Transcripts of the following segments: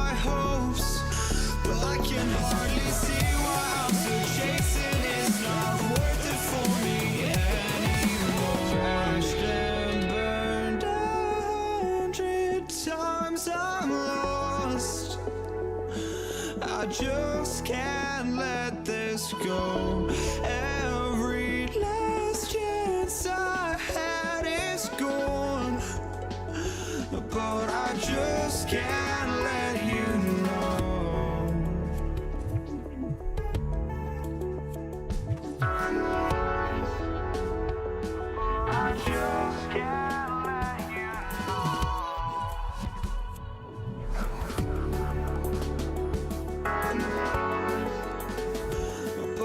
my hopes, but I can hardly see why I'm still chasing. It's not worth it for me anymore. Crashed and burned 100 times, I'm lost. I just can't let this go. Every last chance I had is gone, but I just can't let you know. I just can't let you know.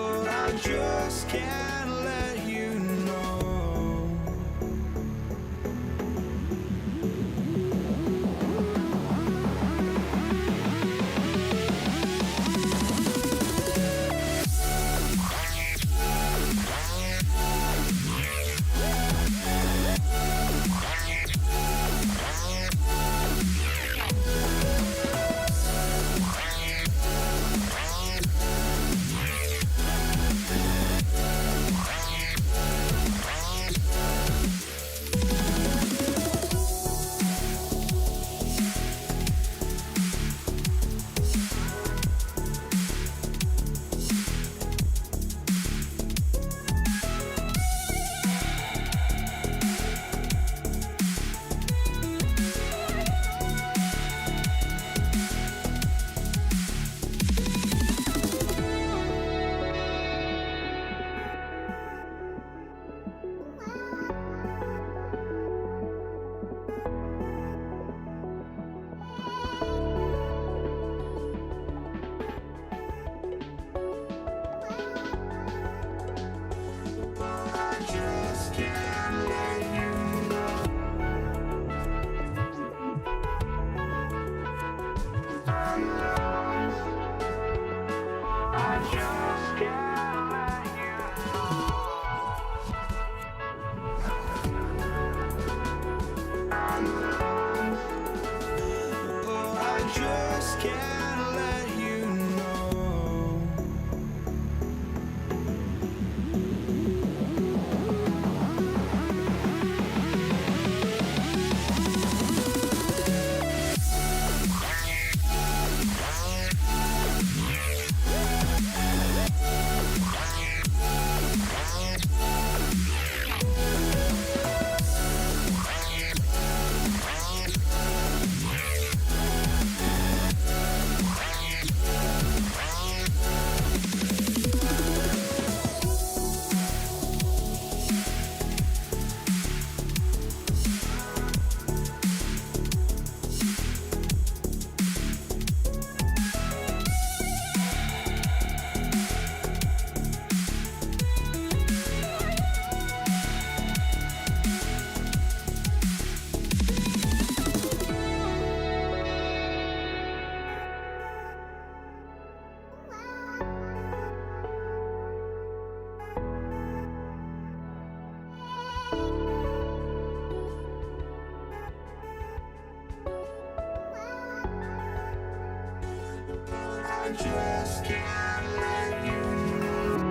But I just can't let you know. just can't let you know.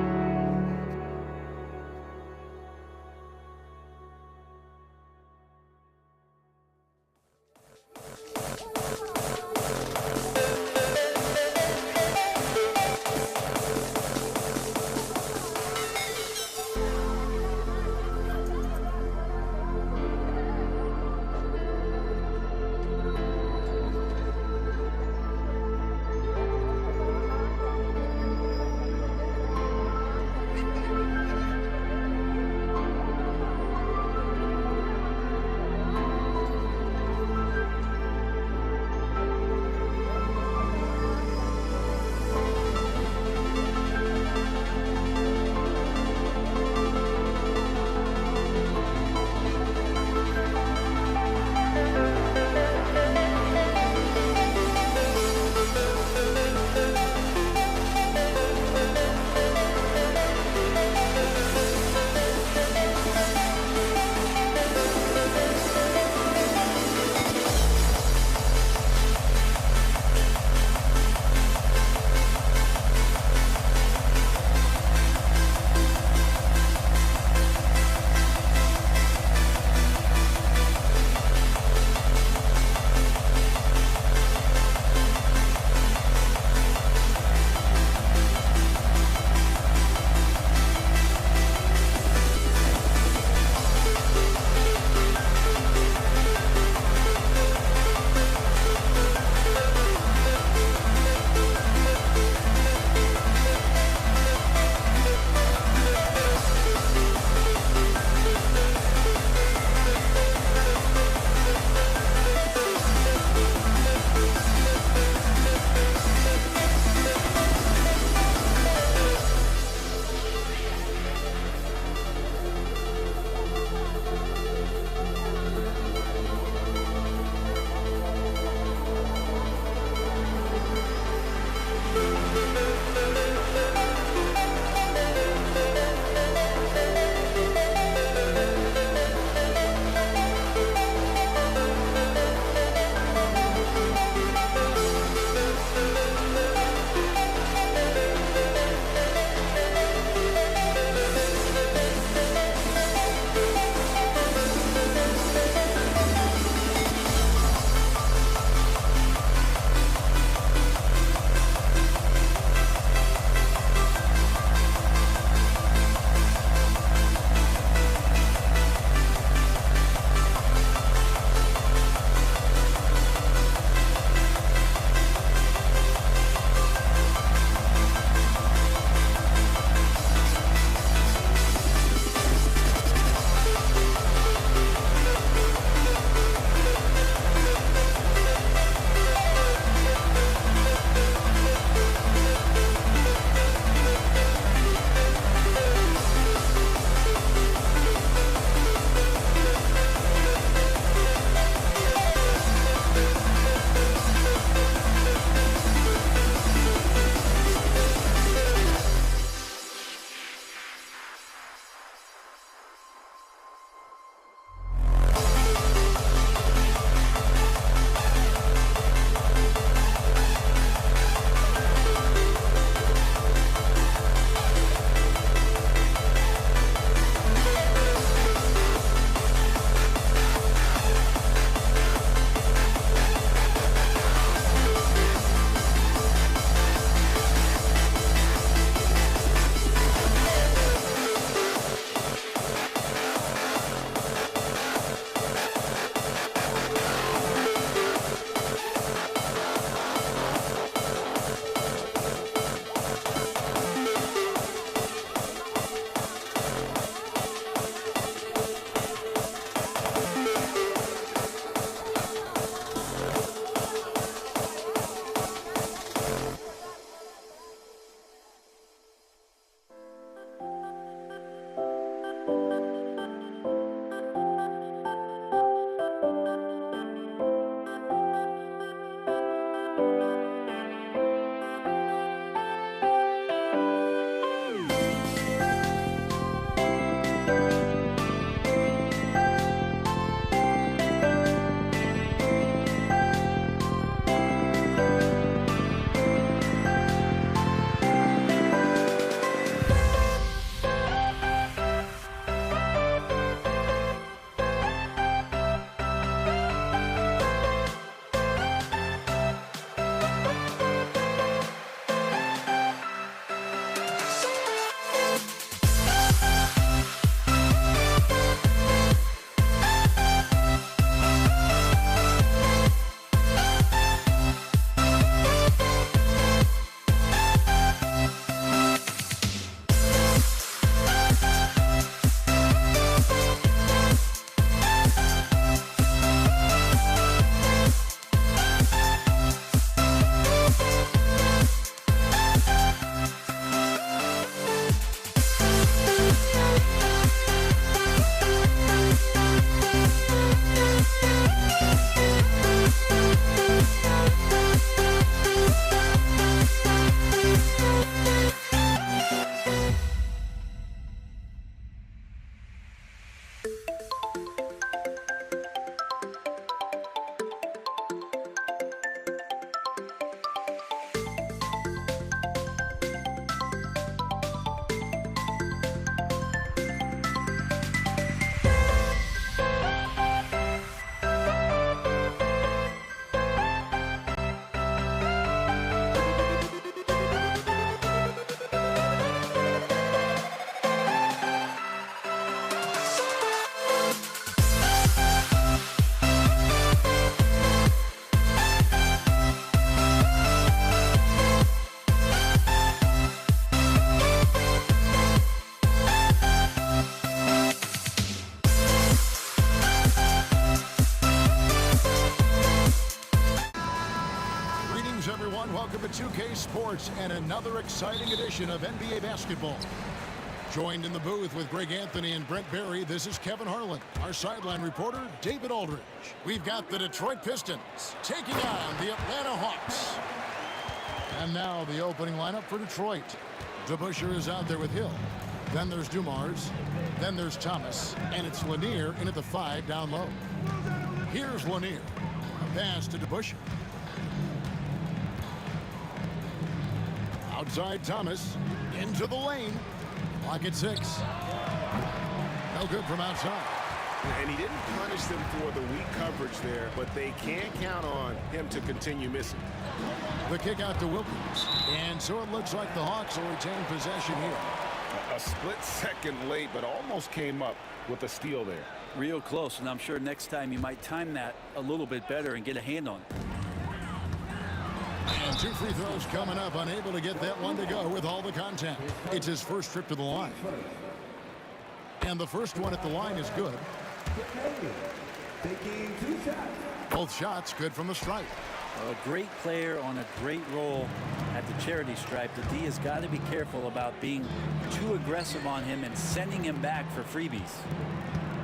everyone. Welcome to 2K Sports and another exciting edition of NBA basketball. Joined in the booth with Greg Anthony and Brent Barry, this is Kevin Harlan. Our sideline reporter, David Aldridge. We've got the Detroit Pistons taking on the Atlanta Hawks. And now the opening lineup for Detroit. DeBusschere is out there with Hill. Then there's Dumars. Then there's Thomas. And it's Lanier in at the 5 down low. Here's Lanier. A pass to DeBusschere. Outside Thomas. Into the lane. Clock at 6. No good from outside. And he didn't punish them for the weak coverage there, but they can't count on him to continue missing. The kick out to Wilkins. And so it looks like the Hawks will retain possession here. A split second late, but almost came up with a steal there. Real close, and I'm sure next time you might time that a little bit better and get a hand on it. And 2 free throws coming up, unable to get that one to go with all the contact. It's his first trip to the line. And the first one at the line is good. Both shots good from the stripe. A great player on a great role at the charity stripe. The D has got to be careful about being too aggressive on him and sending him back for freebies.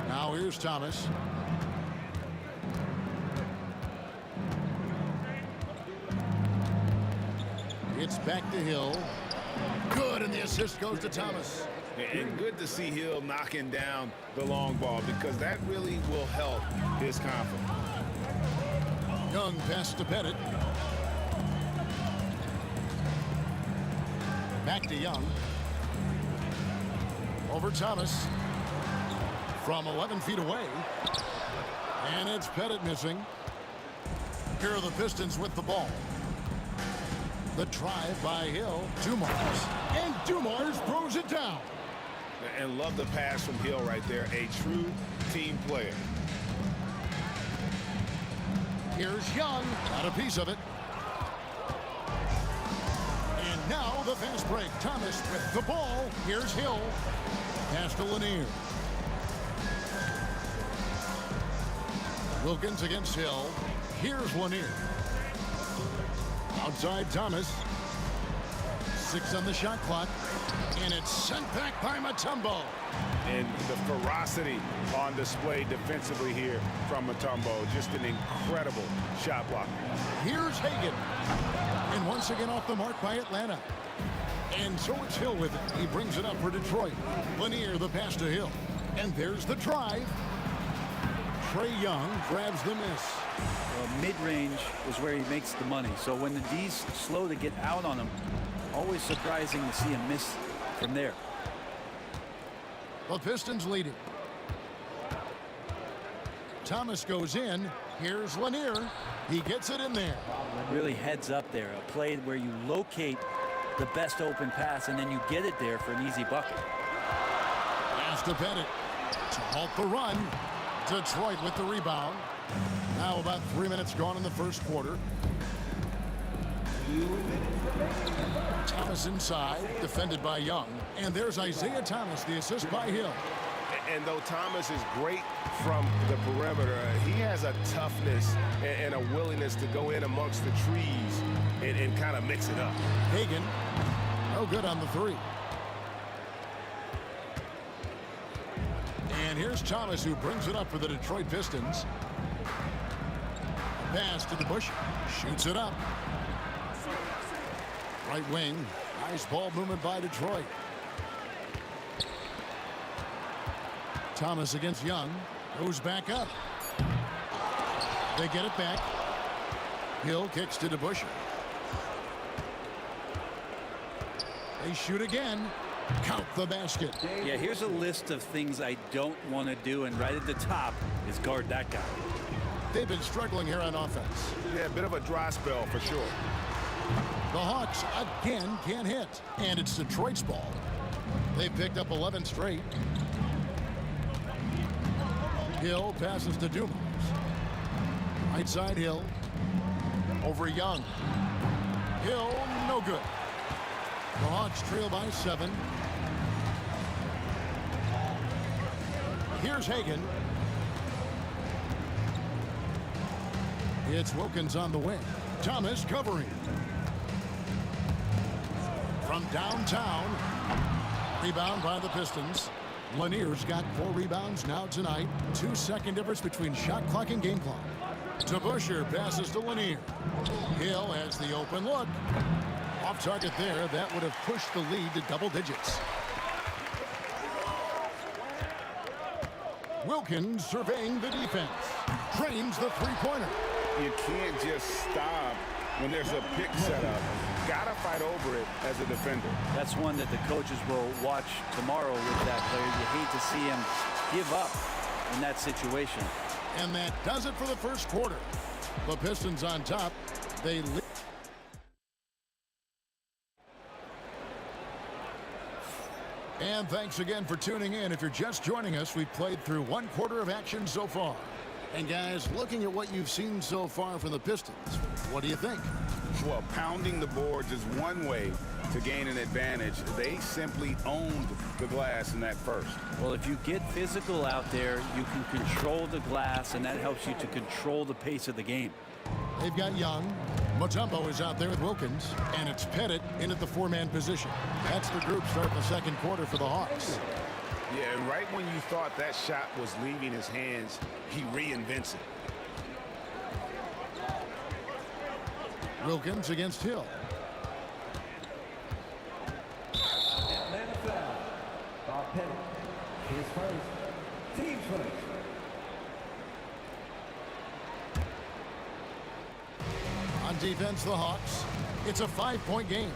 Now here's Thomas. It's back to Hill. Good, and the assist goes to Thomas. And good to see Hill knocking down the long ball because that really will help his confidence. Young pass to Pettit. Back to Young. Over Thomas. From 11 feet away. And it's Pettit missing. Here are the Pistons with the ball. The drive by Hill. Dumars. And Dumars throws it down. And love the pass from Hill right there. A true team player. Here's Young. Got a piece of it. And now the fast break. Thomas with the ball. Here's Hill. Pass to Lanier. Wilkins against Hill. Here's Lanier. Outside Thomas. 6 on the shot clock. And it's sent back by Mutombo. And the ferocity on display defensively here from Mutombo. Just an incredible shot block. Here's Hagan. And once again off the mark by Atlanta. And so it's Hill with it. He brings it up for Detroit. Lanier the pass to Hill. And there's the drive. Trae Young grabs the miss. Well, mid-range is where he makes the money. So when the D's slow to get out on him, always surprising to see him miss from there. The Pistons leading. Thomas goes in. Here's Lanier. He gets it in there. Really heads up there. A play where you locate the best open pass and then you get it there for an easy bucket. Pass to Pettit to halt the run. Detroit with the rebound. Now about 3 minutes gone in the first quarter. Thomas inside, defended by Young. And there's Isaiah Thomas, the assist by Hill. And though Thomas is great from the perimeter, he has a toughness and a willingness to go in amongst the trees and kind of mix it up. Hagan, no good on the 3. And here's Thomas, who brings it up for the Detroit Pistons. Pass to DeBusschere. Shoots it up. Right wing. Nice ball movement by Detroit. Thomas against Young. Goes back up. They get it back. Hill kicks to DeBusschere. They shoot again. Count the basket. Yeah, here's a list of things I don't want to do, and right at the top is guard that guy. They've been struggling here on offense. Yeah, a bit of a dry spell for sure. The Hawks again can't hit. And it's Detroit's ball. They've picked up 11 straight. Hill passes to Dumars. Right side Hill. Over Young. Hill, no good. The Hawks trail by 7. Here's Hagan. It's Wilkins on the wing. Thomas covering. from downtown. Rebound by the Pistons. Lanier's got 4 rebounds now tonight. 2-second difference between shot clock and game clock. To Busher, passes to Lanier. Hill has the open look. Off target there. That would have pushed the lead to double digits. Wilkins surveying the defense. Drains the three-pointer. You can't just stop when there's a pick set up. Gotta fight over it as a defender. That's one that the coaches will watch tomorrow with that player. You hate to see him give up in that situation. And that does it for the first quarter. The Pistons on top. They lead. And thanks again for tuning in. If you're just joining us, we've played through 1 quarter of action so far. And guys, looking at what you've seen so far from the Pistons, what do you think? Well, pounding the boards is one way to gain an advantage. They simply owned the glass in that first. Well, if you get physical out there, you can control the glass, and that helps you to control the pace of the game. They've got Young. Mutombo is out there with Wilkins. And it's Pettit in at the 4-man position. That's the group starting the second quarter for the Hawks. Yeah, and right when you thought that shot was leaving his hands, he reinvents it. Wilkins against Hill. Atlanta foul. Bob Pettit. His first. Team first. On defense, the Hawks. It's a 5-point game.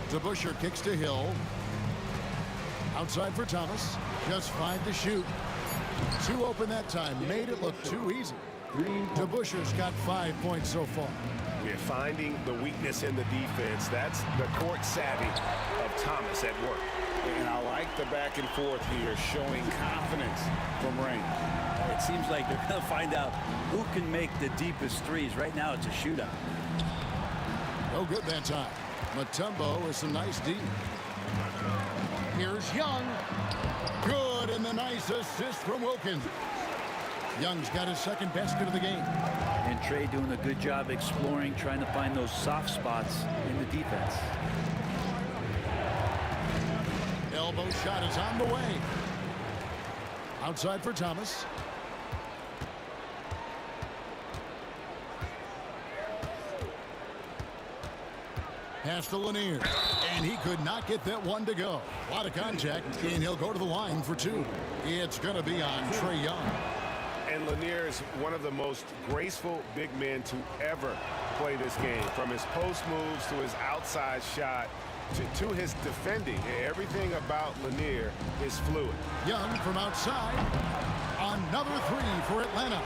DeBusschere kicks to Hill. Outside for Thomas. Just 5 to shoot. 2 open that time. Made it look too easy. DeBusschere's got 5 points so far. We're finding the weakness in the defense. That's the court savvy of Thomas at work. And I like the back and forth here, showing confidence from range. It seems like they're going to find out who can make the deepest threes. Right now, it's a shootout. No good that time. Mutombo with some nice D. Here's Young. Good, and the nice assist from Wilkins. Young's got his second basket of the game. And Trey doing a good job exploring, trying to find those soft spots in the defense. Elbow shot is on the way. Outside for Thomas. Pass to Lanier. And he could not get that one to go. A lot of contact, and he'll go to the line for 2. It's going to be on Trae Young. And Lanier is one of the most graceful big men to ever play this game. From his post moves to his outside shot to his defending. Everything about Lanier is fluid. Young from outside. Another 3 for Atlanta.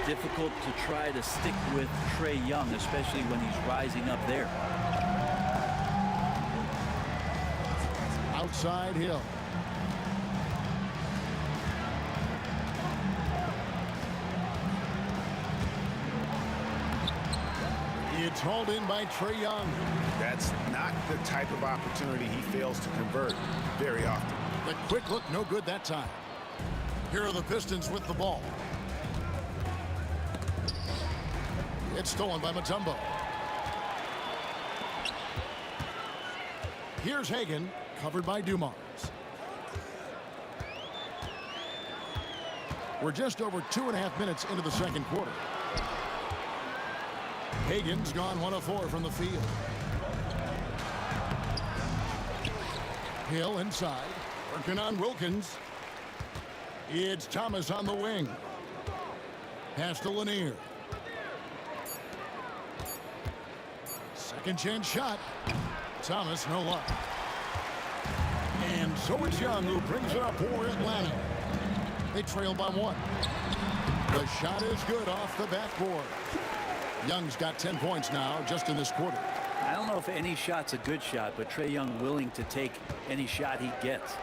Difficult to try to stick with Trae Young, especially when he's rising up there. Outside Hill. It's hauled in by Trae Young. That's not the type of opportunity he fails to convert very often. The quick look, no good that time. Here are the Pistons with the ball. It's stolen by Mutombo. Here's Hagan, covered by Dumars. We're just over 2.5 minutes into the second quarter. Hagan's gone 1 of 4 from the field. Hill inside, working on Wilkins. It's Thomas on the wing. Pass to Lanier. Second chance shot. Thomas, no luck. And so it's Young who brings it up for Atlanta. They trail by 1. The shot is good off the backboard. Young's got 10 points now just in this quarter. I don't know if any shot's a good shot, but Trae Young willing to take any shot he gets.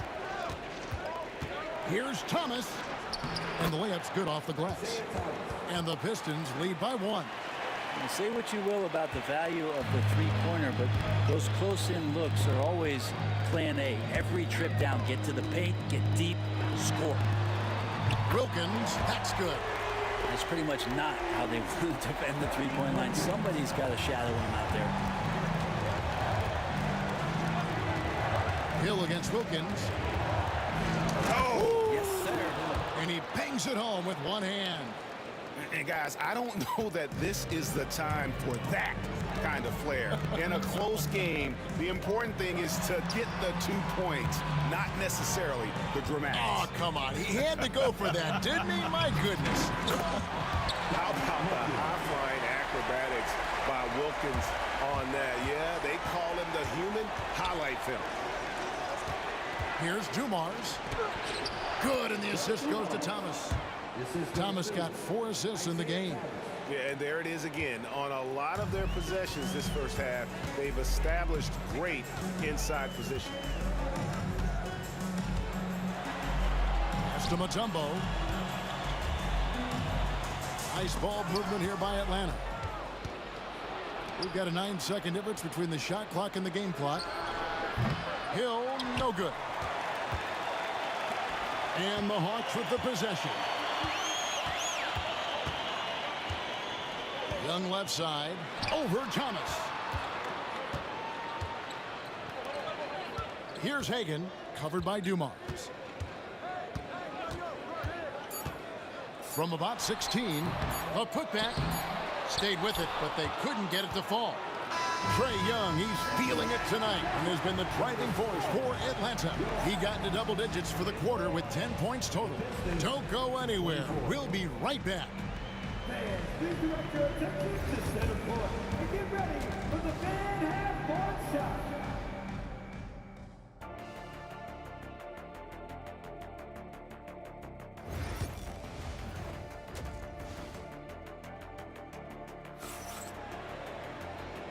Here's Thomas. And the layup's good off the glass. And the Pistons lead by 1. Now, say what you will about the value of the three-pointer, but those close-in looks are always plan A. Every trip down, get to the paint, get deep, score. Wilkins, that's good. That's pretty much not how they defend the three-point line. Somebody's got to shadow him out there. Hill against Wilkins. Oh! Yes, sir. And he bangs it home with one hand. And guys, I don't know that this is the time for that kind of flair. In a close game, the important thing is to get the 2 points, not necessarily the dramatics. Oh, come on. He had to go for that, didn't he? My goodness. How about the high-flying acrobatics by Wilkins on that? Yeah, they call him the human highlight film. Here's Dumars. Good, and the assist goes to Thomas. Thomas got 4 assists in the game. Yeah, and there it is again. On a lot of their possessions this first half, they've established great inside position. Pass to Mutombo. Nice ball movement here by Atlanta. We've got a 9-second difference between the shot clock and the game clock. Hill, no good. And the Hawks with the possession. Young left side, over Thomas. Here's Hagan, covered by Dumars. From about 16, a putback. Stayed with it, but they couldn't get it to fall. Trae Young, he's feeling it tonight and has been the driving force for Atlanta. He got into double digits for the quarter with 10 points total. Don't go anywhere. We'll be right back. Please direct your attention to center court and get ready for the fan half-court shot.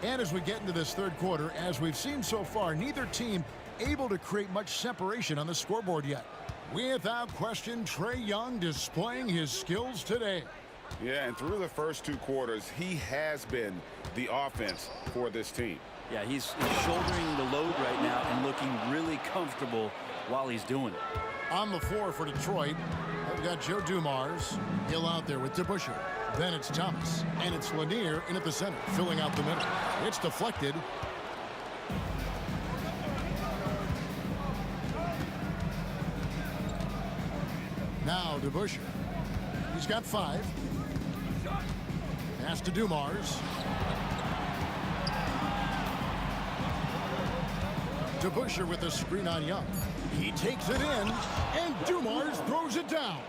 And as we get into this third quarter, as we've seen so far, neither team able to create much separation on the scoreboard yet. Without question, Trae Young displaying his skills today. Yeah, and through the first 2 quarters, he has been the offense for this team. Yeah, he's shouldering the load right now and looking really comfortable while he's doing it. On the floor for Detroit, they've got Joe Dumars. Hill out there with DeBusschere. Then it's Thomas, and it's Lanier in at the center, filling out the middle. It's deflected. Now DeBusschere. He's got 5. Pass to Dumars. DeBusschere with a screen on Young. He takes it in, and Dumars throws it down.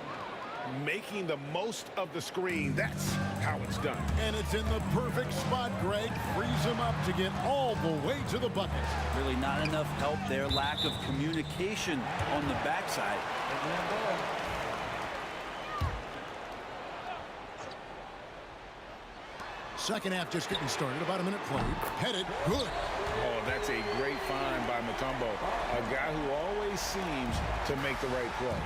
Making the most of the screen. That's how it's done. And it's in the perfect spot, Greg. Frees him up to get all the way to the bucket. Really not enough help there. Lack of communication on the backside. Second half just getting started. About a minute played. Headed. Good. Oh, that's a great find by Mutombo. A guy who always seems to make the right play.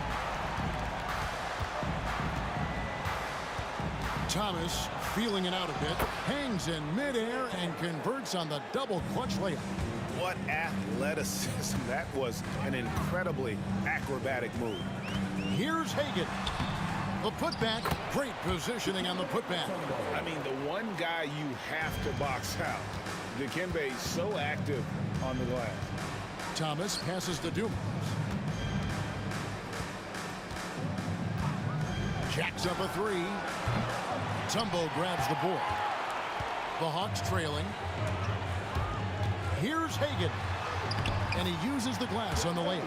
Thomas feeling it out a bit. Hangs in midair and converts on the double clutch layup. What athleticism. That was an incredibly acrobatic move. Here's Hagan. The putback. Great positioning on the putback. I mean, the one guy you have to box out. Dikembe so active on the glass. Thomas passes to Dumars. Jacks up a 3. Tumbo grabs the board. The Hawks trailing. Here's Hagan. And he uses the glass on the layup.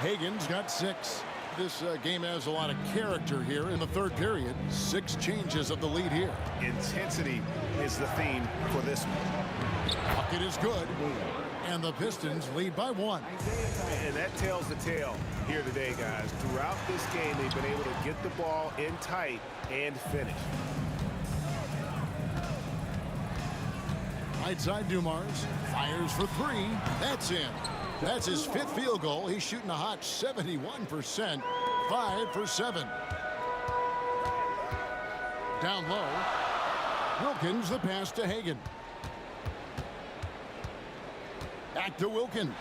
Hagan's got 6. This game has a lot of character here in the third period. 6 changes of the lead here. Intensity is the theme for this one. Bucket is good. And the Pistons lead by 1. And that tells the tale here today, guys. Throughout this game, they've been able to get the ball in tight and finish. Right side Dumars fires for 3. That's in. That's his 5th field goal. He's shooting a hot 71%. 5 for 7. Down low. Wilkins the pass to Hagan. Back to Wilkins.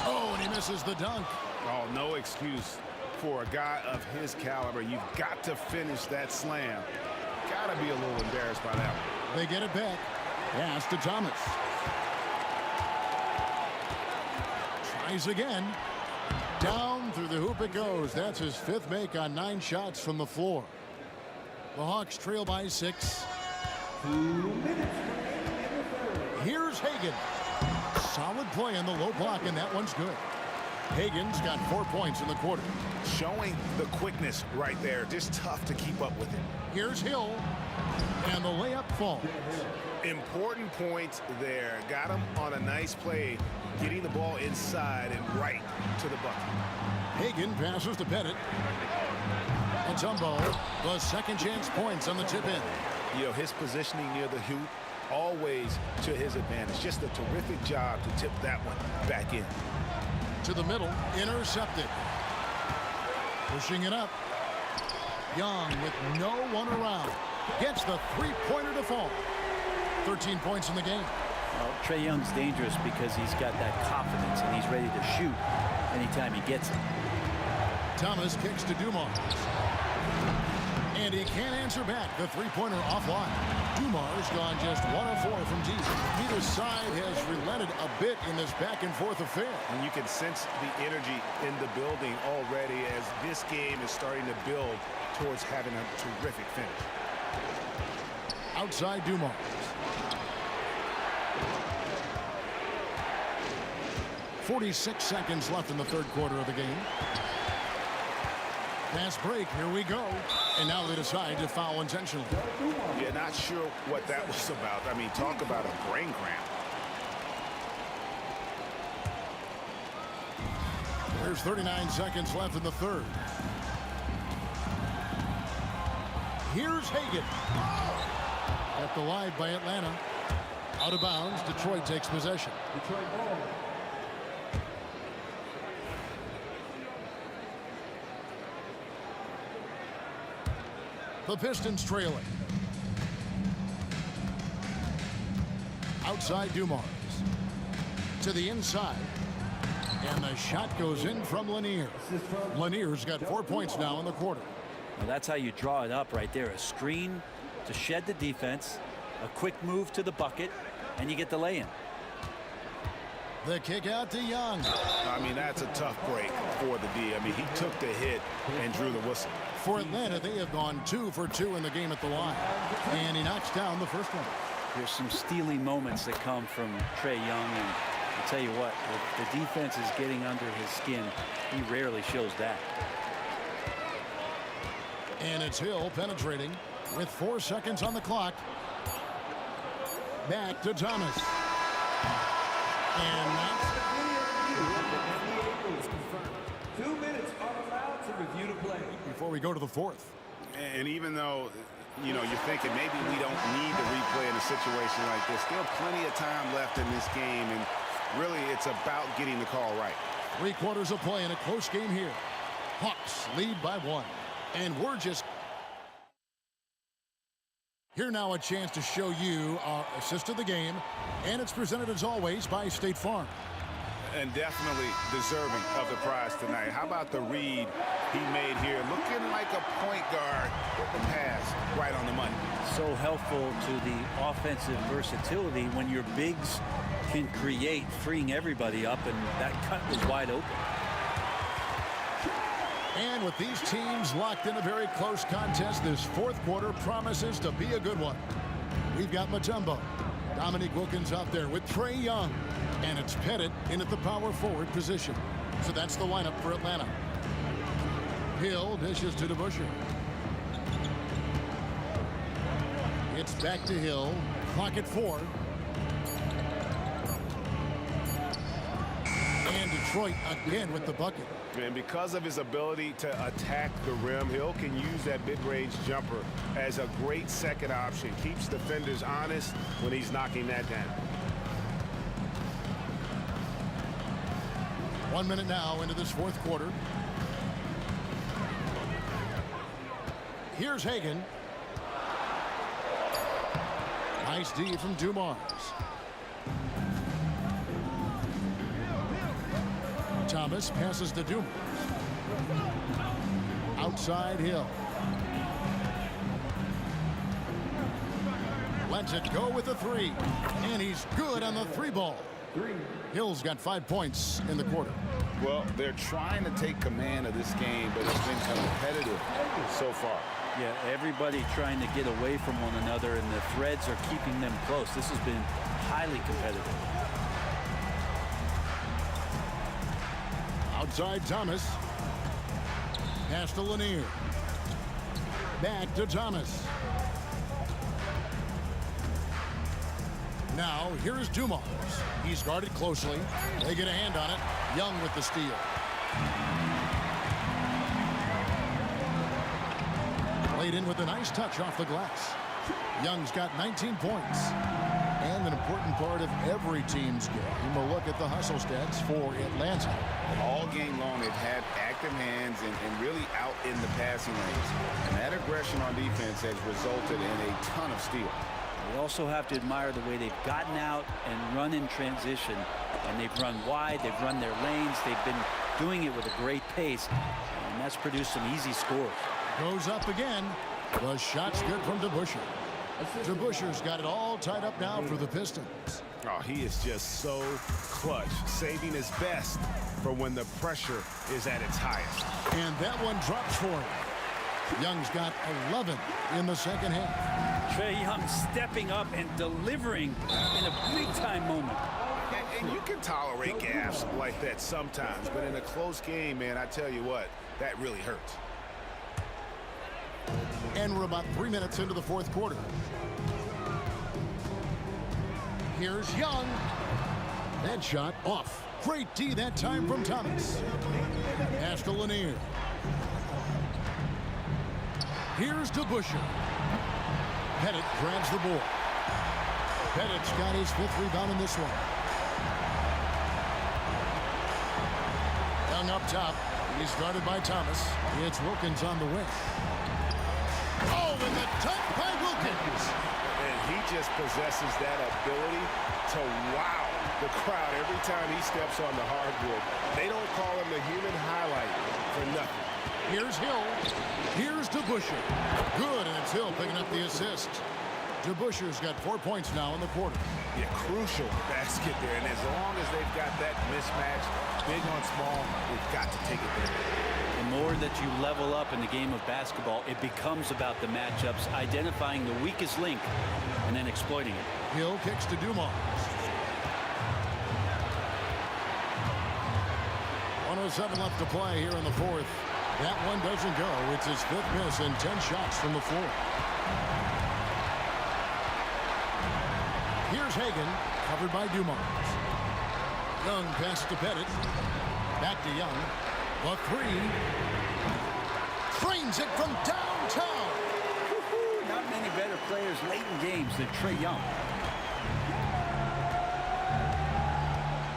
Oh, and he misses the dunk. Oh, no excuse for a guy of his caliber. You've got to finish that slam. Got to be a little embarrassed by that one. They get it back. Pass to Thomas. Tries again. Down through the hoop it goes. That's his 5th make on 9 shots from the floor. The Hawks trail by 6. 2 minutes. Here's Hagan. Solid play on the low block, and that one's good. Hagan's got 4 points in the quarter. Showing the quickness right there. Just tough to keep up with it. Here's Hill. And the layup falls. Important points there. Got him on a nice play, getting the ball inside and right to the bucket. Hagan passes to Pettit. Mutombo, the second chance points on the tip in. You know, his positioning near the hoop, always to his advantage. Just a terrific job to tip that one back in. To the middle, intercepted. Pushing it up. Young with no one around. Gets the 3-pointer to fall. 13 points in the game. Well, Trae Young's dangerous because he's got that confidence and he's ready to shoot anytime he gets it. Thomas kicks to Dumars. And he can't answer back. The 3-pointer offline. Dumars gone just 1 of 4 from deep. Neither side has relented a bit in this back-and-forth affair. And you can sense the energy in the building already as this game is starting to build towards having a terrific finish. Outside Dumars. .46 seconds left in the 3rd quarter of the game. Fast break, here we go. And now they decide to foul intentionally. Yeah, not sure what that was about. I mean, talk about a brain cramp. There's 39 seconds left in the 3rd. Here's Hagan. Kept alive by Atlanta. Out of bounds, Detroit takes possession. Detroit ball. The Pistons trailing. Outside Dumars. To the inside. And the shot goes in from Lanier. Lanier's got 4 points now in the quarter. Well, that's how you draw it up right there. A screen to shed the defense, a quick move to the bucket, and you get the lay-in. The kick out to Young. I mean, that's a tough break for the D. I mean, he took the hit and drew the whistle. For Atlanta, they have gone 2 for 2 in the game at the line. And he knocks down the first one. There's some steely moments that come from Trae Young, and I'll tell you what, if the defense is getting under his skin, he rarely shows that. And it's Hill penetrating with 4 seconds on the clock. Back to Thomas. And that's 2 minutes are allowed to review the play. before we go to the 4th. And even though, you know, you're thinking maybe we don't need the replay in a situation like this, still plenty of time left in this game, and really it's about getting the call right. 3 quarters of play in a close game here. Hawks lead by 1. And we're just... Here now a chance to show you our assist of the game. And it's presented as always by State Farm. And definitely deserving of the prize tonight. How about the read he made here? Looking like a point guard with the pass right on the money. So helpful to the offensive versatility when your bigs can create, freeing everybody up, and that cut was wide open. And with these teams locked in a very close contest, this 4th quarter promises to be a good one. We've got Mutombo. Dominique Wilkins out there with Trae Young. And it's Pettit in at the power forward position. So that's the lineup for Atlanta. Hill dishes to DeBusschere. It's back to Hill. Clock at 4. And Detroit again with the bucket. And because of his ability to attack the rim, Hill can use that mid-range jumper as a great second option. Keeps defenders honest when he's knocking that down. 1 minute now into this 4th quarter. Here's Hagan. Nice D from Dumars. Thomas passes to Dumars. Outside Hill. Lets it go with a 3. And he's good on the 3 ball. 3. Hill's got 5 points in the quarter. Well, they're trying to take command of this game, but it's been competitive so far. Yeah, everybody trying to get away from one another, and the threads are keeping them close. This has been highly competitive. Outside Thomas. Pass to Lanier. Back to Thomas. Now, here's Dumas. He's guarded closely. They get a hand on it. Young with the steal. Played in with a nice touch off the glass. Young's got 19 points. And an important part of every team's game. We'll look at the hustle stats for Atlanta. All game long, they've had active hands and really out in the passing lanes. And that aggression on defense has resulted in a ton of steals. We also have to admire the way they've gotten out and run in transition. And they've run wide, they've run their lanes, they've been doing it with a great pace. And that's produced some easy scores. Goes up again. The shot's good from DeBusschere. DeBusschere's got it all tied up now for the Pistons. Oh, he is just so clutch, saving his best for when the pressure is at its highest. And that one drops for him. Young's got 11 in the second half. Trae Young stepping up and delivering in a big-time moment. And you can tolerate gaffes like that sometimes, but in a close game, man, I tell you what, that really hurts. And we're about 3 minutes into the fourth quarter. Here's Young. That shot off. Great D that time from Thomas. Pass to Lanier. Here's DeBusschere. Pettit grabs the ball. Pettit's got his 5th rebound in this one. Young up top. He's guarded by Thomas. It's Wilkins on the wing. Oh, and the dunk by Wilkins. And he just possesses that ability to wow the crowd every time he steps on the hardwood. They don't call him the human highlight for nothing. Here's Hill. Here's DeBusschere. Good, and it's Hill picking up the assist. DeBusschere's got 4 points now in the quarter. Yeah, crucial basket there. And as long as they've got that mismatch, big on small, they've got to take it there. The more that you level up in the game of basketball, it becomes about the matchups, identifying the weakest link, and then exploiting it. Hill kicks to Dumas. 1:07 left to play here in the fourth. That one doesn't go. It's his 5th miss and 10 shots from the floor. Here's Hagan, covered by Dumas. Young passes to Pettit. Back to Young. The 3. Frames it from downtown. Not many better players late in games than Trae Young.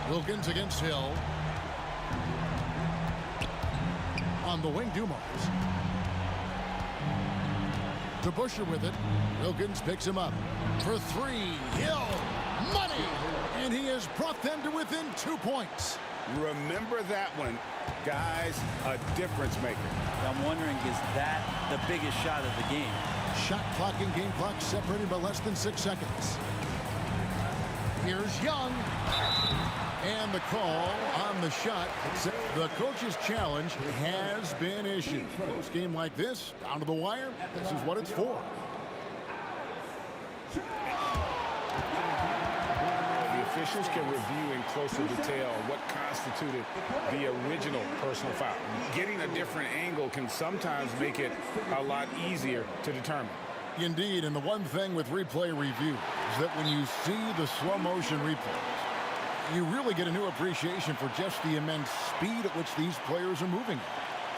Wilkins against Hill. On the wing, Dumas. DeBusschere with it. Wilkins picks him up. For 3. Hill. Money. And he has brought them to within 2 points. Remember that one, guys, a difference maker. I'm wondering, is that the biggest shot of the game? Shot clock and game clock separated by less than 6 seconds. Here's Young. And the call on the shot. The coach's challenge has been issued. Close game like this, down to the wire, this is what it's for. The officials can review in closer detail what constituted the original personal foul. Getting a different angle can sometimes make it a lot easier to determine. Indeed, and the one thing with replay review is that when you see the slow motion replays, you really get a new appreciation for just the immense speed at which these players are moving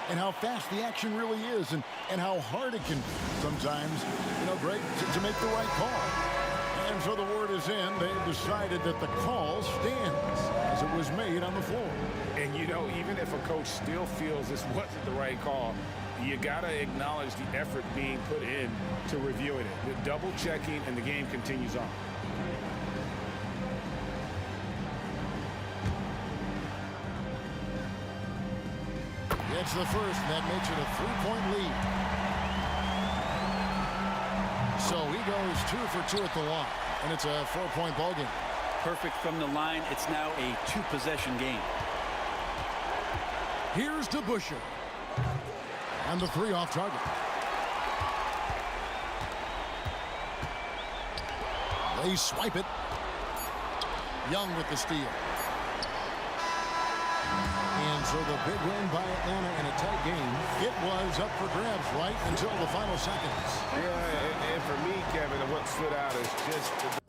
and how fast the action really is and how hard it can be sometimes, Greg, to make the right call. And so the word is in. They've decided that the call stands as it was made on the floor. And, even if a coach still feels this wasn't the right call, you got to acknowledge the effort being put in to reviewing it. The double checking, and the game continues on. It's the first, and that makes it a 3-point lead. So he goes 2 for 2 at the line, and it's a 4-point ball game. perfect from the line. It's now a two-possession game. Here's to Busher. And the 3 off target. They swipe it. Young with the steal. And so the big win by Atlanta in a tight game. It was up for grabs right until the final seconds. Yeah, and for me, Kevin, what stood out is just the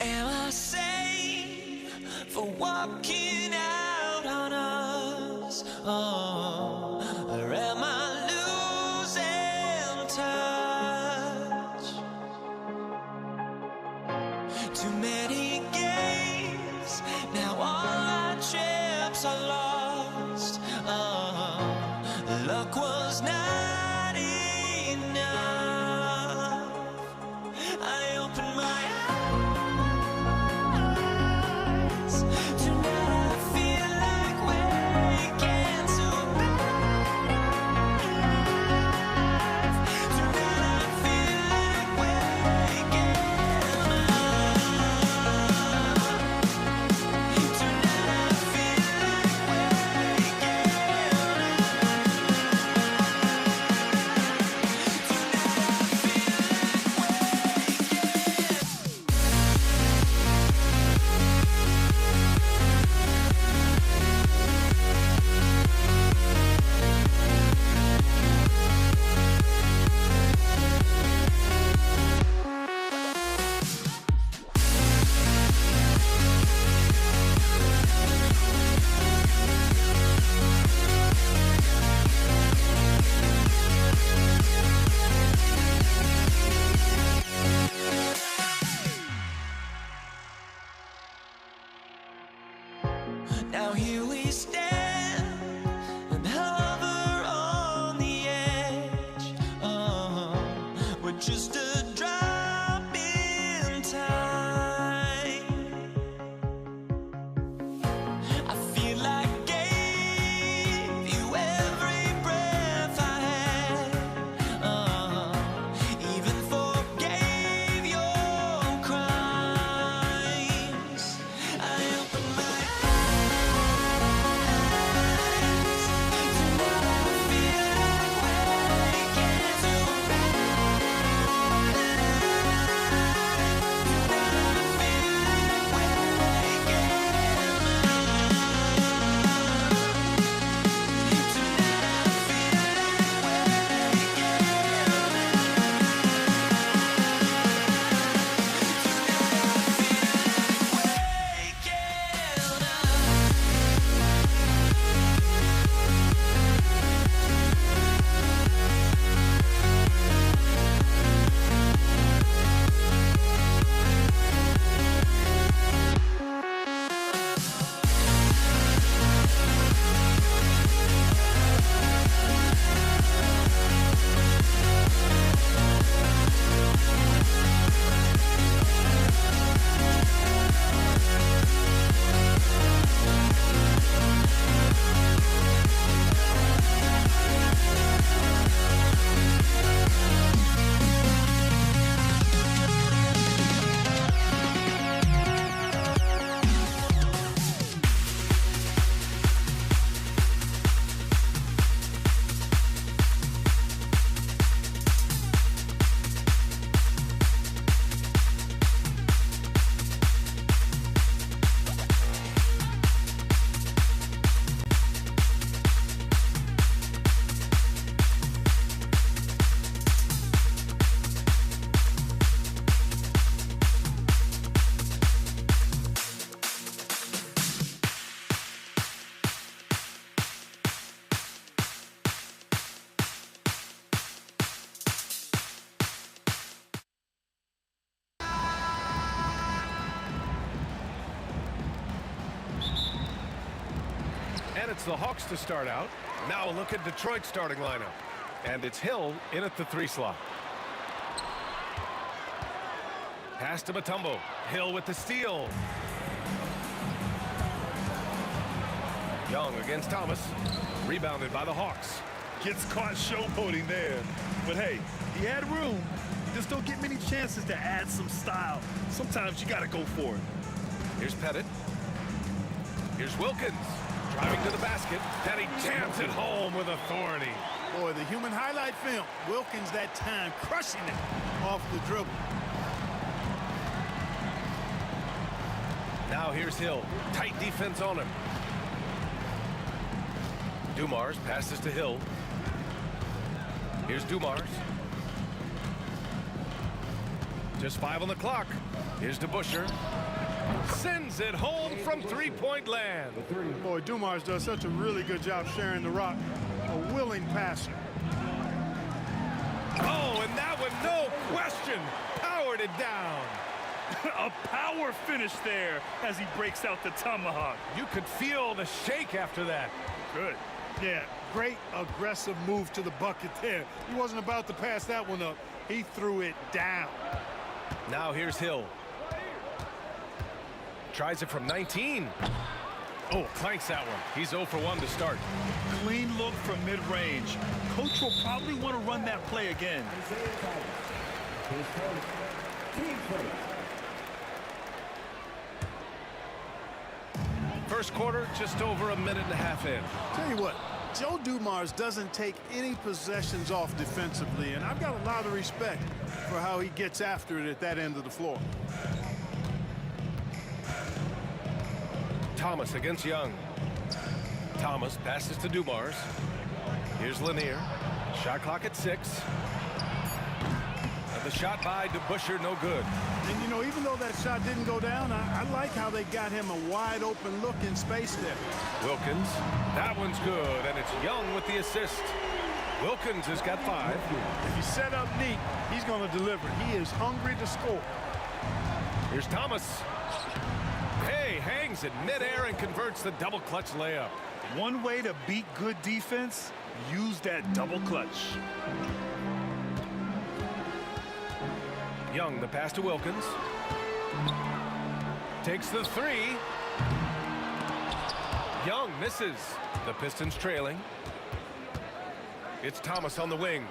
Am I sane for walking out on us? Oh, or am I losing touch? Too many games, now all our chips are lost. Oh, luck was not enough. I opened my eyes. Tonight I feel like waking to life. Tonight I feel like waking up. Tonight I feel like waking up. it's the Hawks to start out. Now a look at Detroit's starting lineup. And it's Hill in at the 3 slot. Pass to Mutombo. Hill with the steal. Young against Thomas. Rebounded by the Hawks. Gets caught showboating there. But hey, he had room. You just don't get many chances to add some style. Sometimes you gotta go for it. Here's Pettit. Here's Wilkins. Driving to the basket. And he jams it home with authority. Boy, the human highlight film. Wilkins that time crushing it off the dribble. Now here's Hill. Tight defense on him. Dumars passes to Hill. Here's Dumars. Just 5 on the clock. Here's DeBusschere. Sends it home from 3-point land. Boy, Dumars does such a really good job sharing the rock. A willing passer. Oh, and that one, no question, powered it down. A power finish there as he breaks out the tomahawk. You could feel the shake after that. Good. Yeah, great aggressive move to the bucket there. He wasn't about to pass that one up. He threw it down. Now here's Hill. Tries it from 19. Oh, clanks that one. He's 0 for 1 to start. Clean look from mid-range. Coach will probably want to run that play again. First quarter, just over a minute and a half in. Tell you what, Joe Dumars doesn't take any possessions off defensively, and I've got a lot of respect for how he gets after it at that end of the floor. Thomas against Young. Thomas passes to Dumars. Here's Lanier. Shot clock at 6. And the shot by DeBusschere, no good. And, you know, even though that shot didn't go down, I like how they got him a wide-open look in space there. Wilkins. That one's good, and it's Young with the assist. Wilkins has got 5. If you set up neat, he's going to deliver. He is hungry to score. Here's Thomas. Hey, hangs in midair and converts the double clutch layup. One way to beat good defense, use that double clutch. Young, the pass to Wilkins. Takes the 3. Young misses. The Pistons trailing. It's Thomas on the wing.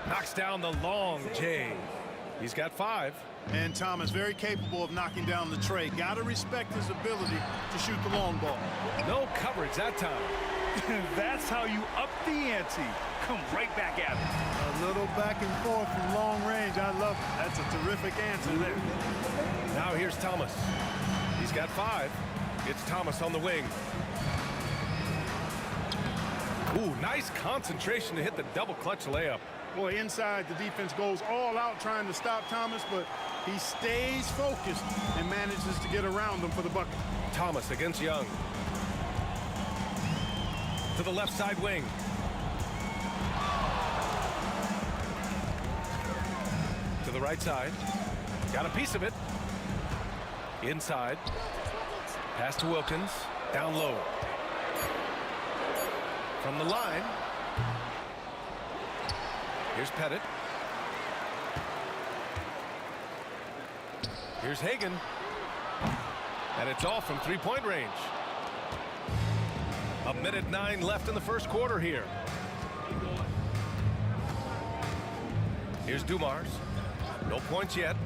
Knocks down the long J. He's got 5. And Thomas very capable of knocking down the tray. Got to respect his ability to shoot the long ball. No coverage that time. That's how you up the ante. Come right back at it. A little back and forth from long range. I love it. That's a terrific answer there. Now here's Thomas. He's got 5. It's Thomas on the wing. Ooh, nice concentration to hit the double clutch layup. Boy, inside, the defense goes all out trying to stop Thomas, but he stays focused and manages to get around them for the bucket. Thomas against Young. To the left side wing. To the right side. Got a piece of it. Inside. Pass to Wilkins. Down low. From the line. Here's Pettit. Here's Hagan. And it's off from 3-point range. 1:09 left in the first quarter here. Here's Dumars. No points yet.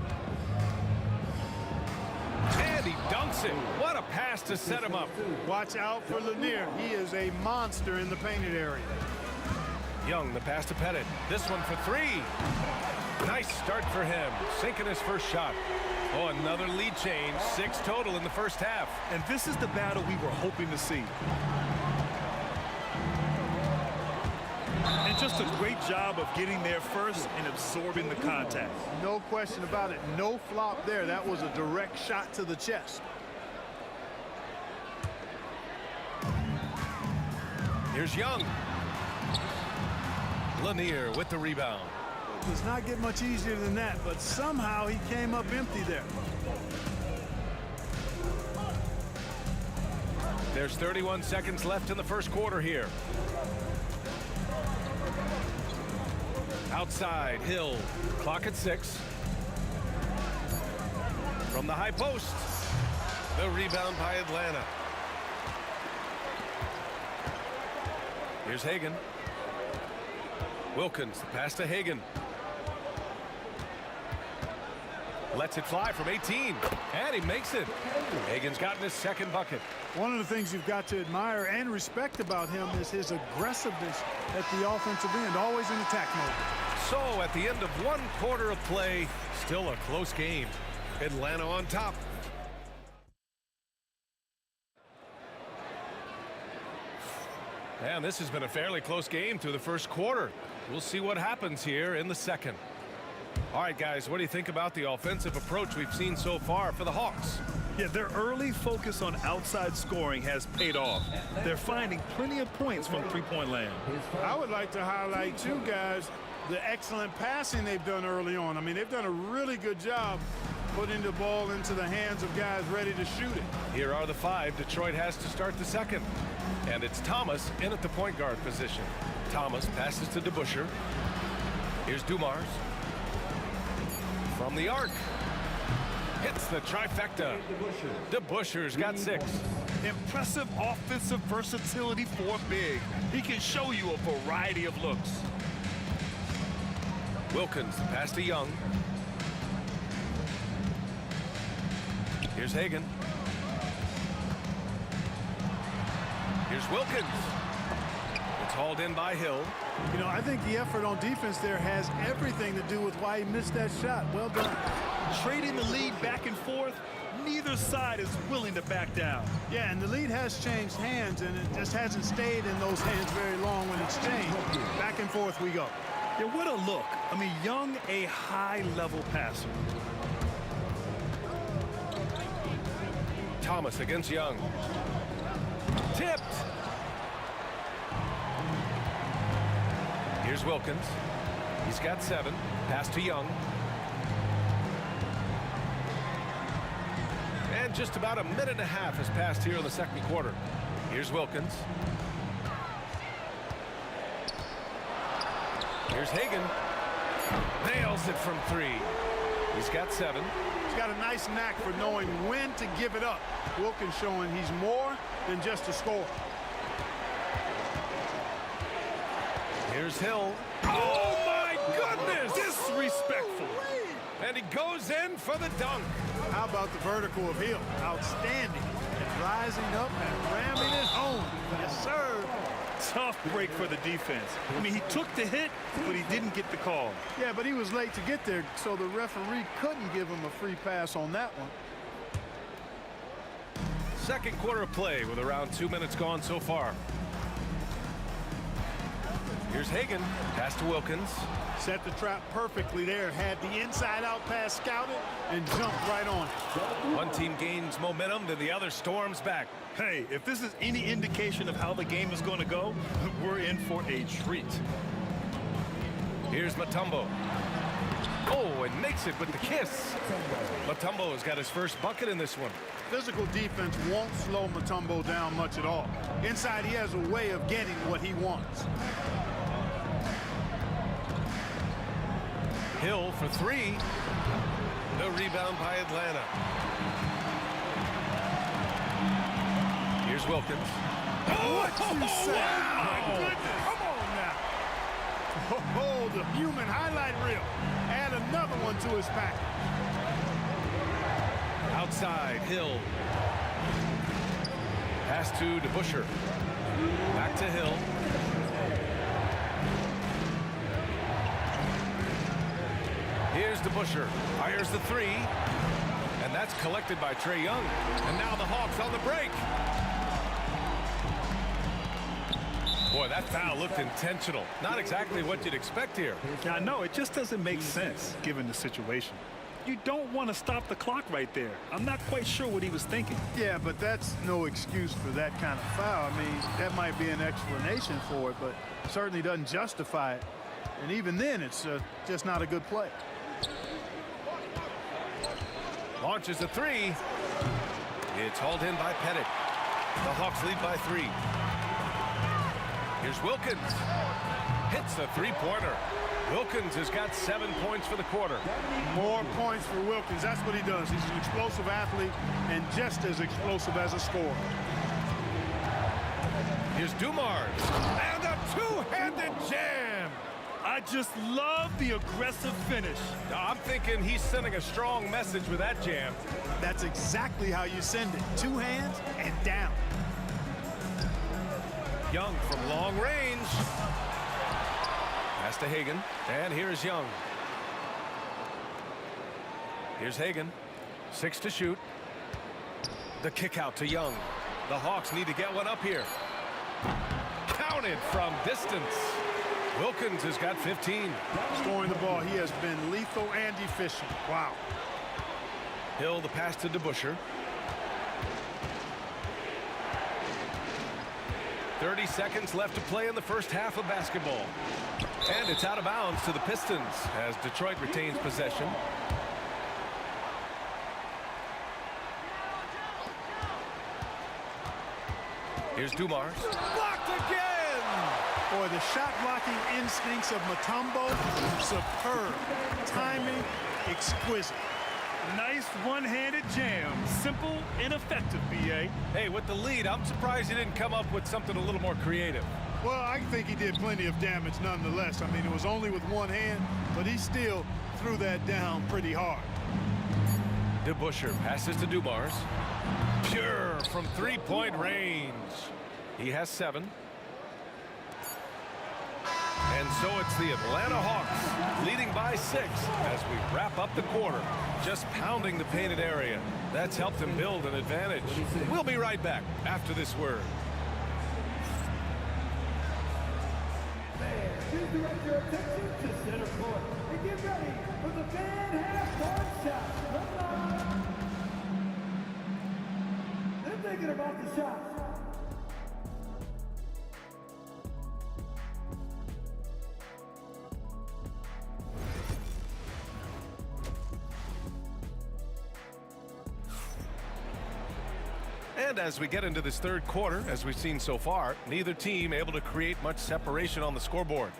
And he dunks it. What a pass to set him up. Watch out for Lanier. He is a monster in the painted area. Young, the pass to Pettit. This one for 3. Nice start for him. Sinking his first shot. Oh, another lead change. 6 total in the first half. And this is the battle we were hoping to see. And just a great job of getting there first and absorbing the contact. No question about it. No flop there. That was a direct shot to the chest. Here's Young. Lanier with the rebound. It does not get much easier than that, but somehow he came up empty there. There's 31 seconds left in the first quarter here. Outside, Hill. Clock at 6. From the high post. The rebound by Atlanta. Here's Hagan. Wilkins, the pass to Hagan. Lets it fly from 18. And he makes it. Hagan's gotten his second bucket. One of the things you've got to admire and respect about him is his aggressiveness at the offensive end, always in attack mode. So at the end of one quarter of play, still a close game. Atlanta on top. And this has been a fairly close game through the first quarter. We'll see what happens here in the second. All right, guys, what do you think about the offensive approach we've seen so far for the Hawks? Yeah, their early focus on outside scoring has paid off. They're finding plenty of points from three-point land. I would like to highlight, too, guys, the excellent passing they've done early on. I mean, they've done a really good job putting the ball into the hands of guys ready to shoot it. Here are the 5 Detroit has to start the second. And it's Thomas in at the point guard position. Thomas passes to DeBusschere. Here's Dumars. From the arc. Hits the trifecta. DeBusschere's got 6. Impressive offensive versatility for a big. He can show you a variety of looks. Wilkins, the pass to Young. Here's Hagan. Here's Wilkins. It's hauled in by Hill. You know, I think the effort on defense there has everything to do with why he missed that shot. Well done. Trading the lead back and forth, neither side is willing to back down. Yeah, and the lead has changed hands, and it just hasn't stayed in those hands very long when it's changed. Back and forth we go. Yeah, what a look. I mean, Young, a high-level passer. Thomas against Young. Tipped. Here's Wilkins. He's got 7. Pass to Young. And just about a minute and a half has passed here in the second quarter. Here's Wilkins. Here's Hagan. Nails it from 3. He's got 7. He's got a nice knack for knowing when to give it up. Wilkins showing he's more than just a scorer. Here's Hill. Oh, my goodness! Disrespectful. And he goes in for the dunk. How about the vertical of Hill? Outstanding. And rising up and ramming it home. Yes, sir. Tough break for the defense. I mean, he took the hit, but he didn't get the call. Yeah, but he was late to get there, so the referee couldn't give him a free pass on that one. Second quarter of play with around 2 minutes gone so far. Here's Hagan. Pass to Wilkins. Set the trap perfectly there. Had the inside-out pass scouted and jumped right on it. One team gains momentum, then the other storms back. Hey, if this is any indication of how the game is going to go, we're in for a treat. Here's Mutombo. Oh, and makes it with the kiss. Mutombo has got his first bucket in this one. Physical defense won't slow Mutombo down much at all. Inside, he has a way of getting what he wants. Hill for 3. The rebound by Atlanta. Here's Wilkins. What you say? Wow. My goodness. Come on now. Oh, the human highlight reel. Add another one to his package. Outside, Hill. Pass to DeBusschere. Back to Hill. Here's DeBusschere. Fires the 3. And that's collected by Trae Young. And now the Hawks on the break. Boy, that foul looked intentional. Not exactly what you'd expect here. I know, it just doesn't make sense given the situation. You don't want to stop the clock right there. I'm not quite sure what he was thinking. Yeah, but that's no excuse for that kind of foul. I mean, that might be an explanation for it, but certainly doesn't justify it. And even then, it's just not a good play. Launches a 3. It's hauled in by Pettit. The Hawks lead by 3. Here's Wilkins. Hits the three-pointer. Wilkins has got 7 points for the quarter. More points for Wilkins. That's what he does. He's an explosive athlete and just as explosive as a scorer. Here's Dumars. And a two-handed jam. I just love the aggressive finish. I'm thinking he's sending a strong message with that jam. That's exactly how you send it. 2 hands and down. Young from long range. Pass to Hagan. And here's Young. Here's Hagan. 6 to shoot. The kick out to Young. The Hawks need to get one up here. Counted from distance. Wilkins has got 15. Scoring the ball, he has been lethal and efficient. Wow. Hill, the pass to DeBusschere. 30 seconds left to play in the first half of basketball. And it's out of bounds to the Pistons as Detroit retains possession. Here's Dumars. Blocked again! Boy, the shot blocking instincts of Mutombo, superb. Timing, exquisite. Nice one-handed jam. Simple and effective, B.A. Hey, with the lead, I'm surprised he didn't come up with something a little more creative. Well, I think he did plenty of damage nonetheless. I mean, it was only with one hand, but he still threw that down pretty hard. DeBusschere passes to Dumars. Pure from three-point range. He has 7. And so it's the Atlanta Hawks leading by 6 as we wrap up the quarter. Just pounding the painted area. That's helped them build an advantage. We'll be right back after this word. Please direct your attention to center court and get ready for the fan half-court shot. They're thinking about the shot. And as we get into this third quarter, as we've seen so far, neither team able to create much separation on the scoreboard.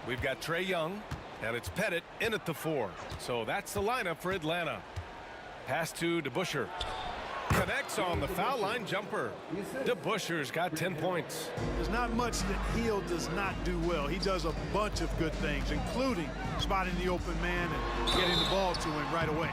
We've got Trae Young, and it's Pettit in at the 4. So that's the lineup for Atlanta. Pass to DeBusschere. Connects on the foul line jumper. DeBusschere's got 10 points. There's not much that Hill does not do well. He does a bunch of good things, including spotting the open man and getting the ball to him right away.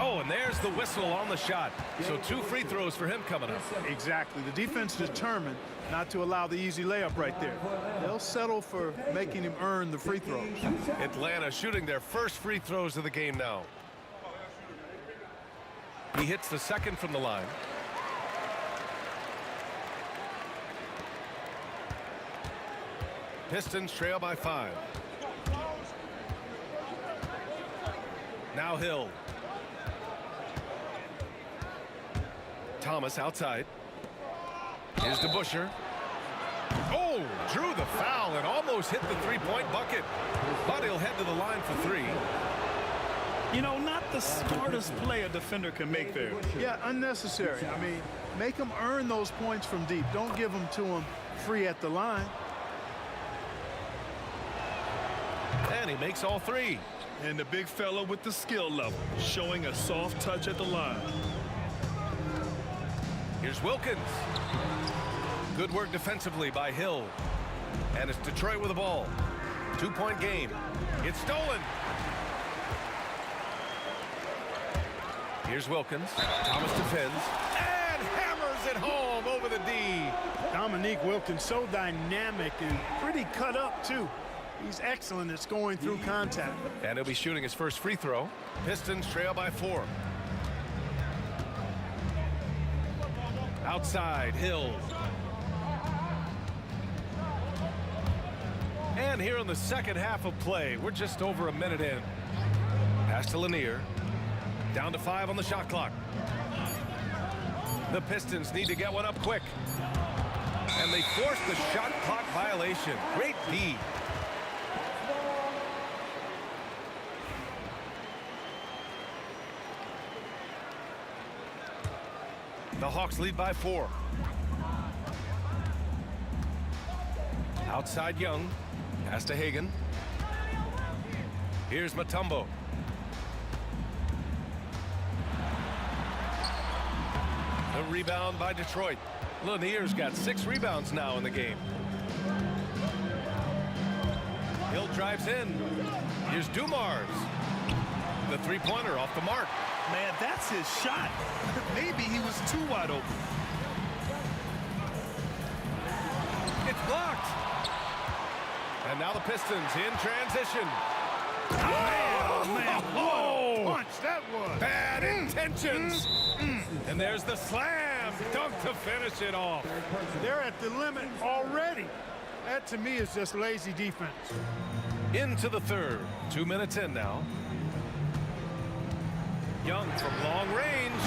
Oh, and there's the whistle on the shot. So 2 free throws for him coming up. Exactly. The defense determined not to allow the easy layup right there. They'll settle for making him earn the free throws. Atlanta shooting their first free throws of the game now. He hits the second from the line. Pistons trail by 5. Now Hill. Thomas outside. Here's DeBusschere. Oh, drew the foul and almost hit the three-point bucket. But he'll head to the line for 3. You know, not the smartest play a defender can make there. Yeah, unnecessary. I mean, make him earn those points from deep. Don't give them to him free at the line. And he makes all 3. And the big fella with the skill level, showing a soft touch at the line. Here's Wilkins. Good work defensively by Hill. And it's Detroit with the ball. 2-point game. It's stolen. Here's Wilkins. Thomas defends. And hammers it home over the D. Dominique Wilkins, so dynamic and pretty cut up, too. He's excellent at scoring through contact. And he'll be shooting his first free throw. Pistons trail by 4. Outside, Hill. And here in the second half of play, we're just over a minute in. Pass to Lanier. Down to 5 on the shot clock. The Pistons need to get one up quick. And they force the shot clock violation. Great D. The Hawks lead by 4. Outside Young. Pass to Hagan. Here's Mutombo. The rebound by Detroit. Lanier's got 6 rebounds now in the game. Hill drives in. Here's Dumars. The three-pointer off the mark. Man, that's his shot. Maybe he was too wide open. It's blocked. And now the Pistons in transition. Oh, man. Oh, Punch that was. bad intentions. And there's the slam dunk to finish it off. They're at the limit already. That, to me, is just lazy defense. Into the third. 2 minutes in now. Young from long range.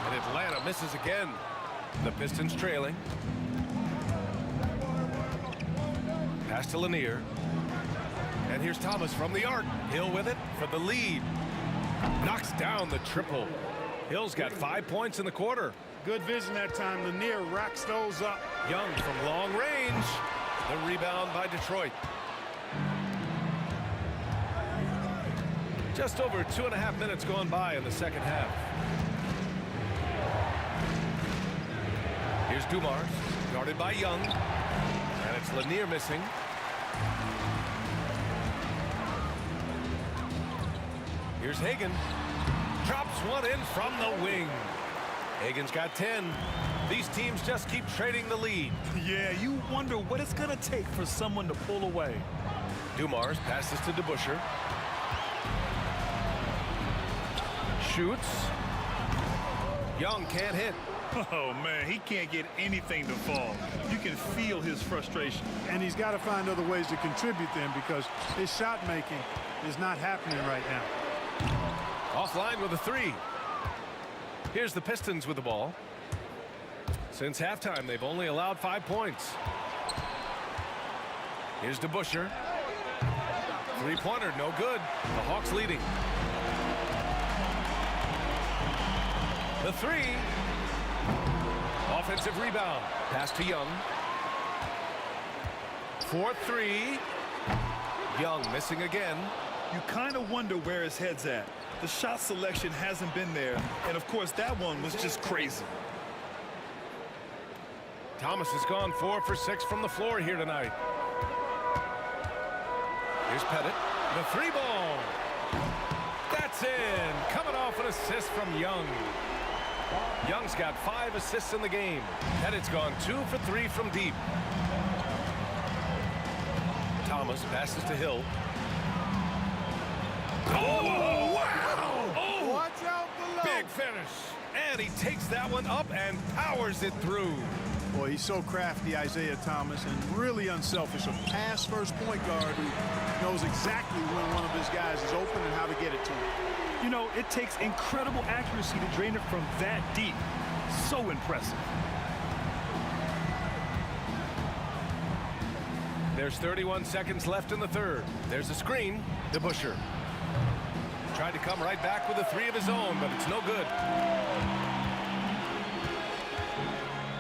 And Atlanta misses again. The Pistons trailing. Pass to Lanier. And here's Thomas from the arc. Hill with it for the lead. Knocks down the triple. Hill's got 5 points in the quarter. Good vision that time. Lanier racks those up. Young from long range. The rebound by Detroit. Just over 2.5 minutes gone by in the second half. Here's Dumars, guarded by Young. And it's Lanier missing. Here's Hagan. Drops one in from the wing. Hagan's got 10. These teams just keep trading the lead. Yeah, you wonder what it's going to take for someone to pull away. Dumars passes to DeBusschere. Shoots. Young can't hit. Oh, man, he can't get anything to fall. You can feel his frustration. And he's got to find other ways to contribute then, because his shot making is not happening right now. Offline with a 3. Here's the Pistons with the ball. Since halftime, they've only allowed 5 points. Here's DeBusschere. Three-pointer, no good. The Hawks leading. The 3. Offensive rebound. Pass to Young. 4-3. Young missing again. You kind of wonder where his head's at. The shot selection hasn't been there, and of course that one was just crazy. Thomas has gone 4 for 6 from the floor here tonight. Here's Pettit. The 3-ball. That's in. Coming off an assist from Young. Young's got 5 assists in the game. Pettit's gone 2 for 3 from deep. Thomas passes to Hill. Oh, wow! Oh, Watch out below. big finish. And he takes that one up and powers it through. Boy, he's so crafty, Isaiah Thomas, and really unselfish. A pass-first point guard who knows exactly when one of his guys is open and how to get it to him. You know, it takes incredible accuracy to drain it from that deep. So impressive. There's 31 seconds left in the third. There's a screen. DeBusschere tried to come right back with a 3 of his own, but it's no good.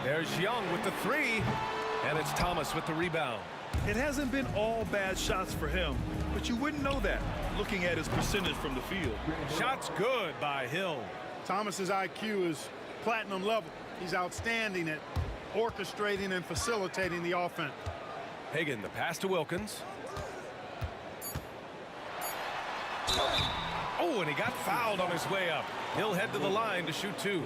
There's Young with the 3, and it's Thomas with the rebound. It hasn't been all bad shots for him, but you wouldn't know that looking at his percentage from the field. Shots good by Hill. Thomas's IQ is platinum level. He's outstanding at orchestrating and facilitating the offense. Hagan, the pass to Wilkins. Oh, and he got fouled on his way up. He'll head to the line to shoot 2.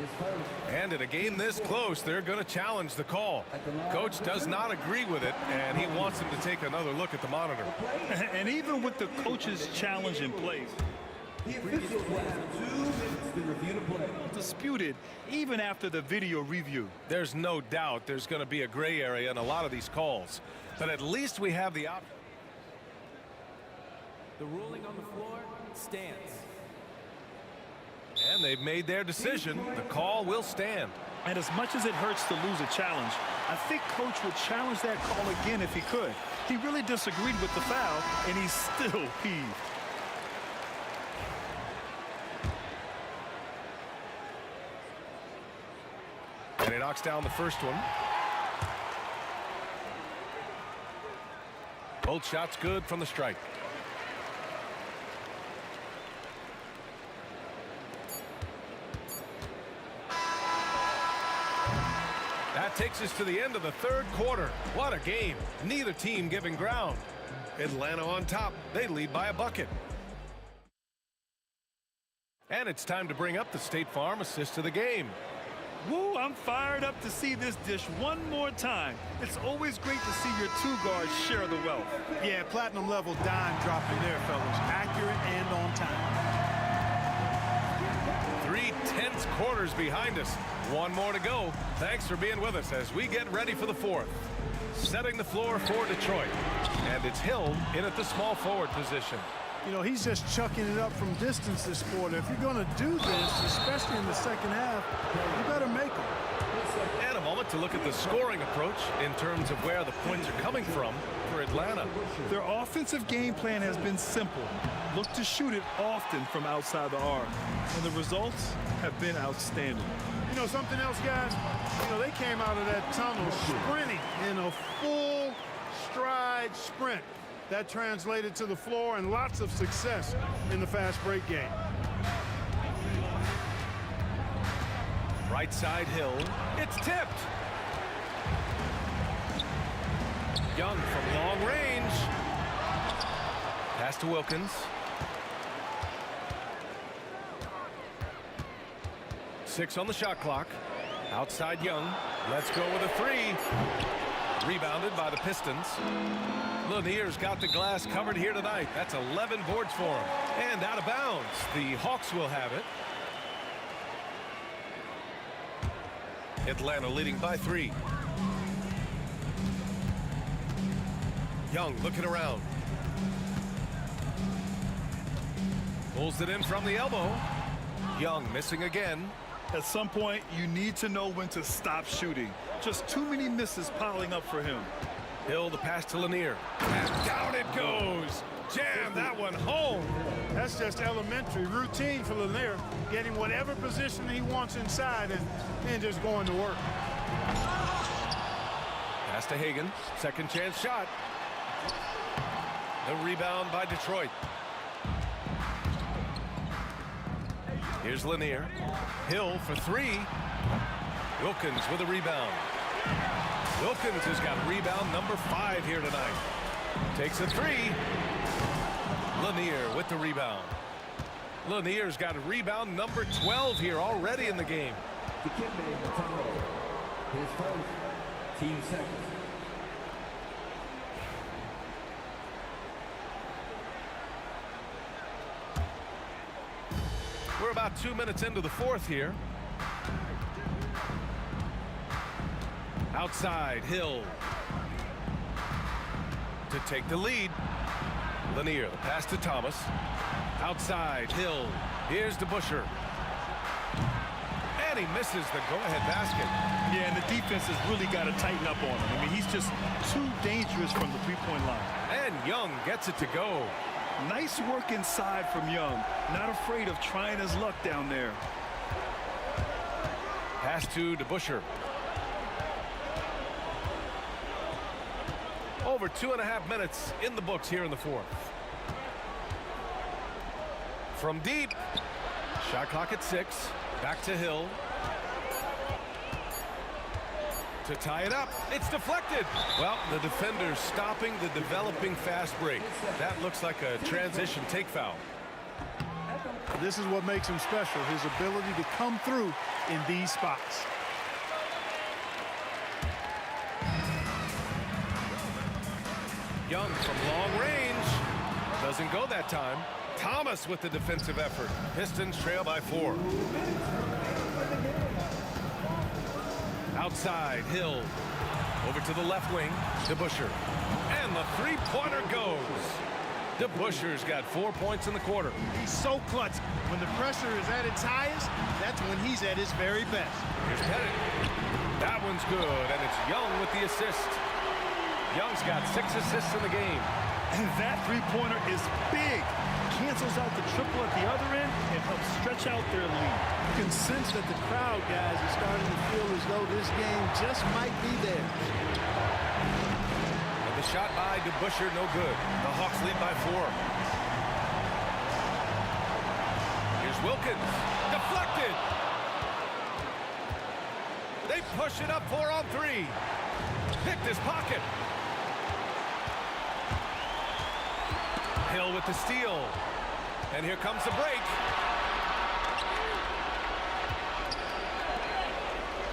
And in a game this close, they're going to challenge the call. Coach does not agree with it, and he wants him to take another look at the monitor. And even with the coach's challenge in place, The official will have 2 minutes to review the play. disputed even after the video review. There's no doubt there's going to be a gray area in a lot of these calls, but at least we have the option. The ruling on the floor stands. And they've made their decision. The call will stand. And as much as it hurts to lose a challenge, I think Coach would challenge that call again if he could. He really disagreed with the foul, and he's still peeved. he knocks down the first one. Both shots good from the strike. That takes us to the end of the third quarter. What a game. Neither team giving ground. Atlanta on top. They lead by a bucket. And it's time to bring up the State Farm assist of the game. Woo, I'm fired up to see this dish one more time. It's always great to see your two guards share the wealth. Yeah, platinum level dime dropping there, fellas. Accurate and on time. 3 tense quarters behind us. One more to go. Thanks for being with us as we get ready for the fourth. Setting the floor for Detroit. And it's Hill in at the small forward position. You know, he's just chucking it up from distance this quarter. If you're going to do this, especially in the second half, you better make them. And a moment to look at the scoring approach in terms of where the points are coming from for Atlanta. Their offensive game plan has been simple. Look to shoot it often from outside the arc. And the results have been outstanding. You know something else, guys? You know, they came out of that tunnel sprinting in a full stride sprint. That translated to the floor and lots of success in the fast break game. Right side Hill. It's tipped. Young from long range. Pass to Wilkins. Six on the shot clock. Outside Young. Let's go with a three. Rebounded by the Pistons. Lanier's got the glass covered here tonight. That's 11 boards for him. And out of bounds. The Hawks will have it. Atlanta leading by 3. Young looking around. Pulls it in from the elbow. Young missing again. At some point, you need to know when to stop shooting. Just too many misses piling up for him. Hill the pass to Lanier. And down it goes. Jam that one home. That's just elementary routine for Lanier, getting whatever position he wants inside and then just going to work. Pass to Hagan. Second chance shot. The rebound by Detroit. Here's Lanier. Hill for 3. Wilkins with a rebound. Wilkins has got rebound number 5 here tonight. Takes a 3. Lanier with the rebound. Lanier's got a rebound number 12 here already in the game. The kid made the turnover. His first, team second. We're about 2 minutes into the fourth here. Outside, Hill to take the lead. Lanier, the pass to Thomas. Outside, Hill. Here's DeBusschere. And he misses the go-ahead basket. Yeah, and the defense has really got to tighten up on him. I mean, he's just too dangerous from the three-point line. And Young gets it to go. Nice work inside from Young. Not afraid of trying his luck down there. Pass to DeBusschere. Over 2.5 minutes in the books here in the fourth. From deep. Shot clock at 6. Back to Hill. To tie it up. It's deflected. Well, the defender's stopping the developing fast break. That looks like a transition take foul. This is what makes him special, his ability to come through in these spots. Young from long range. Doesn't go that time. Thomas with the defensive effort. Pistons trail by 4. Outside, Hill. Over to the left wing, DeBusschere. And the three-pointer goes. DeBusschere's got 4 points in the quarter. He's so clutch. When the pressure is at its highest, that's when he's at his very best. Here's Pettit. That one's good, and it's Young with the assist. Young's got 6 assists in the game. And that three-pointer is big. Can't cancels out the triple at the other end and helps stretch out their lead. You can sense that the crowd, guys, is starting to feel as though this game just might be theirs. And the shot by DeBusschere, no good. The Hawks lead by 4. Here's Wilkins. Deflected. They push it up 4 on 3. Picked his pocket. Hill with the steal. And here comes the break.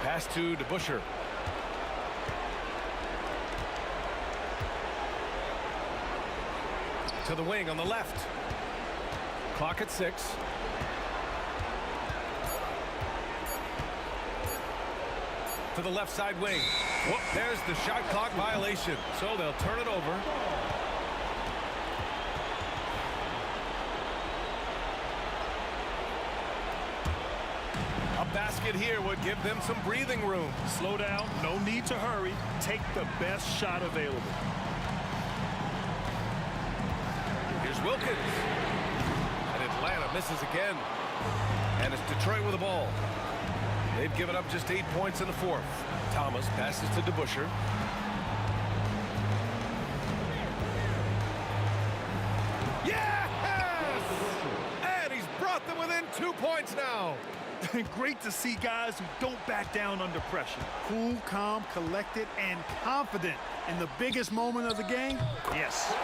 Pass to DeBusschere. To the wing on the left. Clock at 6. To the left side wing. Whoop, there's the shot clock violation. So they'll turn it over. A basket here would give them some breathing room. Slow down, no need to hurry. Take the best shot available. Here's Wilkins. And Atlanta misses again. And it's Detroit with the ball. They've given up just 8 points in the 4th. Thomas passes to DeBusschere. Yes! And he's brought them within 2 points now. Great to see guys who don't back down under pressure. Cool, calm, collected, and confident in the biggest moment of the game. Yes.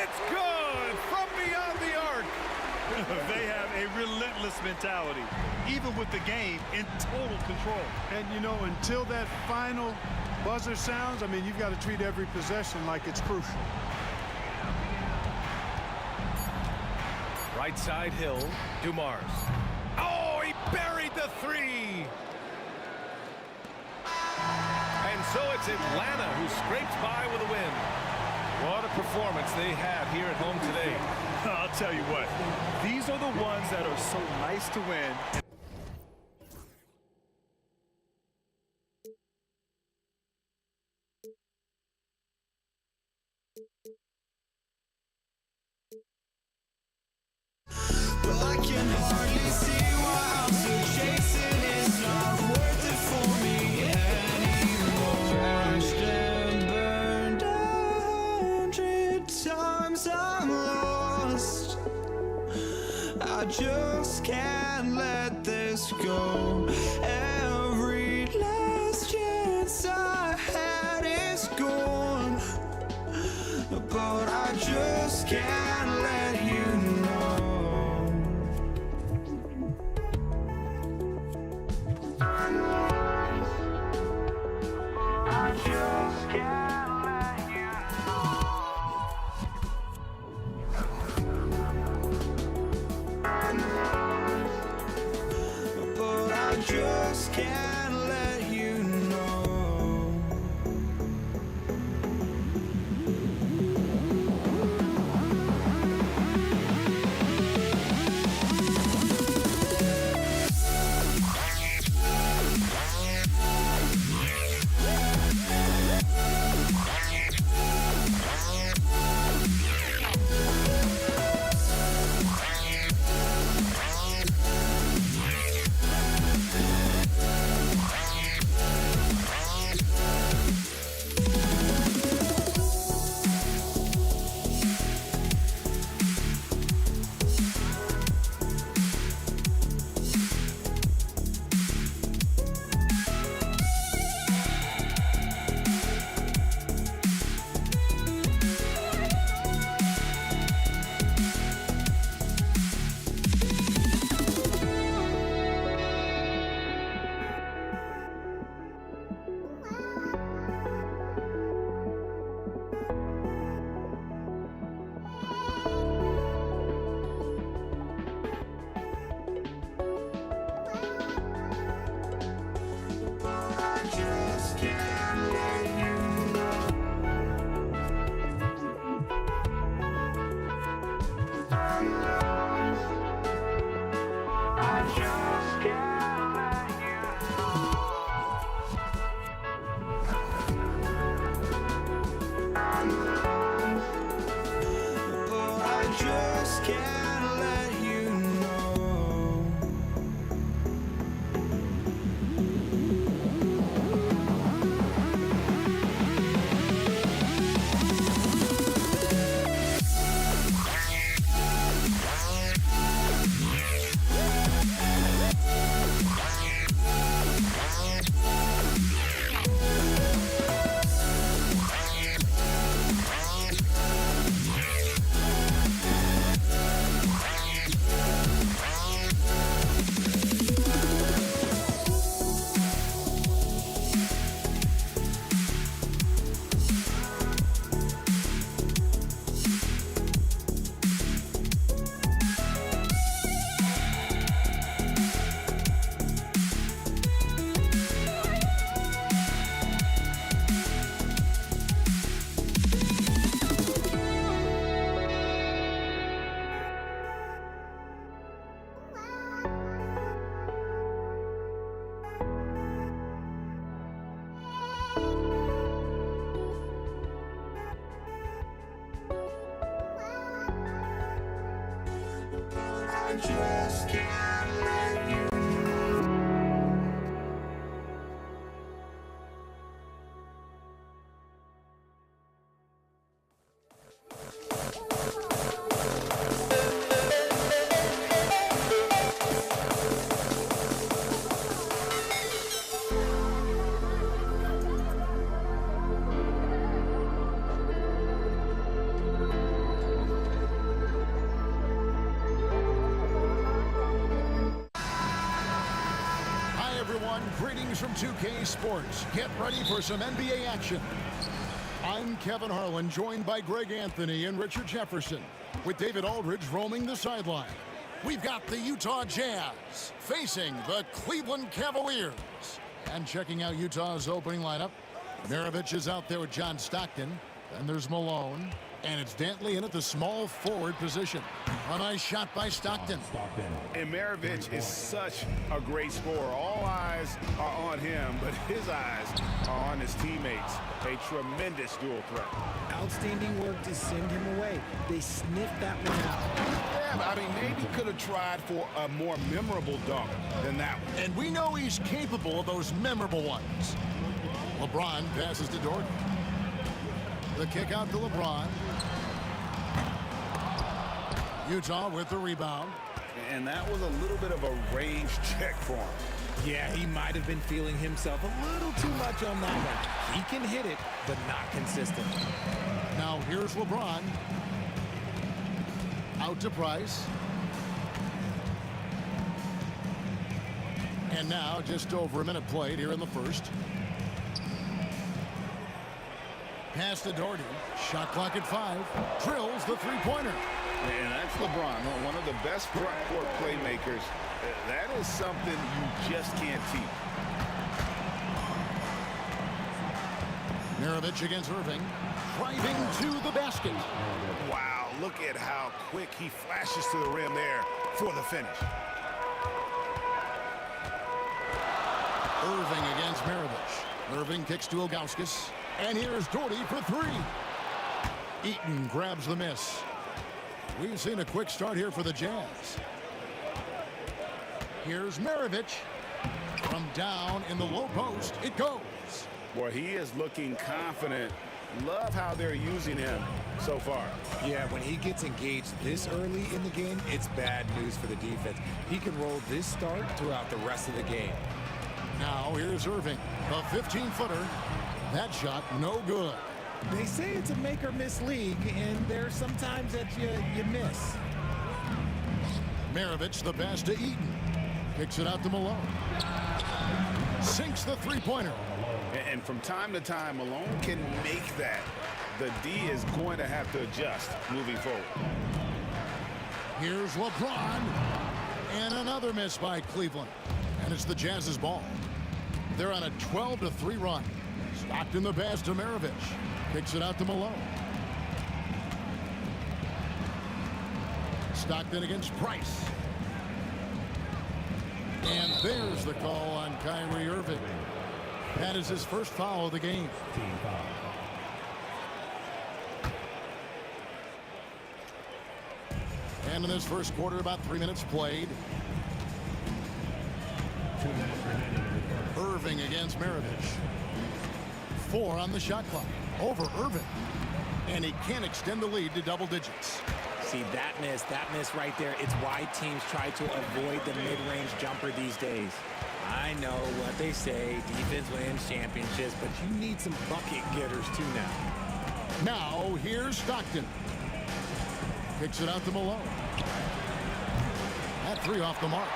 It's good from beyond the arc. They have a relentless mentality, even with the game in total control. And, you know, until that final buzzer sounds, I mean, you've got to treat every possession like it's crucial. Right side Hill, Dumars. Oh, he buried the 3. And so it's Atlanta who scrapes by with a win. What a performance they have here at home today. I'll tell you what, these are the ones that are so nice to win. Well, I can hardly see why I'm still chasing. It's not worth it for me anymore. Crashed and burned 100 times. I'm lost. I just can't let this go. Every last chance I had is gone, but I just can't let you know. I just can't let you know. But I just can't let you know. I just can't let you. Greetings from 2K Sports. Get ready for some NBA action. I'm Kevin Harlan, joined by Greg Anthony and Richard Jefferson, with David Aldridge roaming the sideline. We've got the Utah Jazz facing the Cleveland Cavaliers. And checking out Utah's opening lineup, Maravich is out there with John Stockton. Then there's Malone. And it's Dantley in at the small forward position. A nice shot by Stockton. And Maravich is such a great scorer. All eyes are on him, but his eyes are on his teammates. A tremendous dual threat. Outstanding work to send him away. They sniffed that one out. Yeah, I mean, maybe could have tried for a more memorable dunk than that one. And we know he's capable of those memorable ones. LeBron passes to Dort. The kick out to LeBron. Utah with the rebound. And that was a little bit of a range check for him. Yeah, he might have been feeling himself a little too much on that one. He can hit it, but not consistent. Now here's LeBron. Out to Price. And now just over a minute played here in the first. Pass to Doherty. Shot clock at 5. Drills the three-pointer. And that's LeBron, one of the best front court playmakers. That is something you just can't teach. Maravich against Irving. Driving to the basket. Wow, look at how quick he flashes to the rim there for the finish. Irving against Maravich. Irving kicks to Ilgauskas. And here's Doherty for 3. Eaton grabs the miss. We've seen a quick start here for the Jazz. Here's Maravich. From down in the low post, it goes. Boy, he is looking confident. Love how they're using him so far. Yeah, when he gets engaged this early in the game, it's bad news for the defense. He can roll this start throughout the rest of the game. Now here's Irving, a 15-footer. That shot no good. They say it's a make-or-miss league, and there's sometimes that you miss. Maravich the pass to Eaton. Kicks it out to Malone. Sinks the three-pointer. And from time to time, Malone can make that. The D is going to have to adjust moving forward. Here's LeBron. And another miss by Cleveland. And it's the Jazz's ball. They're on a 12-3 run. Stockton the pass to Maravich. Kicks it out to Malone. Stockton against Price. And there's the call on Kyrie Irving. That is his first foul of the game. And in this first quarter, about 3 minutes played. Irving against Maravich. 4 on the shot clock. Over Irving. And he can't extend the lead to double digits. See, that miss right there, it's why teams try to avoid the mid-range jumper these days. I know what they say, defense wins championships, but you need some bucket getters too now. Now, here's Stockton. Kicks it out to Malone. That 3 off the mark.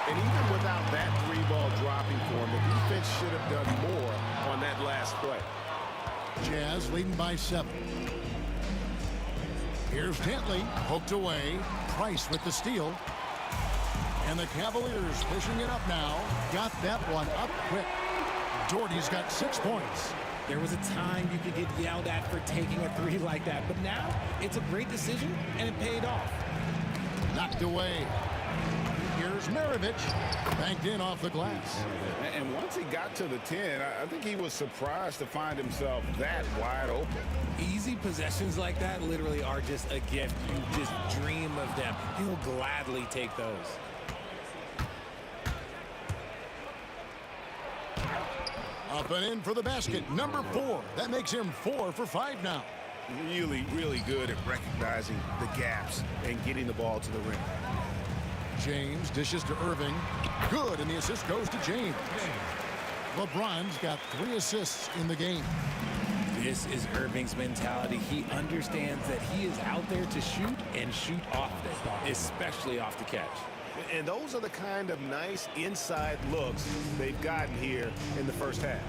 And even without that 3-ball dropping for him, the defense should have done more on that last play. Jazz leading by 7. Here's Dantley, poked away. Price with the steal. And the Cavaliers pushing it up now. Got that one up quick. Doherty's got 6 points. There was a time you could get yelled at for taking a 3 like that, but now it's a great decision, and it paid off. Knocked away. Here's Maravich. Banked in off the glass. And once he got to the 10, I think he was surprised to find himself that wide open. Easy possessions like that literally are just a gift. You just dream of them. He'll gladly take those. Up and in for the basket. Number 4. That makes him 4 for 5 now. Really, really good at recognizing the gaps and getting the ball to the rim. James dishes to Irving. Good, and the assist goes to James. LeBron's got 3 assists in the game. This is Irving's mentality. He understands that he is out there to shoot and shoot off it, especially off the catch. And those are the kind of nice inside looks they've gotten here in the first half.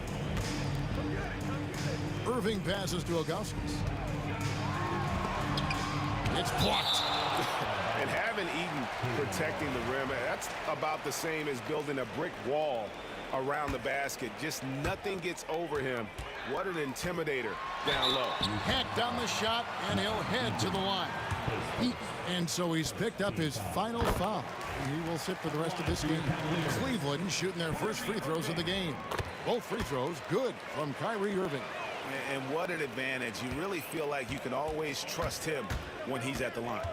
Irving passes to Augustus. It's blocked. And having Eaton protecting the rim, that's about the same as building a brick wall around the basket. Just nothing gets over him. What an intimidator down low. Hacked on the shot, and he'll head to the line. And so he's picked up his final foul. He will sit for the rest of this game. Cleveland shooting their first free throws of the game. Both free throws good from Kyrie Irving. And what an advantage. You really feel like you can always trust him when he's at the line.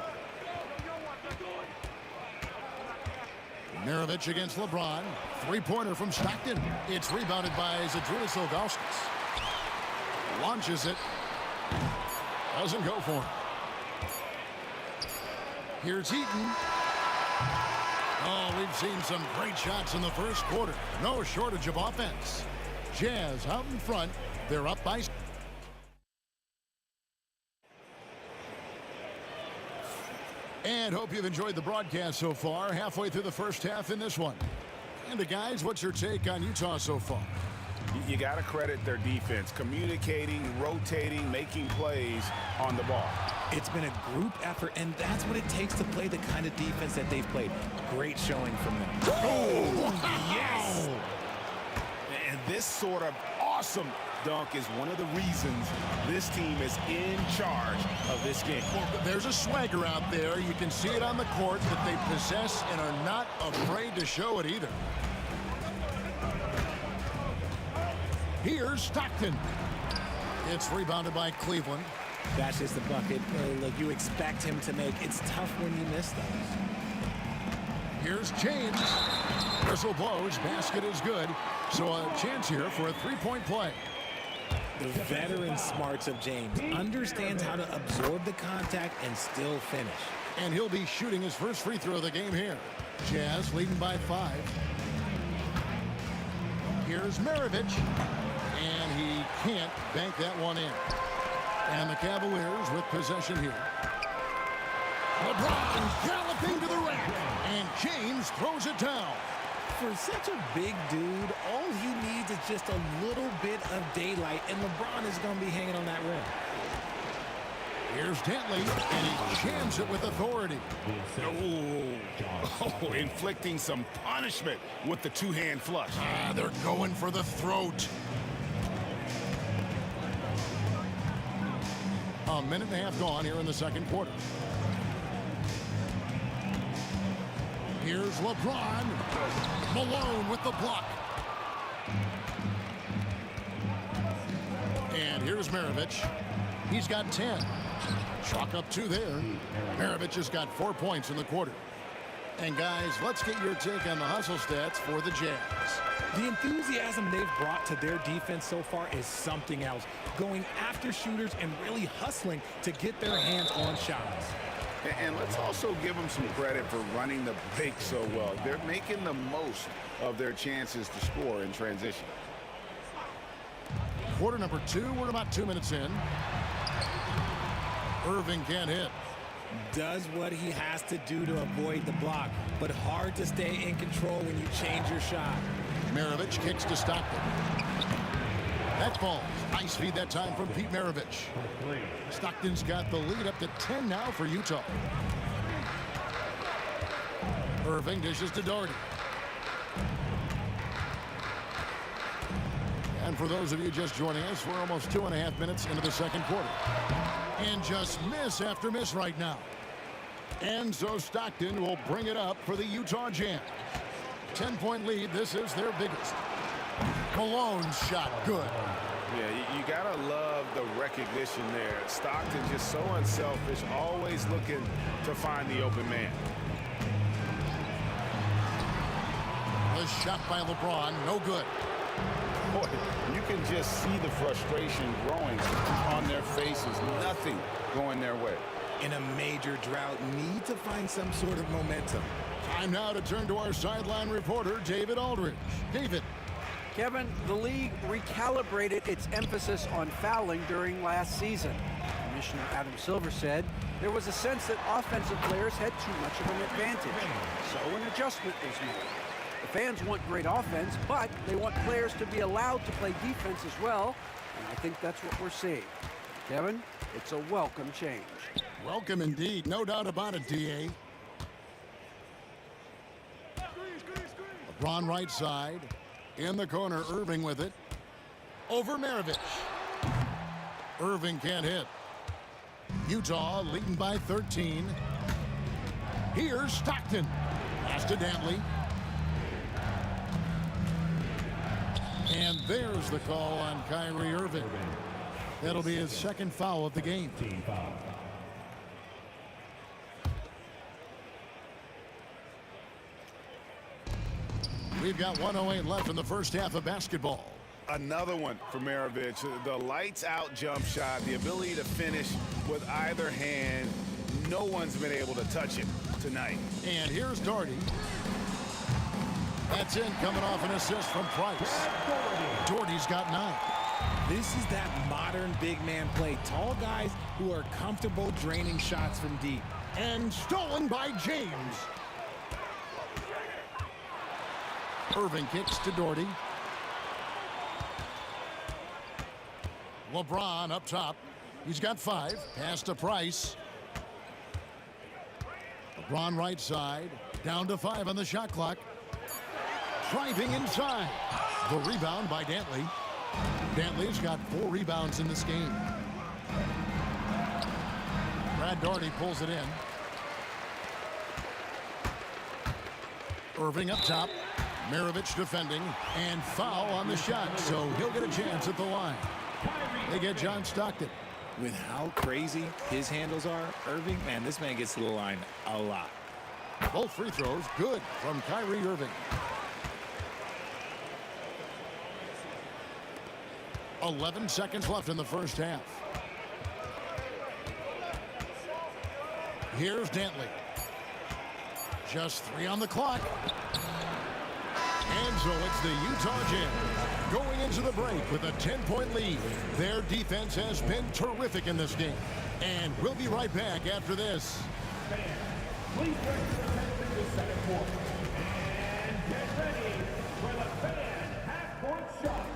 Maravich against LeBron. Three-pointer from Stockton. It's rebounded by Zydrunas Ilgauskas. Launches it. Doesn't go for him. Here's Eaton. Oh, we've seen some great shots in the first quarter. No shortage of offense. Jazz out in front. They're up by... And hope you've enjoyed the broadcast so far. Halfway through the first half in this one. And guys, what's your take on Utah so far? You got to credit their defense, communicating, rotating, making plays on the ball. It's been a group effort, and that's what it takes to play the kind of defense that they've played. Great showing from them. Oh, yes! And this sort of awesome dunk is one of the reasons this team is in charge of this game. There's a swagger out there. You can see it on the court that they possess and are not afraid to show it either. Here's Stockton. It's rebounded by Cleveland. That's just the bucket. Look, you expect him to make. It's tough when you miss those. Here's James. Whistle blows. Basket is good. So a chance here for a three-point play. The veteran smarts of James understands how to absorb the contact and still finish. And he'll be shooting his first free throw of the game here. Jazz leading by 5. Here's Maravich. And he can't bank that one in. And the Cavaliers with possession here. LeBron galloping to the rack. And James throws it down. For such a big dude, all he needs is just a little bit of daylight, and LeBron is going to be hanging on that rim. Here's Dantley, and he jams it with authority. Oh, inflicting some punishment with the two-hand flush. They're going for the throat. A minute and a half gone here in the second quarter. Here's LeBron. Malone with the block. And here's Maravich. He's got 10. Chalk up 2 there. Maravich has got 4 points in the quarter. And guys, let's get your take on the hustle stats for the Jazz. The enthusiasm they've brought to their defense so far is something else. Going after shooters and really hustling to get their hands on shots. And let's also give them some credit for running the break so well. They're making the most of their chances to score in transition. Quarter number 2, we're about 2 minutes in. Irving can't hit. Does what he has to do to avoid the block, but hard to stay in control when you change your shot. Maravich kicks to Stockton. That falls. Nice feed that time from Pete Maravich. Stockton's got the lead up to 10 now for Utah. Irving dishes to Doherty. And for those of you just joining us, we're almost 2.5 minutes into the second quarter. And just miss after miss right now. And so Stockton will bring it up for the Utah Jazz. 10-point lead. This is their biggest. Malone's shot good. Yeah, you gotta love the recognition there. Stockton just so unselfish, always looking to find the open man. The shot by LeBron, no good. Boy, you can just see the frustration growing on their faces. Nothing going their way. In a major drought, need to find some sort of momentum. Time now to turn to our sideline reporter, David Aldridge. David. Kevin, the league recalibrated its emphasis on fouling during last season. Commissioner Adam Silver said there was a sense that offensive players had too much of an advantage, so an adjustment was made. The fans want great offense, but they want players to be allowed to play defense as well, and I think that's what we're seeing. Kevin, it's a welcome change. Welcome indeed, no doubt about it, D.A. LeBron right side. In the corner, Irving with it. Over Maravich. Irving can't hit. Utah leading by 13. Here's Stockton. Pass to Dantley. And there's the call on Kyrie Irving. That'll be his second foul of the game. We've got 1:08 left in the first half of basketball. Another one for Maravich. The lights out jump shot, the ability to finish with either hand. No one's been able to touch it tonight. And here's Doherty. That's in, coming off an assist from Price. Doherty's got 9. This is that modern big man play. Tall guys who are comfortable draining shots from deep. And stolen by James. Irving kicks to Doherty. LeBron up top. He's got 5. Pass to Price. LeBron right side. Down to 5 on the shot clock. Driving inside. The rebound by Dantley. Dantley's got 4 rebounds in this game. Brad Doherty pulls it in. Irving up top. Maravich defending, and foul on the shot, so he'll get a chance at the line. They get John Stockton. With how crazy his handles are, Irving, man, this man gets to the line a lot. Both free throws good from Kyrie Irving. 11 seconds left in the first half. Here's Dantley. Just 3 on the clock. And so it's the Utah Jazz going into the break with a 10-point lead. Their defense has been terrific in this game. And we'll be right back after this. Please bring your attention to center court. And get ready for the fan half-court shot.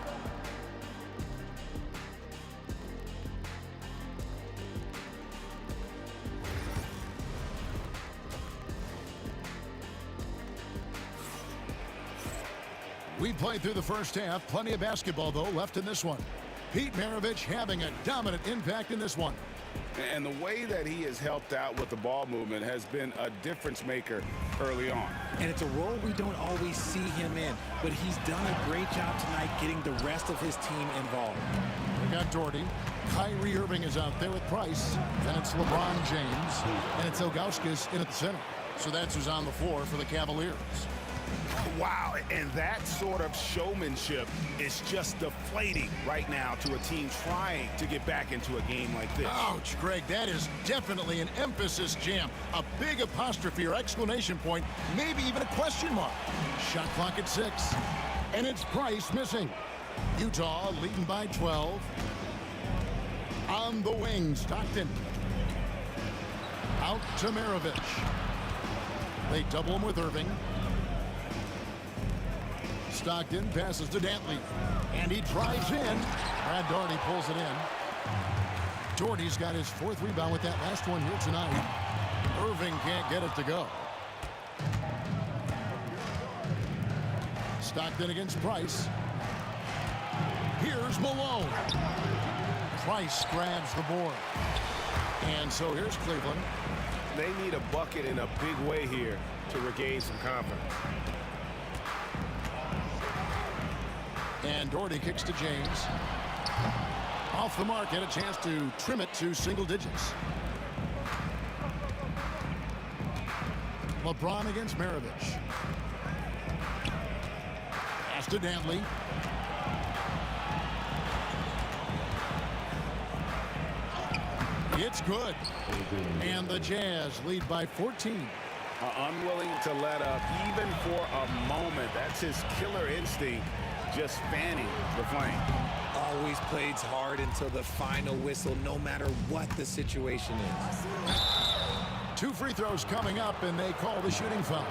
We played through the first half. Plenty of basketball, though, left in this one. Pete Maravich having a dominant impact in this one. And the way that he has helped out with the ball movement has been a difference maker early on. And it's a role we don't always see him in, but he's done a great job tonight getting the rest of his team involved. We got Doherty. Kyrie Irving is out there with Price. Then it's LeBron James. And it's Ilgauskas in at the center. So that's who's on the floor for the Cavaliers. Wow, and that sort of showmanship is just deflating right now to a team trying to get back into a game like this. Ouch, Greg, that is definitely an emphasis jam. A big apostrophe or exclamation point, maybe even a question mark. Shot clock at 6, and it's Price missing. Utah leading by 12. On the wing, Stockton. Out to Maravich. They double him with Irving. Stockton passes to Dantley, and he drives in. Brad Doherty pulls it in. Doherty's got his 4th rebound with that last one here tonight. Irving can't get it to go. Stockton against Price. Here's Malone. Price grabs the board. And so here's Cleveland. they need a bucket in a big way here to regain some confidence. And Doherty kicks to James. Off the mark, had a chance to trim it to single digits. LeBron against Maravich. Pass to Dantley. It's good. And the Jazz lead by 14. Unwilling to let up even for a moment. That's his killer instinct, just fanning the flame. Always plays hard until the final whistle, no matter what the situation is. 2 free throws coming up, and they call the shooting foul.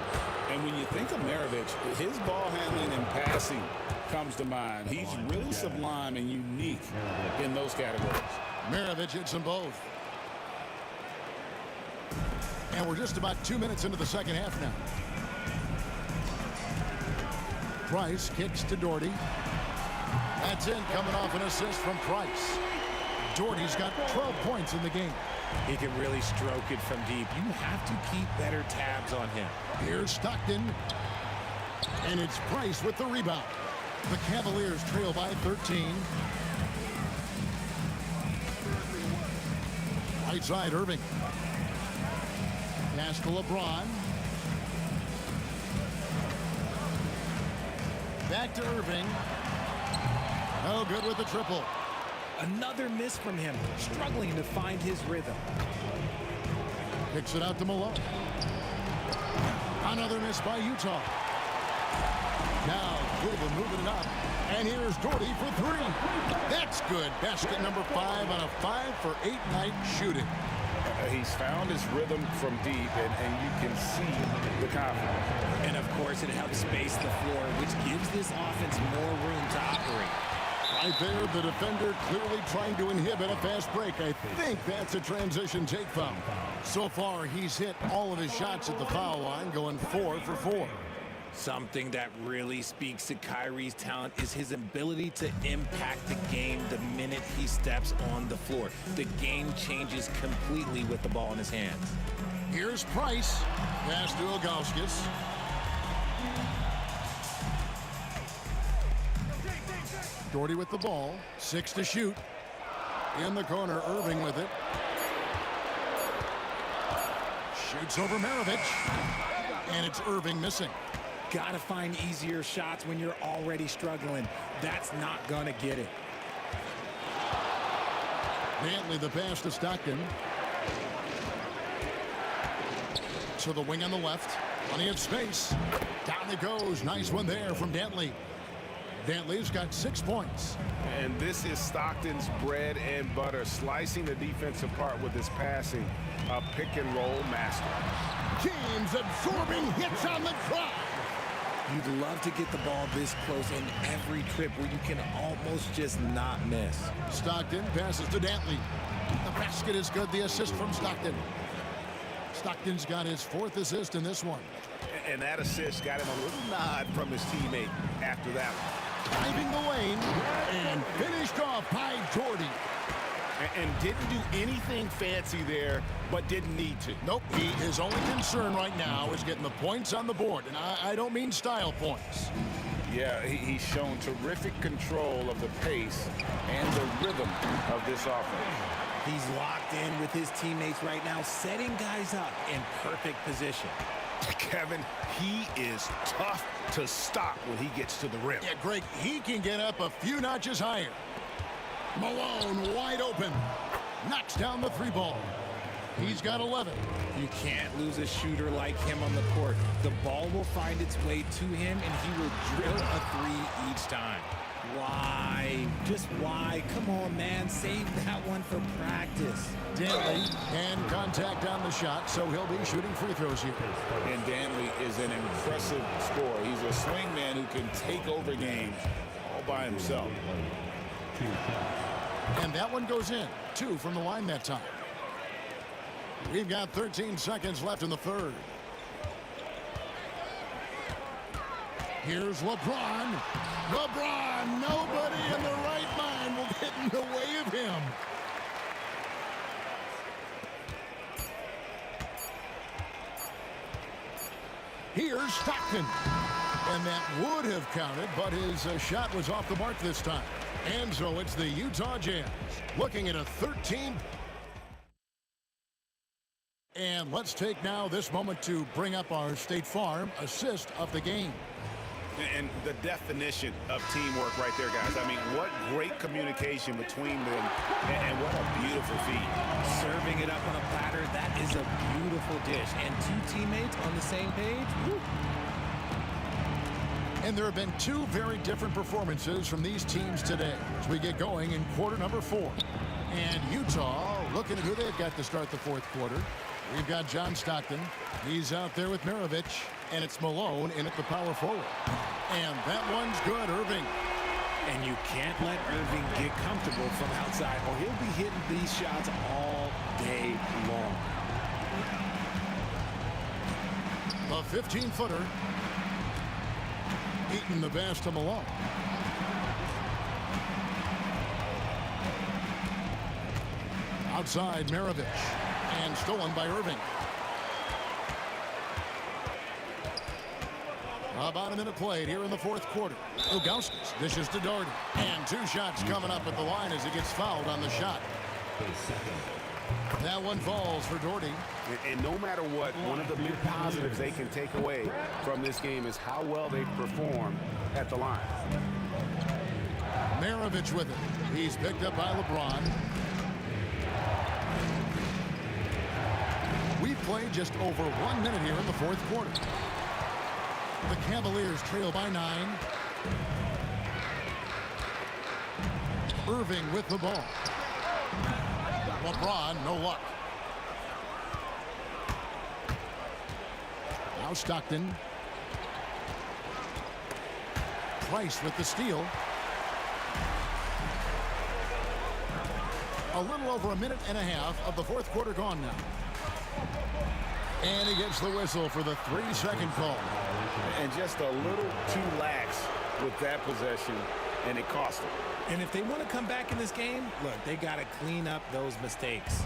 And when you think of Maravich, his ball handling and passing comes to mind. He's really sublime and unique in those categories. Maravich hits them both. And we're just about 2 minutes into the second half now. Price kicks to Doherty. That's in, coming off an assist from Price. Doherty's got 12 points in the game. He can really stroke it from deep. You have to keep better tabs on him. Here's Stockton. And it's Price with the rebound. The Cavaliers trail by 13. Right side, Irving. Pass to LeBron. Back to Irving. Oh, good with the triple. Another miss from him, struggling to find his rhythm. Kicks it out to Malone. Another miss by Utah. Now Cleveland moving it up. And here's Doherty for 3. That's good. Basket number 5 on a 5-for-8 night shooting. He's found his rhythm from deep, and you can see the confidence. And of course, it helps space the floor, which gives this offense more room to operate. Right there, the defender clearly trying to inhibit a fast break. I think that's a transition take foul. So far, he's hit all of his shots at the foul line, going 4 for 4. Something that really speaks to Kyrie's talent is his ability to impact the game the minute he steps on the floor. The game changes completely with the ball in his hands. Here's Price. Pass to Ilgauskas. Doherty with the ball. 6 to shoot. In the corner, Irving with it. Shoots over Maravich. And it's Irving missing. Gotta find easier shots when you're already struggling. That's not gonna get it. Dantley the pass to Stockton. To the wing on the left. Plenty of space. Down it goes. Nice one there from Dantley. Dantley's got 6 points. And this is Stockton's bread and butter, slicing the defense apart with his passing. A pick-and-roll master. James absorbing hits on the drive. You'd love to get the ball this close in every trip where you can almost just not miss. Stockton passes to Dantley. The basket is good. The assist from Stockton. Stockton's got his 4th assist in this one. And that assist got him a little nod from his teammate after that one. Driving the lane and finished off by Doherty. And didn't do anything fancy there, but didn't need to. Nope, his only concern right now is getting the points on the board. And I don't mean style points. Yeah, he's shown terrific control of the pace and the rhythm of this offense. He's locked in with his teammates right now, setting guys up in perfect position. Kevin, he is tough to stop when he gets to the rim. Yeah, Greg, he can get up a few notches higher. Malone wide open. Knocks down the 3 ball. He's got 11. You can't lose a shooter like him on the court. The ball will find its way to him, and he will drill a 3 each time. Why? Just why? Come on, man. Save that one for practice. Dantley and contact on the shot, so he'll be shooting free throws here. And Dantley is an impressive scorer. He's a swing man who can take over games all by himself. And that one goes in. 2 from the line that time. We've got 13 seconds left in the 3rd. Here's LeBron. LeBron, nobody in the right mind will get in the way of him. Here's Stockton. And that would have counted, but his shot was off the mark this time. And so it's the Utah Jazz looking at a 13. And let's take now this moment to bring up our State Farm assist of the game. And the definition of teamwork right there, guys. I mean, what great communication between them, and what a beautiful feed. Serving it up on a platter, that is a beautiful dish. And two teammates on the same page. Woo. And there have been two very different performances from these teams today as we get going in quarter number 4. And Utah looking at who they've got to start the fourth quarter. We've got John Stockton. He's out there with Maravich. And it's Malone in at the power forward. And that one's good, Irving. And you can't let Irving get comfortable from outside, or he'll be hitting these shots all day long. The 15-footer. Eating the pass to Malone. Outside, Maravich. And stolen by Irving. About a minute played here in the fourth quarter. Ilgauskas dishes to Doherty. And 2 shots coming up at the line as he gets fouled on the shot. That one falls for Doherty. And no matter what, one of the big positives they can take away from this game is how well they perform at the line. Maravich with it. He's picked up by LeBron. We played just over 1 minute here in the fourth quarter. The Cavaliers trail by 9. Irving with the ball. LeBron, no luck. Now Stockton. Price with the steal. A little over a minute and a half of the fourth quarter gone now. And he gets the whistle for the 3-second call. And just a little too lax with that possession, and it cost them. And if they want to come back in this game, look, they got to clean up those mistakes.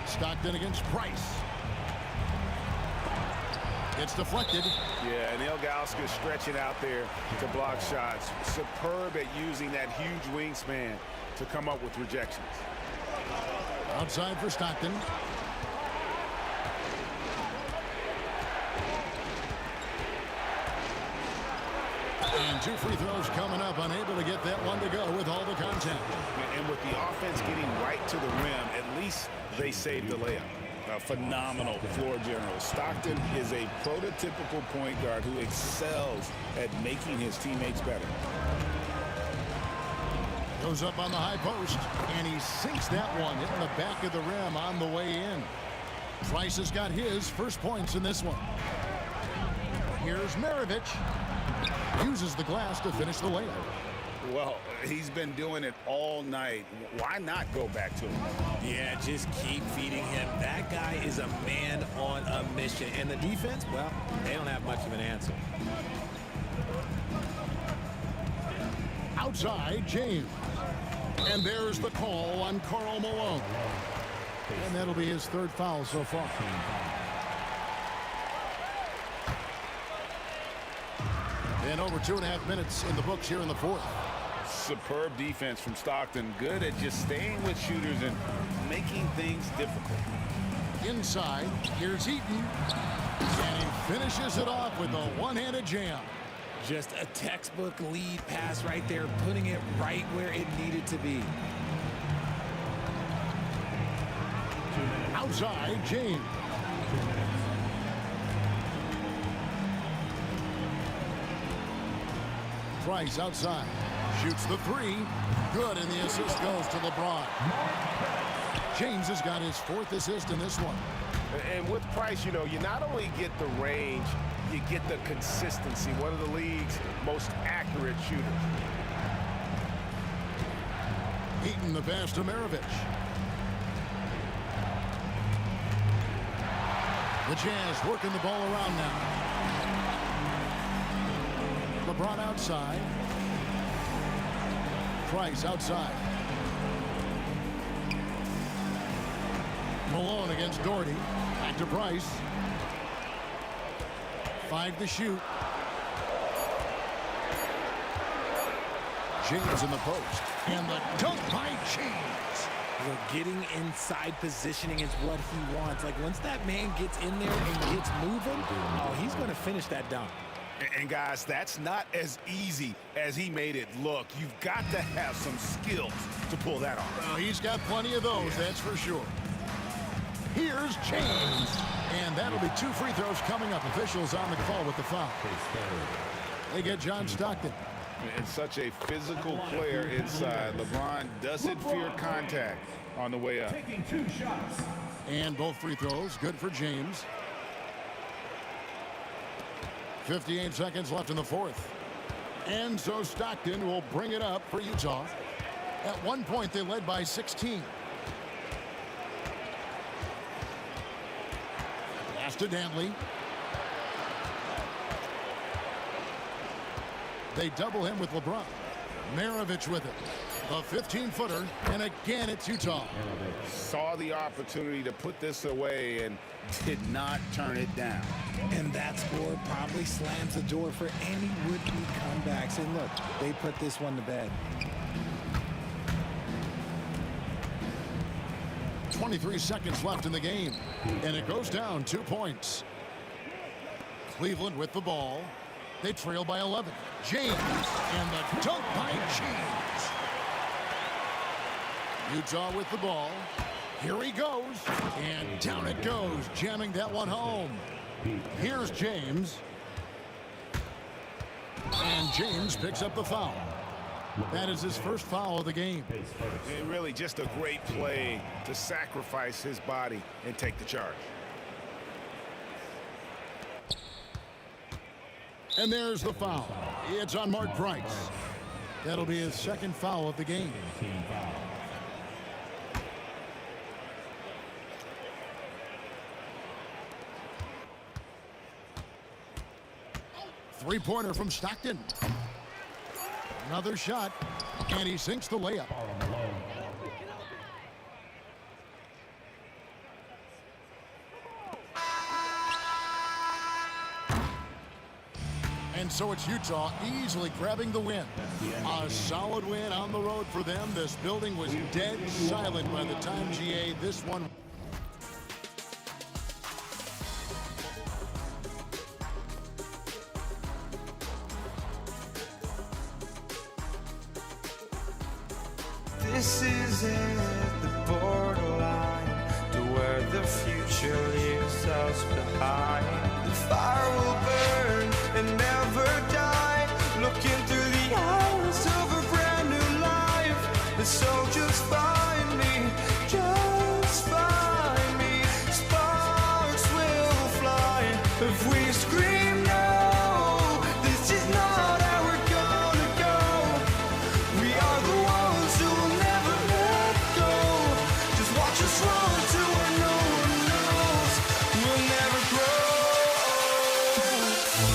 Stockton against Price. It's deflected. Yeah, and Ilgauskas stretching out there to block shots. Superb at using that huge wingspan to come up with rejections. Outside for Stockton. And 2 free throws coming up, unable to get that one to go with all the contact. And with the offense getting right to the rim, at least they saved the layup. A phenomenal floor general. Stockton is a prototypical point guard who excels at making his teammates better. Goes up on the high post, and he sinks that one, hitting the back of the rim on the way in. Price has got his first points in this one. Here's Maravich. Uses the glass to finish the layup. Well, he's been doing it all night. Why not go back to him? Yeah, just keep feeding him. That guy is a man on a mission. And the defense, well, they don't have much of an answer. Outside, James. And there's the call on Karl Malone. And that'll be his 3rd foul so far. And over 2.5 minutes in the books here in the fourth. Superb defense from Stockton. Good at just staying with shooters and making things difficult. Inside, here's Eaton. And he finishes it off with a one-handed jam. Just a textbook lead pass right there, putting it right where it needed to be. Outside, James. Price outside. Shoots the 3. Good, and the assist goes to LeBron. James has got his 4th assist in this one. And with Price, you know, you not only get the range, you get the consistency. One of the league's most accurate shooters. Eaton the pass to Maravich. The Jazz working the ball around now. LeBron outside. Price outside. Malone against Doherty. Back to Price. 5 to shoot. James in the post. And the dunk by James. Well, getting inside positioning is what he wants. Like, once that man gets in there and gets moving, oh, he's going to finish that dunk. And guys, that's not as easy as he made it look. You've got to have some skills to pull that off. Well, he's got plenty of those, that's for sure. Here's James. And that'll be 2 free throws coming up. Officials on the call with the foul. They get John Stockton. And such a physical player inside. LeBron doesn't fear contact on the way up. Taking 2 shots. And both free throws good for James. 58 seconds left in the fourth. And so Stockton will bring it up for Utah. At one point, they led by 16. Pass to Dantley. They double him with LeBron. Maravich with it. A 15-footer, and again it's Utah. Saw the opportunity to put this away and did not turn it down. And that score probably slams the door for any would-be comebacks. And look, they put this one to bed. 23 seconds left in the game, and it goes down 2 points. Cleveland with the ball. They trail by 11. James, and the dunk by James. Utah with the ball. Here he goes, and down it goes, jamming that one home. Here's James. And James picks up the foul. That is his first foul of the game. And really just a great play to sacrifice his body and take the charge. And there's the foul. It's on Mark Price. That'll be his second foul of the game. Three-pointer from Stockton. Another shot, and he sinks the layup. And so it's Utah easily grabbing the win. A solid win on the road for them. This building was dead silent by the time GA this one. This is it, the borderline to where the future leaves us behind. The fire will burn and never die, looking through the eyes of a brand new life. And so just find me, just find me. Sparks will fly if we scream no. This is not how we're gonna go. We are the ones who will never let go. Just watch us run to where no one knows. We'll never grow. We'll never grow.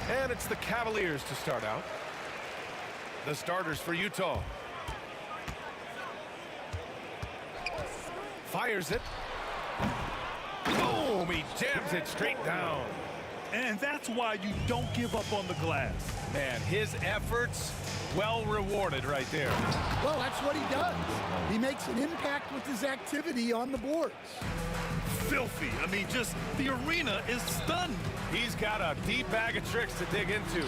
And it's the Cavaliers to start out. The starters for Utah. Fires it. Boom! He jams it straight down. And that's why you don't give up on the glass. Man, his efforts well rewarded right there. Well, that's what he does. He makes an impact with his activity on the boards. Filthy. I mean, just the arena is stunned. He's got a deep bag of tricks to dig into.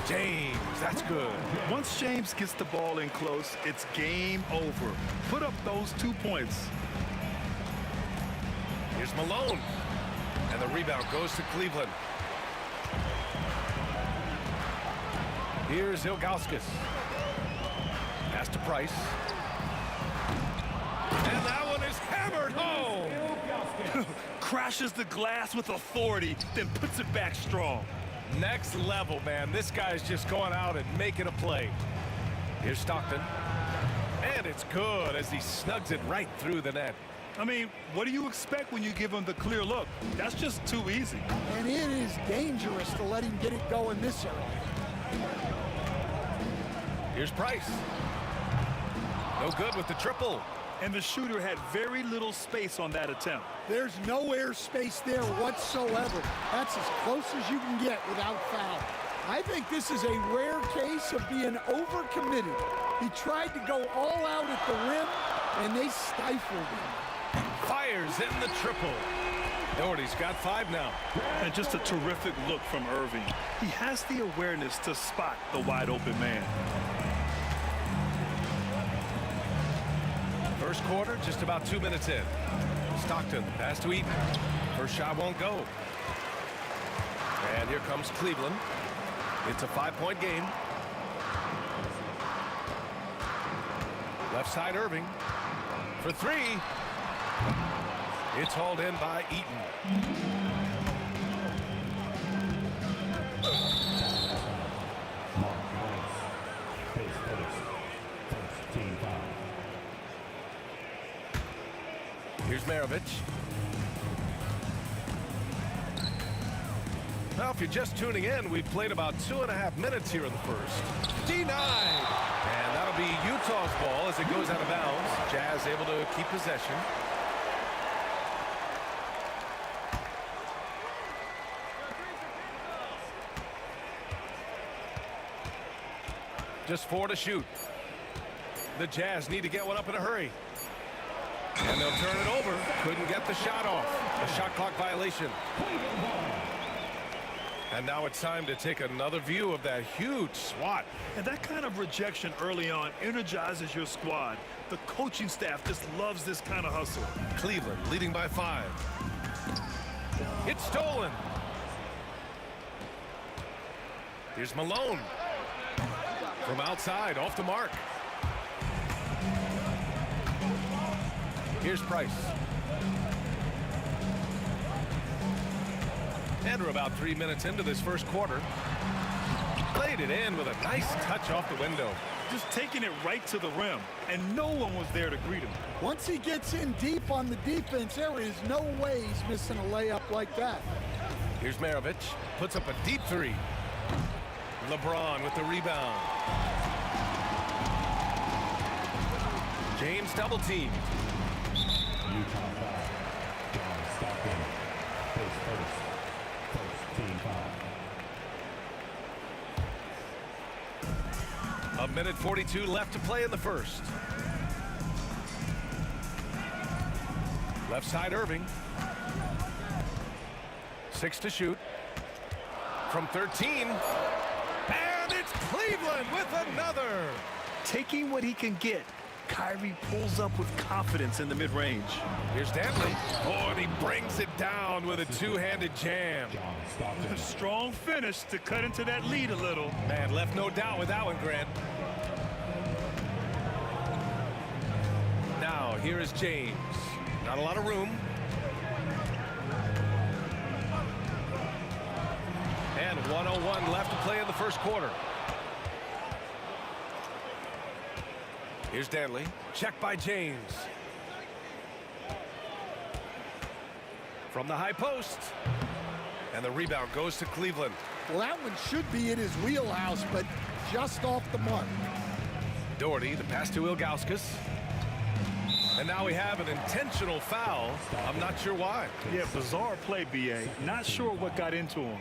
James, that's good. Once James gets the ball in close, it's game over. Put up those 2 points. Here's Malone. And the rebound goes to Cleveland. Here's Ilgauskas. Pass to Price. And that one is hammered home. Crashes the glass with authority, then puts it back strong. Next level, man. This guy's just going out and making a play. Here's Stockton. And it's good as he snugs it right through the net. I mean, what do you expect when you give him the clear look? That's just too easy. And it is dangerous to let him get it going this early. Here's Price. No good with the triple. And the shooter had very little space on that attempt. There's no air space there whatsoever. That's as close as you can get without foul. I think this is a rare case of being overcommitted. He tried to go all out at the rim, and they stifled him. Fires in the triple. Doherty's got 5 now. And just a terrific look from Irving. He has the awareness to spot the wide open man. First quarter, just about 2 minutes in. Stockton, pass to Eaton. First shot won't go. And here comes Cleveland. It's a 5-point game. Left side Irving for 3. It's hauled in by Eaton. Here's Maravich. Now, if you're just tuning in, we've played about 2.5 minutes here in the first. Denied! And that'll be Utah's ball as it goes out of bounds. Jazz able to keep possession. Just 4 to shoot. The Jazz need to get one up in a hurry. And they'll turn it over. Couldn't get the shot off. A shot clock violation. And now it's time to take another view of that huge swat. And that kind of rejection early on energizes your squad. The coaching staff just loves this kind of hustle. Cleveland leading by 5. It's stolen. Here's Malone. From outside, off the mark. Here's Price. And we're about 3 minutes into this first quarter. Played it in with a nice touch off the window. Just taking it right to the rim, and no one was there to greet him. Once he gets in deep on the defense, there is no way he's missing a layup like that. Here's Maravich. Puts up a deep 3. LeBron with the rebound. James double teamed. Utah foul. John Stockton. Face first. First team foul. A minute 42 left to play in the first. Left side Irving. 6 to shoot. From 13. And it's Cleveland with another. Taking what he can get, Kyrie pulls up with confidence in the mid-range. Here's Dantley. Oh, and he brings it down with a two-handed jam. A strong finish to cut into that lead a little. Man, left no doubt with that one, Grant. Now, here is James. Not a lot of room. And 1:01 left to play in the first quarter. Here's Danley. Checked by James. From the high post. And the rebound goes to Cleveland. Well, that one should be in his wheelhouse, but just off the mark. Doherty, the pass to Ilgauskas. And now we have an intentional foul. I'm not sure why. Yeah, bizarre play, B.A. Not sure what got into him.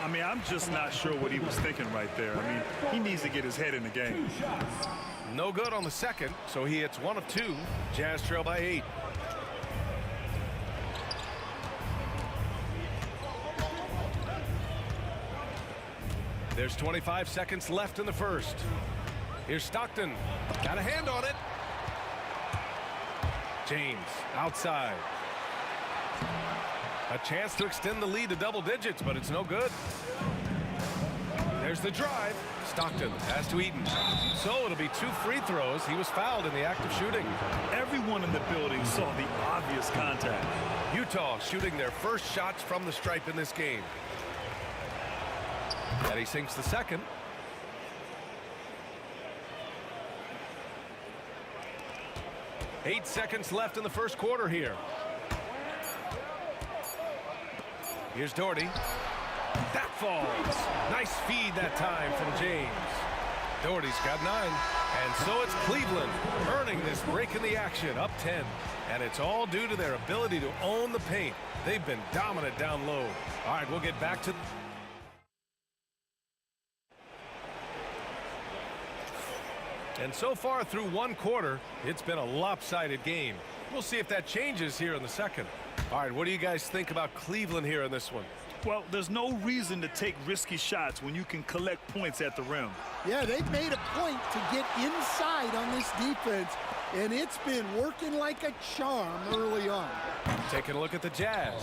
I mean, I'm just not sure what he was thinking right there. I mean, he needs to get his head in the game. No good on the second, so he hits 1 of 2. Jazz trail by 8. There's 25 seconds left in the first. Here's Stockton. Got a hand on it. James outside. A chance to extend the lead to double digits, but it's no good. There's the drive. Stockton pass to Eaton. So it'll be 2 free throws. He was fouled in the act of shooting. Everyone in the building saw the obvious contact. Utah shooting their first shots from the stripe in this game. And he sinks the second. Eight seconds left in the first quarter here. Here's Doherty. That falls. Nice feed that time from James. Doherty's got 9. And so it's Cleveland earning this break in the action, up 10. And it's all due to their ability to own the paint. They've been dominant down low. All right, we'll get back to... And so far through one quarter, it's been a lopsided game. We'll see if that changes here in the second. All right, what do you guys think about Cleveland here in this one? Well, there's no reason to take risky shots when you can collect points at the rim. Yeah, they've made a point to get inside on this defense, and it's been working like a charm early on. Taking a look at the Jazz.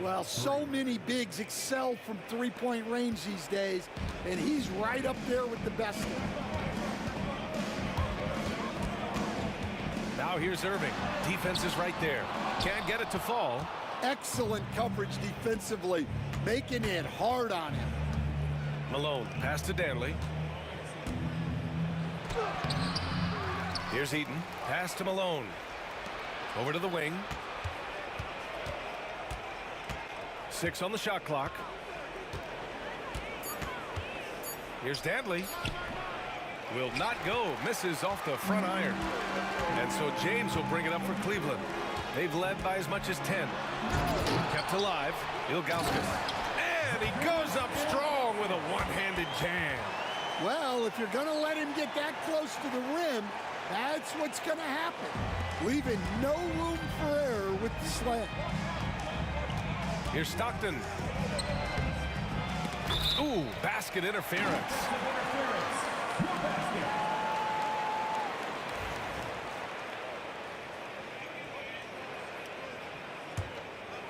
Well, so many bigs excel from three-point range these days, and he's right up there with the best of them. Now here's Irving. Defense is right there. Can't get it to fall. Excellent coverage defensively, making it hard on him. Malone, pass to Danley. Here's Eaton. Pass to Malone. Over to the wing. 6 on the shot clock. Here's Danley. Will not go. Misses off the front iron. And so James will bring it up for Cleveland. They've led by as much as 10. Kept alive. Ilgauskas. And he goes up strong with a one-handed jam. Well, if you're going to let him get that close to the rim, that's what's going to happen. Leaving no room for error with the slam. Here's Stockton. Ooh, basket interference.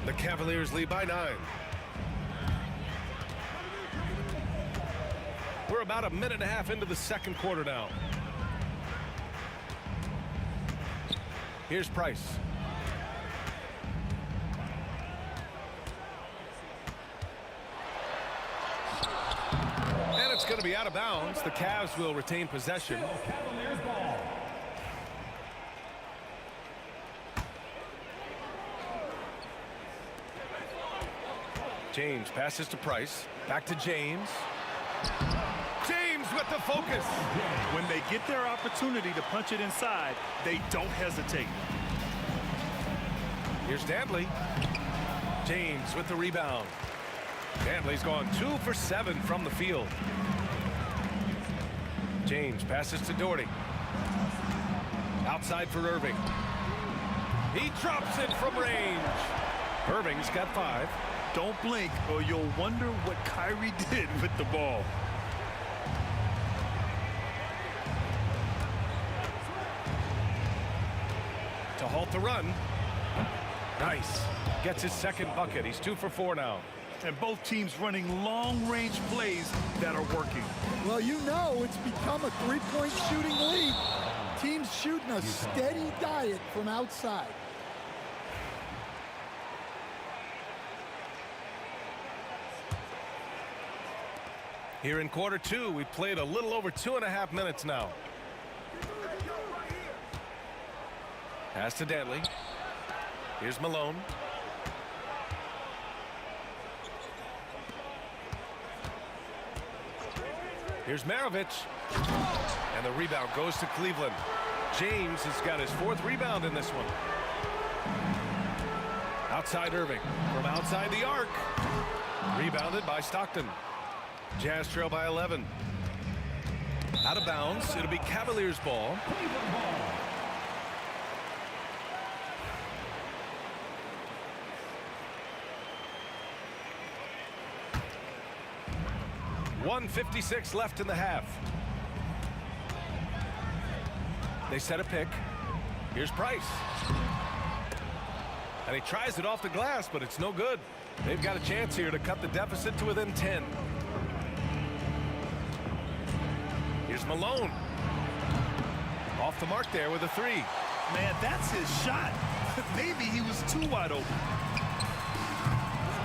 The Cavaliers lead by 9. We're about a minute and a half into the second quarter now. Here's Price. And it's going to be out of bounds. The Cavs will retain possession. James passes to Price. Back to James. James with the focus. When they get their opportunity to punch it inside, they don't hesitate. Here's Danley. James with the rebound. Danley's gone 2 for 7 from the field. James passes to Doherty. Outside for Irving. He drops it from range. Irving's got 5. Don't blink or you'll wonder what Kyrie did with the ball. To halt the run. Nice. Gets his second bucket. He's 2 for 4 now. And both teams running long-range plays that are working. Well, you know it's become a three-point shooting league. Teams shooting a steady diet from outside. Here in quarter two, we've played a little over 2.5 minutes now. Pass to Dantley. Here's Malone. Here's Maravich. And the rebound goes to Cleveland. James has got his 4th rebound in this one. Outside Irving. From outside the arc. Rebounded by Stockton. Jazz trail by 11. Out of bounds. It'll be Cavaliers ball. .156 left in the half. They set a pick. Here's Price. And he tries it off the glass, but it's no good. They've got a chance here to cut the deficit to within 10. Here's Malone. Off the mark there with a 3. Man, that's his shot. Maybe he was too wide open.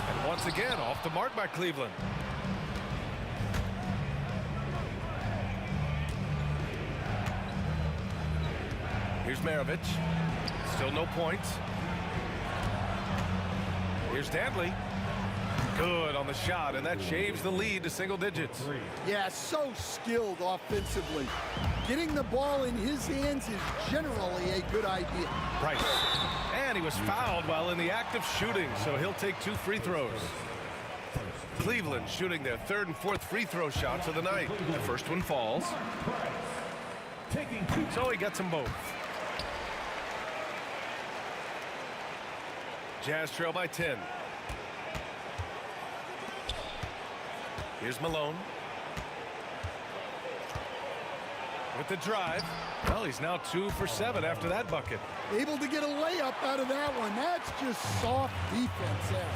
And once again, off the mark by Cleveland. Here's Maravich. Still no points. Here's Dantley. Good on the shot, and that shaves the lead to single digits. Yeah, so skilled offensively. Getting the ball in his hands is generally a good idea. Price. And he was fouled while in the act of shooting, so he'll take 2 free throws. Cleveland shooting their 3rd and 4th free throw shots of the night. The first one falls. So he gets them both. Jazz trail by 10. Here's Malone. With the drive. Well, he's now 2 for 7 after that bucket. Able to get a layup out of that one. That's just soft defense there.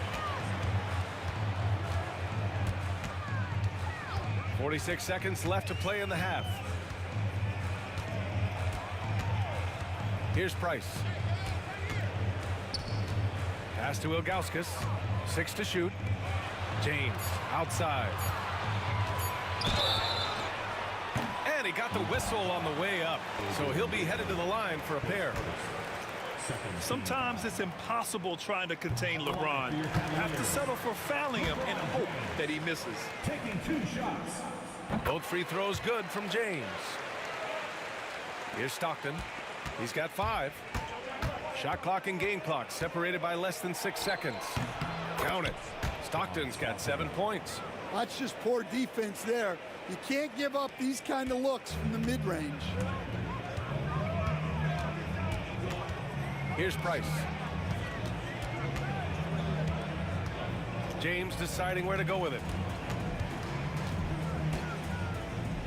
46 seconds left to play in the half. Here's Price. Pass to Ilgauskas. 6 to shoot. James outside. And he got the whistle on the way up, so he'll be headed to the line for a pair. Sometimes it's impossible trying to contain LeBron. You have to settle for fouling him and hope that he misses. Taking 2 shots. Both free throws good from James. Here's Stockton. He's got 5. Shot clock and game clock separated by less than 6 seconds. Count it. Stockton's got 7 points. That's just poor defense there. You can't give up these kind of looks from the mid-range. Here's Price. James deciding where to go with it.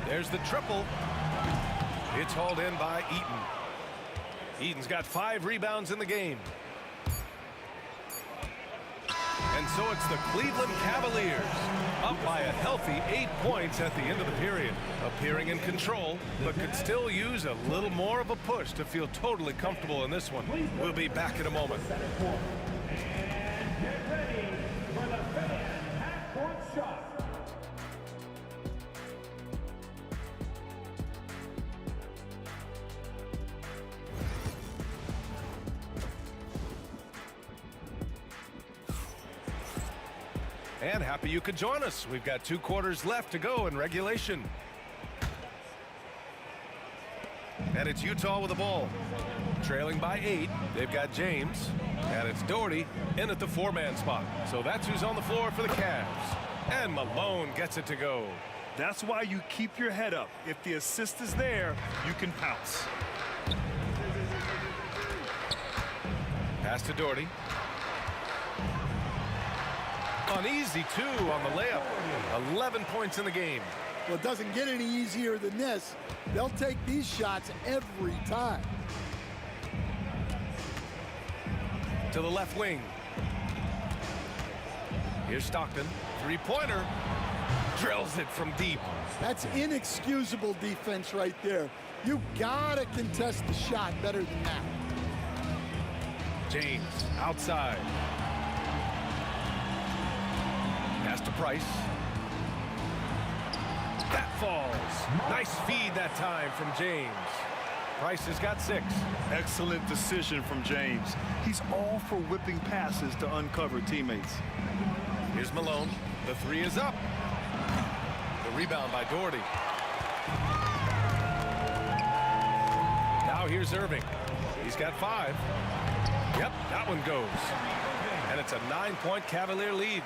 There's the triple. It's hauled in by Eaton. Eaton's got 5 rebounds in the game. And so it's the Cleveland Cavaliers up by a healthy 8 points at the end of the period. Appearing in control, but could still use a little more of a push to feel totally comfortable in this one. We'll be back in a moment. And get ready for the fan half-court shot. And happy you could join us. We've got 2 quarters left to go in regulation. And it's Utah with the ball. Trailing by 8, they've got James. And it's Doherty in at the 4-man spot. So that's who's on the floor for the Cavs. And Malone gets it to go. That's why you keep your head up. If the assist is there, you can pounce. Pass to Doherty. An easy 2 on the layup. 11 points in the game. Well, it doesn't get any easier than this. They'll take these shots every time. To the left wing. Here's Stockton. 3-pointer. Drills it from deep. That's inexcusable defense right there. You gotta contest the shot better than that. James outside. Pass to Price. That falls. Nice feed that time from James. Price has got 6. Excellent decision from James. He's all for whipping passes to uncover teammates. Here's Malone. The 3 is up. The rebound by Doherty. Now here's Irving. He's got 5. Yep, that one goes. And it's a 9-point Cavalier lead.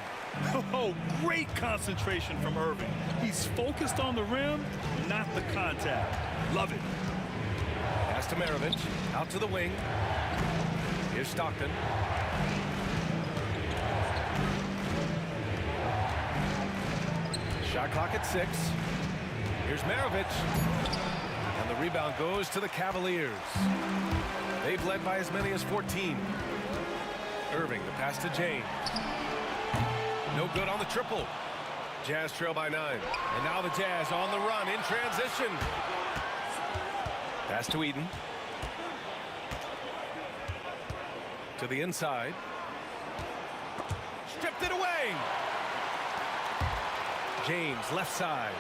Oh, great concentration from Irving. He's focused on the rim, not the contact. Love it. Pass to Maravich. Out to the wing. Here's Stockton. Shot clock at 6. Here's Maravich. And the rebound goes to the Cavaliers. They've led by as many as 14. Irving, the pass to James. No good on the triple. Jazz trail by 9. And now the Jazz on the run in transition. Pass to Eden. To the inside. Stripped it away. James, left side.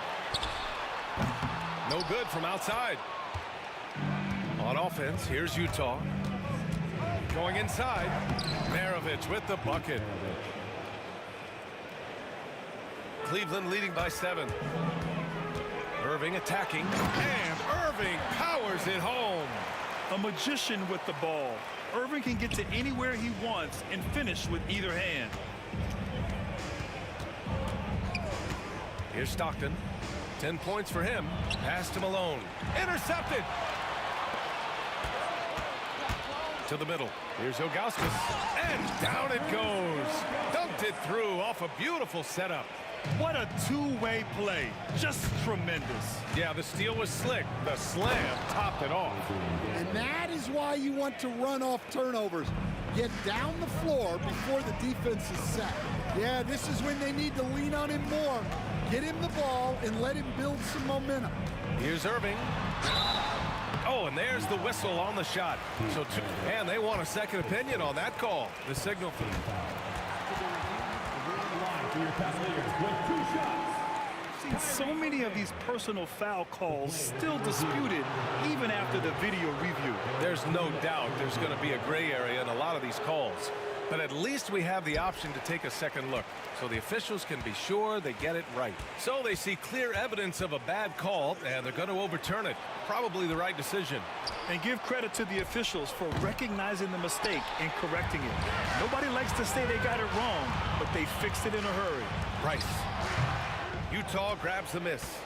No good from outside. On offense, here's Utah. Going inside. Maravich with the bucket. Cleveland leading by 7. Irving attacking. And Irving powers it home. A magician with the ball. Irving can get to anywhere he wants and finish with either hand. Here's Stockton. 10 points for him. Pass to Malone. Intercepted. To the middle. Here's Ilgauskas. And down it goes. Dunked it through off a beautiful setup. What a two-way play. Just tremendous. Yeah, the steal was slick. The slam topped it off. And that is why you want to run off turnovers. Get down the floor before the defense is set. Yeah, this is when they need to lean on him more. Get him the ball and let him build some momentum. Here's Irving. Oh, and there's the whistle on the shot. So, and they want a second opinion on that call. The signal. So many of these personal foul calls still disputed even after the video review. There's no doubt there's going to be a gray area in a lot of these calls. But at least we have the option to take a second look, so the officials can be sure they get it right. So they see clear evidence of a bad call, and they're going to overturn it. Probably the right decision. And give credit to the officials for recognizing the mistake and correcting it. Nobody likes to say they got it wrong, but they fixed it in a hurry. Price. Utah grabs the miss.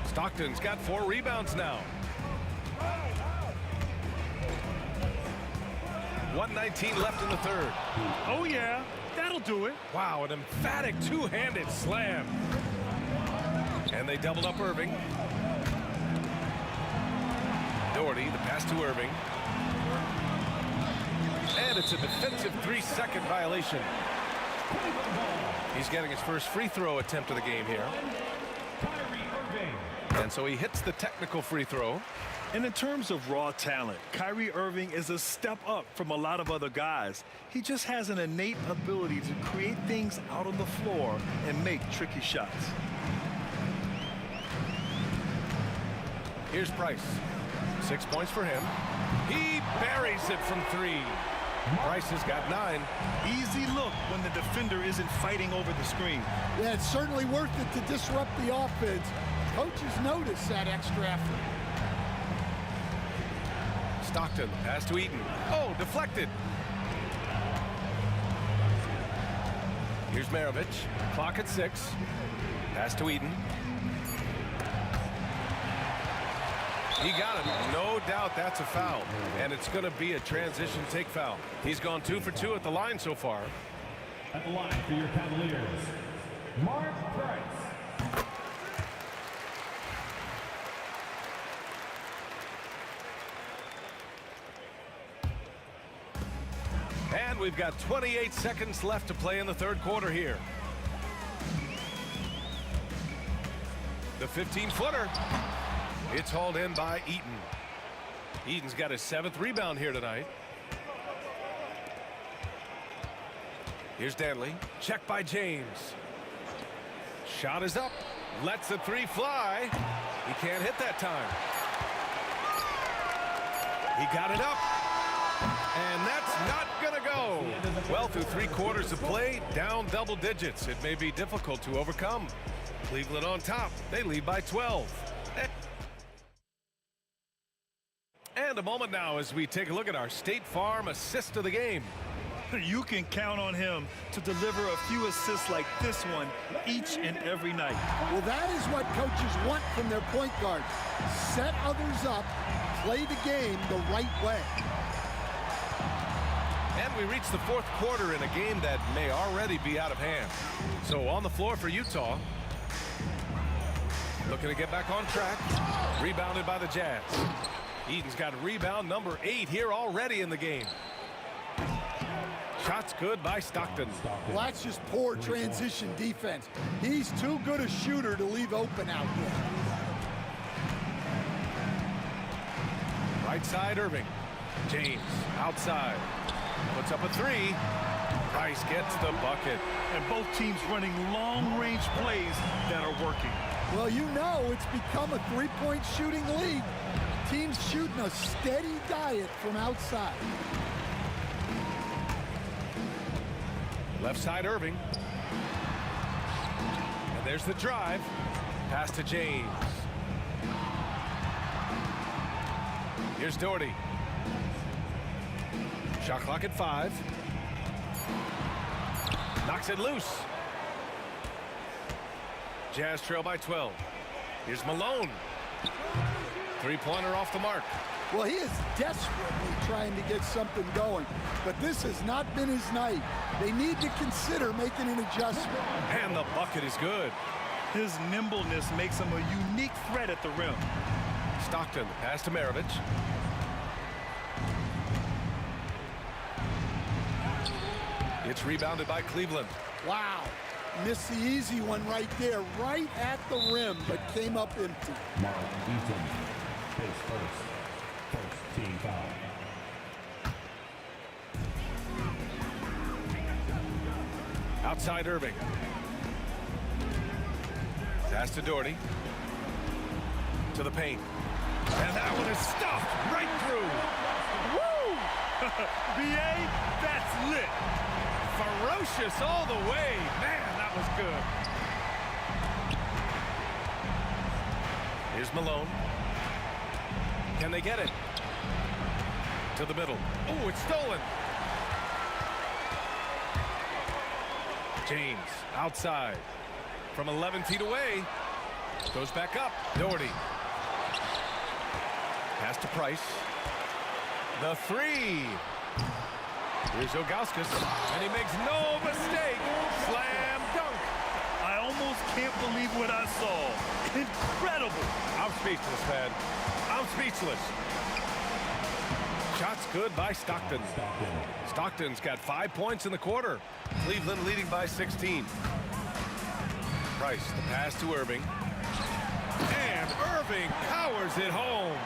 Stockton's got 4 rebounds now. 1:19 left in the third. Oh, yeah. That'll do it. Wow, an emphatic two-handed slam. And they doubled up Irving. Doherty, the pass to Irving. And it's a defensive 3-second violation. He's getting his first free throw attempt of the game here. And so he hits the technical free throw. And in terms of raw talent, Kyrie Irving is a step up from a lot of other guys. He just has an innate ability to create things out on the floor and make tricky shots. Here's Price. 6 points for him. He buries it from 3. Price has got 9. Easy look when the defender isn't fighting over the screen. Yeah, it's certainly worth it to disrupt the offense. Coaches notice that extra effort. Stockton, pass to Eaton. Oh, deflected. Here's Maravich. Clock at 6. Pass to Eaton. He got it. No doubt that's a foul. And it's going to be a transition take foul. He's gone 2 for 2 at the line so far. At the line for your Cavaliers, Mark Price. And we've got 28 seconds left to play in the third quarter here. The 15-footer. It's hauled in by Eaton. Eaton's got his 7th rebound here tonight. Here's Danley. Check by James. Shot is up. Lets the three fly. He can't hit that time. He got it up. And that's not going to go. Well, through 3 quarters of play, down double digits. It may be difficult to overcome. Cleveland on top. They lead by 12. And a moment now as we take a look at our State Farm assist of the game. You can count on him to deliver a few assists like this one each and every night. Well, that is what coaches want from their point guards. Set others up, play the game the right way. And we reach the 4th quarter in a game that may already be out of hand. So on the floor for Utah. Looking to get back on track. Rebounded by the Jazz. Eden's got rebound number 8 here already in the game. Shots good by Stockton. Well, that's just poor transition defense. He's too good a shooter to leave open out there. Right side, Irving. James outside. Puts up a 3. Price gets the bucket. And both teams running long-range plays that are working. Well, you know it's become a three-point shooting league. Teams shooting a steady diet from outside. Left side, Irving. And there's the drive. Pass to James. Here's Doherty. Shot clock at 5. Knocks it loose. Jazz trail by 12. Here's Malone. 3-pointer off the mark. Well, he is desperately trying to get something going, but this has not been his night. They need to consider making an adjustment. And the bucket is good. His nimbleness makes him a unique threat at the rim. Stockton, pass to Maravich. It's rebounded by Cleveland. Wow. Missed the easy one right there, right at the rim, but came up empty. Mark Eaton, face first team foul. Outside Irving. Pass to Doherty. To the paint. And that one is stuffed right through. Woo! B.A., that's lit. Ferocious all the way. Man, that was good. Here's Malone. Can they get it? To the middle. Oh, it's stolen. James outside from 11 feet away. Goes back up. Doherty. Pass to Price. The 3. Here's Ilgauskas, and he makes no mistake. Slam dunk. I almost can't believe what I saw. Incredible. I'm speechless, man. I'm speechless. Shots good by Stockton. Stockton's got 5 points in the quarter. Cleveland leading by 16. Price, the pass to Irving. And Irving powers it home.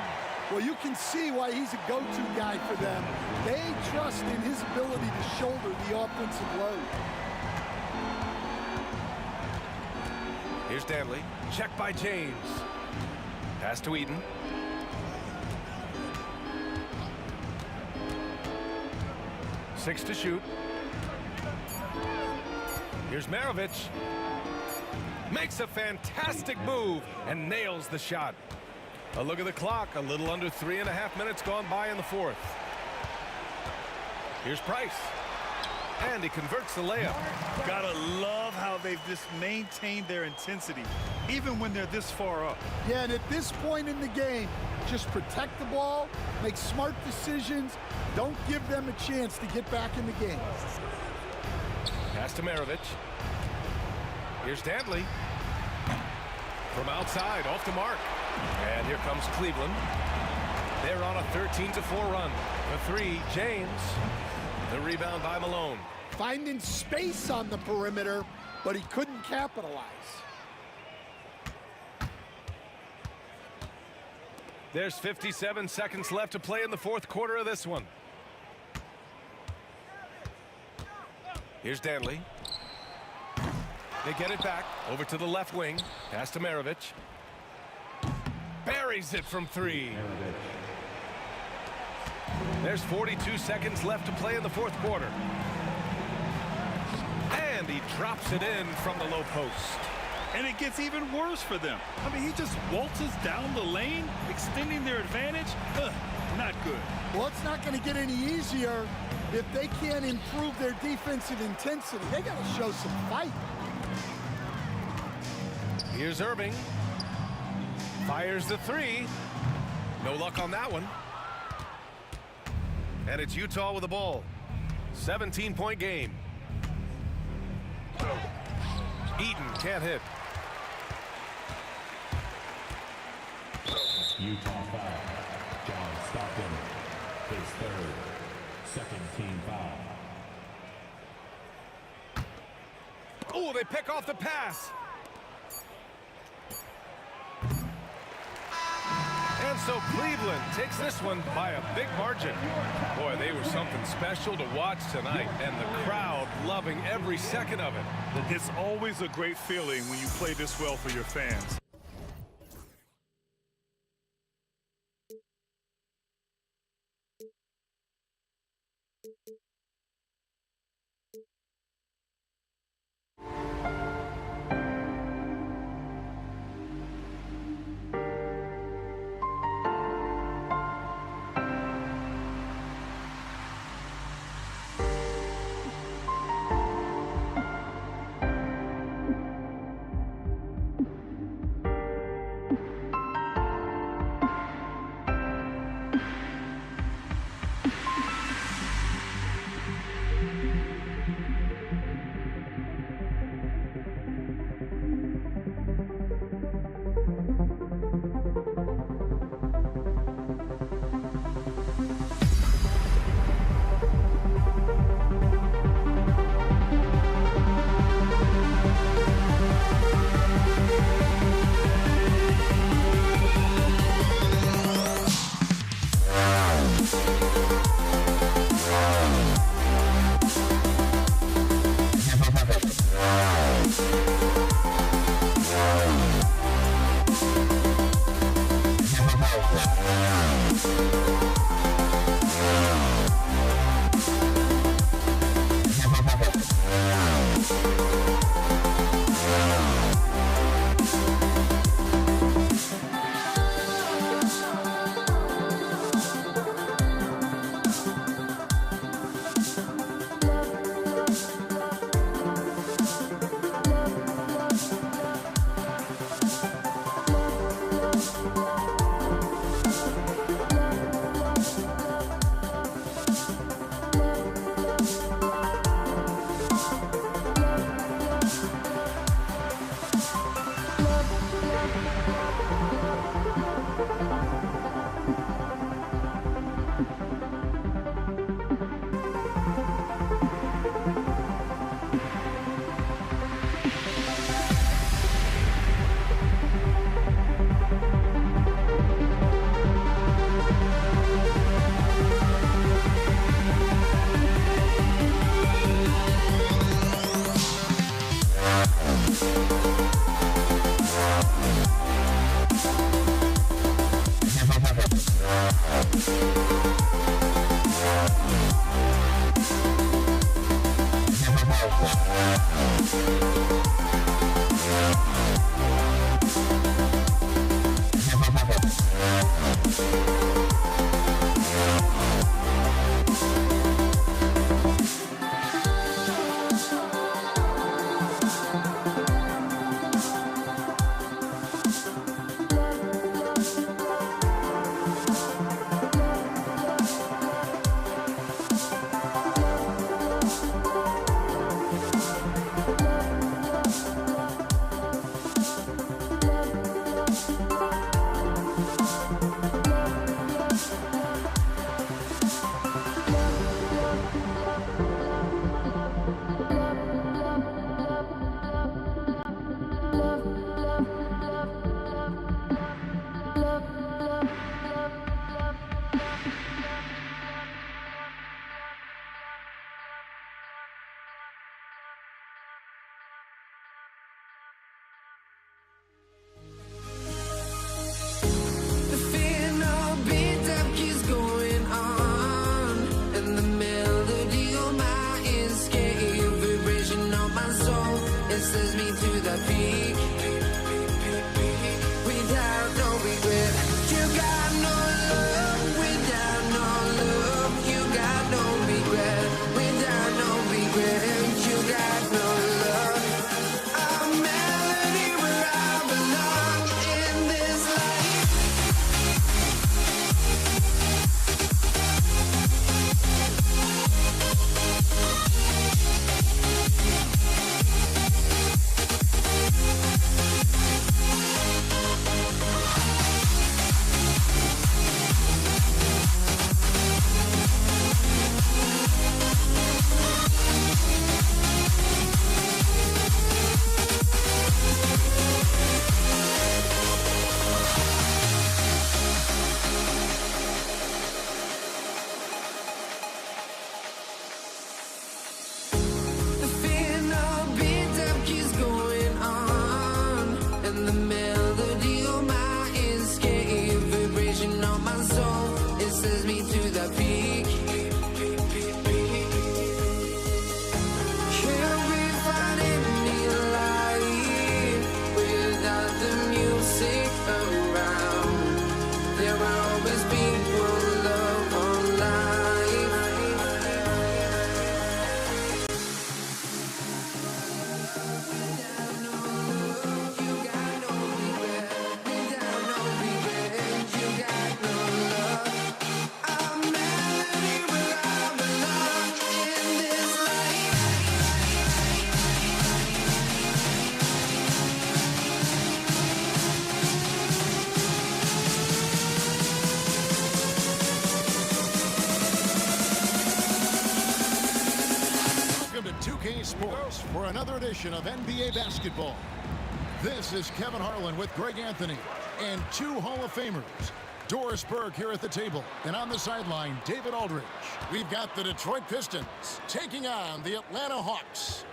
Well, you can see why he's a go-to guy for them. They trust in his ability to shoulder the offensive load. Here's Danley. Check by James. Pass to Eden. Six to shoot. Here's Maravich. Makes a fantastic move and nails the shot. A look at the clock. A little under 3.5 minutes gone by in the 4th. Here's Price. And he converts the layup. Gotta love how they've just maintained their intensity, even when they're this far up. Yeah, and at this point in the game, just protect the ball, make smart decisions, don't give them a chance to get back in the game. Pass to Maravich. Here's Danley. From outside, off the mark. And here comes Cleveland. They're on a 13-4 run. The 3, James. The rebound by Malone. Finding space on the perimeter, but he couldn't capitalize. There's 57 seconds left to play in the 4th quarter of this one. Here's Danley. They get it back over to the left wing. Pass to Maravich. Buries it from 3. There's 42 seconds left to play in the fourth quarter. And he drops it in from the low post. And it gets even worse for them. I mean, he just waltzes down the lane, extending their advantage. Not good. Well, it's not going to get any easier if they can't improve their defensive intensity. They got to show some fight. Here's Irving. Fires the 3. No luck on that one. And it's Utah with the ball. 17-point game. Eaton can't hit. Utah foul. John Stockton, his third. Second team foul. Oh, they pick off the pass. And so Cleveland takes this one by a big margin. Boy, they were something special to watch tonight, and the crowd loving every second of it. It's always a great feeling when you play this well for your fans. sends me to the peak. Without no regret, you got no love. Without no love, you got no regret. Without no regret, you got no love. A melody where I belong in this life. The final beat-up keeps going on, and the melody on my escape, vibration on my soul, it sends me to the peak. Can't we find any light without the music around? There will always be one love on life. Welcome to 2K Sports for another edition of NBA basketball. This is Kevin Harlan with Greg Anthony and two Hall of Famers. Doris Burke here at the table, and on the sideline, David Aldridge. We've got the Detroit Pistons taking on the Atlanta Hawks.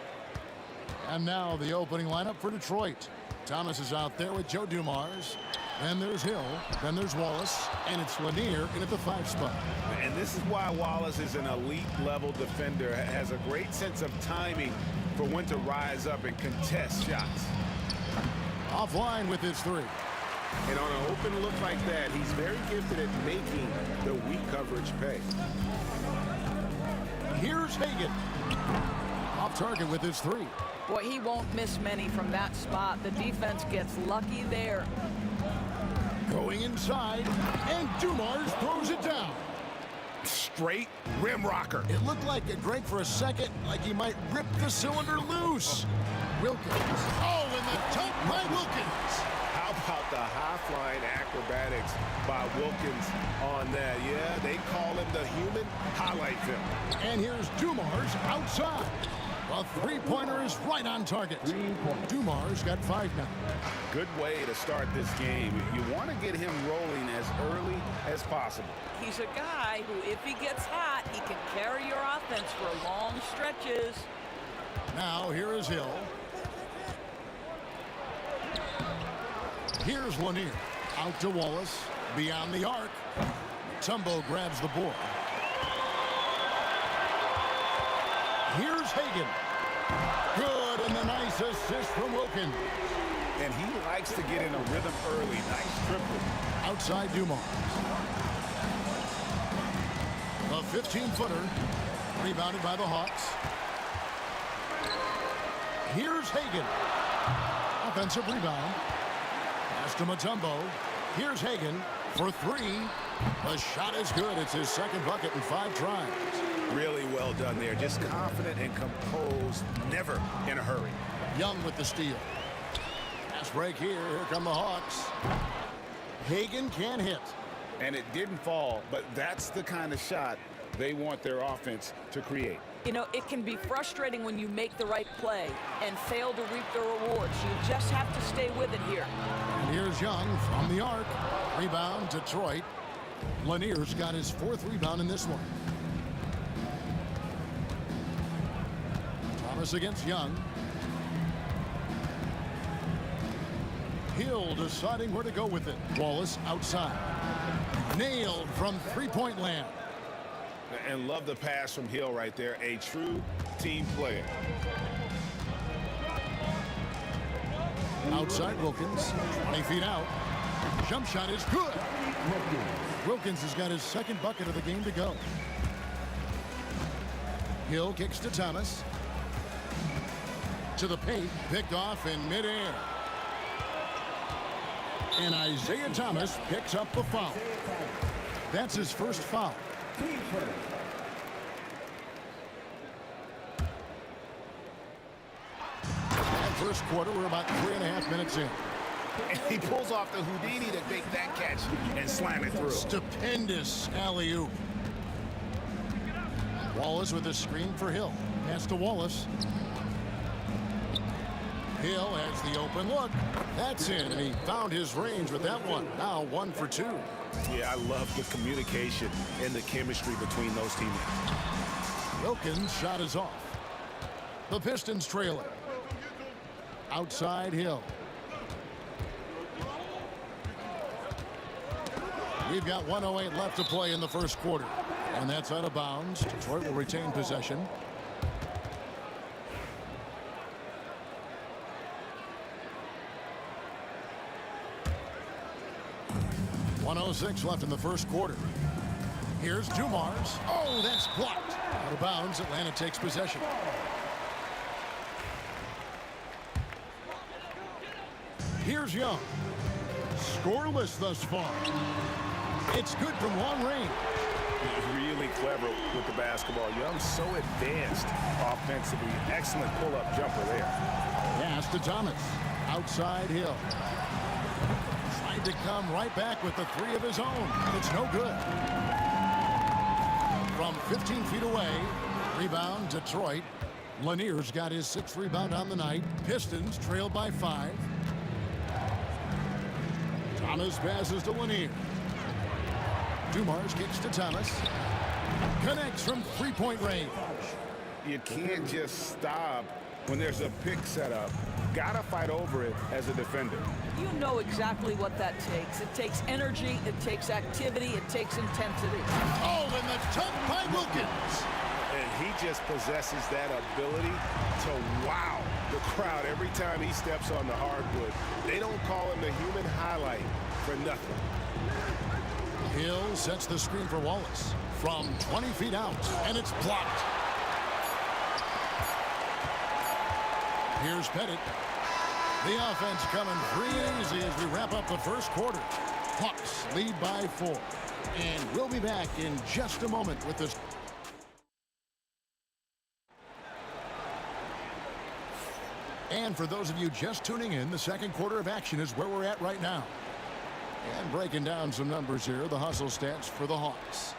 And now the opening lineup for Detroit. Thomas is out there with Joe Dumars. Then there's Hill. Then there's Wallace. And it's Lanier in at the 5 spot. And this is why Wallace is an elite-level defender, has a great sense of timing for when to rise up and contest shots. Offline with his 3. And on an open look like that, he's very gifted at making the weak coverage pay. Here's Hagan. Off target with his 3. Boy, he won't miss many from that spot. The defense gets lucky there. Going inside, and Dumars throws it down. Straight rim rocker. It looked like it, Greg, for a second, like he might rip the cylinder loose. Wilkins. Oh, and the dunk by Wilkins. How about the high-flying acrobatics by Wilkins on that? Yeah, they call him the human highlight film. And here's Dumars outside. The three-pointer is right on target. Dumars got 5 now. Good way to start this game. You want to get him rolling as early as possible. He's a guy who, if he gets hot, he can carry your offense for long stretches. Now here is Hill. Here's Lanier. Out to Wallace. Beyond the arc. Tumbo grabs the board. Here's Hagan. Good, and the nice assist from Wilkins. And he likes to get in a rhythm early. Nice triple. Outside Dumars. A 15-footer. Rebounded by the Hawks. Here's Hagan. Offensive rebound. Pass to Mutombo. Here's Hagan for 3. The shot is good. It's his second bucket in 5 tries. Really well done there. Just confident and composed. Never in a hurry. Young with the steal. Pass break here. Here come the Hawks. Hagan can't hit. And it didn't fall, but that's the kind of shot they want their offense to create. You know, it can be frustrating when you make the right play and fail to reap the rewards. You just have to stay with it here. And here's Young from the arc. Rebound, Detroit. Lanier's got his 4th rebound in this one. Thomas against Young. Hill deciding where to go with it. Wallace outside. Nailed from three-point land. And love the pass from Hill right there. A true team player. Outside Wilkins, 20 feet out. Jump shot is good. Wilkins has got his second bucket of the game to go. Hill kicks to Thomas. To the paint, picked off in midair. And Isaiah Thomas picks up the foul. That's his first foul. And first quarter, we're about 3.5 minutes in. And he pulls off the Houdini to make that catch and slam it through. Stupendous alley-oop. Wallace with a screen for Hill. Pass to Wallace. Hill has the open look. That's in, and he found his range with that one. Now 1 for 2. Yeah, I love the communication and the chemistry between those teammates. Wilkins' shot is off. The Pistons trailing. Outside Hill. We've got 1:08 left to play in the first quarter. And that's out of bounds. Detroit will retain possession. .106 left in the first quarter. Here's Dumars. Oh, that's blocked. Out of bounds. Atlanta takes possession. Here's Young. Scoreless thus far. It's good from long range. Really clever with the basketball. Young's so advanced offensively. Excellent pull-up jumper there. Pass to Thomas. Outside Hill. Tried to come right back with the 3 of his own. It's no good. From 15 feet away. Rebound, Detroit. Lanier's got his 6th rebound on the night. Pistons trail by 5. Thomas passes to Lanier. Dumars kicks to Thomas. Connects from 3-point range. You can't just stop when there's a pick set up. Gotta fight over it as a defender. You know exactly what that takes. It takes energy, it takes activity, it takes intensity. Oh, and the dunk by Wilkins. And he just possesses that ability to wow the crowd every time he steps on the hardwood. They don't call him the human highlight for nothing. Hill sets the screen for Wallace from 20 feet out, and it's blocked. Here's Pettit. The offense coming free and easy as we wrap up the first quarter. Hawks lead by 4. And we'll be back in just a moment with this. And for those of you just tuning in, the second quarter of action is where we're at right now. And breaking down some numbers here, the hustle stats for the Hawks.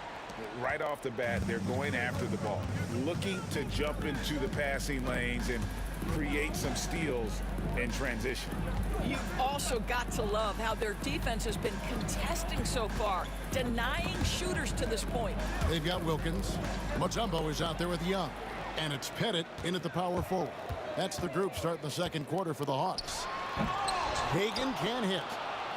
Right off the bat, they're going after the ball, looking to jump into the passing lanes and create some steals in transition. You've also got to love how their defense has been contesting so far, denying shooters to this point. They've got Wilkins. Mutombo is out there with Young. And it's Pettit in at the power forward. That's the group starting the second quarter for the Hawks. Hagan can't hit.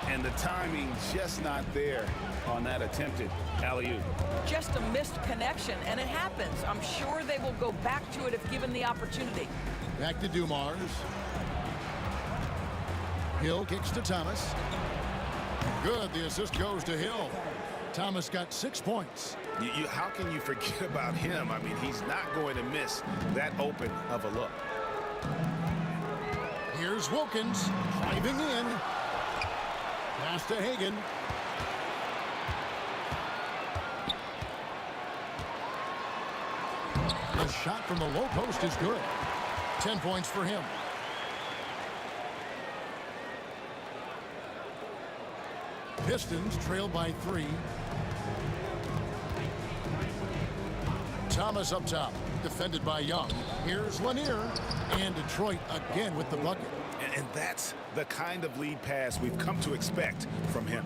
And the timing just not there on that attempted alley-oop. Just a missed connection, and it happens. I'm sure they will go back to it if given the opportunity. Back to Dumars. Hill kicks to Thomas. Good. The assist goes to Hill. Thomas got 6 points. How can you forget about him? I mean, he's not going to miss that open of a look. Here's Wilkins driving in. Pass to Hagan. The shot from the low post is good. 10 points for him. Pistons trail by 3. Thomas up top, defended by Young. Here's Lanier, and Detroit again with the bucket. And that's the kind of lead pass we've come to expect from him.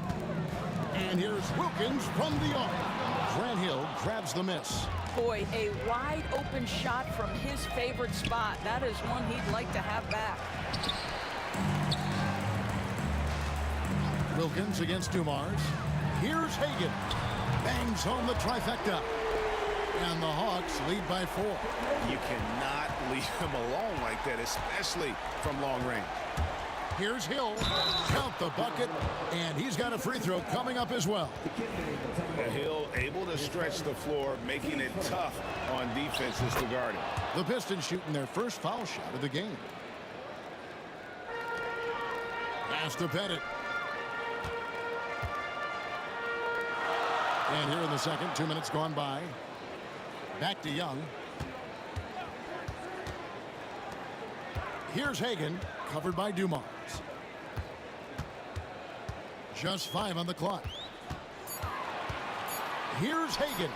And here's Wilkins from the arc. Grant Hill grabs the miss. Boy, a wide open shot from his favorite spot. That is one he'd like to have back. Wilkins against Dumars. Here's Hagan. Bangs home the trifecta. And the Hawks lead by 4. You cannot leave him alone like that, especially from long range. Here's Hill. Count the bucket, and he's got a free throw coming up as well. Hill able to stretch the floor, making it tough on defenses to guard him. The Pistons shooting their first foul shot of the game. Pass to Pettit. And here in the second, 2 minutes gone by. Back to Young. Here's Hagan, covered by Dumars. Just 5 on the clock. Here's Hagan.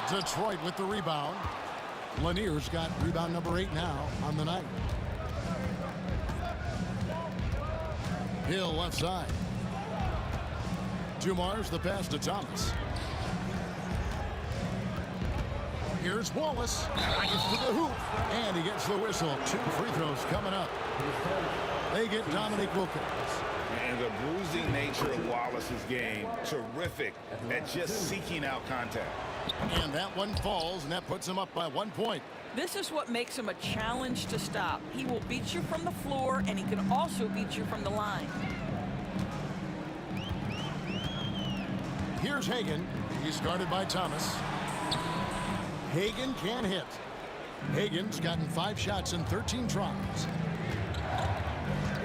Detroit with the rebound. Lanier's got rebound number 8 now on the night. Hill left side. Dumars the pass to Thomas. Here's Wallace. Gets to the hoop. And he gets the whistle. 2 free throws coming up. They get Dominique Wilkins. And the bruising nature of Wallace's game, terrific at just seeking out contact. And that one falls, and that puts him up by 1 point. This is what makes him a challenge to stop. He will beat you from the floor, and he can also beat you from the line. Here's Hagan. He's guarded by Thomas. Hagan can hit. Hagan's gotten 5 shots in 13 tries.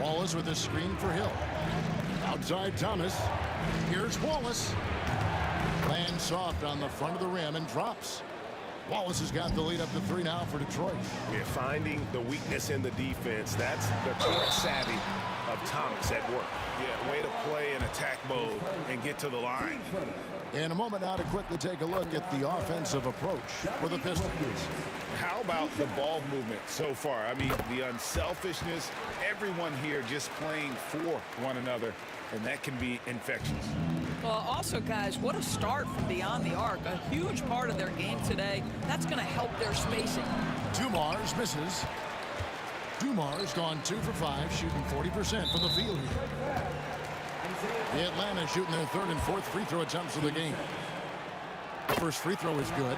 Wallace with a screen for Hill. Outside Thomas. Here's Wallace. Lands soft on the front of the rim and drops. Wallace has got the lead up to 3 now for Detroit. Yeah, finding the weakness in the defense. That's the court savvy of Thomas at work. Yeah, way to play in attack mode and get to the line. In a moment now to quickly take a look at the offensive approach for the Pistons. How about the ball movement so far? I mean, the unselfishness, everyone here just playing for one another, and that can be infectious. Well, also, guys, what a start from beyond the arc. A huge part of their game today. That's going to help their spacing. Dumars misses. Dumars gone 2 for 5, shooting 40% from the field here. The Atlanta shooting their 3rd and 4th free throw attempts of the game. First free throw is good.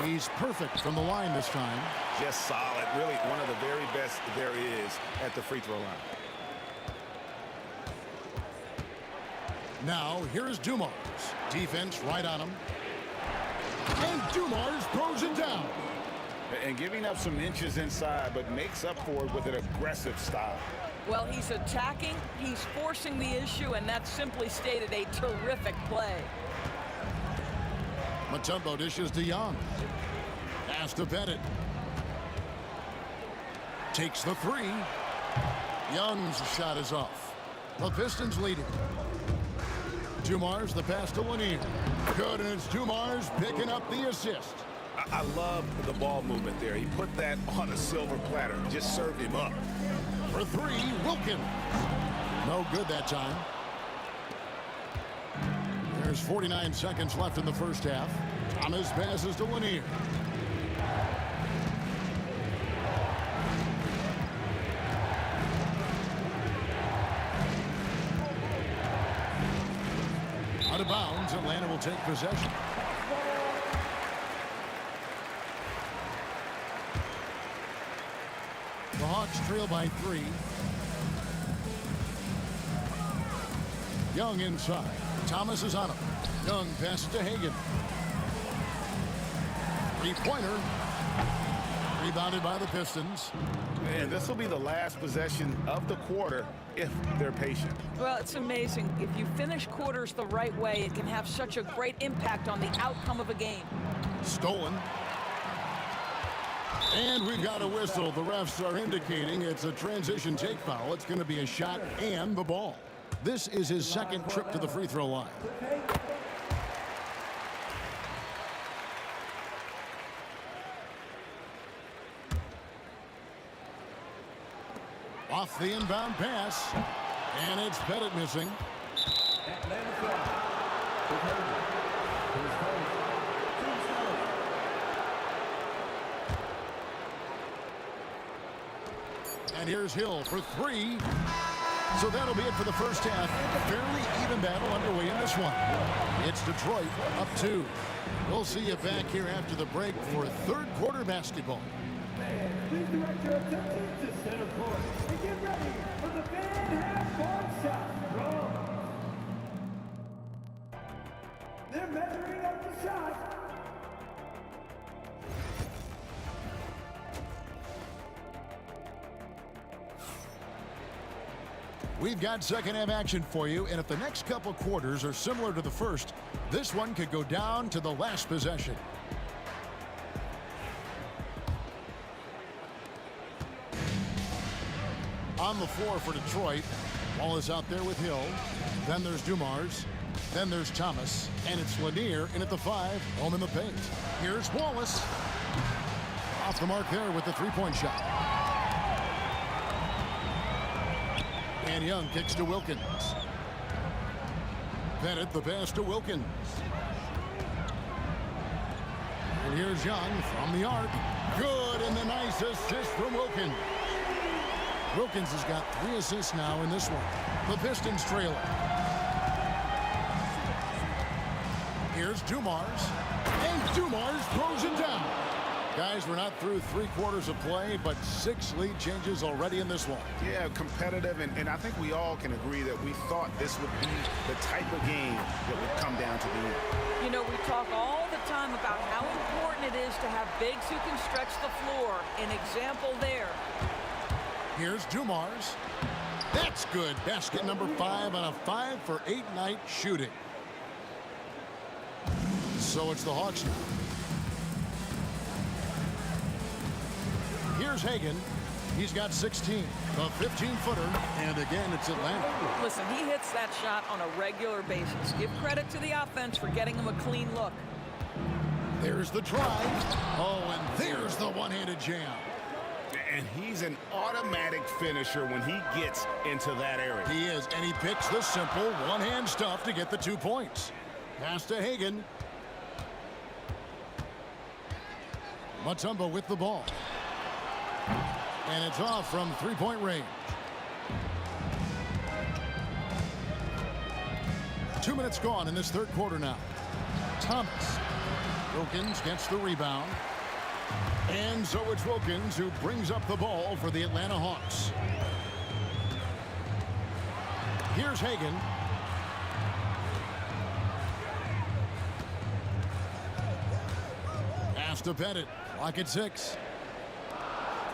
He's perfect from the line this time. Just solid. Really one of the very best there is at the free throw line. Now, here's Dumars. Defense right on him. And Dumars throws it down. And giving up some inches inside, but makes up for it with an aggressive style. Well, he's attacking, he's forcing the issue, and that's simply stated a terrific play. Mutombo dishes to Young. Pass to Pettit. Takes the 3. Young's shot is off. The Pistons leading. Dumars the pass to Lanier. Good, and it's Dumars picking up the assist. I love the ball movement there. He put that on a silver platter. Just served him up. For 3, Wilkins. No good that time. There's 49 seconds left in the first half. Thomas passes to Lanier. Out of bounds, Atlanta will take possession. The Hawks trail by 3. Young inside. Thomas is on him. Young passes to Hagan. 3-pointer. Rebounded by the Pistons. And this will be the last possession of the quarter if they're patient. Well, it's amazing. If you finish quarters the right way, it can have such a great impact on the outcome of a game. Stolen. And we've got a whistle. The refs are indicating it's a transition take foul. It's going to be a shot and the ball. This is his 2nd trip to the free throw line. Off the inbound pass. And it's Pettit missing. And here's Hill for 3. So that'll be it for the first half. A fairly even battle underway in this one. It's Detroit up 2. We'll see you back here after the break for 3rd quarter basketball. Fans, please direct your attention to center court and get ready for the fan half-court shot throw. They're measuring up the shot. We've got second half action for you, and if the next couple quarters are similar to the first, this one could go down to the last possession. On the floor for Detroit, Wallace out there with Hill. Then there's Dumars. Then there's Thomas, and it's Lanier in at the 5, home in the paint. Here's Wallace. Off the mark there with the three-point shot. And Young kicks to Wilkins. Bennett the pass to Wilkins. And here's Young from the arc. Good, and the nice assist from Wilkins. Wilkins has got 3 assists now in this one. The Pistons trail it. Here's Dumars. And Dumars throws it down. Guys, we're not through 3 quarters of play, but 6 lead changes already in this one. Yeah, competitive, and I think we all can agree that we thought this would be the type of game that would come down to the end. You know, we talk all the time about how important it is to have bigs who can stretch the floor. An example there. Here's Dumars. That's good. Basket number 5 on a 5 for 8 night shooting. So it's the Hawks now. Here's Hagan. He's got 16, a 15-footer, and again, it's Atlanta. Listen, he hits that shot on a regular basis. Give credit to the offense for getting him a clean look. There's the drive. Oh, and there's the one-handed jam. And he's an automatic finisher when he gets into that area. He is, and he picks the simple one-hand stuff to get the 2 points. Pass to Hagan. Mutombo with the ball. And it's off from three-point range. 2 minutes gone in this third quarter now. Thomas. Wilkins gets the rebound. And so it's Wilkins who brings up the ball for the Atlanta Hawks. Here's Hagan. Pass to Bennett. Clock at 6.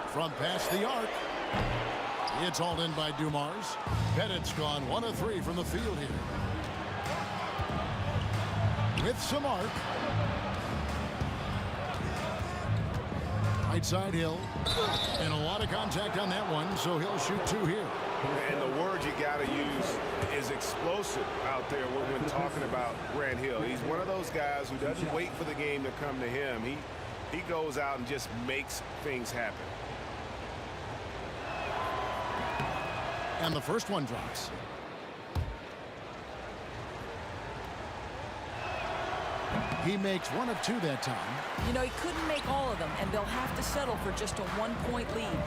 From past the arc. It's hauled in by Dumars. Bennett's gone 1 of 3 from the field here. With some arc. Right side Hill. And a lot of contact on that one, so he'll shoot 2 here. And the word you got to use is explosive out there when talking about Grant Hill. He's one of those guys who doesn't wait for the game to come to him. He goes out and just makes things happen. And the first one drops. He makes 1 of 2 that time. You know, he couldn't make all of them, and they'll have to settle for just a 1-point lead.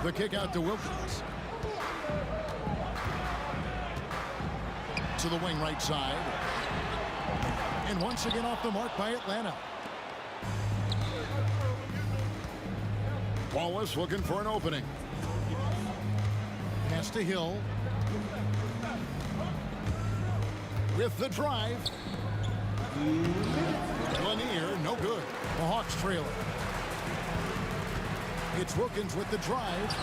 The kick out to Wilkins. To the wing right side. And once again off the mark by Atlanta. Wallace looking for an opening. Pass to Hill. With the drive. Lanier, no good. The Hawks trail it. It's Wilkins with the drive.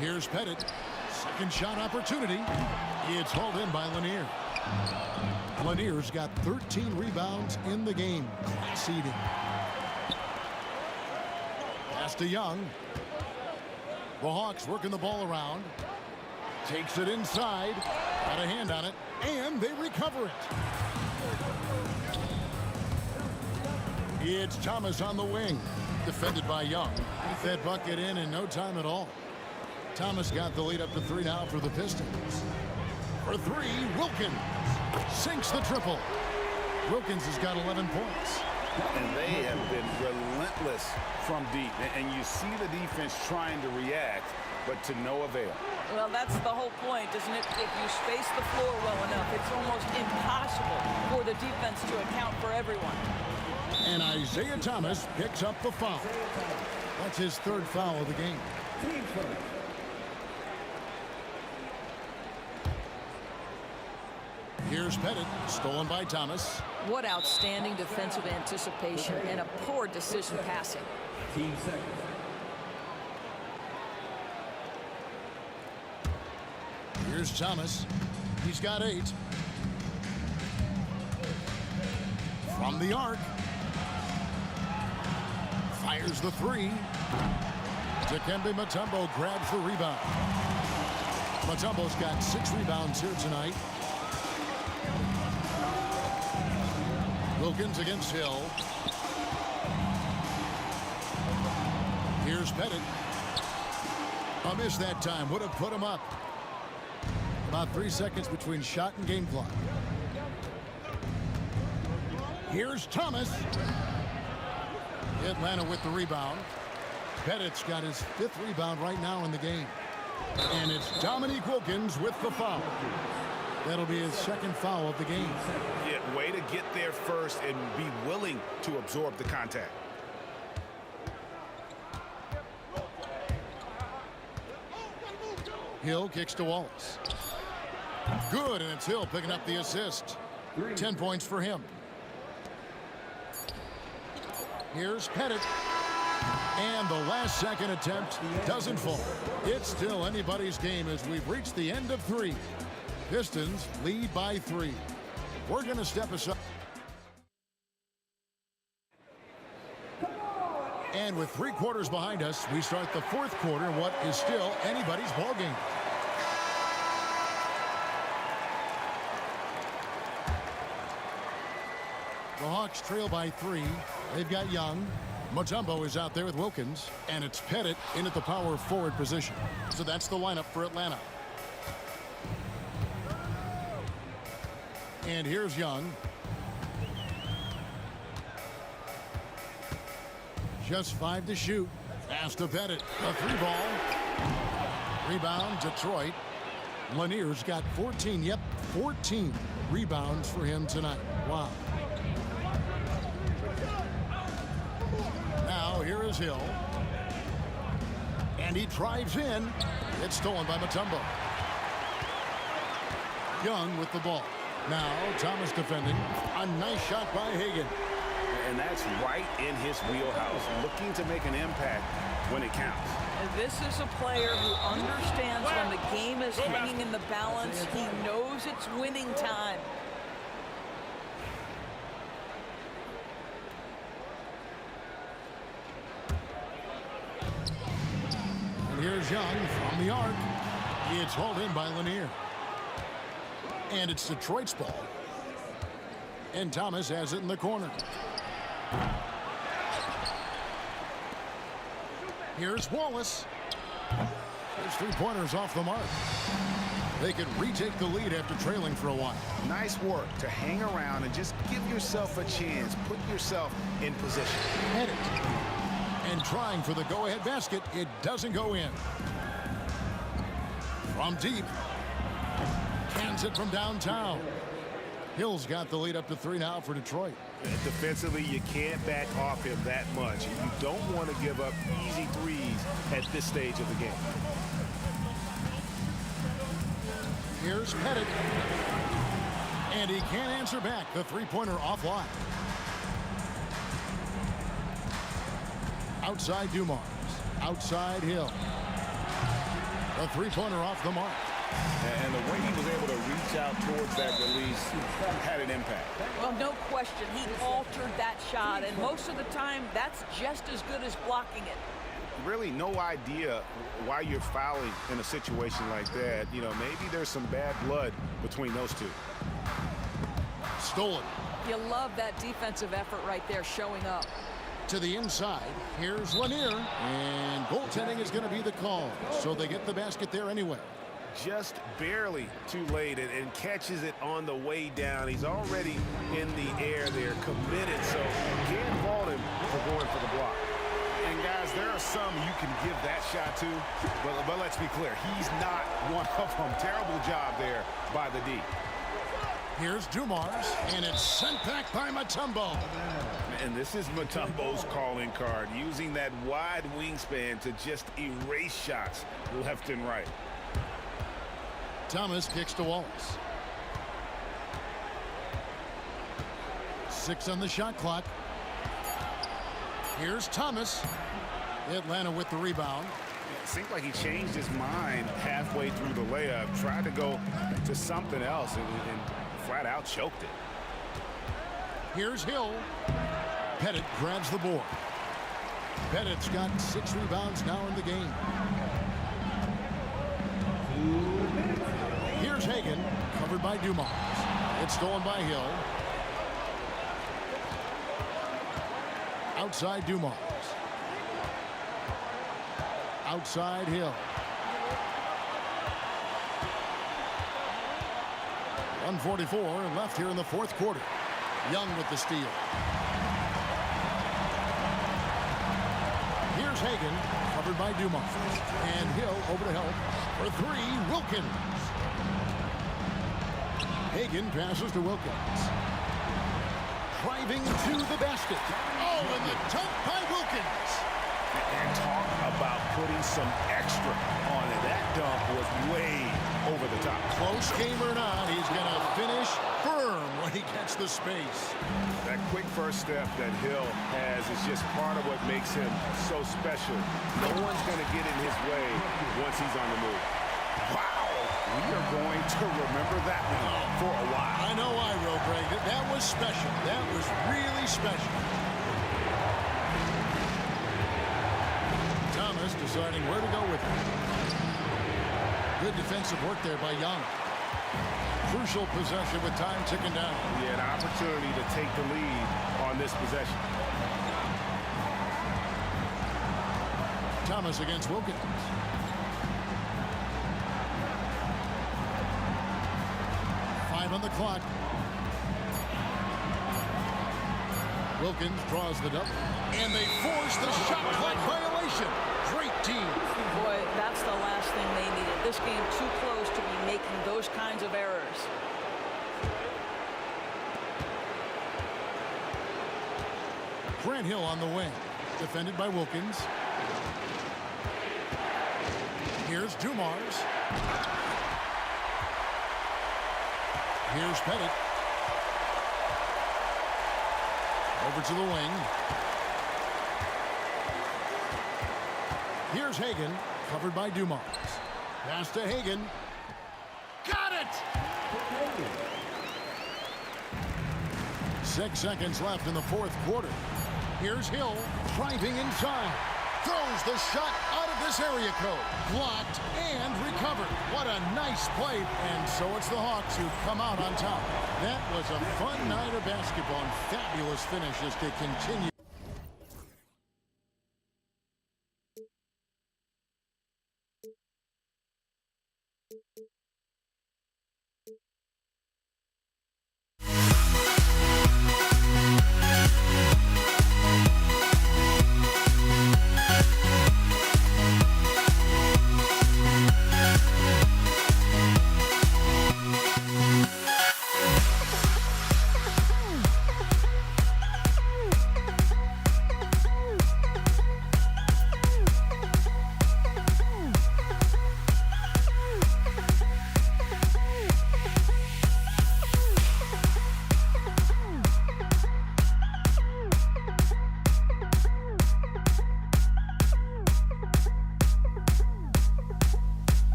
Here's Pettit. Second shot opportunity. It's hauled in by Lanier. Lanier's got 13 rebounds in the game. Class eating. Pass to Young. The Hawks working the ball around. Takes it inside. Got a hand on it. And they recover it. It's Thomas on the wing. Defended by Young. That bucket in no time at all. Thomas got the lead up to 3 now for the Pistons. For 3, Wilkins sinks the triple. Wilkins has got 11 points. And they have been relentless from deep. And you see the defense trying to react, but to no avail. Well, that's the whole point, isn't it? If you space the floor well enough, it's almost impossible for the defense to account for everyone. And Isaiah Thomas picks up the foul. That's his third foul of the game. Here's Pettit, stolen by Thomas. What outstanding defensive anticipation and a poor decision passing. Team second. Here's Thomas. He's got 8. From the arc. Fires the 3. Dikembe Mutombo grabs the rebound. Mutombo's got 6 rebounds here tonight. Wilkins against Hill. Here's Pettit. A miss that time. Would have put him up. About 3 seconds between shot and game clock. Here's Thomas. Atlanta with the rebound. Pettit's got his 5th rebound right now in the game. And it's Dominique Wilkins with the foul. That'll be his 2nd foul of the game. Yeah, way to get there first and be willing to absorb the contact. Hill kicks to Wallace. Good, and it's Hill picking up the assist. 10 points for him. Here's Pettit. And the last-second attempt doesn't fall. It's still anybody's game as we've reached the end of 3. Pistons lead by 3. We're going to step aside. And with 3 quarters behind us, we start the 4th quarter in what is still anybody's ballgame. The Hawks trail by 3. They've got Young. Mutombo is out there with Wilkins. And it's Pettit in at the power forward position. So that's the lineup for Atlanta. And here's Young. Just 5 to shoot. Pass to Pettit. A 3-ball. Rebound, Detroit. Lanier's got 14. Yep, 14 rebounds for him tonight. Wow. Now here is Hill. And he drives in. It's stolen by Mutombo. Young with the ball. Now Thomas defending. A nice shot by Hagan. And that's right in his wheelhouse, looking to make an impact when it counts. And this is a player who understands when the game is hanging in the balance. He knows it's winning time. And here's Young from the arc. It's hauled in by Lanier. And it's Detroit's ball. And Thomas has it in the corner. Here's Wallace. His 3-pointers off the mark. They can retake the lead after trailing for a while. Nice work to hang around and just give yourself a chance. Put yourself in position. Pettit. And trying for the go-ahead basket. It doesn't go in. From deep. Cans it from downtown. Hill's got the lead up to 3 now for Detroit. Defensively, you can't back off him that much. You don't want to give up easy threes at this stage of the game. Here's Pettit. And he can't answer back. The 3-pointer offline. Outside Dumars. Outside Hill. The 3-pointer off the mark. And the way he was able to reach out towards that release had an impact. Well, no question. He altered that shot, and most of the time, that's just as good as blocking it. Really no idea why you're fouling in a situation like that. You know, maybe there's some bad blood between those two. Stolen. You love that defensive effort right there showing up. To the inside, here's Lanier. And goaltending is going to be the call. So they get the basket there anyway. Just barely too late and catches it on the way down. He's already in the air there, committed, so can't fault him for going for the block. And guys, there are some you can give that shot to, but let's be clear, he's not one of them. Terrible job there by the D. Here's Dumars, and it's sent back by Mutombo. And this is Mutombo's calling card, using that wide wingspan to just erase shots left and right. Thomas kicks to Wallace. 6 on the shot clock. Here's Thomas. Atlanta with the rebound. It seemed like he changed his mind halfway through the layup, tried to go to something else, and flat out choked it. Here's Hill. Pettit grabs the board. Pettit's got 6 rebounds now in the game. Here's Hagan, covered by Dumars. It's stolen by Hill. Outside Dumars. Outside Hill. 1:44 left here in the fourth quarter. Young with the steal. Here's Hagan, covered by Dumars. And Hill over to help for 3, Wilkins. Hagan passes to Wilkins. Driving to the basket. Oh, and the dunk by Wilkins. And talk about putting some extra on it. That dunk was way over the top. Close game or not, he's going to finish firm when he gets the space. That quick first step that Hill has is just part of what makes him so special. No one's going to get in his way once he's on the move. Wow, we are going to remember that one for a while. I know I will, Greg. That was special. That was really special. Thomas deciding where to go with it. Good defensive work there by Young. Crucial possession with time ticking down. He had an opportunity to take the lead on this possession. Thomas against Wilkins. On the clock. Wilkins draws the double. And they force the shot clock violation. Great team. Boy, that's the last thing they needed. This game too close to be making those kinds of errors. Grant Hill on the wing. Defended by Wilkins. Here's Dumars. Here's Pettit. Over to the wing. Here's Hagan, covered by Dumars. Pass to Hagan. Got it! 6 seconds left in the fourth quarter. Here's Hill, driving inside. Throws the shot out of this area code. Blocked and recovered. What a nice play. And so it's the Hawks who come out on top. That was a fun night of basketball and fabulous finish as they continue.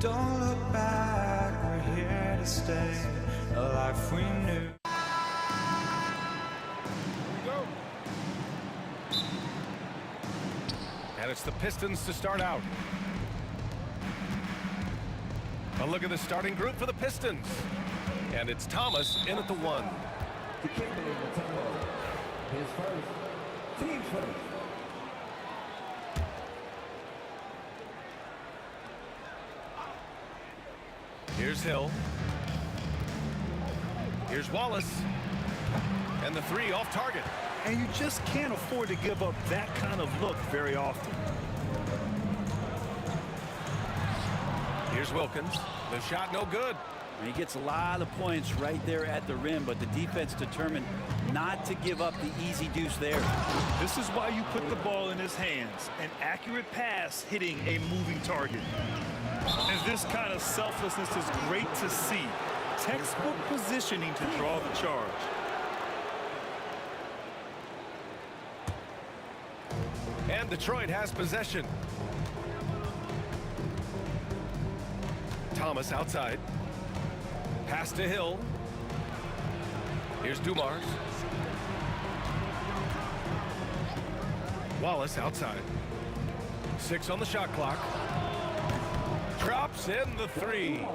Don't look back, we're here to stay, a life we knew. And it's the Pistons to start out. A look at the starting group for the Pistons. And it's Thomas in at the 1. The captain of the tempo. His first. Team first. Here's Hill. Here's Wallace. And the 3 off target. And you just can't afford to give up that kind of look very often. Here's Wilkins. The shot no good. And he gets a lot of points right there at the rim, but the defense determined not to give up the easy deuce there. This is why you put the ball in his hands. An accurate pass hitting a moving target. And this kind of selflessness is great to see. Textbook positioning to draw the charge. And Detroit has possession. Thomas outside. Pass to Hill. Here's Dumars. Wallace outside. 6 on the shot clock. Drops in the 3.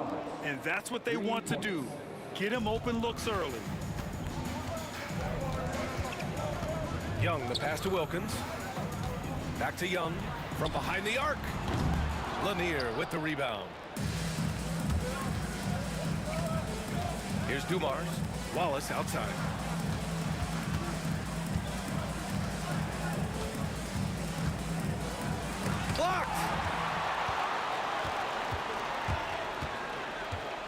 And that's what they want to do. Get him open looks early. Young, the pass to Wilkins. Back to Young from behind the arc. Lanier with the rebound. Here's Dumars. Wallace outside. Blocked!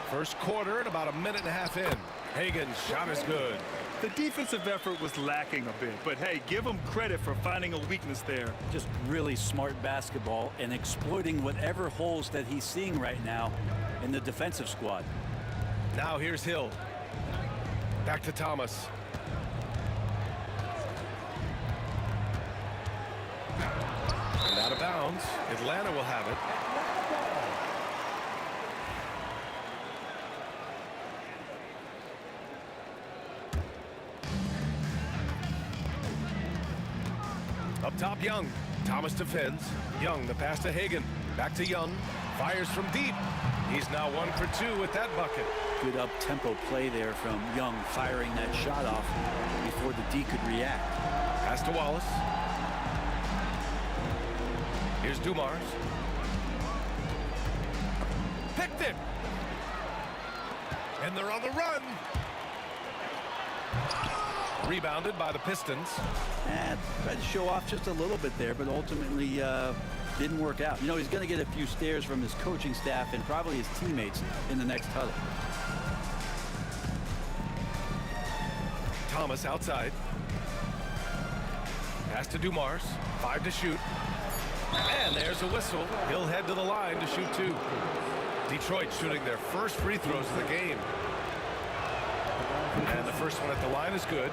First quarter and about a minute and a half in. Hagan's shot is good. The defensive effort was lacking a bit, but hey, give him credit for finding a weakness there. Just really smart basketball and exploiting whatever holes that he's seeing right now in the defensive squad. Now here's Hill. Back to Thomas. And out of bounds. Atlanta will have it. Up top, Young. Thomas defends. Young, the pass to Hagan. Back to Young. Fires from deep. He's now 1 for 2 with that bucket. Good up-tempo play there from Young, firing that shot off before the D could react. Pass to Wallace. Here's Dumars. Picked it. And they're on the run. Rebounded by the Pistons. And tried to show off just a little bit there, but ultimately didn't work out. You know, he's going to get a few stares from his coaching staff and probably his teammates in the next huddle. Thomas outside. Pass to Dumars. 5 to shoot. And there's a whistle. He'll head to the line to shoot 2. Detroit shooting their first free throws of the game. And the first one at the line is good.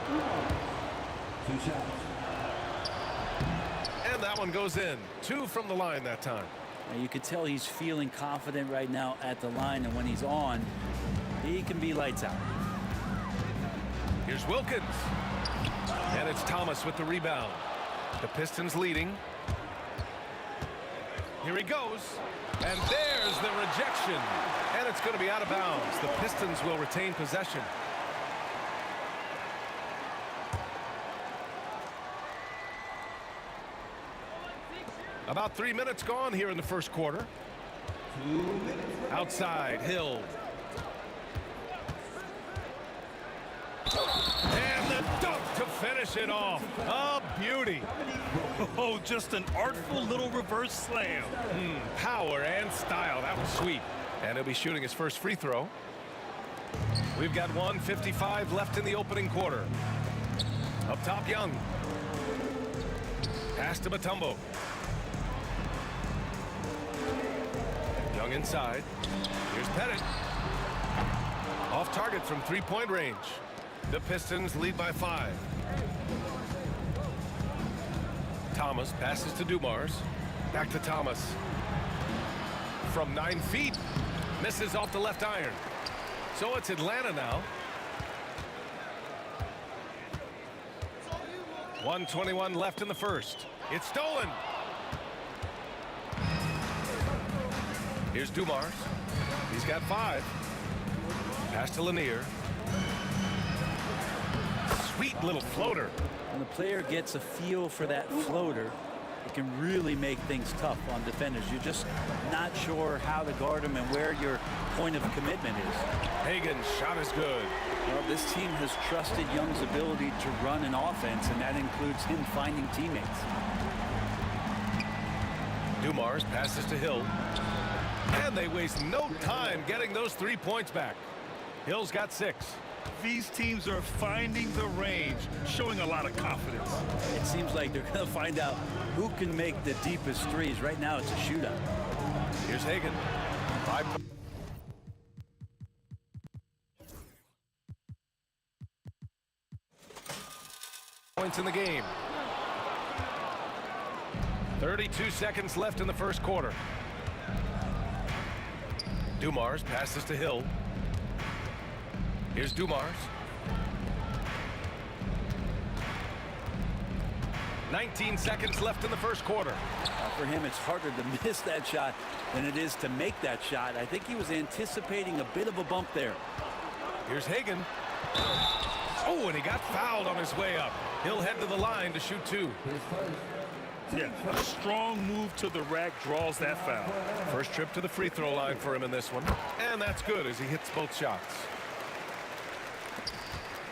2 shots. And that one goes in. 2 from the line that time. Now you could tell he's feeling confident right now at the line, and when he's on, he can be lights out. Here's Wilkins. And it's Thomas with the rebound. The Pistons leading. Here he goes. And there's the rejection. And it's going to be out of bounds. The Pistons will retain possession. About 3 minutes gone here in the first quarter. Outside, Hill. And the dunk to finish it off. A beauty. Oh, just an artful little reverse slam. Power and style. That was sweet. And he'll be shooting his first free throw. We've got 1:55 left in the opening quarter. Up top, Young. Pass to Mutombo. Young inside. Here's Pettit. Off target from three-point range. The Pistons lead by 5. Thomas passes to Dumars. Back to Thomas. From 9 feet. Misses off the left iron. So it's Atlanta now. 1:21 left in the first. It's stolen. Here's Dumars. He's got 5. Pass to Lanier. Sweet little floater. When the player gets a feel for that floater, it can really make things tough on defenders. You're just not sure how to guard them and where your point of commitment is. Hagen's shot is good. Well, this team has trusted Young's ability to run an offense, and that includes him finding teammates. Dumars passes to Hill. And they waste no time getting those 3 points back. Hill's got 6. These teams are finding the range, showing a lot of confidence. It seems like they're going to find out who can make the deepest threes. Right now, it's a shootout. Here's Hagen. 5 points in the game. 32 seconds left in the first quarter. Dumars passes to Hill. Here's Dumars. 19 seconds left in the first quarter. For him, it's harder to miss that shot than it is to make that shot. I think he was anticipating a bit of a bump there. Here's Hagen. Oh, and he got fouled on his way up. He'll head to the line to shoot 2. Yeah, a strong move to the rack draws that foul. First trip to the free throw line for him in this one. And that's good as he hits both shots.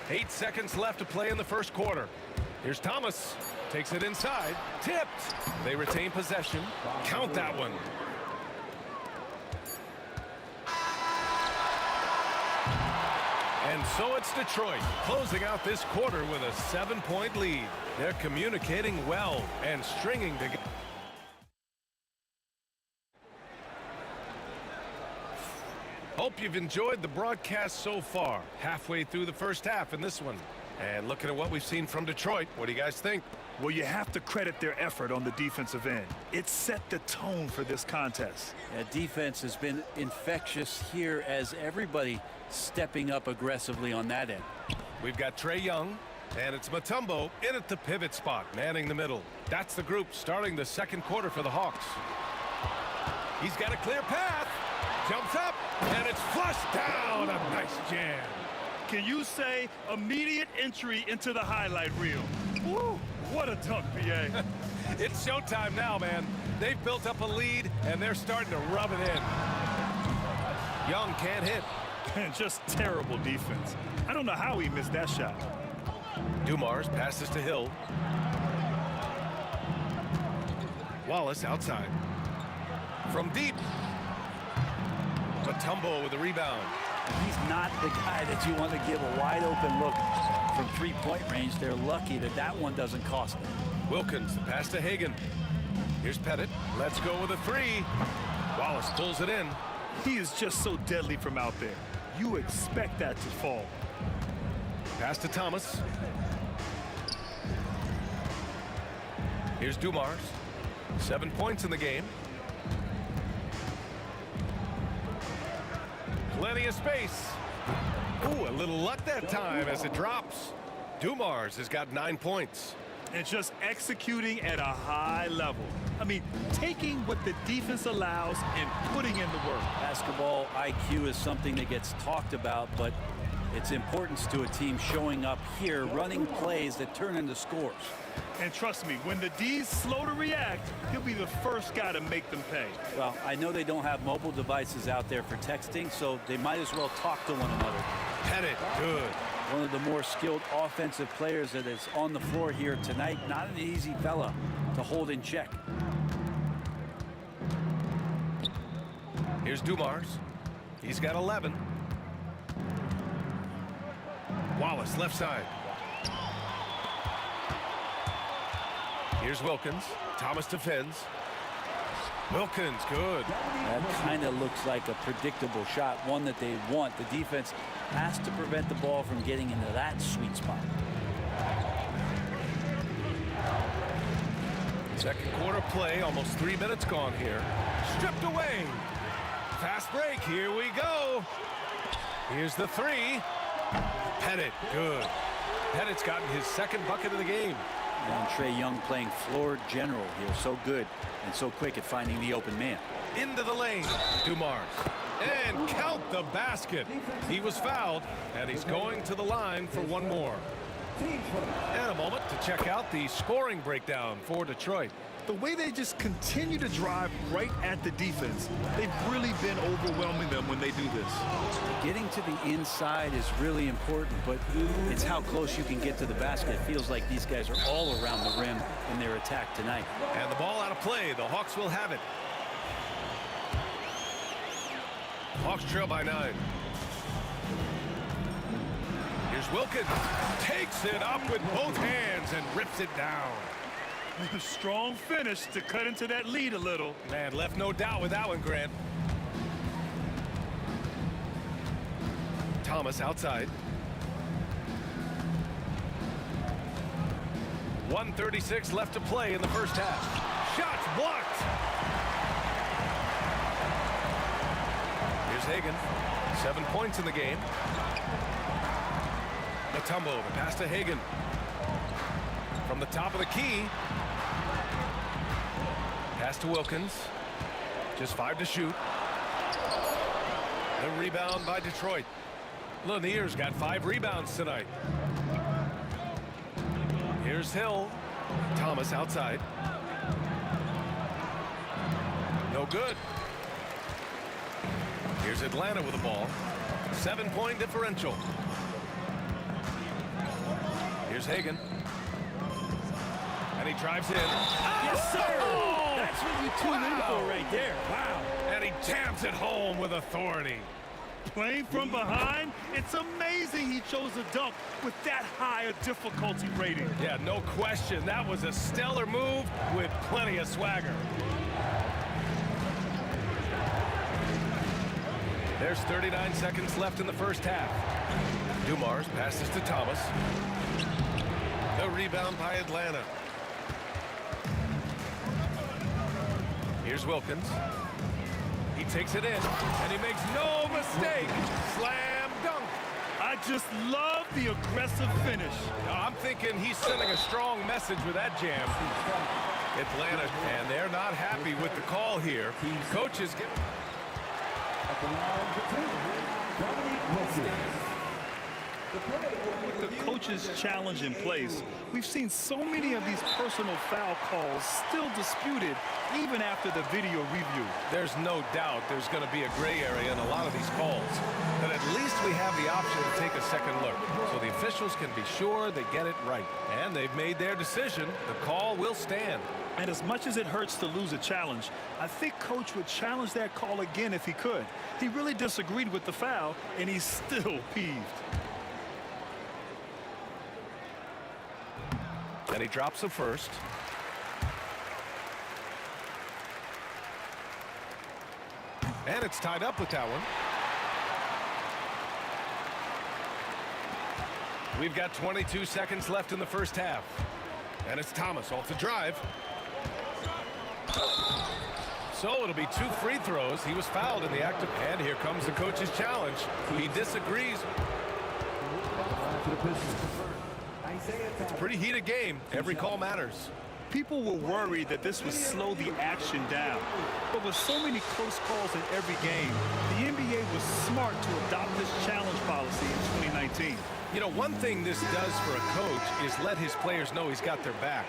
8 seconds left to play in the first quarter. Here's Thomas. Takes it inside. Tipped. They retain possession. Count that one. And so it's Detroit closing out this quarter with a 7-point lead. They're communicating well and stringing together. Hope you've enjoyed the broadcast so far. Halfway through the first half in this one. And looking at what we've seen from Detroit, what do you guys think? Well, you have to credit their effort on the defensive end. It set the tone for this contest. Yeah, defense has been infectious here as everybody stepping up aggressively on that end. We've got Trae Young, and it's Mutombo in at the pivot spot, manning the middle. That's the group starting the second quarter for the Hawks. He's got a clear path. Jumps up, and it's flushed down. A nice jam. Can you say immediate entry into the highlight reel? Woo, what a dunk, PA. It's showtime now, man. They've built up a lead, and they're starting to rub it in. Young can't hit. And just terrible defense. I don't know how he missed that shot. Dumars passes to Hill. Wallace outside. From deep. Mutombo with the rebound. He's not the guy that you want to give a wide open look from three-point range. They're lucky that that one doesn't cost them. Wilkins, the pass to Hagen. Here's Pettit. Let's go with a 3. Wallace pulls it in. He is just so deadly from out there. You expect that to fall. Pass to Thomas. Here's Dumars. 7 points in the game. Plenty of space. Ooh, a little luck that time as it drops. Dumars has got 9 points. And just executing at a high level. I mean, taking what the defense allows and putting in the work. Basketball IQ is something that gets talked about, but its importance to a team showing up here, running plays that turn into scores. And trust me, when the D's slow to react, he'll be the first guy to make them pay. Well, I know they don't have mobile devices out there for texting, so they might as well talk to one another. Pettit, good. One of the more skilled offensive players that is on the floor here tonight. Not an easy fella to hold in check. Here's Dumars. He's got 11. Wallace, left side. Here's Wilkins. Thomas defends. Wilkins, good. That kind of looks like a predictable shot, one that they want. The defense has to prevent the ball from getting into that sweet spot. Second quarter play, almost 3 minutes gone here. Stripped away. Fast break, here we go. Here's the three. Pettit, good. Pettit's gotten his second bucket of the game. And Trae Young playing floor general here. So good and so quick at finding the open man. Into the lane, Dumars. And count the basket. He was fouled, and he's going to the line for one more. And a moment to check out the scoring breakdown for Detroit. The way they just continue to drive right at the defense, they've really been overwhelming them when they do this. Getting to the inside is really important, but it's how close you can get to the basket. It feels like these guys are all around the rim in their attack tonight. And the ball out of play. The Hawks will have it. Hawks trail by 9. Here's Wilkins. Takes it up with both hands and rips it down. A strong finish to cut into that lead a little. Man, left no doubt with that one, Grant. Thomas outside. 1:36 left to play in the first half. Shots blocked. Here's Hagan. 7 points in the game. Mutombo, the pass to Hagan. From the top of the key. Pass to Wilkins. Just 5 to shoot. The rebound by Detroit. Lanier's got 5 rebounds tonight. Here's Hill. Thomas outside. No good. Here's Atlanta with the ball. 7-point differential. Here's Hagan. And he drives in. Yes, sir! Oh, that's what you tune in for right there. Wow. And he jams it home with authority. Playing from behind, it's amazing he chose a dunk with that high a difficulty rating. Yeah, no question. That was a stellar move with plenty of swagger. There's 39 seconds left in the first half. Dumars passes to Thomas. The rebound by Atlanta. Here's Wilkins. He takes it in, and he makes no mistake. Slam dunk. I just love the aggressive finish. I'm thinking he's sending a strong message with that jam. Atlanta, and they're not happy with the call here. Coaches get... With the coach's challenge in place, we've seen so many of these personal foul calls still disputed even after the video review. There's no doubt there's going to be a gray area in a lot of these calls. But at least we have the option to take a second look, so the officials can be sure they get it right. And they've made their decision. The call will stand. And as much as it hurts to lose a challenge, I think Coach would challenge that call again if he could. He really disagreed with the foul, and he's still peeved. And he drops the first. And it's tied up with that one. We've got 22 seconds left in the first half. And it's Thomas off the drive. So it'll be 2 free throws. He was fouled in the act of... And here comes the coach's challenge. He disagrees. It's a pretty heated game. Every call matters. People were worried that this would slow the action down. But with so many close calls in every game, the NBA was smart to adopt this challenge policy in 2019. You know, one thing this does for a coach is let his players know he's got their back.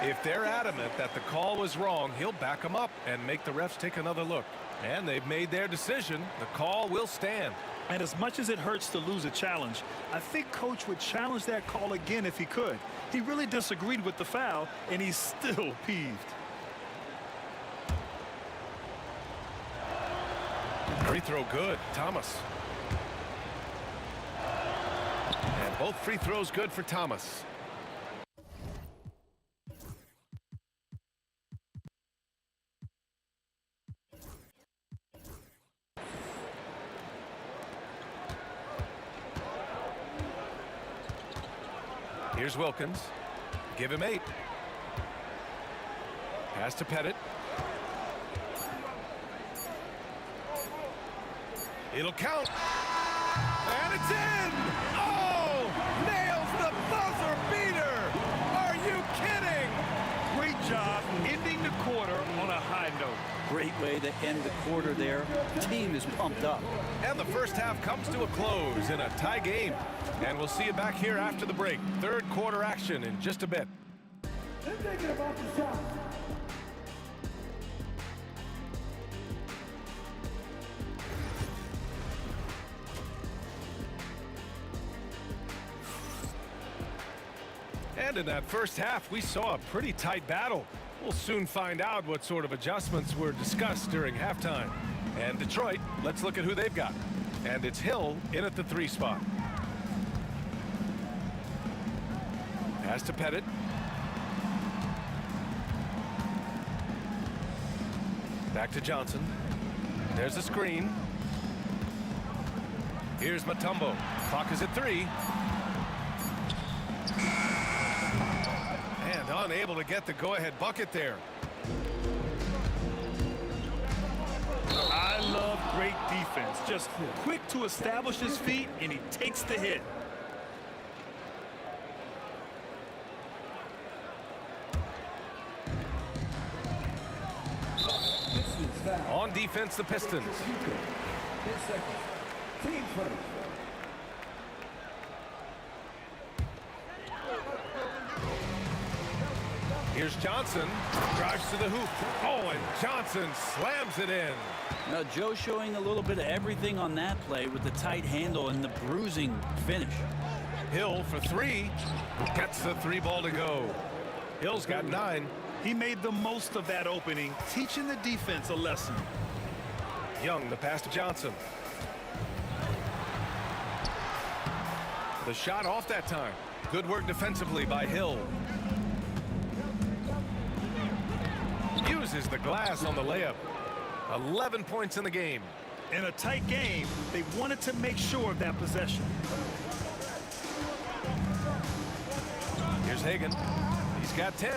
If they're adamant that the call was wrong, he'll back them up and make the refs take another look. And they've made their decision. The call will stand. And as much as it hurts to lose a challenge, I think Coach would challenge that call again if he could. He really disagreed with the foul, and he's still peeved. Free throw good. Thomas. And both free throws good for Thomas. Here's Wilkins. Give him 8. Pass to Pettit. It'll count. And it's in! Oh! Nails the buzzer beater! Are you kidding? Great job ending the quarter on a high note. Great way to end the quarter there. The team is pumped up. And the first half comes to a close in a tie game. And we'll see you back here after the break. Third quarter action in just a bit. Thinking about the shot. And in that first half, we saw a pretty tight battle. We'll soon find out what sort of adjustments were discussed during halftime. And Detroit, let's look at who they've got. And it's Hill in at the 3 spot. Pass to Pettit. Back to Johnson. There's a screen. Here's Mutombo. Clock is at 3. And unable to get the go-ahead bucket there. I love great defense. Just quick to establish his feet, and he takes the hit. On defense, the Pistons. Team first. Here's Johnson. Drives to the hoop. Oh, and Johnson slams it in. Now, Joe showing a little bit of everything on that play with the tight handle and the bruising finish. Hill for 3. Gets the 3 ball to go. Hill's got 9. He made the most of that opening, teaching the defense a lesson. Young, the pass to Johnson. The shot off that time. Good work defensively by Hill. Uses the glass on the layup. 11 points in the game. In a tight game, they wanted to make sure of that possession. Here's Hagan. He's got 10.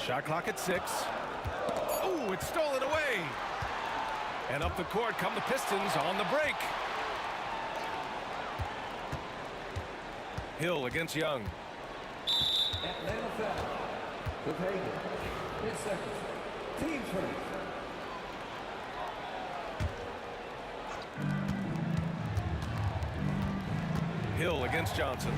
Shot clock at 6. Ooh, it's stolen away. And up the court come the Pistons on the break. Hill against Young. Atlanta foul. With Hagan. 10 seconds. Team first. Hill against Johnson.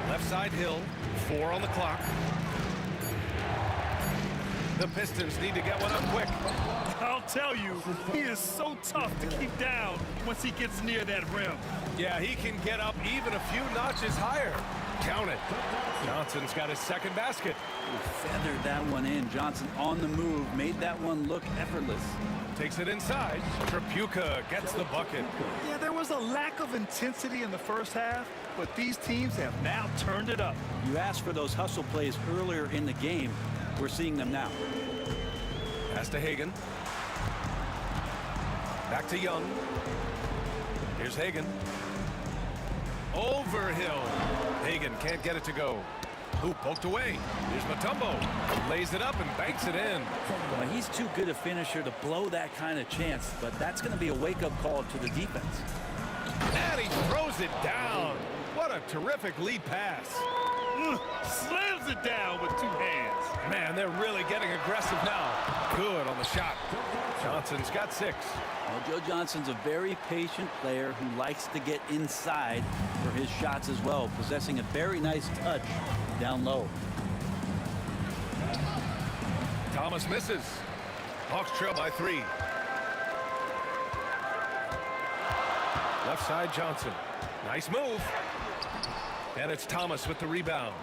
Left side Hill. 4 on the clock. The Pistons need to get one up quick. I'll tell you, he is so tough to keep down once he gets near that rim. Yeah, he can get up even a few notches higher. Count it. Johnson's got his second basket. Feathered that one in. Johnson on the move, made that one look effortless. Takes it inside. Tripucka gets the bucket. Yeah, there was a lack of intensity in the first half, but these teams have now turned it up. You asked for those hustle plays earlier in the game. We're seeing them now. Pass to Hagan. Back to Young. Here's Hagan. Over Hill. Hagan can't get it to go. Hoop poked away. Here's Mutombo. Lays it up and banks it in. Well, he's too good a finisher to blow that kind of chance, but that's going to be a wake-up call to the defense. And he throws it down. What a terrific lead pass. Slams it down with 2 hands. Man, they're really getting aggressive now. Good on the shot. Johnson's got 6. Well, Joe Johnson's a very patient player who likes to get inside for his shots as well, possessing a very nice touch down low. Thomas misses. Hawks trail by 3. Left side Johnson. Nice move. And it's Thomas with the rebound.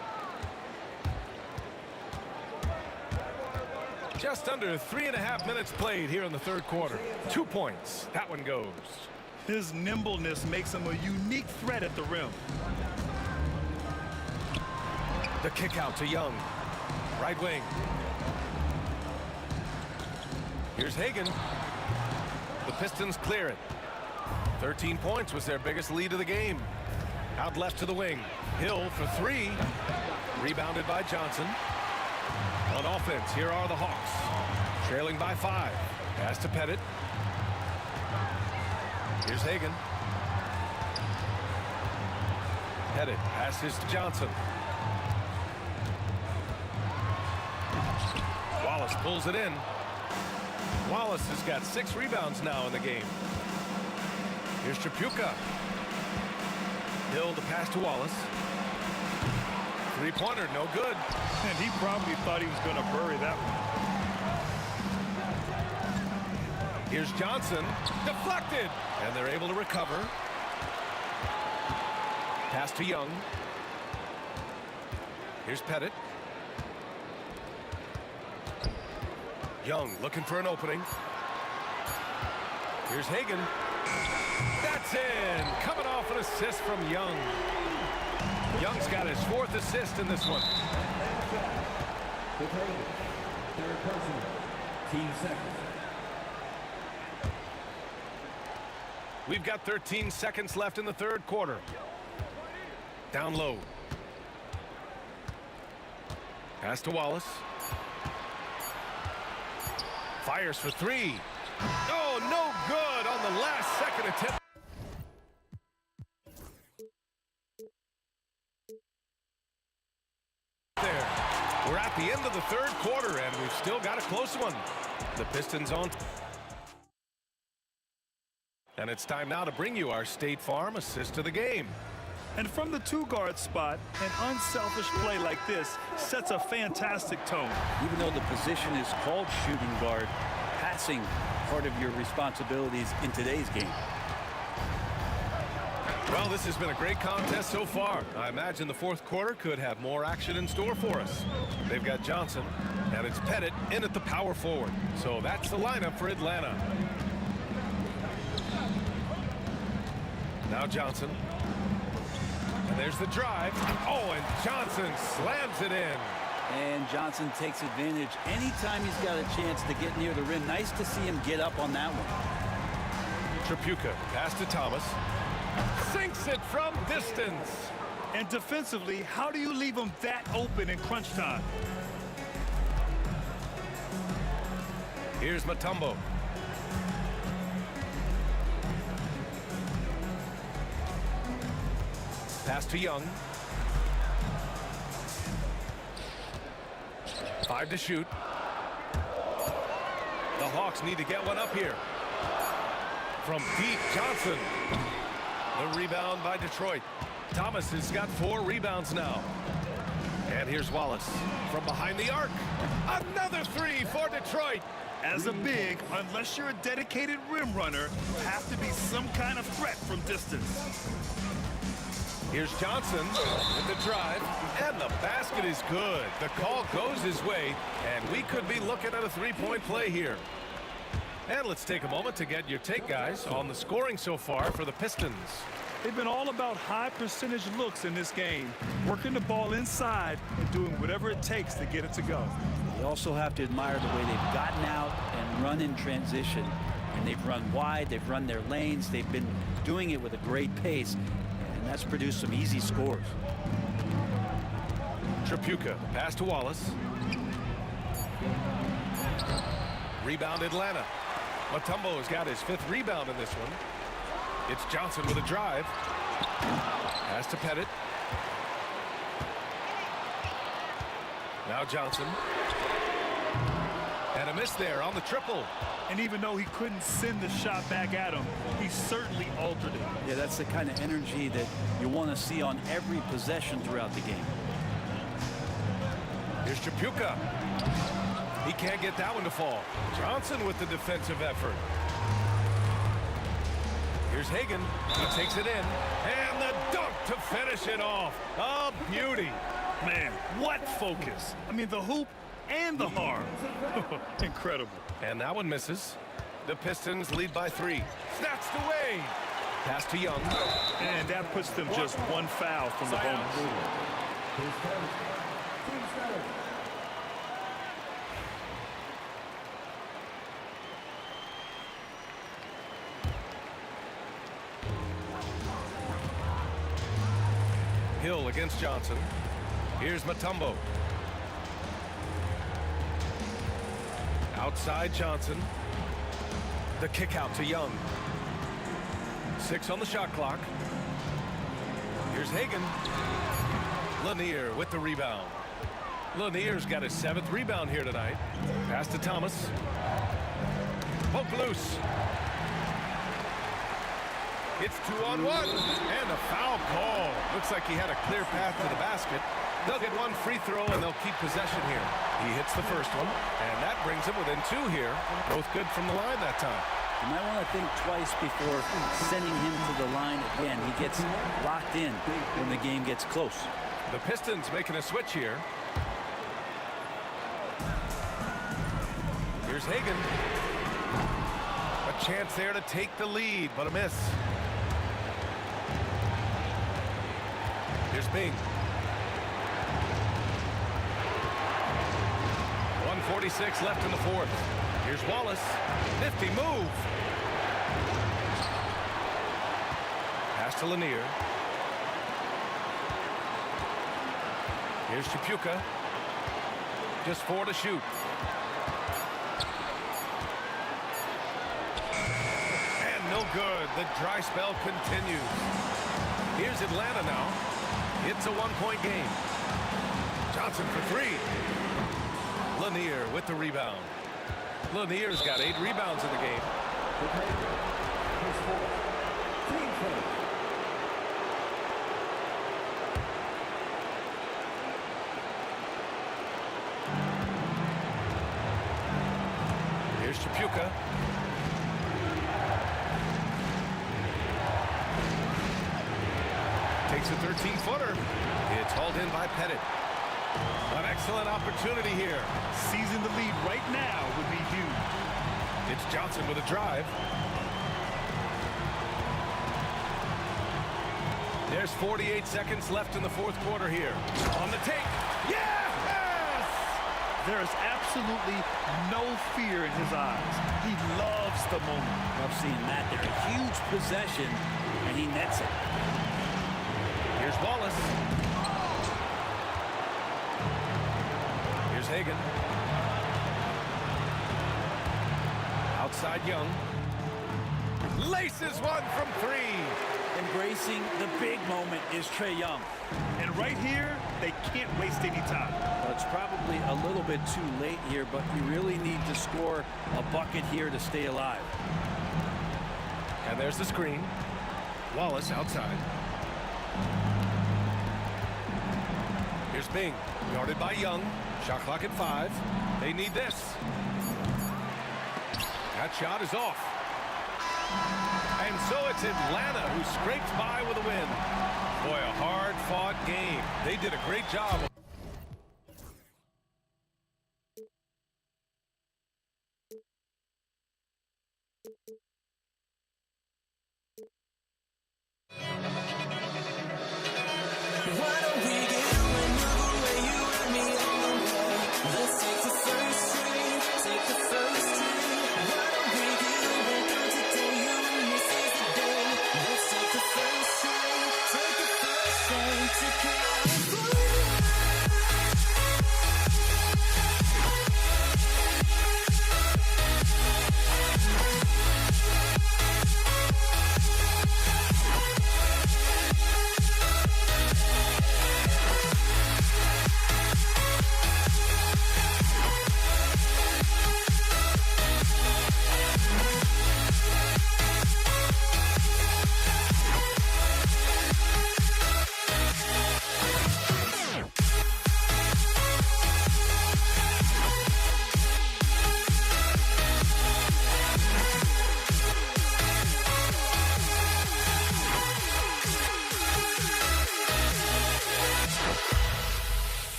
Just under 3.5 minutes played here in the third quarter. 2 points. That one goes. His nimbleness makes him a unique threat at the rim. The kick out to Young. Right wing. Here's Hagan. The Pistons clear it. 13 points was their biggest lead of the game. Out left to the wing. Hill for three. Rebounded by Johnson. On offense, here are the Hawks. Trailing by 5. Pass to Pettit. Here's Hagan. Pettit passes to Johnson. Wallace pulls it in. Wallace has got 6 rebounds now in the game. Here's Tripucka. Hill to pass to Wallace. Three-pointer, no good. And he probably thought he was going to bury that one. Here's Johnson. Deflected. And they're able to recover. Pass to Young. Here's Pettit. Young looking for an opening. Here's Hagan. That's in. Coming off an assist from Young. Young's got his 4th assist in this one. Third person, team seconds. We've got 13 seconds left in the 3rd quarter. Down low. Pass to Wallace. Fires for 3. Oh, no good on the last second attempt. There. We're at the end of the 3rd quarter, and we've still got a close one. The Pistons on. And it's time now to bring you our State Farm assist of the game. And from the 2-guard spot, an unselfish play like this sets a fantastic tone. Even though the position is called shooting guard, passing part of your responsibilities in today's game. Well, this has been a great contest so far. I imagine the 4th quarter could have more action in store for us. They've got Johnson, and it's Pettit in at the power forward. So that's the lineup for Atlanta. Now Johnson. And there's the drive. Oh, and Johnson slams it in. And Johnson takes advantage anytime he's got a chance to get near the rim. Nice to see him get up on that one. Tripucka, pass to Thomas. Sinks it from distance. And defensively, how do you leave him that open in crunch time? Here's Mutombo. Pass to Young. 5 to shoot. The Hawks need to get one up here. From deep, Johnson. The rebound by Detroit. Thomas has got 4 rebounds now. And here's Wallace from behind the arc. Another 3 for Detroit. As a big, unless you're a dedicated rim runner, have to be some kind of threat from distance. Here's Johnson with the drive, and the basket is good. The call goes his way, and we could be looking at a 3-point play here. And let's take a moment to get your take, guys, on the scoring so far for the Pistons. They've been all about high percentage looks in this game, working the ball inside and doing whatever it takes to get it to go. You also have to admire the way they've gotten out and run in transition. And they've run wide, they've run their lanes, they've been doing it with a great pace. And that's produced some easy scores. Tripucka, pass to Wallace. Rebound Atlanta. Mutombo has got his 5th rebound in this one. It's Johnson with a drive. Pass to Pettit. Now Johnson. And a miss there on the triple. And even though he couldn't send the shot back at him, he certainly altered it. Yeah, that's the kind of energy that you want to see on every possession throughout the game. Here's Tripucka. He can't get that one to fall. Johnson with the defensive effort. Here's Hagan. He takes it in. And the dunk to finish it off. A beauty. Man, what focus. I mean, the hoop and the harm. Incredible. And that one misses. The Pistons lead by 3. Snatched away. Pass to Young. And that puts them just 1 foul from the bonus. Hill against Johnson. Here's Mutombo. Outside Johnson. The kick out to Young. 6 on the shot clock. Here's Hagan. Lanier with the rebound. Lanier's got his 7th rebound here tonight. Pass to Thomas. Poke loose. It's 2-on-1 and a foul call. Looks like he had a clear path to the basket. They'll get 1 free throw and they'll keep possession here. He hits the first one and that brings him within 2 here. Both good from the line that time. You might want to think twice before sending him to the line again. He gets locked in when the game gets close. The Pistons making a switch here. Here's Hagan. A chance there to take the lead, but a miss. Here's Bing. 1:46 left in the 4th. Here's Wallace. Nifty move. Pass to Lanier. Here's Chapuka. Just 4 to shoot. And no good. The dry spell continues. Here's Atlanta now. It's a 1-point game. Johnson for 3. Lanier with the rebound. Lanier's got 8 rebounds in the game. Here's Chapuka. Takes a 13-footer. It's hauled in by Pettit. An excellent opportunity here. Seizing the lead right now would be huge. It's Johnson with a drive. There's 48 seconds left in the 4th quarter here. On the take. Yes! There is absolutely no fear in his eyes. He loves the moment. Love seeing that. They're a huge possession, and he nets it. Here's Wallace. Here's Hagan. Outside Young. Laces one from 3. Embracing the big moment is Trae Young. And right here, they can't waste any time. Well, it's probably a little bit too late here, but you really need to score a bucket here to stay alive. And there's the screen. Wallace outside. Here's Bing, guarded by Young. Shot clock at 5. They need this. That shot is off. And so it's Atlanta who scrapes by with a win. Boy, a hard-fought game. They did a great job.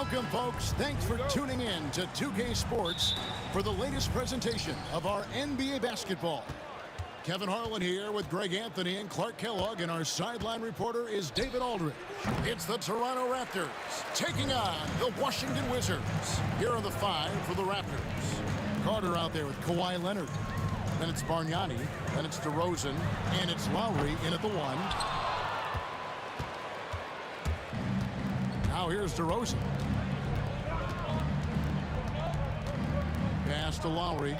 Welcome, folks. Thanks for tuning in to 2K Sports for the latest presentation of our NBA basketball. Kevin Harlan here with Greg Anthony and Clark Kellogg, and our sideline reporter is David Aldridge. It's the Toronto Raptors taking on the Washington Wizards. Here are the 5 for the Raptors. Carter out there with Kawhi Leonard. Then it's Bargnani. Then it's DeRozan. And it's Lowry in at the 1. Now here's DeRozan. Pass to Lowry.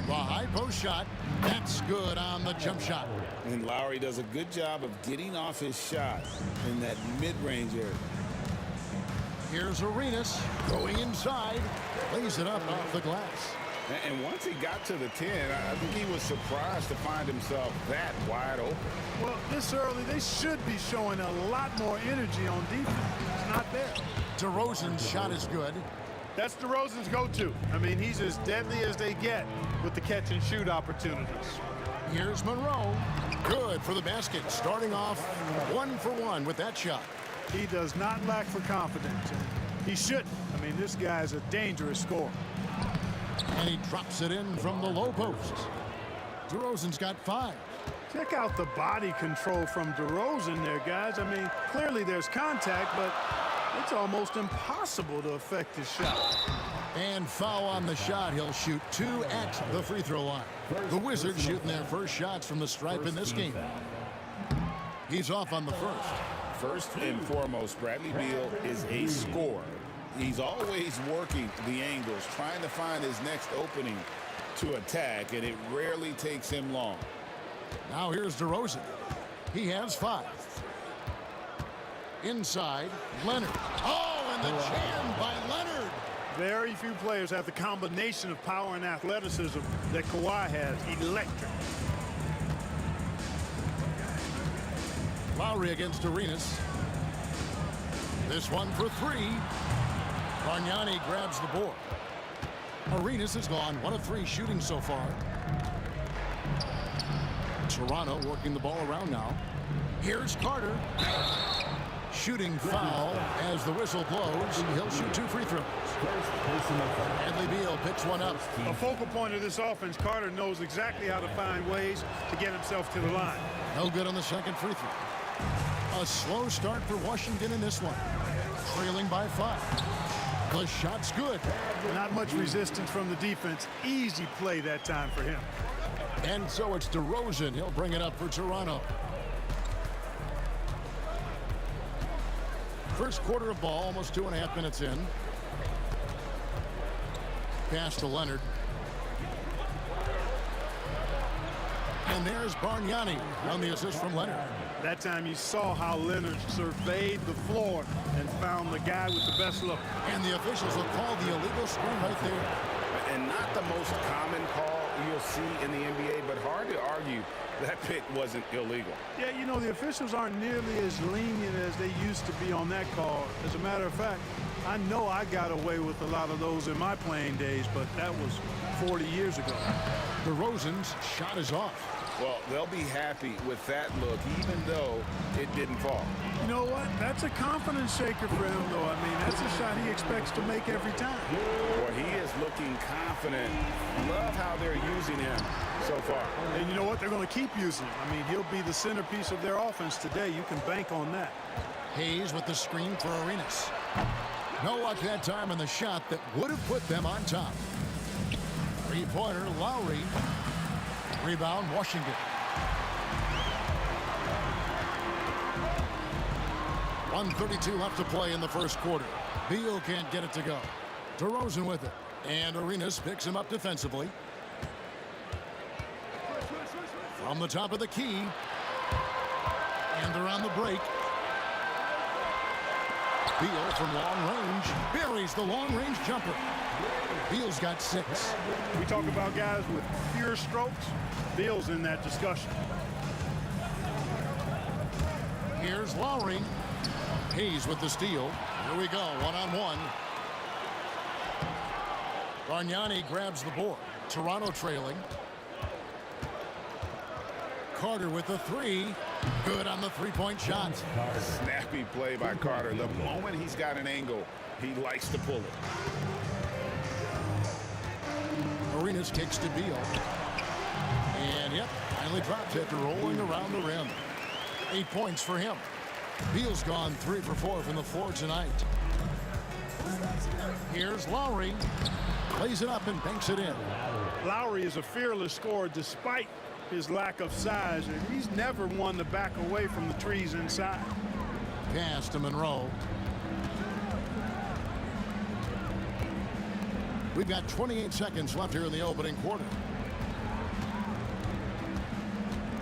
The high post shot. That's good on the jump shot. And Lowry does a good job of getting off his shot in that mid-range area. Here's Arenas going inside. Lays it up off the glass. And once he got to the 10, I think he was surprised to find himself that wide open. Well, this early, they should be showing a lot more energy on defense. It's not there. DeRozan's shot is good. That's DeRozan's go-to. I mean, he's as deadly as they get with the catch-and-shoot opportunities. Here's Monroe. Good for the basket. Starting off 1 for 1 with that shot. He does not lack for confidence. He shouldn't. I mean, this guy's a dangerous scorer. And he drops it in from the low post. DeRozan's got 5. Check out the body control from DeRozan there, guys. I mean, clearly there's contact, but it's almost impossible to affect his shot. And foul on the shot. He'll shoot 2 at the free throw line. The Wizards shooting their first shots from the stripe in this game. He's off on the first. First and foremost, Bradley Beal is a scorer. He's always working the angles, trying to find his next opening to attack, and it rarely takes him long. Now here's DeRozan. He has 5. Inside, Leonard. Oh, and the jam by Leonard. Very few players have the combination of power and athleticism that Kawhi has. Electric. Lowry against Arenas. This one for 3. Bargnani grabs the board. Arenas has gone 1 of 3 shooting so far. Toronto working the ball around now. Here's Carter. Shooting foul as the whistle blows. He'll shoot 2 free throws. Bradley Beal picks one up. A focal point of this offense, Carter knows exactly how to find ways to get himself to the line. No good on the second free throw. A slow start for Washington in this one. Trailing by 5. The shot's good. Not much resistance from the defense. Easy play that time for him. And so it's DeRozan. He'll bring it up for Toronto. First quarter of ball, almost 2.5 minutes in. Pass to Leonard. And there's Bargnani on the assist from Leonard. That time you saw how Leonard surveyed the floor and found the guy with the best look. And the officials will call the illegal screen right there. And not the most common call you'll see in the NBA, but hard to argue that pick wasn't illegal. Yeah, you know, the officials aren't nearly as lenient as they used to be on that call. As a matter of fact, I know I got away with a lot of those in my playing days, but that was 40 years ago. DeRozan's shot is off. Well, they'll be happy with that look, even though it didn't fall. You know what? That's a confidence shaker for him, though. I mean, that's a shot he expects to make every time. Boy, he is looking confident. Love how they're using him so far. And you know what? They're going to keep using him. I mean, he'll be the centerpiece of their offense today. You can bank on that. Hayes with the screen for Arenas. No luck that time in the shot that would have put them on top. Three-pointer, Lowry. Rebound, Washington. .132 left to play in the first quarter. Beal can't get it to go. DeRozan with it. And Arenas picks him up defensively. From the top of the key. And they're on the break. Beal from long range buries the long-range jumper. Beal's got 6. We talk about guys with pure strokes. Beal's in that discussion. Here's Lowry. Hayes with the steal. Here we go, one-on-one. Bargnani grabs the board. Toronto trailing. Carter with the 3. Good on the three-point shot. Snappy play by Carter. The moment he's got an angle, he likes to pull it. Arenas kicks to Beal. And, yep, finally drops it, rolling around the rim. 8 points for him. Beal's gone 3 for 4 from the floor tonight. Here's Lowry. Plays it up and banks it in. Lowry is a fearless scorer despite his lack of size, and he's never one to back away from the trees inside. Pass to Monroe. We've got 28 seconds left here in the opening quarter.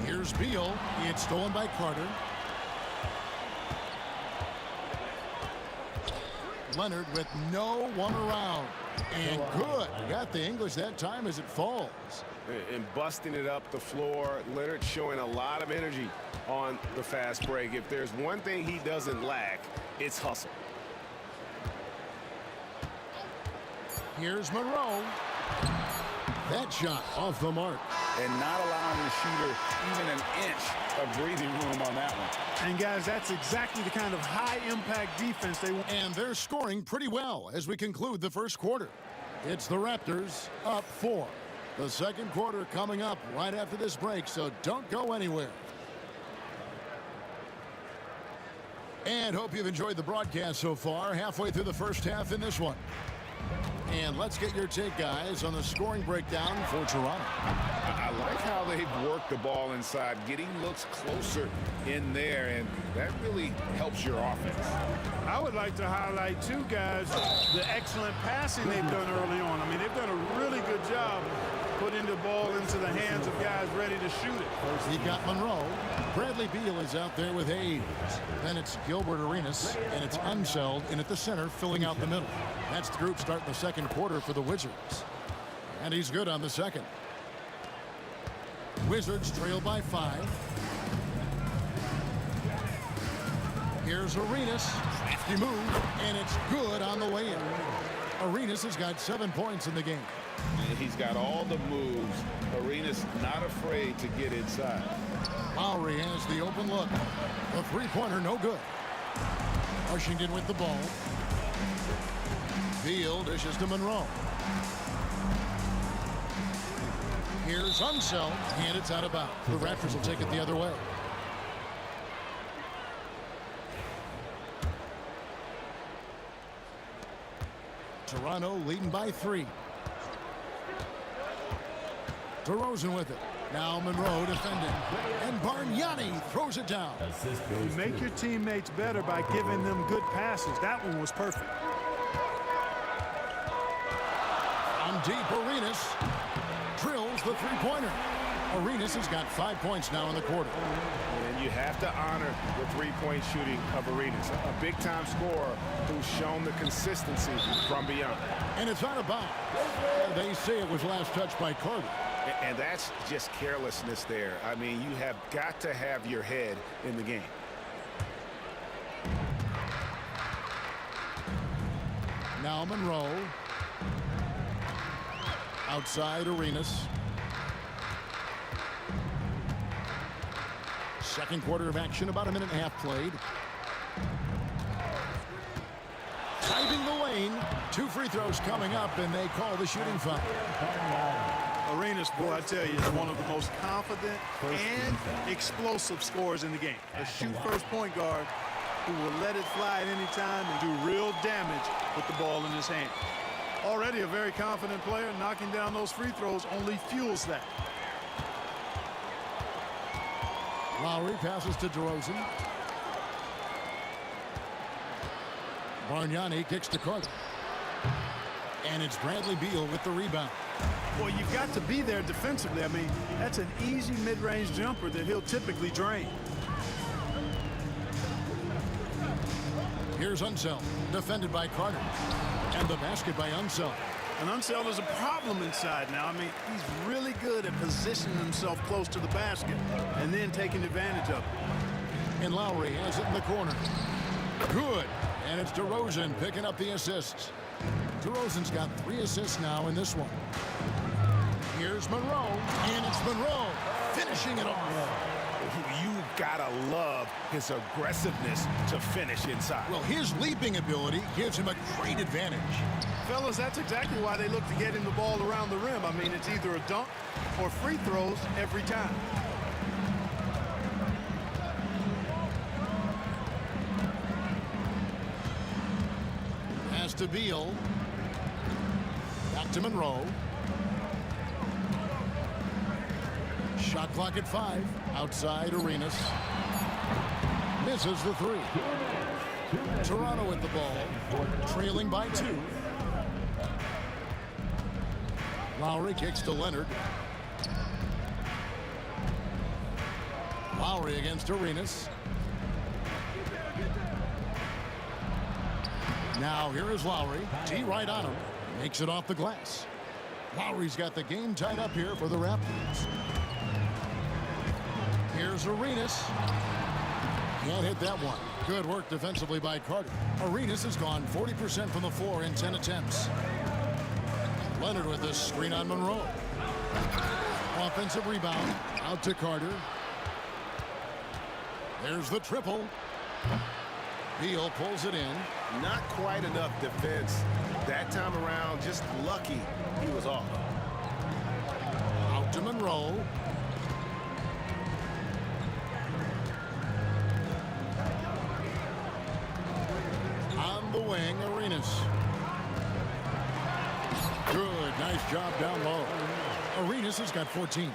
Here's Beal. It's stolen by Carter. Leonard with no one around. And good. Got the English that time as it falls. And busting it up the floor. Leonard showing a lot of energy on the fast break. If there's one thing he doesn't lack, it's hustle. Here's Monroe. That shot off the mark. And not allowing the shooter even an inch of breathing room on that one. And, guys, that's exactly the kind of high-impact defense they want. And they're scoring pretty well as we conclude the first quarter. It's the Raptors up 4. The second quarter coming up right after this break, so don't go anywhere. And hope you've enjoyed the broadcast so far. Halfway through the first half in this one. And let's get your take, guys, on the scoring breakdown for Toronto. I like how they've worked the ball inside, getting looks closer in there, and that really helps your offense. I would like to highlight, too, guys, the excellent passing they've done early on. I mean, they've done a really good job putting the ball into the hands of guys ready to shoot it. He got Monroe. Bradley Beal is out there with Hayes. Then it's Gilbert Arenas, and it's Unseld in at the center, filling out the middle. That's the group starting the second quarter for the Wizards. And he's good on the second. Wizards trail by 5. Here's Arenas. Crafty move, and it's good on the way in. Arenas has got 7 points in the game. And he's got all the moves. Arenas not afraid to get inside. Lowry has the open look. The three-pointer no good. Washington with the ball. Beal dishes to Monroe. Here's Unseld, and it's out of bounds. The Raptors will take it the other way. Toronto leading by 3. DeRozan with it. Now Monroe defending. And Bargnani throws it down. You make your teammates better by giving them good passes. That one was perfect. On deep, Arenas drills the three-pointer. Arenas has got 5 points now in the quarter. And you have to honor the three-point shooting of Arenas. A big-time scorer who's shown the consistency from beyond. And it's out of bounds. They say it was last touched by Carter. And that's just carelessness there. I mean, you have got to have your head in the game. Now Monroe. Outside Arenas. Second quarter of action, about a minute and a half played. Driving the lane. 2 free throws coming up, and they call the shooting foul. Arenas, boy, I tell you, is one of the most confident and explosive scorers in the game. A shoot-first point guard who will let it fly at any time and do real damage with the ball in his hand. Already a very confident player, knocking down those free throws only fuels that. Lowry passes to DeRozan. Bargnani kicks to Carter. And it's Bradley Beal with the rebound. Well, you've got to be there defensively. I mean, that's an easy mid-range jumper that he'll typically drain. Here's Unseld, defended by Carter. And the basket by Unseld. And Unseld is a problem inside now. I mean, he's really good at positioning himself close to the basket and then taking advantage of it. And Lowry has it in the corner. Good. And it's DeRozan picking up the assists. DeRozan's got 3 assists now in this one. Here's Monroe. And it's Monroe finishing it off. You've gotta love his aggressiveness to finish inside. Well, his leaping ability gives him a great advantage. Fellas, that's exactly why they look to get him the ball around the rim. I mean, it's either a dunk or free throws every time. Pass to Beal. Back to Monroe. Shot clock at 5. Outside Arenas. Misses the 3. Toronto with the ball. Trailing by 2. Lowry kicks to Leonard. Lowry against Arenas. Now here is Lowry. T right on him. Makes it off the glass. Lowry's got the game tied up here for the Raptors. Here's Arenas. Can't hit that one. Good work defensively by Carter. Arenas has gone 40% from the floor in 10 attempts. Leonard with the screen on Monroe. Offensive rebound. Out to Carter. There's the triple. Beal pulls it in. Not quite enough defense. That time around, just lucky he was off. Out to Monroe. On the wing, Arenas. Good, nice job down low. Arenas has got 14.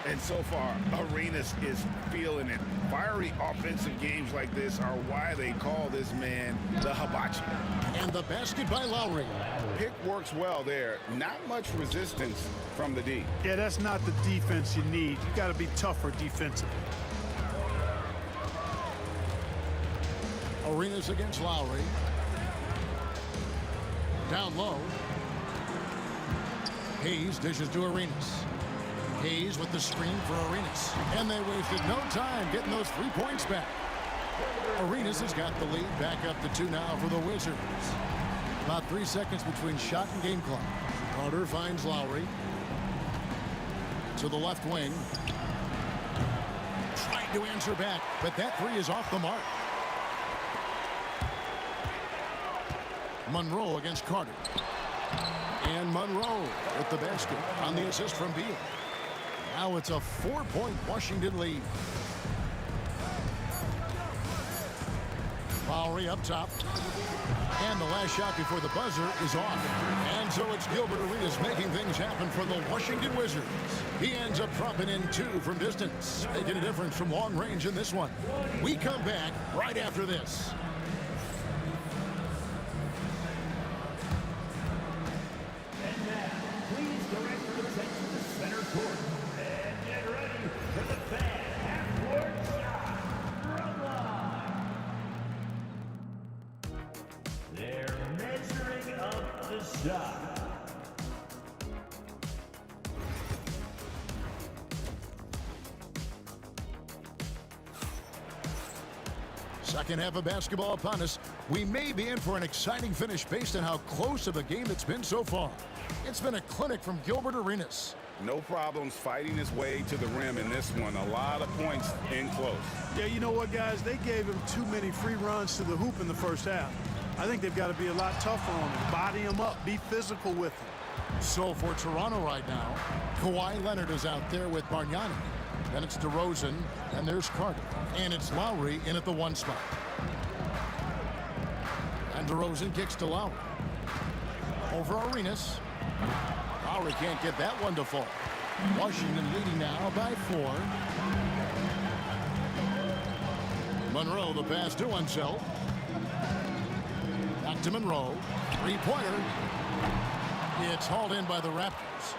And so far, Arenas is feeling it. Fiery offensive games like this are why they call this man the hibachi. And the basket by Lowry. Pick works well there. Not much resistance from the D. Yeah, that's not the defense you need. You got to be tougher defensively. Arenas against Lowry. Down low. Hayes dishes to Arenas. Hayes with the screen for Arenas. And they wasted no time getting those 3 points back. Arenas has got the lead back up to 2 now for the Wizards. About 3 seconds between shot and game clock. Carter finds Lowry. To the left wing. Trying to answer back, but that 3 is off the mark. Monroe against Carter. And Monroe with the basket on the assist from Beal. Now it's a 4-point Washington lead. Lowry up top. And the last shot before the buzzer is off. And so it's Gilbert Arenas making things happen for the Washington Wizards. He ends up dropping in 2 from distance, making a difference from long range in this one. We come back right after this. Second half of basketball upon us. We may be in for an exciting finish based on how close of a game it's been so far. It's been a clinic from Gilbert Arenas. No problems fighting his way to the rim in this one. A lot of points in close. Yeah, you know what, guys? They gave him too many free runs to the hoop in the first half. I think they've got to be a lot tougher on him. Body him up. Be physical with him. So for Toronto right now, Kawhi Leonard is out there with Bargnani. Then it's DeRozan, and there's Carter. And it's Lowry in at the 1 spot. And DeRozan kicks to Lowry. Over Arenas. Lowry can't get that one to fall. Washington leading now by 4. Monroe the pass to himself. Back to Monroe. 3-pointer. It's hauled in by the Raptors.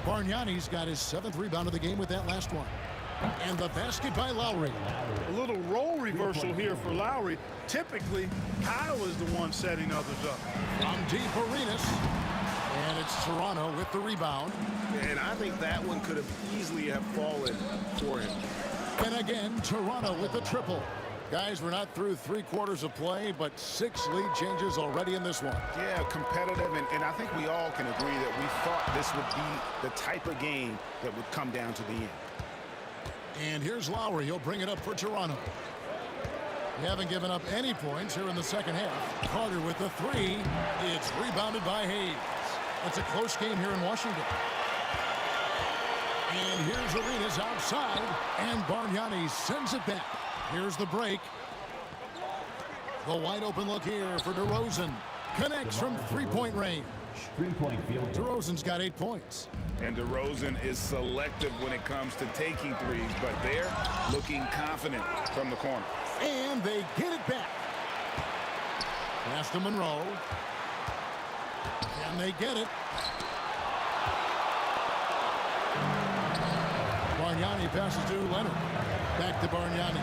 Bargnani's got his 7th rebound of the game with that last one. And the basket by Lowry. A little role reversal here for Lowry. Typically, Kyle is the one setting others up. From deep, Arenas. And it's Toronto with the rebound. And I think that one could have easily have fallen for him. And again, Toronto with the triple. Guys, we're not through 3 quarters of play, but 6 lead changes already in this one. Yeah, competitive, and I think we all can agree that we thought this would be the type of game that would come down to the end. And here's Lowry. He'll bring it up for Toronto. They haven't given up any points here in the second half. Carter with the three. It's rebounded by Hayes. It's a close game here in Washington. And here's Arenas outside. And Bargnani sends it back. Here's the break. The wide open look here for DeRozan. Connects from three-point range. DeRozan's got 8 points. And DeRozan is selective when it comes to taking threes, but they're looking confident from the corner. And they get it back. Pass to Monroe. And they get it. Bargnani passes to Leonard. Back to Bargnani.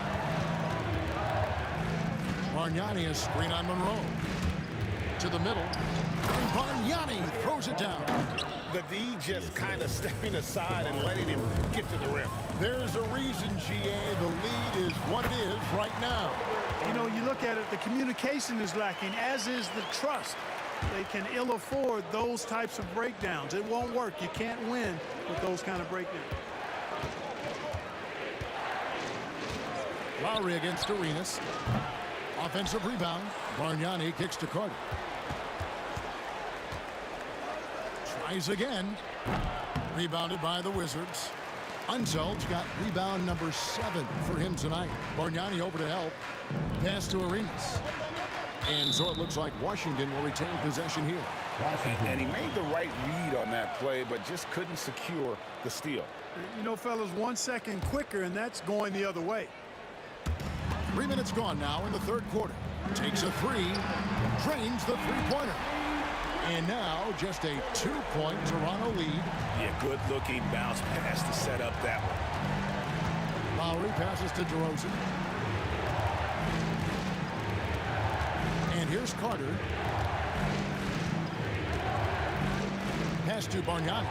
Bargnani is screen on Monroe. To the middle. And Bargnani throws it down. The D just kind of stepping aside and letting him get to the rim. There's a reason, GA. The lead is what it is right now. You know, you look at it, the communication is lacking, as is the trust. They can ill afford those types of breakdowns. It won't work. You can't win with those kind of breakdowns. Lowry against Arenas. Offensive rebound. Bargnani kicks to Carter. Tries again. Rebounded by the Wizards. Unsel's got rebound number 7 for him tonight. Bargnani over to help. Pass to Arenas. And so it looks like Washington will retain possession here. And he made the right read on that play, but just couldn't secure the steal. You know, fellas, 1 second quicker, and that's going the other way. 3 minutes gone now in the third quarter. Takes a three. Drains the three-pointer. And now just a 2-point Toronto lead. Yeah, good-looking bounce pass to set up that one. Lowry passes to DeRozan. And here's Carter. Pass to Bargnani.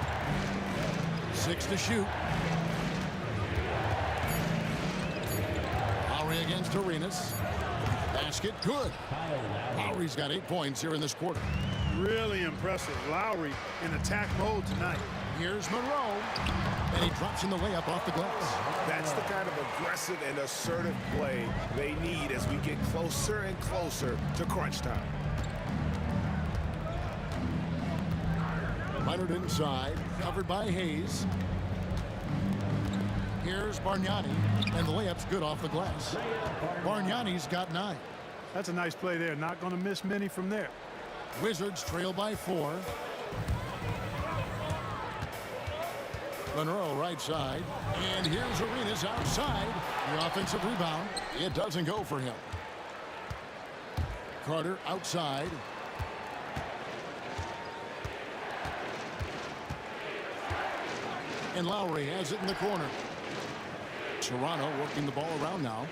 6 to shoot. Lowry against Arenas. Basket good. Lowry's got 8 points here in this quarter. Really impressive. Lowry in attack mode tonight. Here's Monroe. And he drops in the layup off the glass. That's the kind of aggressive and assertive play they need as we get closer and closer to crunch time. Leonard inside, covered by Hayes. Here's Bargnani, and the layup's good off the glass. Bargnani's got 9. That's a nice play there. Not going to miss many from there. Wizards trail by 4. Monroe right side, and here's Arenas outside. The offensive rebound. It doesn't go for him. Carter outside. And Lowry has it in the corner. Toronto working the ball around now.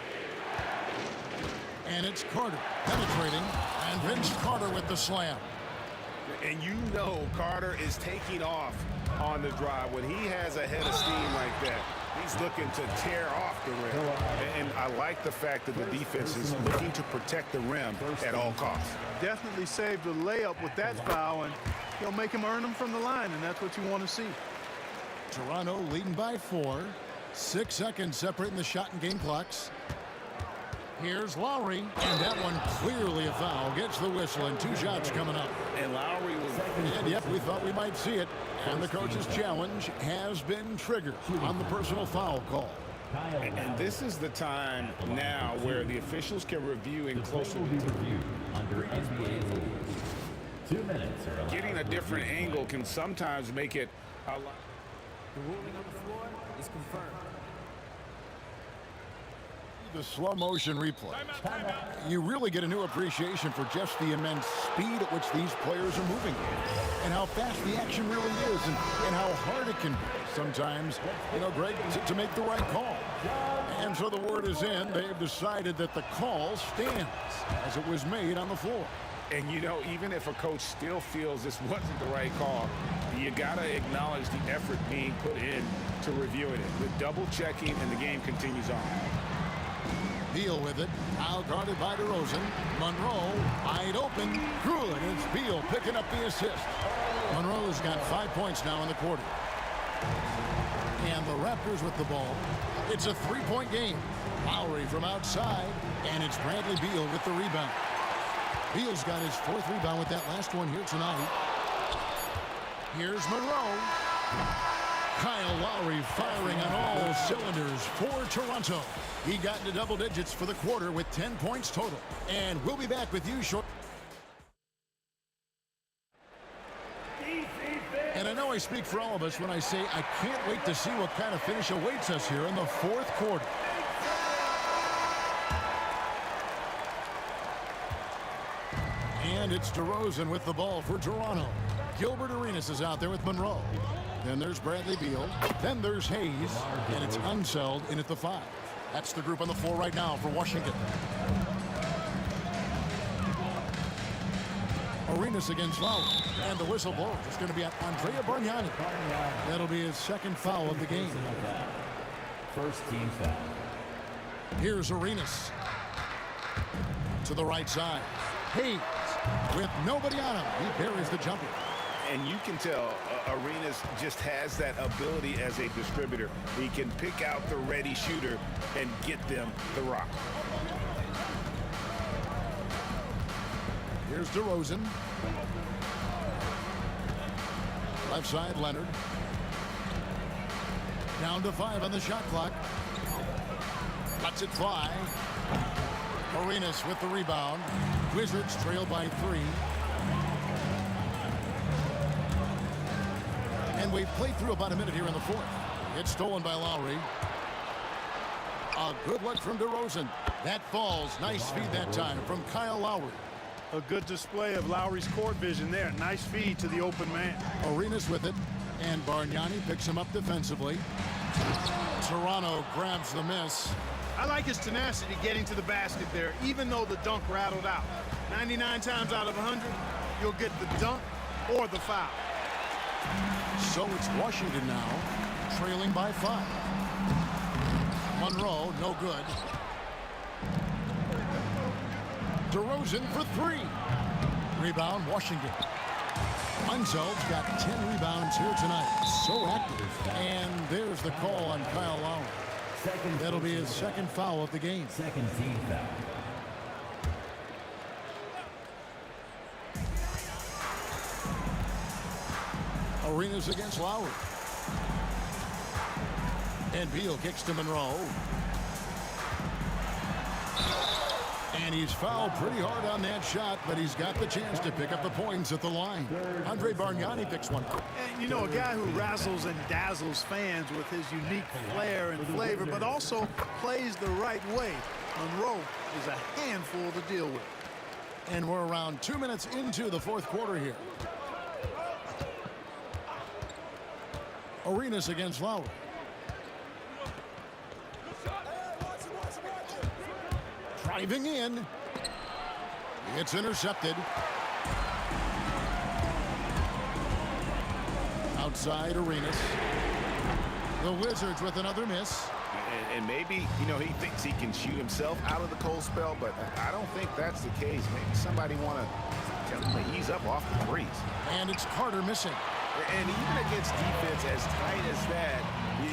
And it's Carter penetrating, and Vince Carter with the slam. And you know Carter is taking off on the drive. When he has a head of steam like that, he's looking to tear off the rim. And I like the fact that the defense is looking to protect the rim at all costs. Definitely saved the layup with that foul, and he'll make him earn them from the line, and that's what you want to see. Toronto leading by 4. 6 seconds separating the shot and game clocks. Here's Lowry, and that one clearly a foul. Gets the whistle, and 2 shots coming up. And Lowry was... And yep, we thought we might see it. And the coach's challenge has been triggered on the personal foul call. And this is the time now where the officials can review in closer review under NBA rules. 2 minutes. Getting a different angle can sometimes make it a lot. The ruling on the floor is confirmed. The slow motion replay. You really get a new appreciation for just the immense speed at which these players are moving and how fast the action really is and how hard it can be sometimes, you know, Greg, to make the right call. And so the word is in. They've decided that the call stands as it was made on the floor. And, you know, even if a coach still feels this wasn't the right call, you got to acknowledge the effort being put in to reviewing it. The double checking, and the game continues on. Beal with it. Now guarded by DeRozan. Monroe wide open. Good. It's Beal picking up the assist. Monroe's got 5 points now in the quarter. And the Raptors with the ball. It's a three-point game. Lowry from outside, and it's Bradley Beal with the rebound. Beal's got his fourth rebound with that last one here tonight. Here's Monroe. Kyle Lowry firing on all cylinders for Toronto. He got into double digits for the quarter with 10 points total. And we'll be back with you shortly. And I know I speak for all of us when I say I can't wait to see what kind of finish awaits us here in the fourth quarter. And it's DeRozan with the ball for Toronto. Gilbert Arenas is out there with Monroe. Then there's Bradley Beal. Then there's Hayes. And it's Unseld in at the 5. That's the group on the floor right now for Washington. Arenas against Lowry. And the whistle blows. It's going to be at Andrea Bargnani. That'll be his second foul of the game. First team foul. Here's Arenas. To the right side. Hayes with nobody on him. He buries the jumper. And you can tell Arenas just has that ability as a distributor. He can pick out the ready shooter and get them the rock. Here's DeRozan. Left side, Leonard. Down to 5 on the shot clock. Lets it fly. Arenas with the rebound. Wizards trail by 3. And we've played through about a minute here in the fourth. It's stolen by Lowry. A good look from DeRozan. That falls. Nice feed that time from Kyle Lowry. A good display of Lowry's court vision there. Nice feed to the open man. Arenas with it. And Bargnani picks him up defensively. Toronto grabs the miss. I like his tenacity getting to the basket there, even though the dunk rattled out. 99 times out of 100, you'll get the dunk or the foul. So it's Washington now, trailing by 5. Monroe, no good. DeRozan for 3. Rebound, Washington. Unseld's got 10 rebounds here tonight. So active. And there's the call on Kyle Lowry. That'll be his second foul of the game. Second team foul. Arenas against Lowry. And Beal kicks to Monroe. And he's fouled pretty hard on that shot, but he's got the chance to pick up the points at the line. Andre Bargnani picks one. And you know, a guy who razzles and dazzles fans with his unique flair and flavor, but also plays the right way. Monroe is a handful to deal with. And we're around 2 minutes into the fourth quarter here. Arenas against Lowry. Driving in. It's intercepted. Outside Arenas. The Wizards with another miss. And maybe, you know, he thinks he can shoot himself out of the cold spell, but I don't think that's the case. Maybe somebody want to tell him to ease up off the threes. And it's Carter missing. And even against defense as tight as that,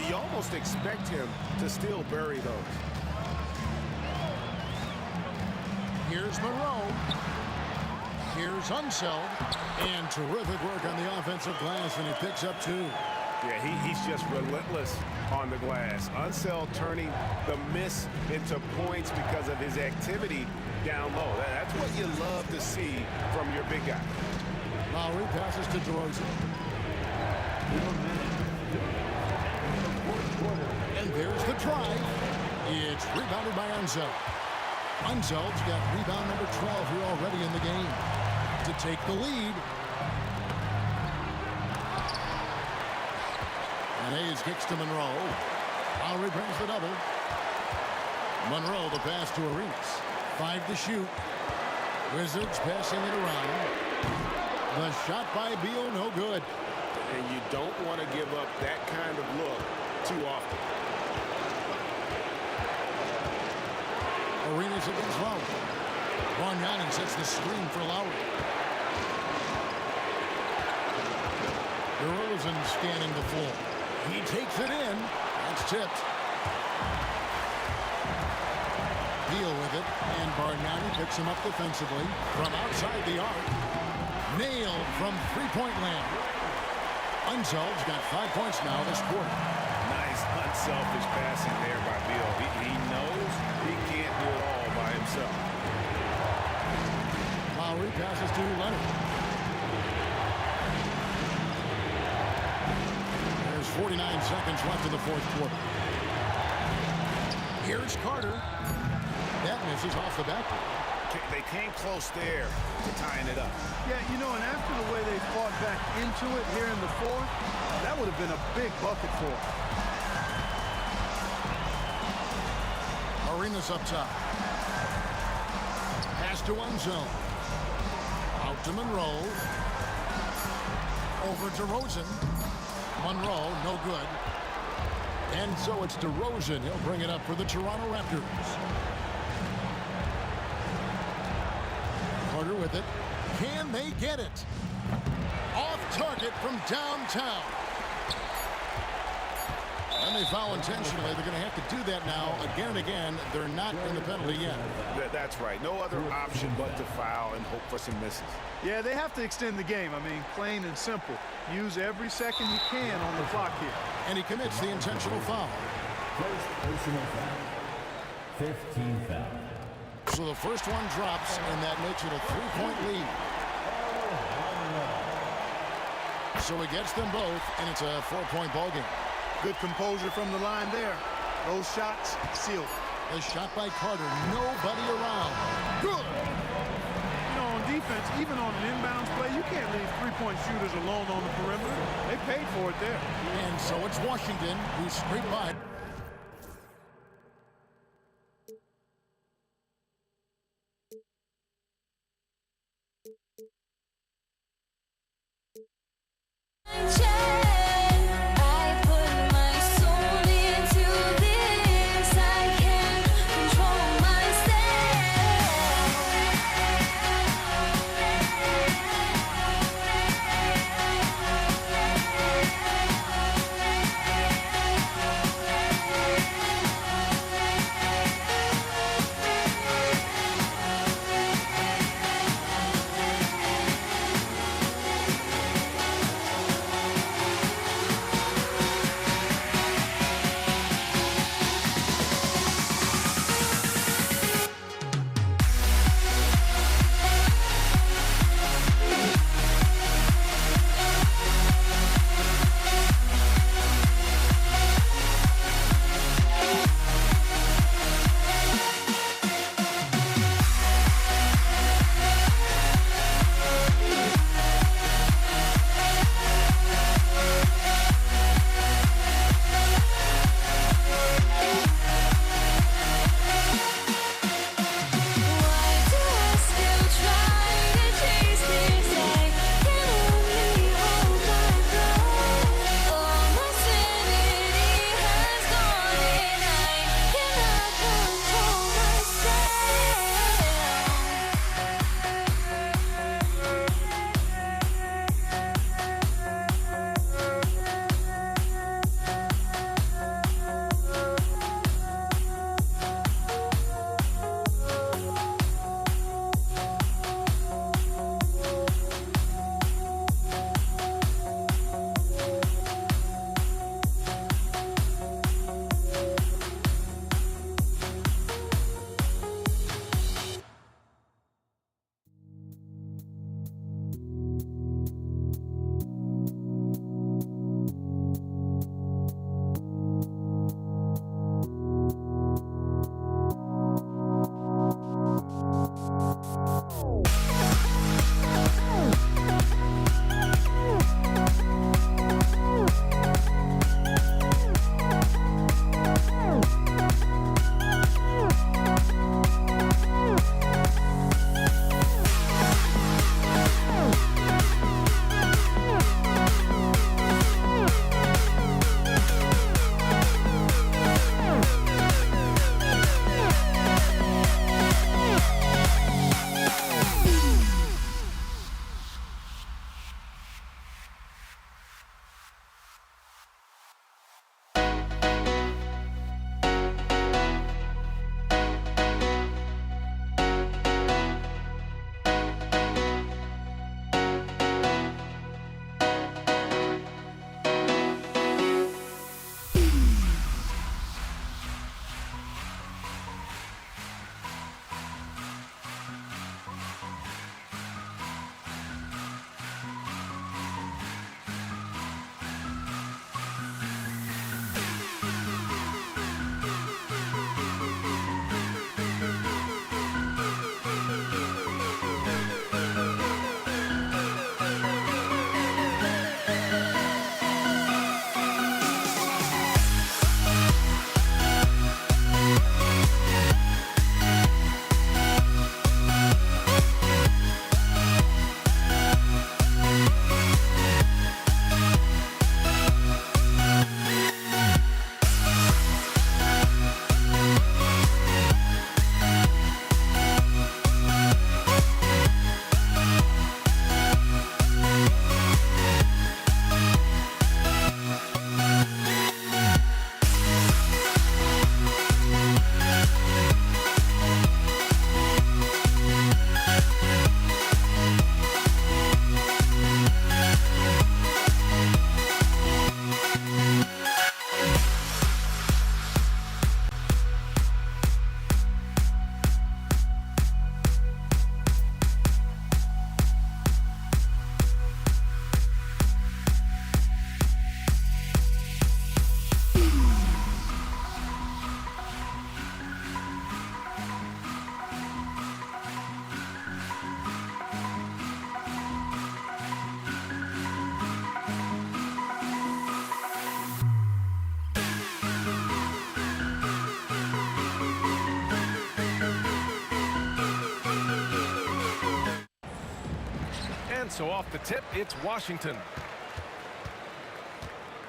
you almost expect him to still bury those. Here's Monroe. Here's Unseld. And terrific work on the offensive glass, and he picks up 2. Yeah, he's just relentless on the glass. Unseld turning the miss into points because of his activity down low. That's what you love to see from your big guy. Lowry passes to DeRozan. And there's the drive. It's rebounded by Unseld. Unseld's got rebound number 12 here already in the game to take the lead. And Hayes kicks to Monroe. Lowry brings the double. Monroe the pass to Arenas. 5 to shoot. Wizards passing it around. The shot by Beal, no good. And you don't want to give up that kind of look too often. Arenas against Lowry. Bargnani sets the screen for Lowry. DeRozan scanning the floor. He takes it in. That's tipped. Deal with it, and Bargnani picks him up defensively from outside the arc. Nailed from three-point land. Unsel's got 5 points now this quarter. Nice, unselfish passing there by Beal. He knows he can't do it all by himself. Lowry passes to Leonard. There's 49 seconds left in the fourth quarter. Here's Carter. That misses off the back. They came close there to tying it up. Yeah, you know, and after the way they fought back into it here in the fourth, that would have been a big bucket for them. Arenas up top. Pass to one zone. Out to Monroe. Over to Rosen. Monroe, no good. And so it's DeRozan. He'll bring it up for the Toronto Raptors. Carter with it. Can they get it? Off target from downtown. And they foul intentionally. They're going to have to do that now again and again. They're not in the penalty yet. That's right. No other option but to foul and hope for some misses. Yeah, they have to extend the game. I mean, plain and simple. Use every second you can on the clock here. And he commits the intentional foul. First personal foul. 15th foul. So the first one drops, and that makes it a 3-point lead. So he gets them both, and it's a 4-point ballgame. Good composure from the line there. Those shots sealed. The shot by Carter. Nobody around. Good. You know, on defense, even on an inbounds play, you can't leave three-point shooters alone on the perimeter. They paid for it there. And so it's Washington who scraped by. so off the tip, it's Washington.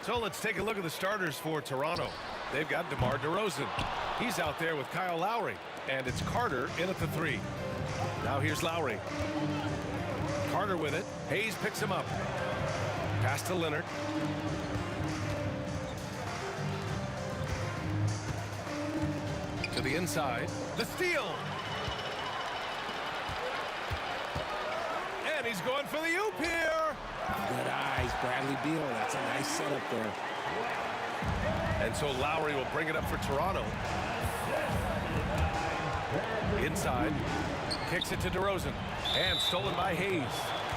So let's take a look at the starters for Toronto. They've got DeMar DeRozan. He's out there with Kyle Lowry. And it's Carter in at the 3. Now here's Lowry. Carter with it. Hayes picks him up. Pass to Leonard. To the inside. The steal. And he's going for the oop here. Good eyes, Bradley Beal. That's a nice setup there. And so Lowry will bring it up for Toronto. Inside. Kicks it to DeRozan. And stolen by Hayes.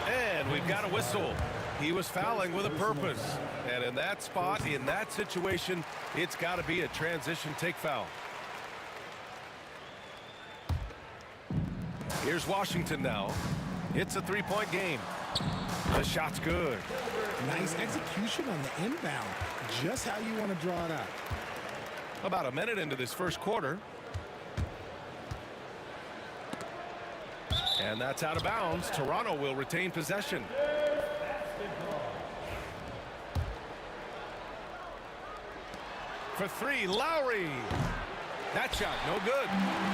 And we've got a whistle. He was fouling with a purpose. And in that spot, in that situation, it's got to be a transition take foul. Here's Washington now. It's a 3-point game. The shot's good. Nice execution on the inbound. Just how you want to draw it up. About a minute into this first quarter. And that's out of bounds. Toronto will retain possession. For 3, Lowry. That shot, no good.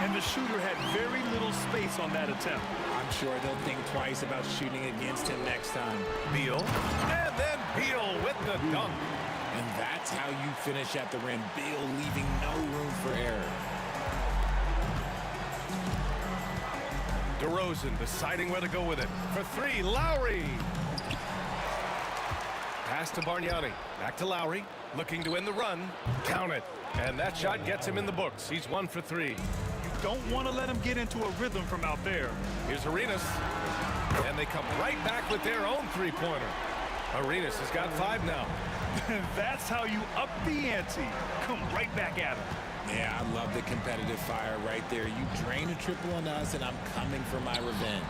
And the shooter had very little space on that attempt. I'm sure they'll think twice about shooting against him next time. Beal. And then Beal with the dunk. And that's how you finish at the rim. Beal leaving no room for error. DeRozan deciding where to go with it. For 3, Lowry. Pass to Bargnani. Back to Lowry. Looking to end the run. Count it. And that shot gets him in the books. He's 1 for 3. You don't want to let him get into a rhythm from out there. Here's Arenas. And they come right back with their own 3-pointer. Arenas has got 5 now. That's how you up the ante. Come right back at him. Yeah, I love the competitive fire right there. You drain a triple on us, and I'm coming for my revenge.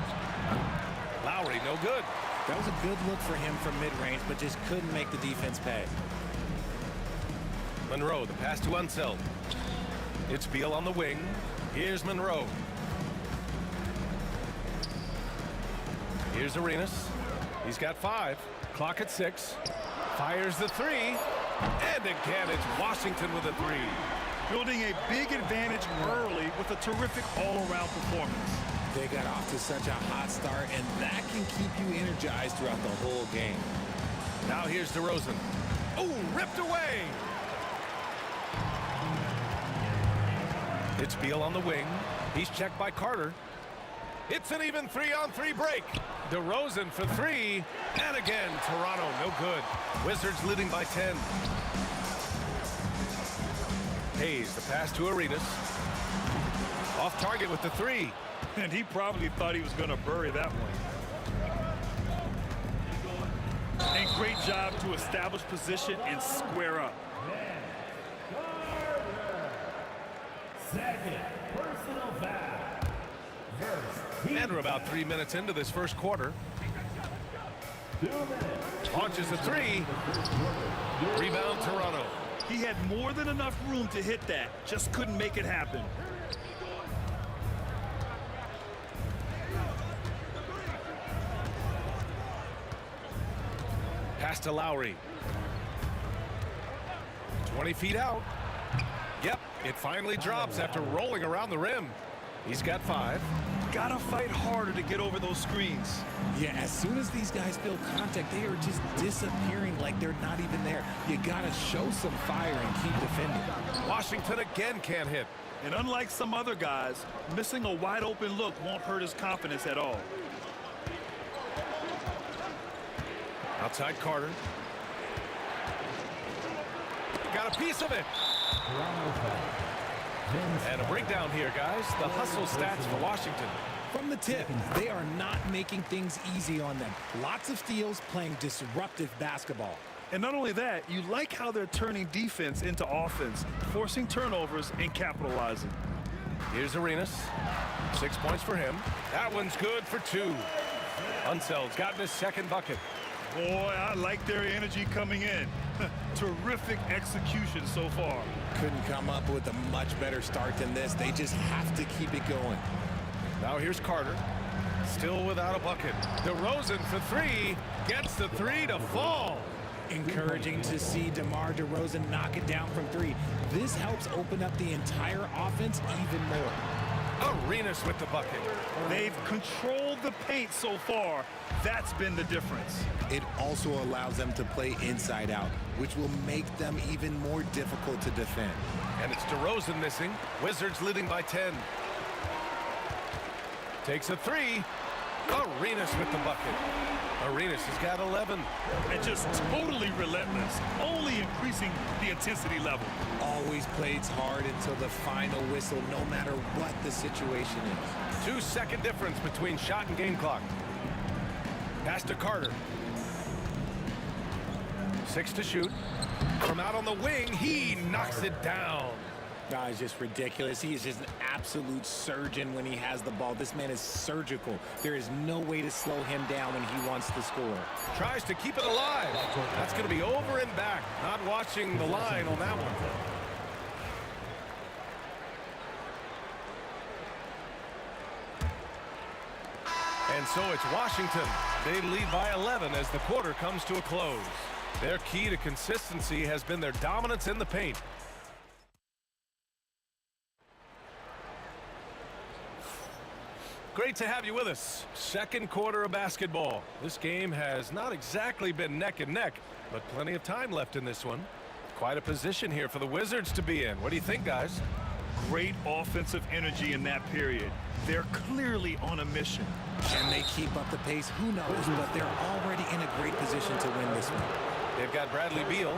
Lowry, no good. That was a good look for him from mid-range, but just couldn't make the defense pay. Monroe, the pass to Unseld. It's Beal on the wing. Here's Monroe. Here's Arenas. He's got 5. Clock at 6. Fires the 3. And again, it's Washington with a 3. Building a big advantage early with a terrific all-around performance. They got off to such a hot start, and that can keep you energized throughout the whole game. Now here's DeRozan. Oh, ripped away. It's Beal on the wing. He's checked by Carter. It's an even 3-on-3 break. DeRozan for 3. And again, Toronto, no good. Wizards leading by 10. Hayes, the pass to Arenas. Off target with the 3. And he probably thought he was going to bury that one. And great job to establish position and square up. Second personal foul. And we're about 3 minutes into this first quarter. Launches a 3. Rebound Toronto. He had more than enough room to hit that. Just couldn't make it happen. Pass to Lowry. 20 feet out. Yep, it finally drops after rolling around the rim. He's got 5. Gotta fight harder to get over those screens. Yeah, as soon as these guys feel contact, they are just disappearing like they're not even there. You gotta show some fire and keep defending. Washington again can't hit. And unlike some other guys, missing a wide open look won't hurt his confidence at all. Outside Carter. Got a piece of it. And a breakdown here, guys. The hustle stats for Washington. From the tip, they are not making things easy on them. Lots of steals, playing disruptive basketball. And not only that, you like how they're turning defense into offense, forcing turnovers and capitalizing. Here's Arenas. 6 points for him. That one's good for 2. Unseld's gotten his second bucket. Boy, I like their energy coming in. Terrific execution so far. Couldn't come up with a much better start than this. They just have to keep it going. Now here's Carter. still without a bucket. DeRozan for three. Gets the three to fall. Encouraging to see DeMar DeRozan knock it down from three. This helps open up the entire offense even more. Arenas with the bucket. They've controlled the paint so far. That's been the difference. It also allows them to play inside out, which will make them even more difficult to defend. And it's DeRozan missing. Wizards leading by 10. Takes a three. Arenas with the bucket. Arenas has got 11. And just totally relentless, only increasing the intensity level. Always plays hard until the final whistle, no matter what the situation is. 2-second difference between shot and game clock. Pass to Carter. 6 to shoot. From out on the wing, he knocks it down. That is just ridiculous. He is just an absolute surgeon when he has the ball. This man is surgical. There is no way to slow him down when he wants to score. Tries to keep it alive. That's going to be over and back. Not watching the line on that one. And so it's Washington. They lead by 11 as the quarter comes to a close. Their key to consistency has been their dominance in the paint. Great to have you with us. Second quarter of basketball. This game has not exactly been neck and neck, but plenty of time left in this one. Quite a position here for the Wizards to be in. What do you think, guys? Great offensive energy in that period. They're clearly on a mission. Can they keep up the pace? Who knows, but they're already in a great position to win this one. They've got Bradley Beal.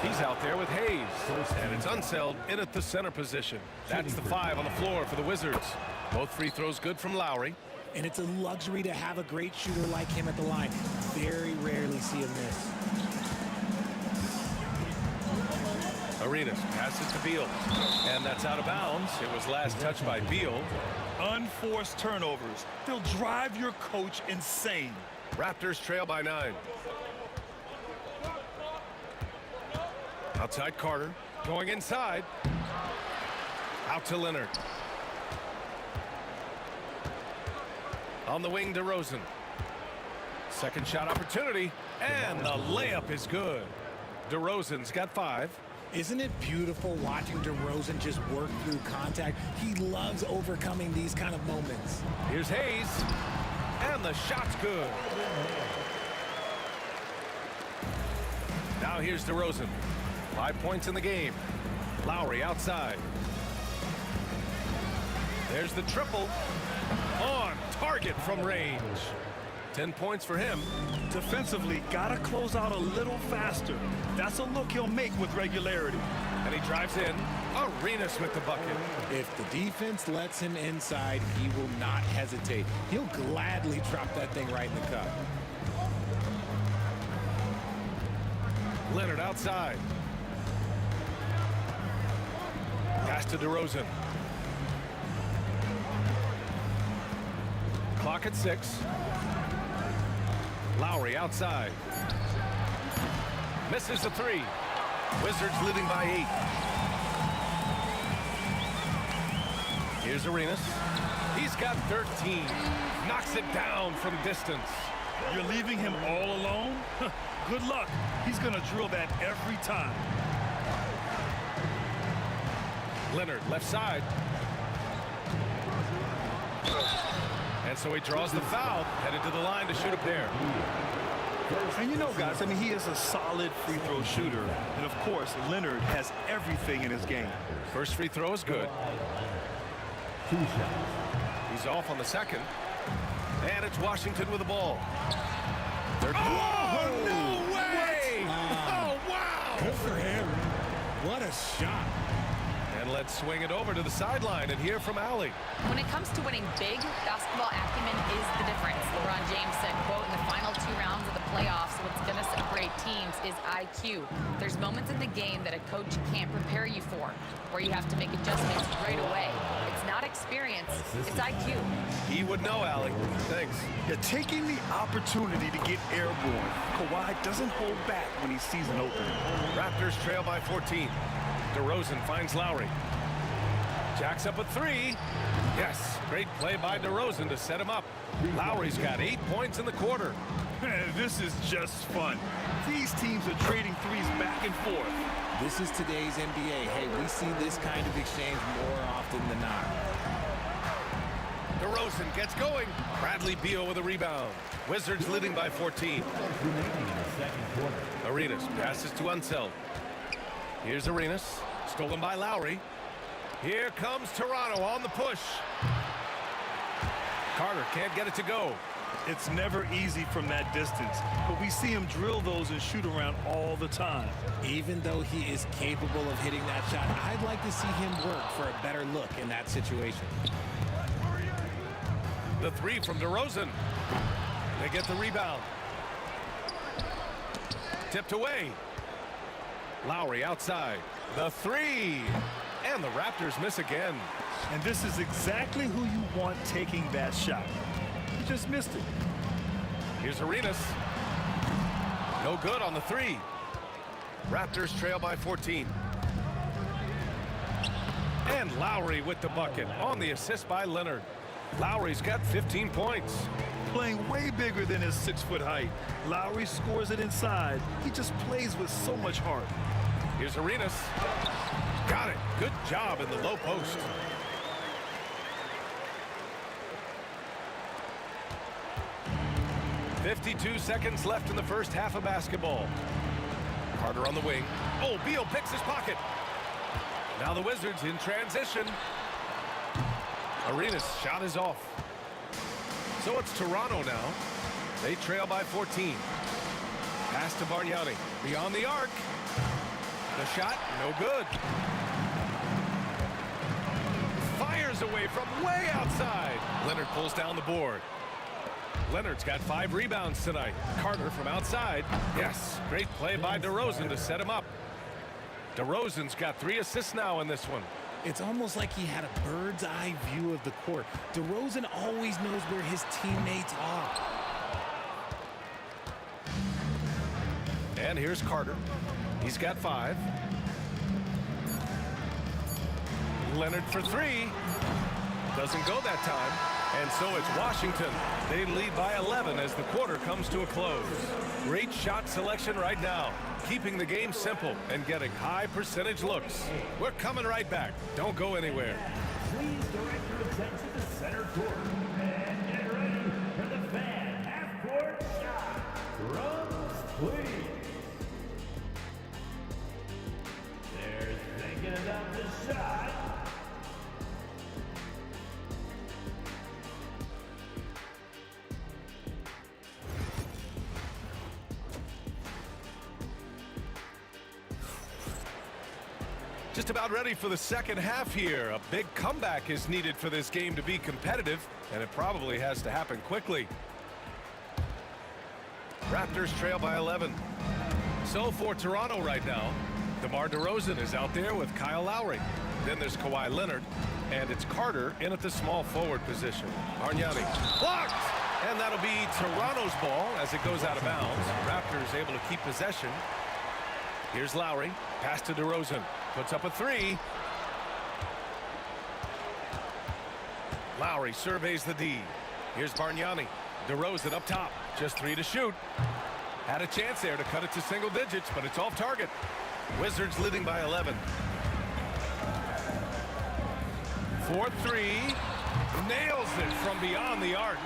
He's out there with Hayes. And it's Unseld in at the center position. That's the 5 on the floor for the Wizards. Both free throws good from Lowry. And it's a luxury to have a great shooter like him at the line. Very rarely see him miss. Arenas passes to Beal. And that's out of bounds. It was last touched by Beal. Unforced turnovers. They'll drive your coach insane. Raptors trail by 9. Outside Carter. Going inside. Out to Leonard. On the wing, DeRozan. Second shot opportunity, and the layup is good. DeRozan's got 5. Isn't it beautiful watching DeRozan just work through contact? He loves overcoming these kind of moments. Here's Hayes, and the shot's good. Now here's DeRozan. 5 points in the game. Lowry outside. There's the triple. On target from range. 10 points for him. Defensively, gotta close out a little faster. That's a look he'll make with regularity. And he drives in. Arenas with the bucket. If the defense lets him inside, he will not hesitate. He'll gladly drop that thing right in the cup. Leonard outside. Pass to DeRozan. Clock at 6. Lowry outside. Misses the 3. Wizards leading by 8. Here's Arenas. He's got 13. Knocks it down from distance. You're leaving him all alone? Good luck. He's going to drill that every time. Leonard left side. And so he draws the foul, headed to the line to shoot up there. And you know, guys, I mean, he is a solid free throw shooter. And of course, Leonard has everything in his game. First free throw is good. He's off on the second. And it's Washington with the ball. Oh, no way! Oh, wow! Good for him. What a shot. And let's swing it over to the sideline and hear from Allie. When it comes to winning big, basketball acumen is the difference. LeBron James said, quote, in the final 2 rounds of the playoffs, what's going to separate teams is IQ. There's moments in the game that a coach can't prepare you for, where you have to make adjustments right away. It's not experience, it's IQ. He would know, Allie. Thanks. Yeah, taking the opportunity to get airborne. Kawhi doesn't hold back when he sees an opening. Raptors trail by 14. DeRozan finds Lowry. Jacks up a 3. Yes, great play by DeRozan to set him up. Lowry's got 8 points in the quarter. This is just fun. These teams are trading threes back and forth. This is today's NBA. Hey, we see this kind of exchange more often than not. DeRozan gets going. Bradley Beal with a rebound. Wizards leading by 14. Arenas passes to Unseld. Here's Arenas. Stolen by Lowry. Here comes Toronto on the push. Carter can't get it to go. It's never easy from that distance, but we see him drill those and shoot around all the time. Even though he is capable of hitting that shot, I'd like to see him work for a better look in that situation. The three from DeRozan. They get the rebound. Tipped away. Lowry outside. The three. And the Raptors miss again. And this is exactly who you want taking that shot. He just missed it. Here's Arenas. No good on the three. Raptors trail by 14. And Lowry with the bucket on the assist by Leonard. Lowry's got 15 points. Playing way bigger than his 6-foot height. Lowry scores it inside. He just plays with so much heart. Here's Arenas. Got it. Good job in the low post. .52 seconds left in the first half of basketball. Carter on the wing. Oh, Beal picks his pocket. Now the Wizards in transition. Arenas' shot is off. So it's Toronto now. They trail by 14. Pass to Bargnani. Beyond the arc. The shot, no good. Fires away from way outside. Leonard pulls down the board. Leonard's got 5 rebounds tonight. Carter from outside. Yes, great play by DeRozan to set him up. DeRozan's got 3 assists now in this one. It's almost like he had a bird's eye view of the court. DeRozan always knows where his teammates are. And here's Carter. He's got 5. Leonard for 3. Doesn't go that time. And so it's Washington. They lead by 11 as the quarter comes to a close. Great shot selection right now. Keeping the game simple and getting high percentage looks. We're coming right back. Don't go anywhere. Please direct your attention to center court. And get ready for the fan half-court shot. Runs, please. They're thinking about the shot. Just about ready for the second half here. A big comeback is needed for this game to be competitive, and it probably has to happen quickly. Raptors trail by 11. So for Toronto right now, DeMar DeRozan is out there with Kyle Lowry. Then there's Kawhi Leonard, and it's Carter in at the small forward position. Bargnani blocked, and that'll be Toronto's ball as it goes out of bounds. Raptors able to keep possession. Here's Lowry, pass to DeRozan. Puts up a 3. Lowry surveys the D. Here's Bargnani. DeRozan up top. Just 3 to shoot. Had a chance there to cut it to single digits, but it's off target. Wizards leading by 11. 4-3. Nails it from beyond the arc.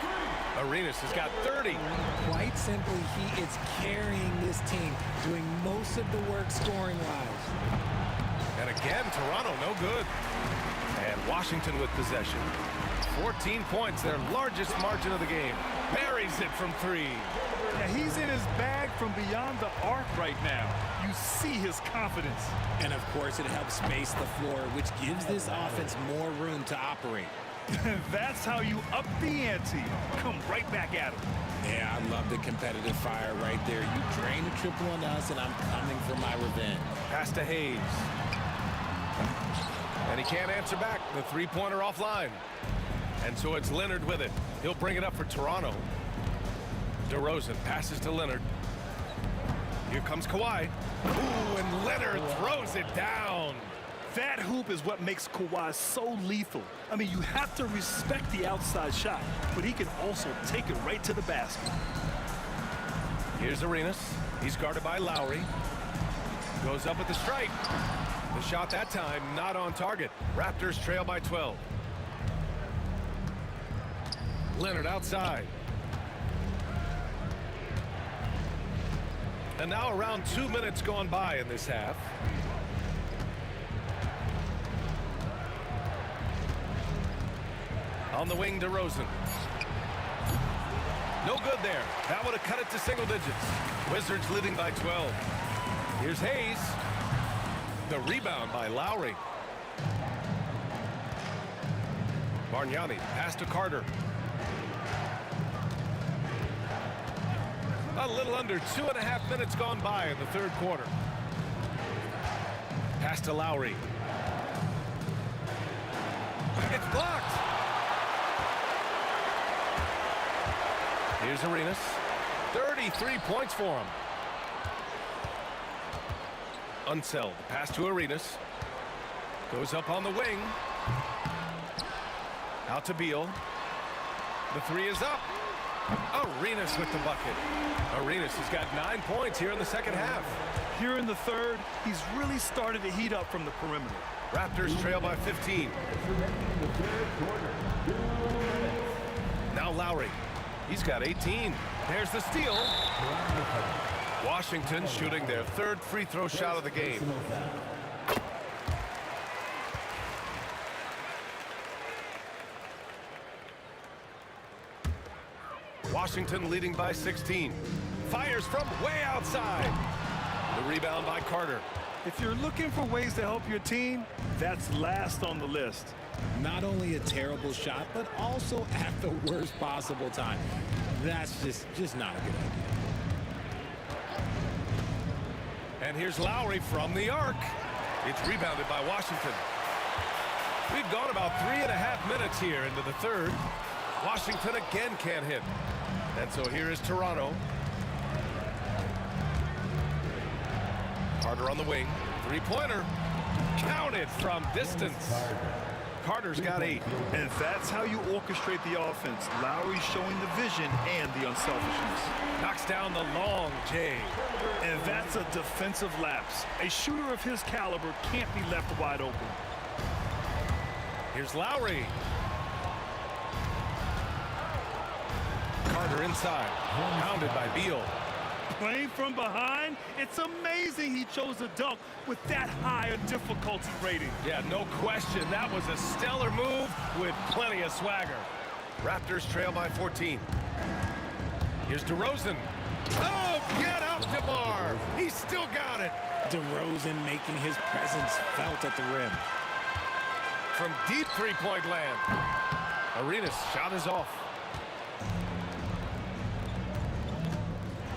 Arenas has got 30. Quite simply, he is carrying this team, doing most of the work scoring-wise. And again, Toronto no good. And Washington with possession. 14 points, their largest margin of the game. Buries it from 3. Yeah, he's in his bag from beyond the arc right now. You see his confidence. And of course, it helps space the floor, which gives this offense more room to operate. That's how you up the ante. Come right back at him. Yeah, I love the competitive fire right there. You drain a triple on us, and I'm coming for my revenge. Pass to Hayes. And he can't answer back. The three-pointer offline. And so it's Leonard with it. He'll bring it up for Toronto. DeRozan passes to Leonard. Here comes Kawhi. Ooh, and Leonard throws it down. That hoop is what makes Kawhi so lethal. I mean, you have to respect the outside shot, but he can also take it right to the basket. Here's Arenas. He's guarded by Lowry. Goes up at the stripe. The shot that time not on target. Raptors trail by 12. Leonard outside. And now around 2 minutes gone by in this half. On the wing, DeRozan. No good there. That would have cut it to single digits. Wizards leading by 12. Here's Hayes. The rebound by Lowry. Bargnani pass to Carter. A little under 2.5 minutes gone by in the third quarter. Pass to Lowry. It's blocked. Here's Arenas. 33 points for him. Unseld. Pass to Arenas. Goes up on the wing. Out to Beal. The three is up. Arenas with the bucket. Arenas has got 9 points here in the second half. Here in the third, he's really started to heat up from the perimeter. Raptors trail by 15. Now Lowry. He's got 18. There's the steal. Washington shooting their third free throw shot of the game. Washington leading by 16. Fires from way outside. The rebound by Carter. If you're looking for ways to help your team, that's last on the list. Not only a terrible shot, but also at the worst possible time. That's just not a good idea. And here's Lowry from the arc. It's rebounded by Washington. We've gone about 3.5 minutes here into the third. Washington again can't hit. And so here is Toronto. Carter on the wing. Three-pointer. Counted from distance. Carter's got 8. And that's how you orchestrate the offense. Lowry showing the vision and the unselfishness. Knocks down the long J. And that's a defensive lapse. A shooter of his caliber can't be left wide open. Here's Lowry. Carter inside. Pounded by Beal. Playing from behind, it's amazing he chose a dunk with that high a difficulty rating. Yeah, no question. That was a stellar move with plenty of swagger. Raptors trail by 14. Here's DeRozan. Oh, get out, DeMar. He's still got it. DeRozan making his presence felt at the rim. From deep three-point land. Arenas' shot is off.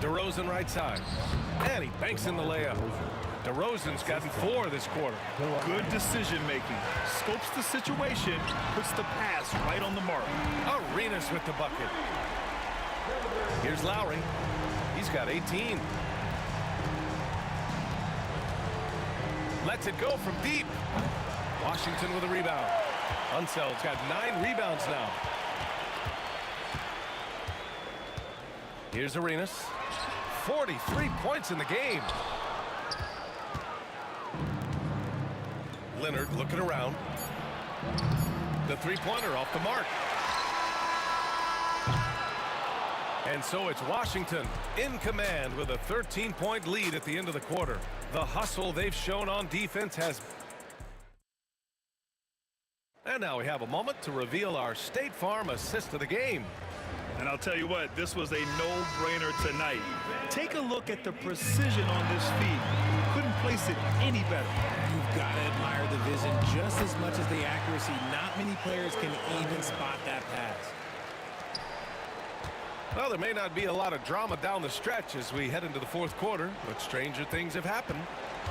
DeRozan right side. And he banks in the layup. DeRozan's gotten 4 this quarter. Good decision making. Scopes the situation, puts the pass right on the mark. Arenas with the bucket. Here's Lowry. He's got 18. Lets it go from deep. Washington with a rebound. Unseld's got 9 rebounds now. Here's Arenas. 43 points in the game. Leonard looking around. The three-pointer off the mark. And so it's Washington in command with a 13-point lead at the end of the quarter. The hustle they've shown on defense has... And now we have a moment to reveal our State Farm assist of the game. And I'll tell you what, this was a no-brainer tonight. Take a look at the precision on this feed. Couldn't place it any better. You've got to admire the vision just as much as the accuracy. Not many players can even spot that pass. Well, there may not be a lot of drama down the stretch as we head into the fourth quarter, but stranger things have happened.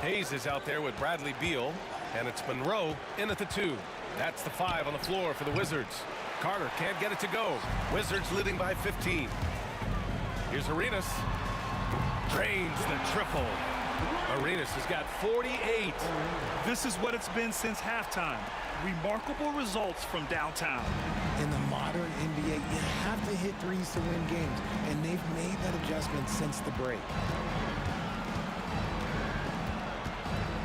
Hayes is out there with Bradley Beal, and it's Monroe in at the 2. That's the 5 on the floor for the Wizards. Carter can't get it to go. Wizards leading by 15. Here's Arenas. Drains the triple. Arenas has got 48. This is what it's been since halftime. Remarkable results from downtown. In the modern NBA, you have to hit threes to win games, and they've made that adjustment since the break.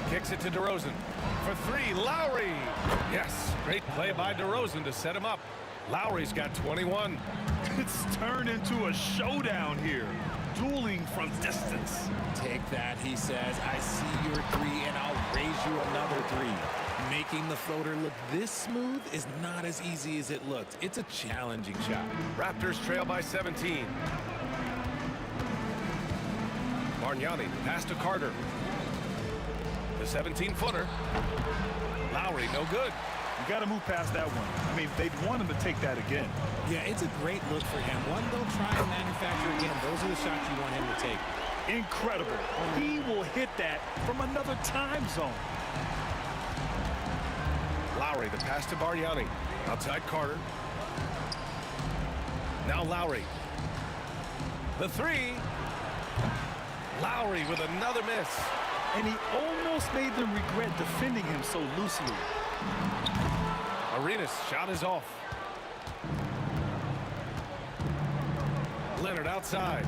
Kicks it to DeRozan. For three, Lowry. Yes, great play by DeRozan to set him up. Lowry's got 21. It's turned into a showdown here. Dueling from distance. Take that, he says. I see your three, and I'll raise you another three. Making the floater look this smooth is not as easy as it looks. It's a challenging shot. Raptors trail by 17. Bargnani pass to Carter. The 17-footer. Lowry, no good. You got to move past that one. I mean, they'd want him to take that again. Yeah, it's a great look for him. One they'll try and manufacture again. Those are the shots you want him to take. Incredible. He will hit that from another time zone. Lowry, the pass to Bargnani. Outside Carter. Now Lowry. The three. Lowry with another miss. And he almost made them regret defending him so loosely. Arenas' shot is off. Leonard outside.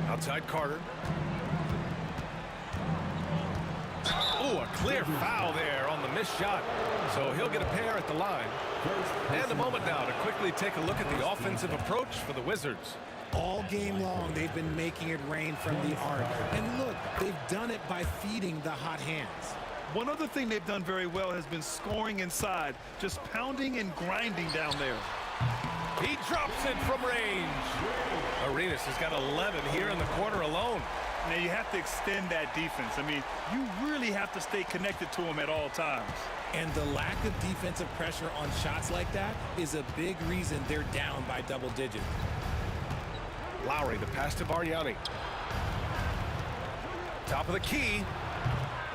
Outside Carter. Oh, a clear foul there on the missed shot. So he'll get a pair at the line. And a moment now to quickly take a look at the offensive approach for the Wizards. All game long, they've been making it rain from the arc. And look, they've done it by feeding the hot hands. One other thing they've done very well has been scoring inside, just pounding and grinding down there. He drops it from range. Arenas has got 11 here in the quarter alone. Now you have to extend that defense. I mean, you really have to stay connected to him at all times. And the lack of defensive pressure on shots like that is a big reason they're down by double digits. Lowry, the pass to Bargnani. Top of the key.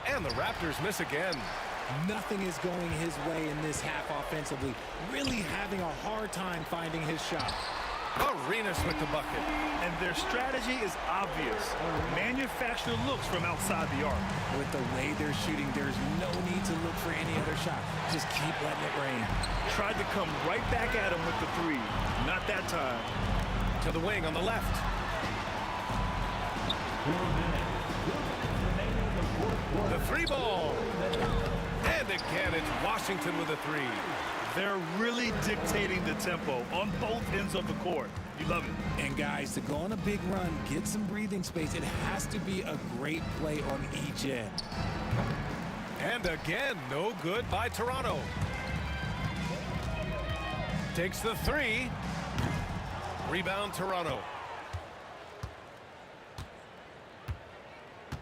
And the Raptors miss again. Nothing is going his way in this half offensively. Really having a hard time finding his shot. Arenas with the bucket. And their strategy is obvious. Manufacture looks from outside the arc. With the way they're shooting, there's no need to look for any other shot. Just keep letting it rain. Tried to come right back at him with the three. Not that time. To the wing on the left. The three ball. And again, it's Washington with a three. They're really dictating the tempo on both ends of the court. You love it. And guys, to go on a big run, get some breathing space, it has to be a great play on each end. And again, no good by Toronto. Takes the three. Rebound Toronto.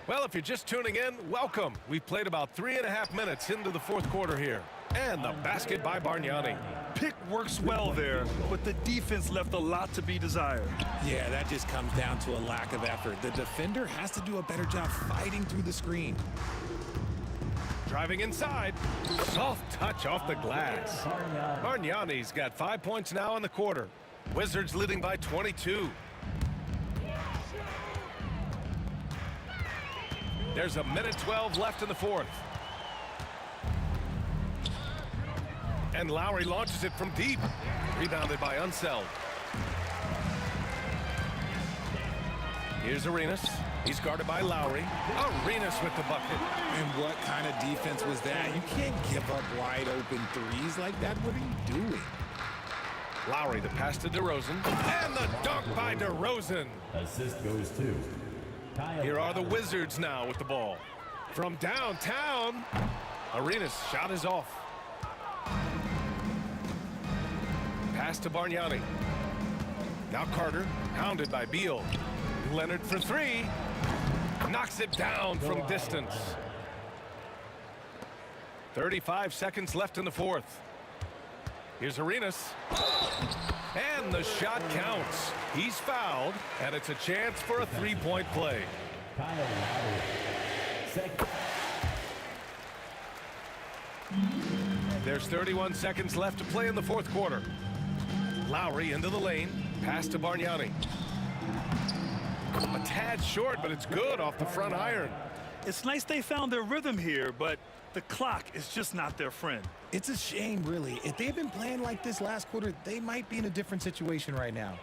Well, if you're just tuning in, welcome. We've played about 3.5 minutes into the fourth quarter here. And the basket by Bargnani. Pick works well there, but the defense left a lot to be desired. Yeah, that just comes down to a lack of effort. The defender has to do a better job fighting through the screen. Driving inside. Soft touch off the glass. Bargnani's got 5 points now in the quarter. Wizards leading by 22. There's a minute 12 left in the fourth. And Lowry launches it from deep. Rebounded by Unseld. Here's Arenas. He's guarded by Lowry. Arenas with the bucket. And what kind of defense was that? You can't give up wide open threes like that. What are you doing? Lowry, the pass to DeRozan. And the dunk by DeRozan. Assist goes to Kyle. Here are the Wizards now with the ball. From downtown, Arenas' shot is off. Pass to Bargnani. Now Carter, hounded by Beal. Leonard for three. Knocks it down from distance. 35 seconds left in the fourth. Here's Arenas. And the shot counts. He's fouled, and it's a chance for a three-point play. Kyle Lowry. Second. There's 31 seconds left to play in the fourth quarter. Lowry into the lane. Pass to Bargnani. A tad short, but it's good off the front iron. It's nice they found their rhythm here, but the clock is just not their friend. It's a shame, really. If they've been playing like this last quarter, they might be in a different situation right now.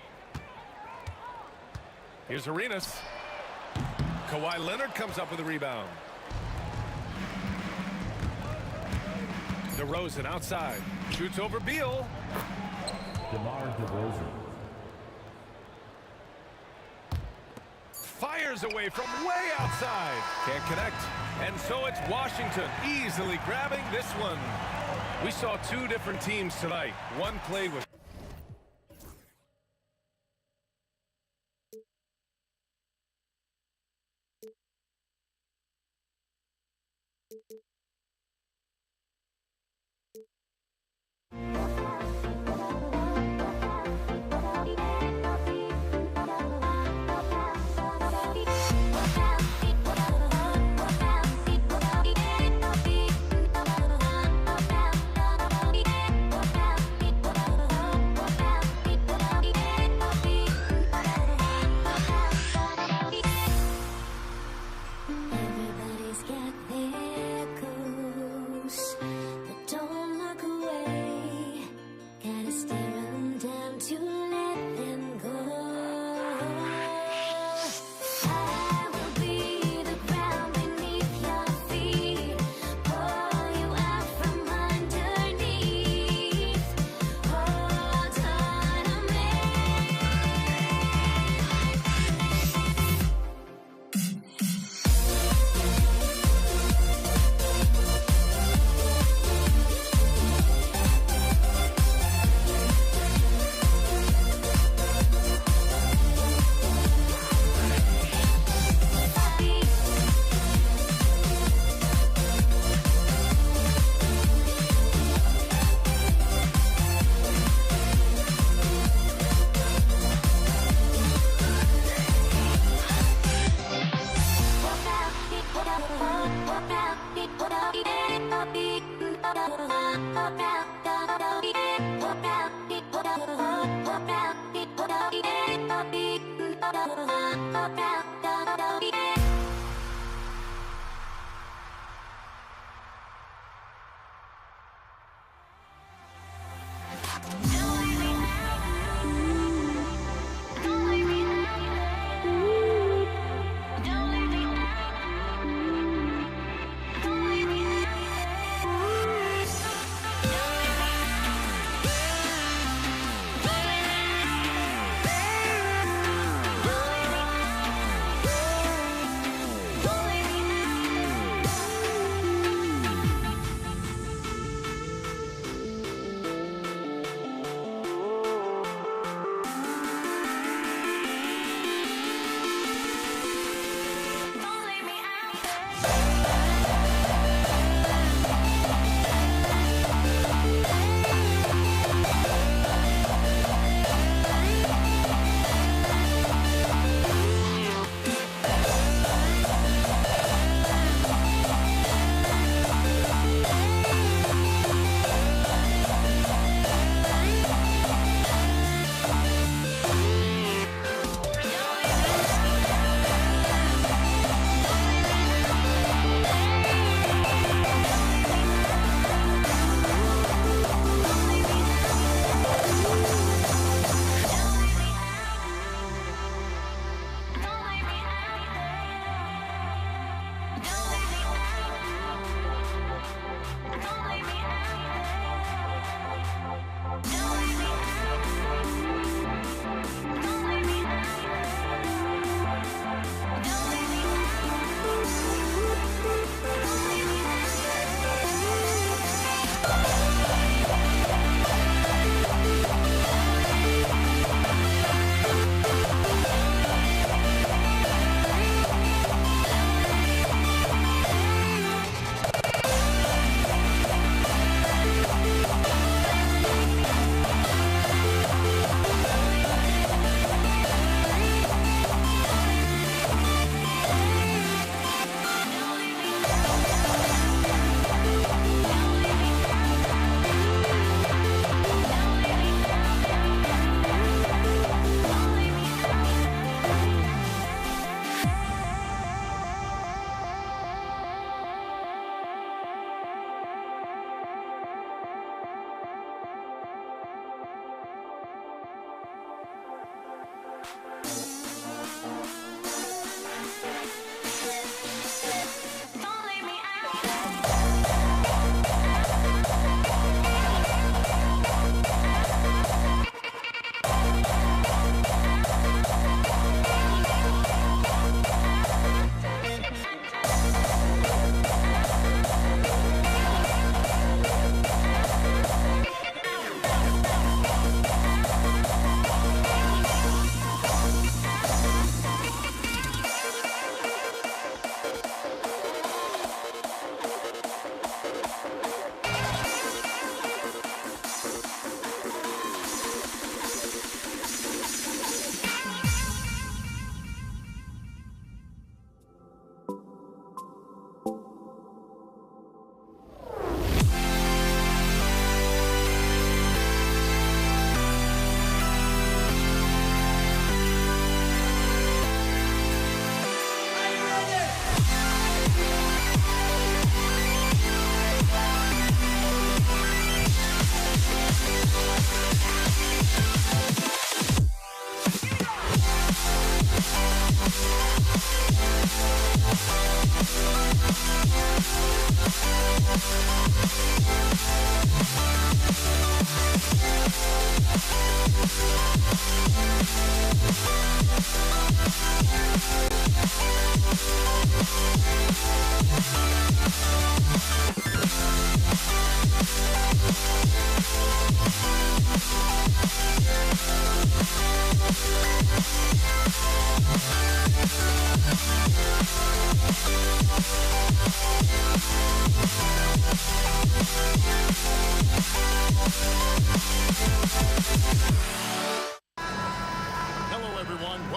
Here's Arenas. Kawhi Leonard comes up with a rebound. DeRozan outside. Shoots over Beal. DeMar DeRozan. Fires away from way outside. Can't connect. And so it's Washington easily grabbing this one. We saw two different teams tonight. One played with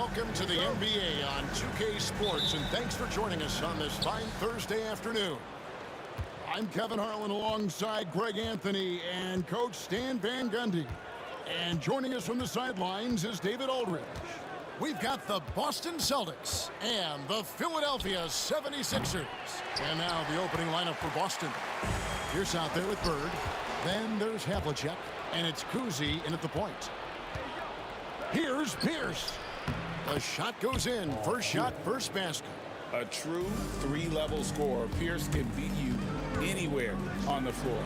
Welcome to the NBA on 2K Sports, and thanks for joining us on this fine Thursday afternoon. I'm Kevin Harlan alongside Greg Anthony and Coach Stan Van Gundy. And joining us from the sidelines is David Aldridge. We've got the Boston Celtics and the Philadelphia 76ers. And now the opening lineup for Boston. Pierce out there with Bird. Then there's Havlicek, and it's Kuzi in at the point. Here's Pierce. The shot goes in. First shot, first basket. A true three-level scorer. Pierce can beat you anywhere on the floor.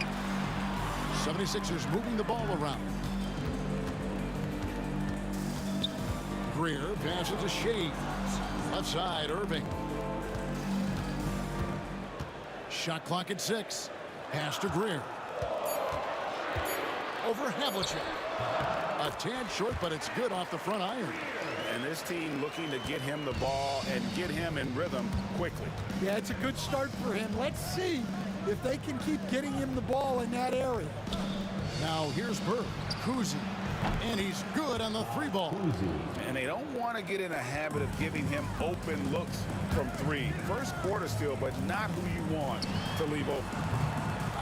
76ers moving the ball around. Greer passes to Shea. Left side, Irving. Shot clock at 6. Pass to Greer. Over Havlicek. A tad short, but it's good off the front iron. And this team looking to get him the ball and get him in rhythm quickly. Yeah, it's a good start for him. Let's see if they can keep getting him the ball in that area. Now here's Bird. Kuzi. And he's good on the three ball. And they don't want to get in a habit of giving him open looks from three. First quarter still, but not who you want to leave open.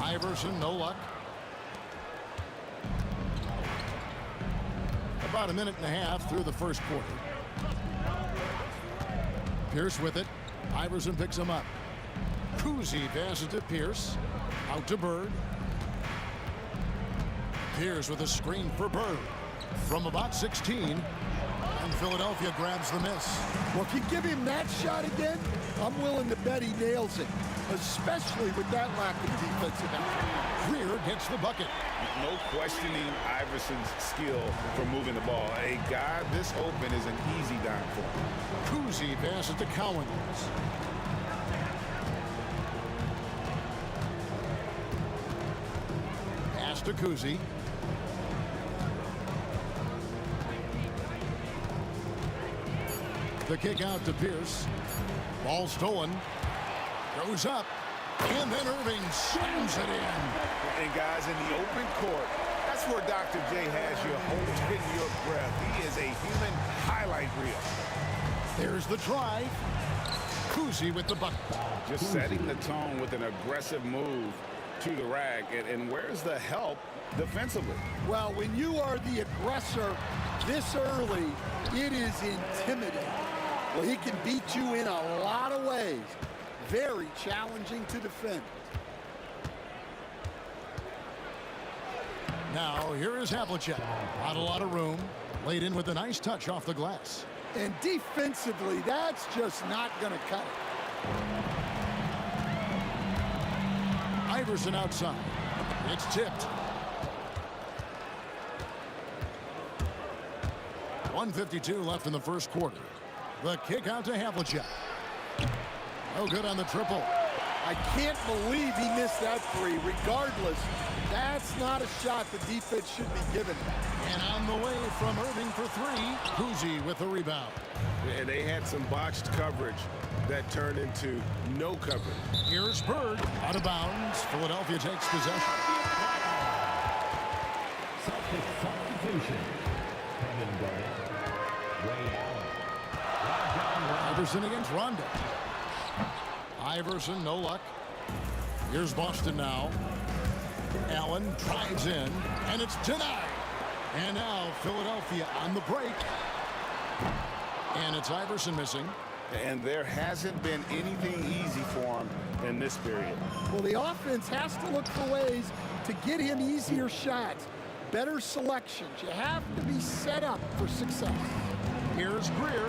Iverson, no luck. About a minute and a half through the first quarter. Pierce with it. Iverson picks him up. Kuzi passes to Pierce. Out to Bird. Pierce with a screen for Bird. From about 16. And Philadelphia grabs the miss. Well, if you give him that shot again, I'm willing to bet he nails it. Especially with that lack of defensive effort. Greer gets the bucket. No questioning Iverson's skill for moving the ball. A guy this open is an easy dime for him. Kuzi passes to Cowens. Pass to Kuzi. The kick out to Pierce. Ball stolen. Goes up. And then Irving slams it in. And guys, in the open court, that's where Dr. J has you holding your breath. He is a human highlight reel. There's the drive. Kuzi with the bucket. Just setting the tone with an aggressive move to the rack. And where's the help defensively? Well, when you are the aggressor this early, it is intimidating. Well, he can beat you in a lot of ways. Very challenging to defend. Now, here is Havlicek. Not a lot of room. Laid in with a nice touch off the glass. And defensively, that's just not going to cut it. Iverson outside. It's tipped. 1:52 left in the first quarter. The kick out to Havlicek. No good on the triple. I can't believe he missed that three. Regardless, that's not a shot the defense should be giving. And on the way from Irving for three, Kuzi with the rebound. And they had some botched coverage that turned into no coverage. Here's Bird out of bounds. Philadelphia takes possession. Celtics substitution. Kevin Garnett. Ray Allen. Iverson against Rondo. Iverson, no luck. Here's Boston now. Allen drives in, and it's denied. And now Philadelphia on the break. And it's Iverson missing. And there hasn't been anything easy for him in this period. Well, the offense has to look for ways to get him easier shots, better selections. You have to be set up for success. Here's Greer,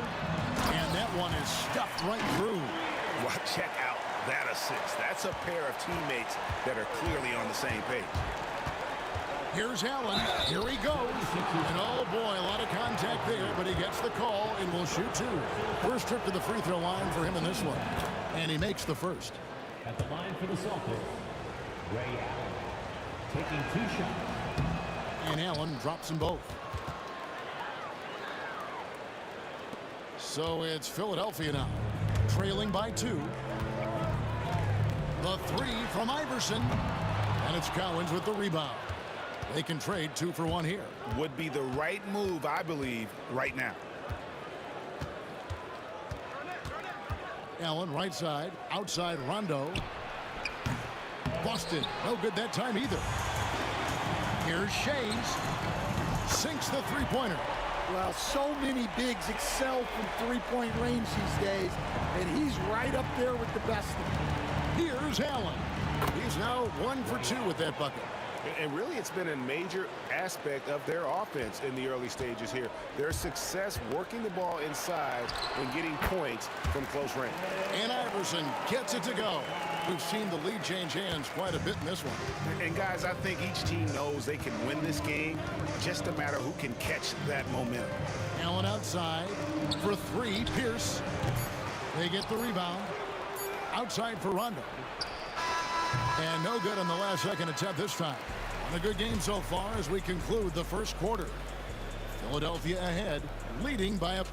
and that one is stuffed right through. Well, check out that assist. That's a pair of teammates that are clearly on the same page. Here's Allen. Here he goes. And oh boy, a lot of contact there, but he gets the call and will shoot two. First trip to the free throw line for him in this one. And he makes the first. At the line for the Celtics, Ray Allen taking two shots. And Allen drops them both. So it's Philadelphia now, trailing by 2. The three from Iverson. And it's Cowens with the rebound. They can trade 2 for 1 here. Would be the right move, I believe, right now. Allen right side. Outside Rondo. Boston. No good that time either. Here's Shays. Sinks the three-pointer. Well, so many bigs excel from three-point range these days, and he's right up there with the best of them. Here's Allen. He's now 1 for 2 with that bucket. And really, it's been a major aspect of their offense in the early stages here. Their success working the ball inside and getting points from close range. And Iverson gets it to go. We've seen the lead change hands quite a bit in this one. And guys, I think each team knows they can win this game. Just a matter who can catch that momentum. Allen outside for 3. Pierce. They get the rebound. Outside for Rondo. And no good on the last second attempt this time. And a good game so far as we conclude the first quarter. Philadelphia ahead, leading by a...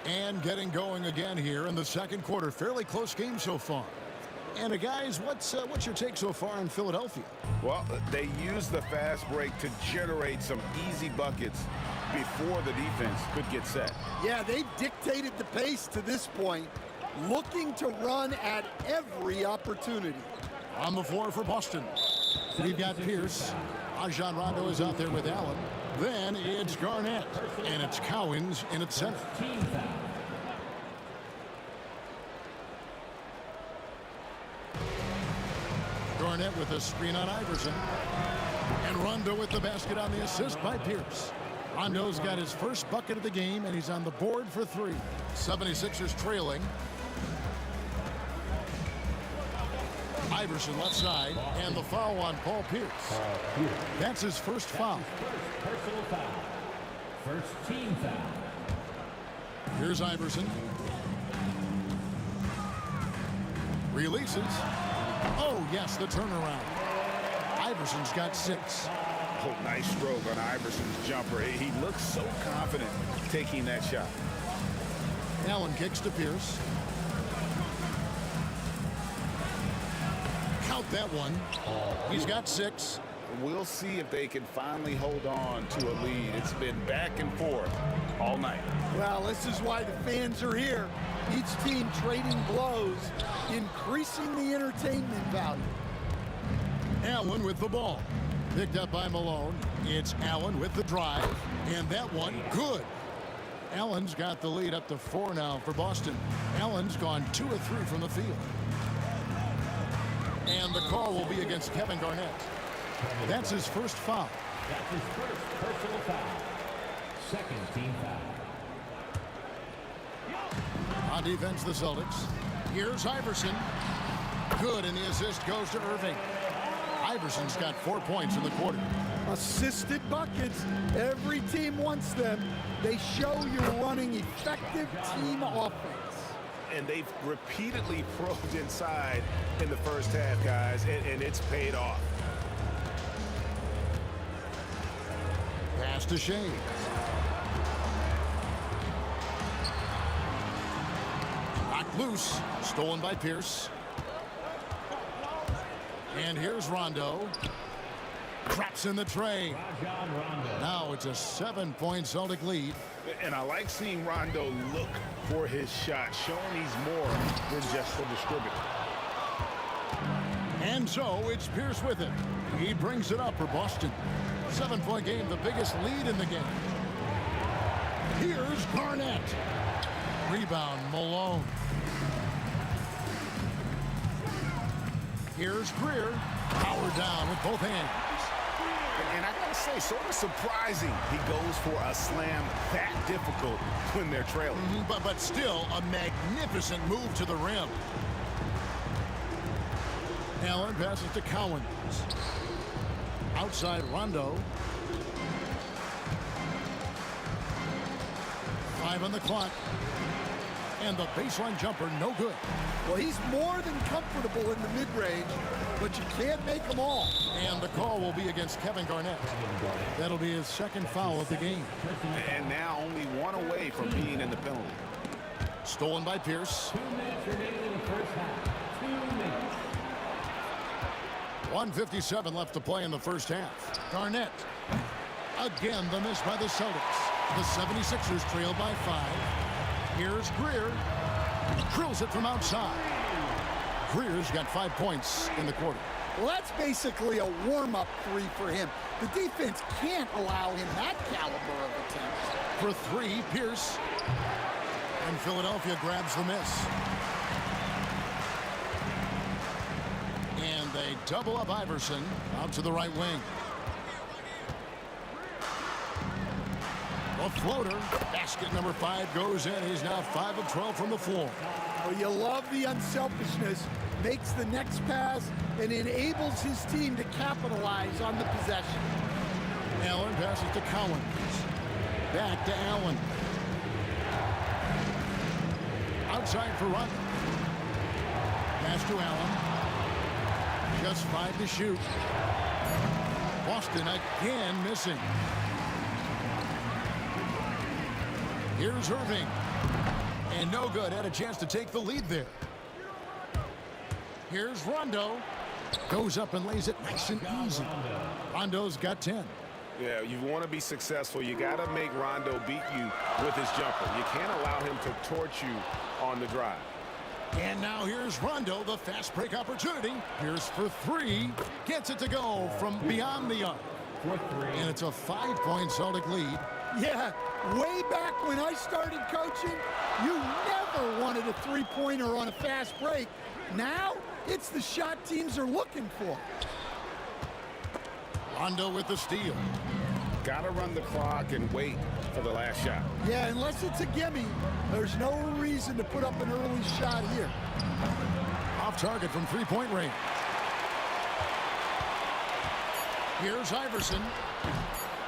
And getting going again here in the second quarter. Fairly close game so far. And guys, what's your take so far in Philadelphia? Well, they use the fast break to generate some easy buckets before the defense could get set. Yeah, they've dictated the pace to this point, looking to run at every opportunity. On the floor for Boston, we've got Pierce. Rajon Rondo is out there with Allen. Then it's Garnett, and it's Cowens in its center. Garnett with a screen on Iverson. And Rondo with the basket on the assist by Pierce. Rondo's got his first bucket of the game, and he's on the board for 3. 76ers trailing. Iverson left side, and the foul on Paul Pierce. That's his first foul. Personal foul. First team foul. Here's Iverson. Releases. Oh, yes, the turnaround. Iverson's got 6. Oh, nice stroke on Iverson's jumper. He looks so confident taking that shot. Allen kicks to Pierce. Count that one. He's got 6. We'll see if they can finally hold on to a lead. It's been back and forth all night. Well, this is why the fans are here. Each team trading blows, increasing the entertainment value. Allen with the ball. Picked up by Malone. It's Allen with the drive. And that one, good. Allen's got the lead up to 4 now for Boston. Allen's gone 2 of 3 from the field. And the call will be against Kevin Garnett. That's his first foul. That's his first personal foul. Second team foul. On defense, the Celtics. Here's Iverson. Good, and the assist goes to Irving. Iverson's got 4 points in the quarter. Assisted buckets. Every team wants them. They show you're running effective team offense. And they've repeatedly probed inside in the first half, guys, and it's paid off. Pass to Shea. Knocked loose. Stolen by Pierce. And here's Rondo. Traps in the tray. Now it's a 7-point Celtic lead. And I like seeing Rondo look for his shot, showing he's more than just a distributor. And so it's Pierce with it. He brings it up for Boston. 7-point game, the biggest lead in the game. Here's Garnett. Rebound, Malone. Here's Greer. Power down with both hands. And I gotta say, sort of surprising he goes for a slam that difficult when they're trailing. But still a magnificent move to the rim. Allen passes to Cowens. Outside Rondo. 5 on the clock. And the baseline jumper, no good. Well, he's more than comfortable in the mid-range, but you can't make them all. And the call will be against Kevin Garnett. That'll be his second foul of the game. And now only 1 away from being in the penalty. Stolen by Pierce. 2 minutes remaining in the first half. 2 minutes. 1:57 left to play in the first half. Garnett. Again, the miss by the Celtics. The 76ers trail by 5. Here's Greer. Drills it from outside. Greer's got 5 points in the quarter. Well, that's basically a warm-up 3 for him. The defense can't allow him that caliber of attempts. For 3, Pierce. And Philadelphia grabs the miss. And they double up Iverson out to the right wing. A floater. Basket number 5 goes in. He's now 5 of 12 from the floor. Well, you love the unselfishness. Makes the next pass and enables his team to capitalize on the possession. Allen passes to Collins. Back to Allen. Outside for Rondo. Pass to Allen. Just 5 to shoot. Boston again missing. Here's Irving. And no good. Had a chance to take the lead there. Here's Rondo. Goes up and lays it nice and easy. Rondo's got 10. Yeah, you want to be successful. You got to make Rondo beat you with his jumper. You can't allow him to torch you on the drive. And now here's Rondo, the fast break opportunity. Here's for 3. Gets it to go from beyond the arc. And it's a 5-point Celtic lead. Yeah, way back when I started coaching, you never wanted a 3-pointer on a fast break. Now, it's the shot teams are looking for. Rondo with the steal. Got to run the clock and wait for the last shot. Yeah, unless it's a gimme, there's no reason to put up an early shot here. Off target from 3-point range. Here's Iverson.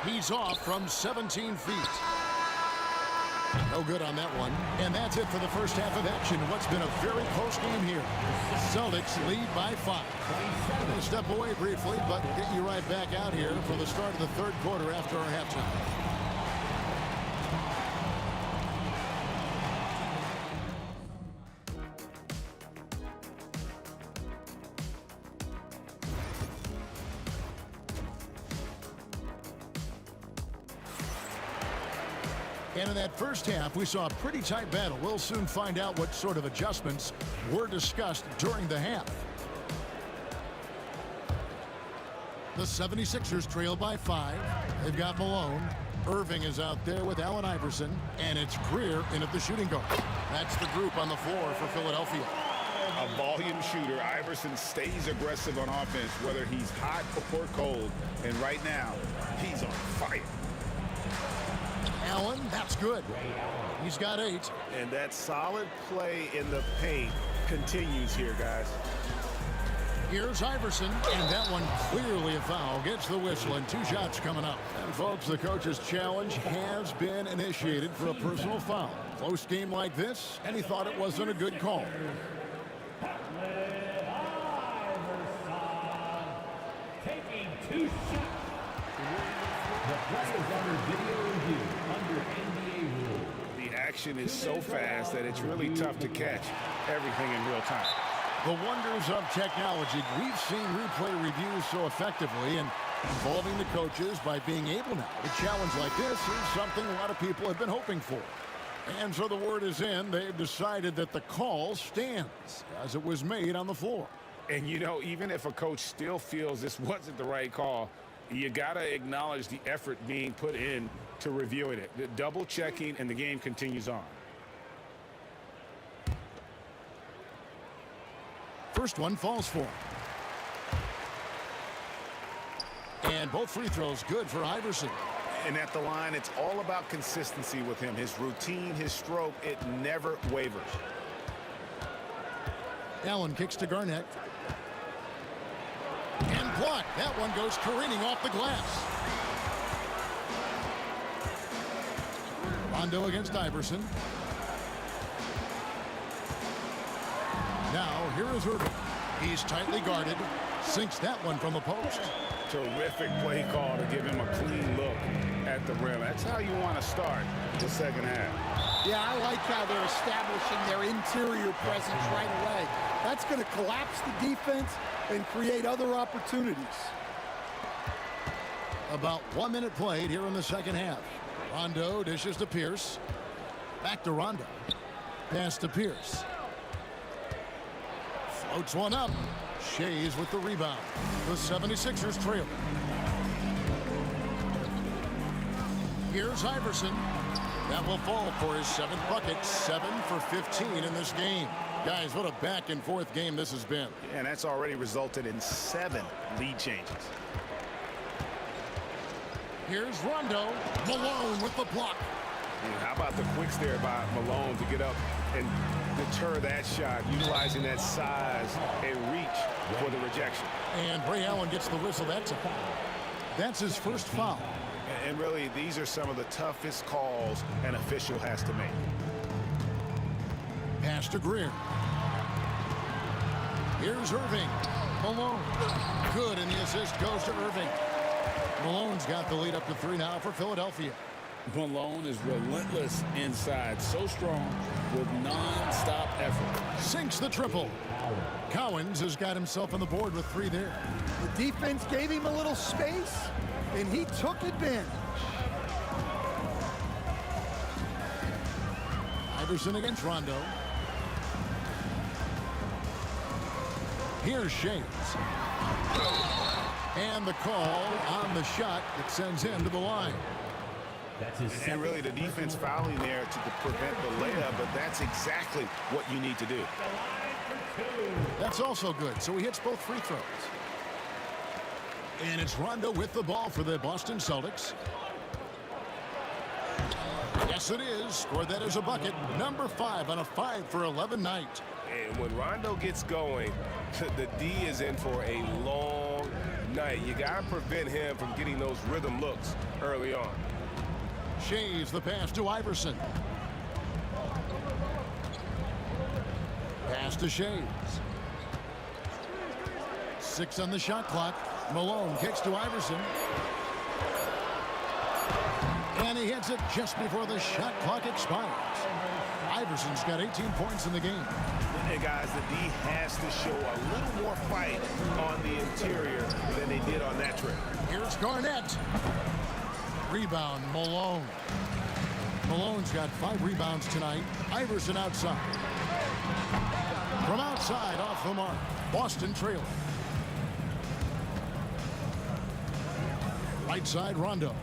He's off from 17 feet. No good on that one. And that's it for the first half of action. What's been a very close game here. Celtics lead by 5. I'm going to step away briefly, but get you right back out here for the start of the third quarter after our halftime. And in that first half, we saw a pretty tight battle. We'll soon find out what sort of adjustments were discussed during the half. The 76ers trail by 5. They've got Malone. Irving is out there with Allen Iverson. And it's Greer in at the shooting guard. That's the group on the floor for Philadelphia. A volume shooter. Iverson stays aggressive on offense, whether he's hot or cold. And right now, he's on fire. Allen, that's good. He's got 8. And that solid play in the paint continues here, guys. Here's Iverson, and that one clearly a foul. Gets the whistle, and 2 shots coming up. And folks, the coach's challenge has been initiated for a personal foul. Close game like this, and he thought it wasn't a good call. Taking 2 shots. The play is under video review under NBA rules. The action is so fast that it's really tough to catch everything in real time. The wonders of technology. We've seen replay reviews so effectively, and involving the coaches by being able now to challenge like this is something a lot of people have been hoping for. And so the word is in. They've decided that the call stands as it was made on the floor. And, you know, even if a coach still feels this wasn't the right call, you got to acknowledge the effort being put in to reviewing it. The double checking, and the game continues on. First one falls for him. And both free throws good for Iverson. And at the line, it's all about consistency with him. His routine, his stroke, it never wavers. Allen kicks to Garnett. And blocked. That one goes careening off the glass. Rondo against Iverson. Now, here is Irving. He's tightly guarded. Sinks that one from the post. Terrific play call to give him a clean look at the rim. That's how you want to start the second half. Yeah, I like how they're establishing their interior presence right away. That's going to collapse the defense and create other opportunities. About 1 minute played here in the second half. Rondo dishes to Pierce. Back to Rondo. Pass to Pierce. Floats one up. Shays with the rebound. The 76ers trail. Here's Iverson. That will fall for his 7th bucket. 7 for 15 in this game. Guys, what a back-and-forth game this has been. And that's already resulted in 7 lead changes. Here's Rondo. Malone with the block. How about the quicks there by Malone to get up and deter that shot, utilizing that size and reach for the rejection. And Ray Allen gets the whistle. That's his first foul. And really, these are some of the toughest calls an official has to make. Pass to Greer. Here's Irving. Malone. Good, and the assist goes to Irving. Malone's got the lead up to 3 now for Philadelphia. Malone is relentless inside, so strong with non-stop effort. Sinks the triple. Cowens has got himself on the board with 3 there. The defense gave him a little space, and he took advantage. Iverson against Rondo. Here's Shays. And the call on the shot that sends him to the line. And really, the defense fouling there to prevent the layup, but that's exactly what you need to do. That's also good, so he hits both free throws. And it's Rondo with the ball for the Boston Celtics. Yes, it is. Scored that as a bucket. Number 5 on a 5 for 11 night. And when Rondo gets going, the D is in for a long night. You got to prevent him from getting those rhythm looks early on. Shays the pass to Iverson. Pass to Shays. 6 on the shot clock. Malone kicks to Iverson. And he hits it just before the shot clock expires. Iverson's got 18 points in the game. And guys, the D has to show a little more fight on the interior than they did on that trip. Here's Garnett. Rebound, Malone. Malone's got 5 rebounds tonight. Iverson outside. From outside, off the mark. Boston trailing. Right side, Rondo.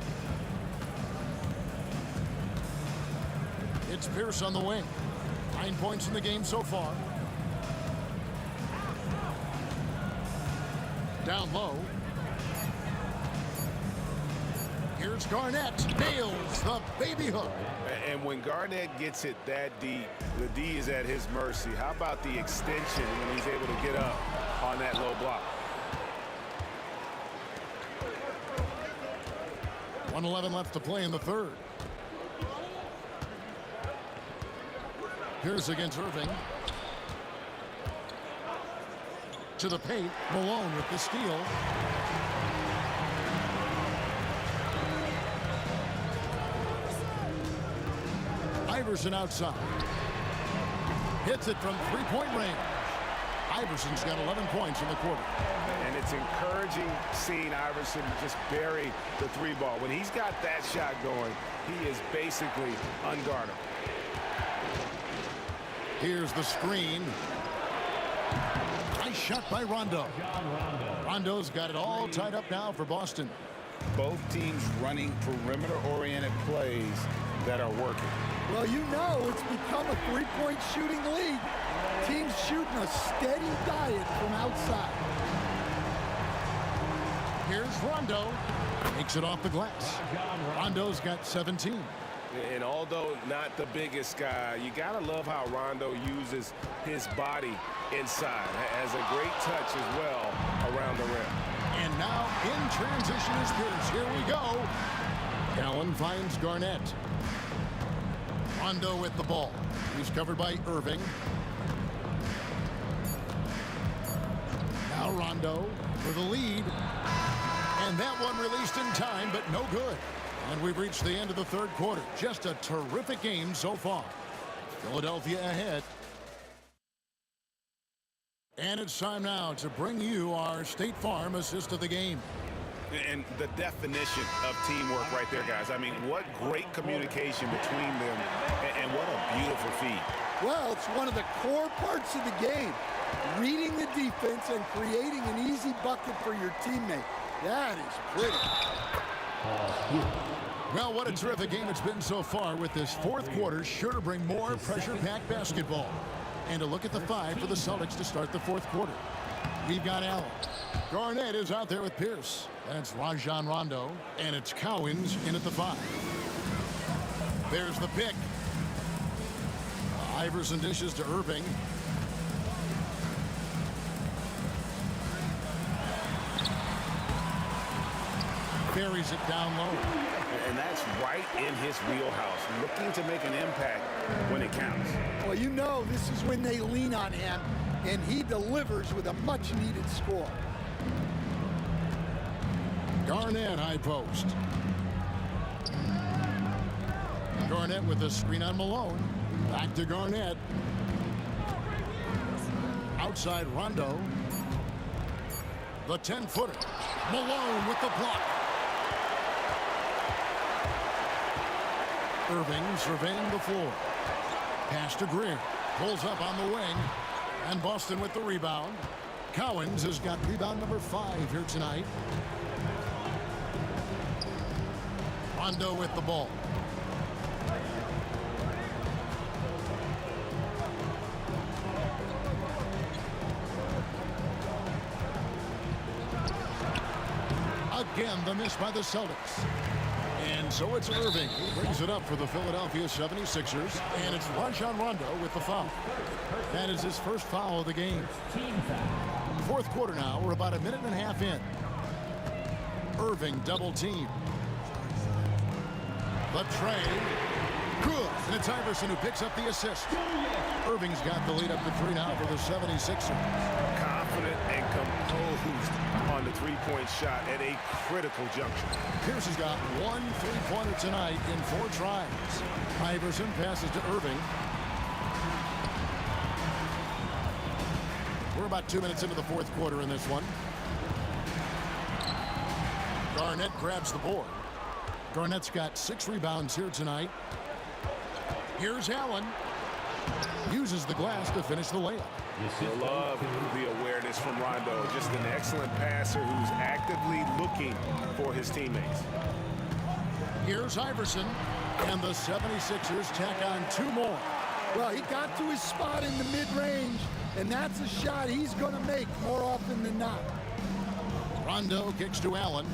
It's Pierce on the wing. 9 points in the game so far. Down low. Here's Garnett. Nails the baby hook. And when Garnett gets it that deep, the D is at his mercy. How about the extension when he's able to get up on that low block? 1:11 left to play in the third. Pierce against Irving. To the paint. Malone with the steal. Iverson outside. Hits it from 3-point range. Iverson's got 11 points in the quarter. And it's encouraging seeing Iverson just bury the 3-ball. When he's got that shot going, he is basically unguardable. Here's the screen. Nice shot by Rondo. Rondo's got it all tied up now for Boston. Both teams running perimeter-oriented plays that are working. Well, you know it's become a 3-point shooting league. Teams shooting a steady diet from outside. Here's Rondo. Makes it off the glass. Rondo's got 17. And although not the biggest guy, you got to love how Rondo uses his body inside. Has a great touch as well around the rim. And now in transition is Pierce. Here we go. Allen finds Garnett. Rondo with the ball. He's covered by Irving. Now Rondo for the lead. And that one released in time, but no good. And we've reached the end of the third quarter. Just a terrific game so far. Philadelphia ahead. And it's time now to bring you our State Farm assist of the game. And the definition of teamwork right there, guys. I mean, what great communication between them, and what a beautiful feed. Well, it's one of the core parts of the game. Reading the defense and creating an easy bucket for your teammate. That is pretty. Well, what a terrific game it's been so far, with this fourth quarter sure to bring more pressure-packed basketball. And a look at the five for the Celtics to start the fourth quarter. We've got Allen. Garnett is out there with Pierce. That's Rajon Rondo. And it's Cowens in at the 5. There's the pick. Iverson dishes to Irving. Buries it down low. And that's right in his wheelhouse, looking to make an impact when it counts. Well, you know this is when they lean on him, and he delivers with a much-needed score. Garnett, high post. Garnett with the screen on Malone. Back to Garnett. Outside Rondo. The 10-footer. Malone with the block. Irving surveying the floor. Pass to Greer. Pulls up on the wing. And Boston with the rebound. Cowens has got rebound number 5 here tonight. Rondo with the ball. Again, the miss by the Celtics. And so it's Irving who brings it up for the Philadelphia 76ers. And it's Rajon Rondo with the foul. That is his first foul of the game. Fourth quarter now. We're about a minute and a half in. Irving double team. The tray. Good. And it's Iverson who picks up the assist. Irving's got the lead up to 3 now for the 76ers. Confident and composed on the three-point shot at a critical juncture. Pierce has got 1 3-pointer tonight in 4 tries. Iverson passes to Irving. We're about 2 minutes into the fourth quarter in this one. Garnett grabs the board. Garnett's got 6 rebounds here tonight. Here's Allen. Uses the glass to finish the layup. Love the awareness from Rondo. Just an excellent passer who's actively looking for his teammates. Here's Iverson. And the 76ers tack on 2 more. Well, he got to his spot in the mid-range, and that's a shot he's going to make more often than not. Rondo kicks to Allen.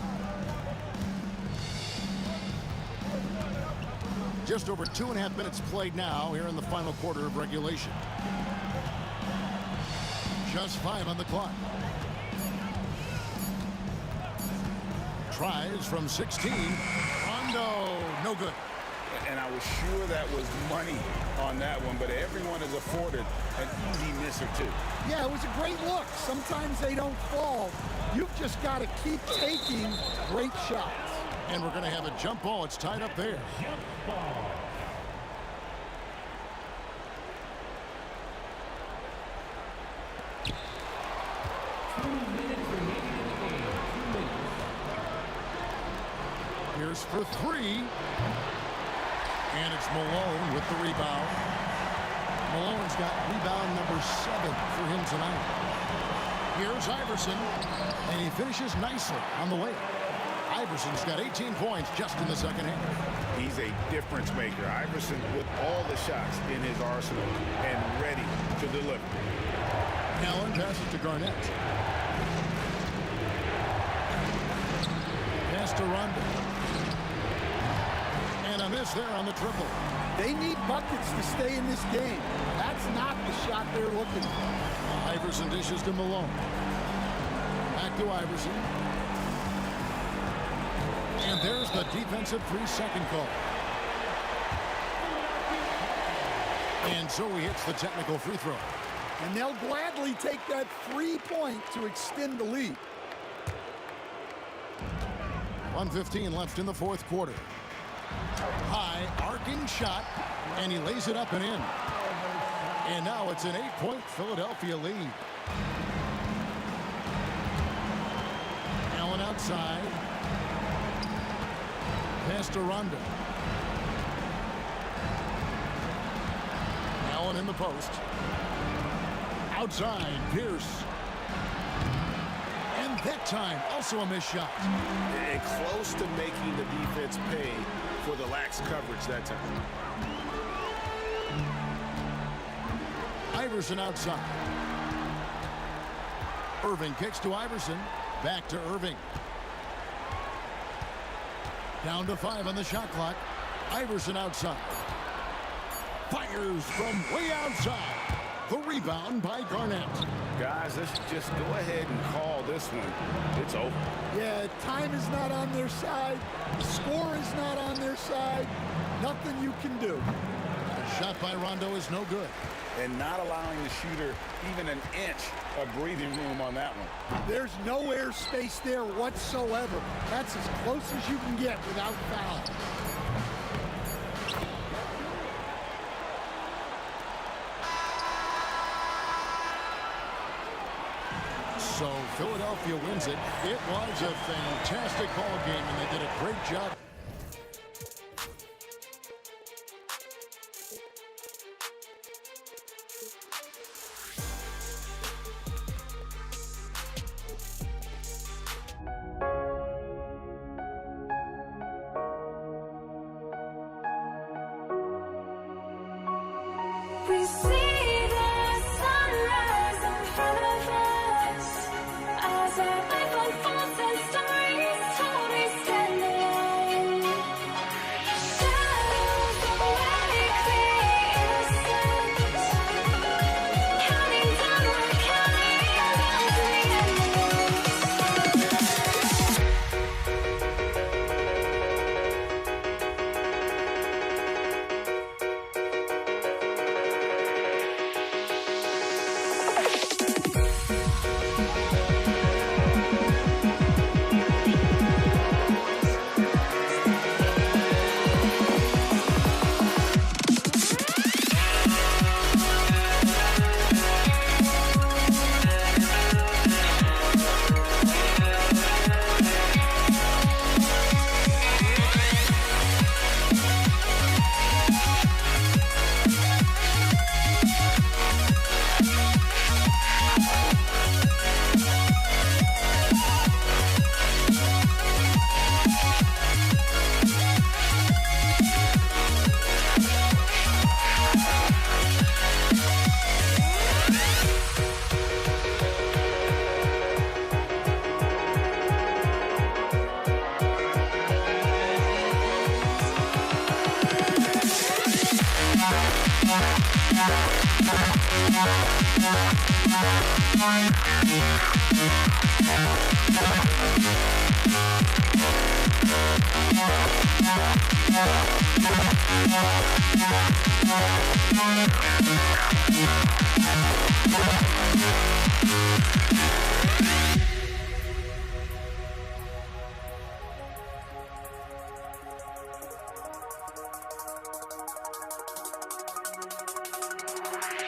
Just over 2.5 minutes played now here in the final quarter of regulation. Just 5 on the clock. Tries from 16. Rondo, no good. And I was sure that was money on that one, but everyone is afforded an easy miss or 2. Yeah, it was a great look. Sometimes they don't fall. You've just got to keep taking great shots. And we're going to have a jump ball. It's tied up there. Jump ball. Here's for 3. And it's Malone with the rebound. Malone's got rebound number 7 for him tonight. Here's Iverson. And he finishes nicely on the way. Iverson's got 18 points just in the second half. He's a difference maker. Iverson with all the shots in his arsenal and ready to deliver. Allen passes to Garnett. Pass to Rondo. And a miss there on the triple. They need buckets to stay in this game. That's not the shot they're looking for. Iverson dishes to Malone. Back to Iverson. And there's the defensive 3-second call. And so he hits the technical free throw. And they'll gladly take that 3-point to extend the lead. 1:15 left in the fourth quarter. High arcing shot, and he lays it up and in. And now it's an 8-point Philadelphia lead. Allen outside. pass to Rondo. Allen in the post. Outside, Pierce. And that time, also a missed shot. And close to making the defense pay for the lax coverage that time. Iverson outside. Irving kicks to Iverson. Back to Irving. Down to 5 on the shot clock. Iverson outside. Fires from way outside. The rebound by Garnett. Guys, let's just go ahead and call this one. It's over. Yeah, time is not on their side. The score is not on their side. Nothing you can do. The shot by Rondo is no good. And not allowing the shooter even an inch of breathing room on that one. There's no air space there whatsoever. That's as close as you can get without foul. So Philadelphia wins it. It was a fantastic ball game, and they did a great job. We see the sunrise in front of us as our life unfolds and stories told. We stand alone. Shadows already clear innocence. Counting down, we're counting down to the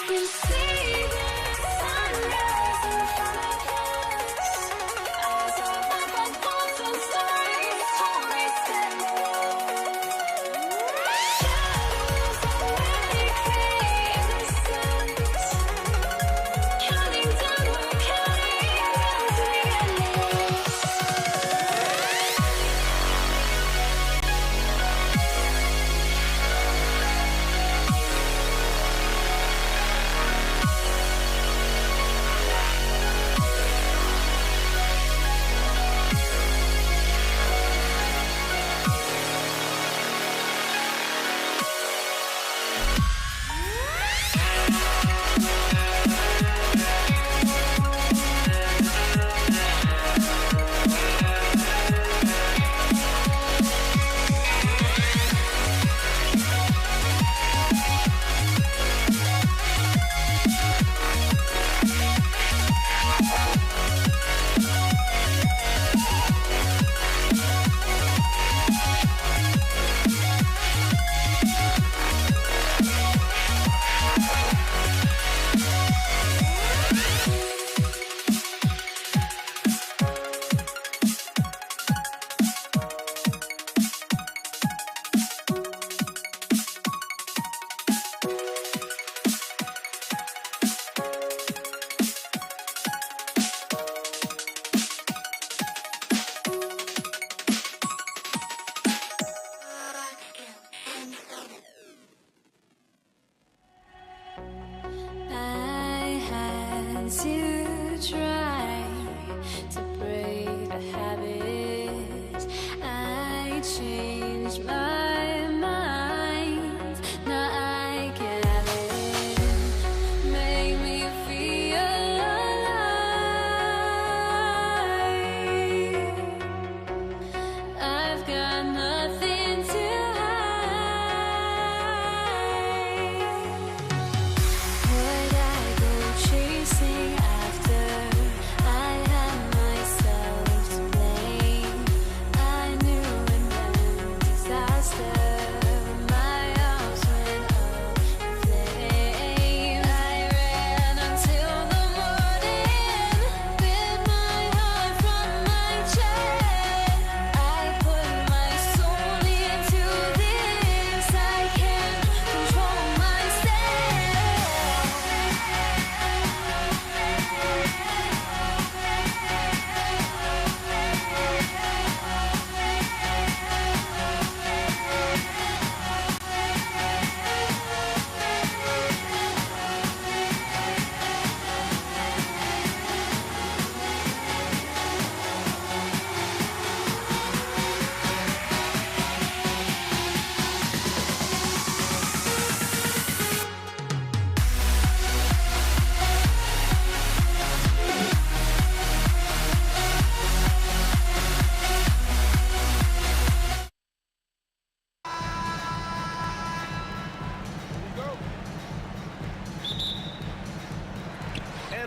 We see the sunrise in front of us as our life unfolds and stories told. We stand alone. Shadows already clear innocence. Counting down, we're counting down to the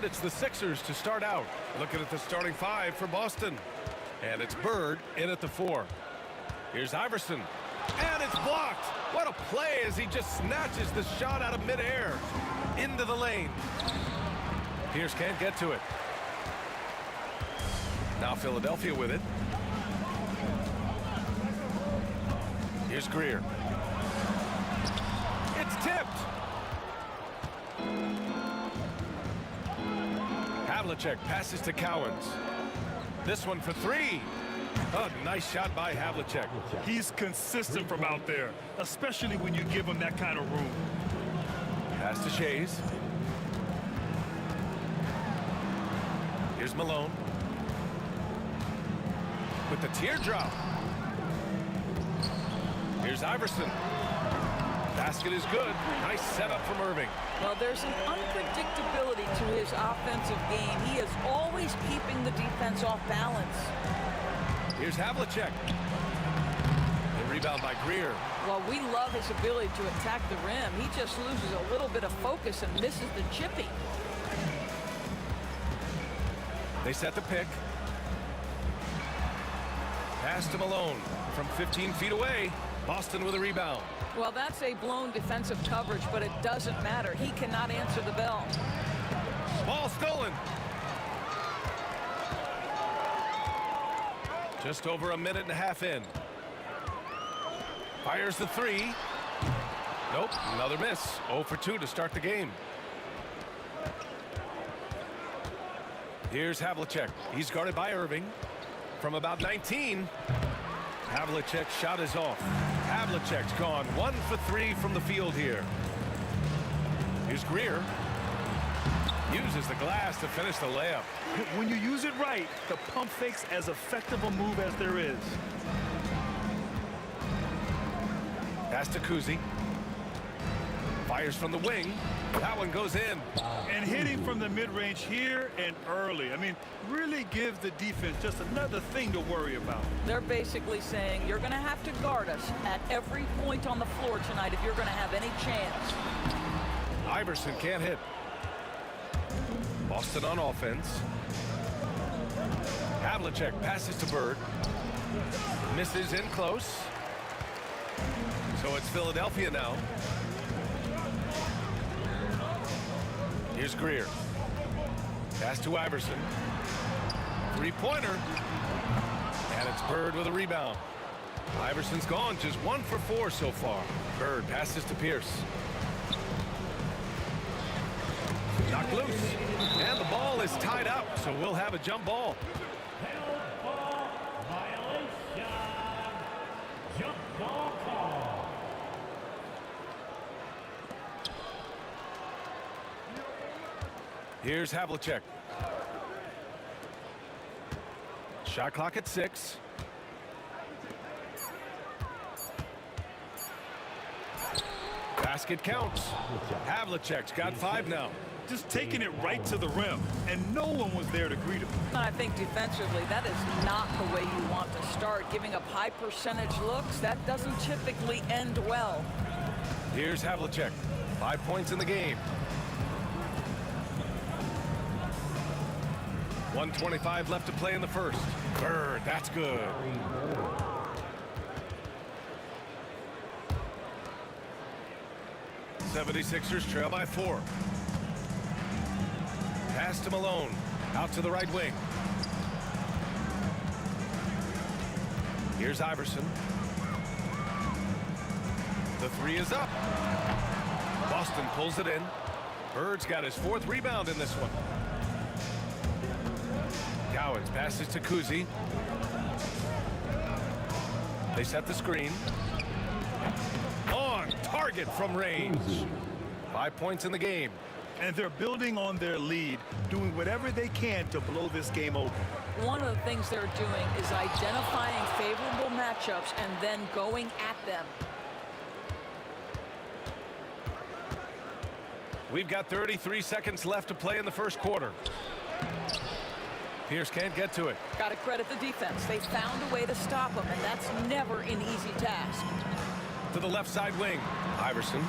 And it's the Sixers to start out. Looking at the starting five for Boston. And it's Bird in at the 4. Here's Iverson. And it's blocked. What a play as he just snatches the shot out of midair into the lane. Pierce can't get to it. Now Philadelphia with it. Here's Greer. It's tipped. Havlicek passes to Cowens. This one for 3. Oh, nice shot by Havlicek. He's consistent from out there, especially when you give him that kind of room. Pass to Shays. Here's Malone. With the teardrop. Here's Iverson. Basket is good. Nice setup from Irving. Well, there's an unpredictability to his offensive game. He is always keeping the defense off balance. Here's Havlicek. The rebound by Greer. Well, we love his ability to attack the rim. He just loses a little bit of focus and misses the chippy. They set the pick. Pass to Malone from 15 feet away. Boston with a rebound. Well, that's a blown defensive coverage, but it doesn't matter. He cannot answer the bell. Ball stolen. Just over a minute and a half in. Fires the 3. Nope, another miss. 0 for 2 to start the game. Here's Havlicek. He's guarded by Irving. From about 19. Havlicek's shot is off. Havlicek's gone 1 for 3 from the field here. Here's Greer. Uses the glass to finish the layup. When you use it right, the pump fake's as effective a move as there is. Pass to Kuzi. Fires from the wing. That one goes in. And hitting from the mid-range here and early. I mean, really give the defense just another thing to worry about. They're basically saying you're going to have to guard us at every point on the floor tonight if you're going to have any chance. Iverson can't hit. Boston on offense. Havlicek passes to Bird. Misses in close. So it's Philadelphia now. Here's Greer. Pass to Iverson. 3-pointer. And it's Bird with a rebound. Iverson's gone just 1 for 4 so far. Bird passes to Pierce. Knocked loose. And the ball is tied up, so we'll have a jump ball. Held ball violation. Jump ball call. Here's Havlicek. Shot clock at 6. Basket counts. Havlicek's got 5 now. Just taking it right to the rim, and no one was there to greet him. I think defensively, that is not the way you want to start. Giving up high percentage looks, that doesn't typically end well. Here's Havlicek. 5 points in the game. 1:25 left to play in the first. Bird, that's good. '76ers trail by 4. Pass to Malone. Out to the right wing. Here's Iverson. The 3 is up. Boston pulls it in. Bird's got his 4th rebound in this one. Cowens passes to Kuzi. They set the screen. On target from range. 5 points in the game. And they're building on their lead, doing whatever they can to blow this game open. One of the things they're doing is identifying favorable matchups and then going at them. We've got 33 seconds left to play in the first quarter. Pierce can't get to it. Got to credit the defense. They found a way to stop him, and that's never an easy task. To the left side wing. Iverson.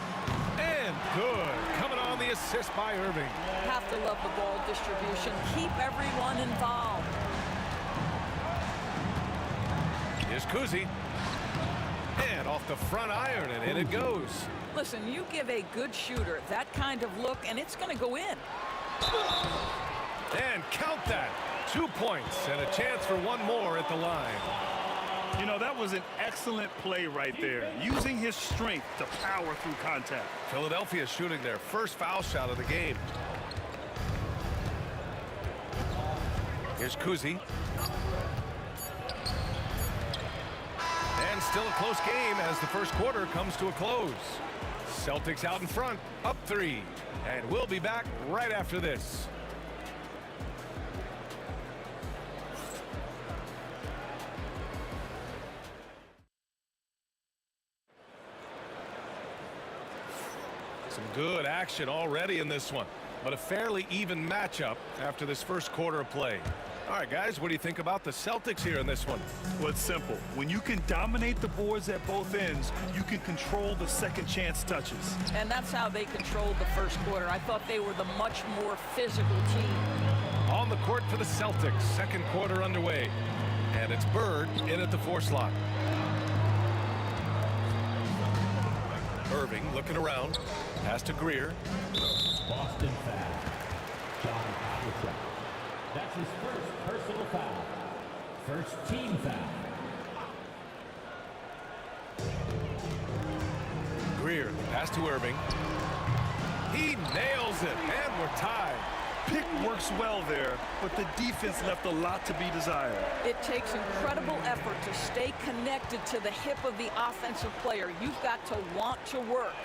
And good. Coming on on the assist by Irving. Have to love the ball distribution. Keep everyone involved. Here's Kuzi. And off the front iron, and in it goes. Listen, you give a good shooter that kind of look, and it's going to go in. And count that. 2 points and a chance for one more at the line. You know, that was an excellent play right there, using his strength to power through contact. Philadelphia shooting their first foul shot of the game. Here's Kuzi. And still a close game as the first quarter comes to a close. Celtics out in front, up 3. And we'll be back right after this. Some good action already in this one, but a fairly even matchup after this first quarter of play. All right, guys, what do you think about the Celtics here in this one? Well, it's simple. When you can dominate the boards at both ends, you can control the second chance touches. And that's how they controlled the first quarter. I thought they were the much more physical team. On the court for the Celtics, second quarter underway. And it's Bird in at the 4 slot. Irving looking around. Pass to Greer. Boston foul. John Havlicek. That's his first personal foul. First team foul. Greer, pass to Irving. He nails it, and we're tied. Pick works well there, but the defense left a lot to be desired. It takes incredible effort to stay connected to the hip of the offensive player. You've got to want to work.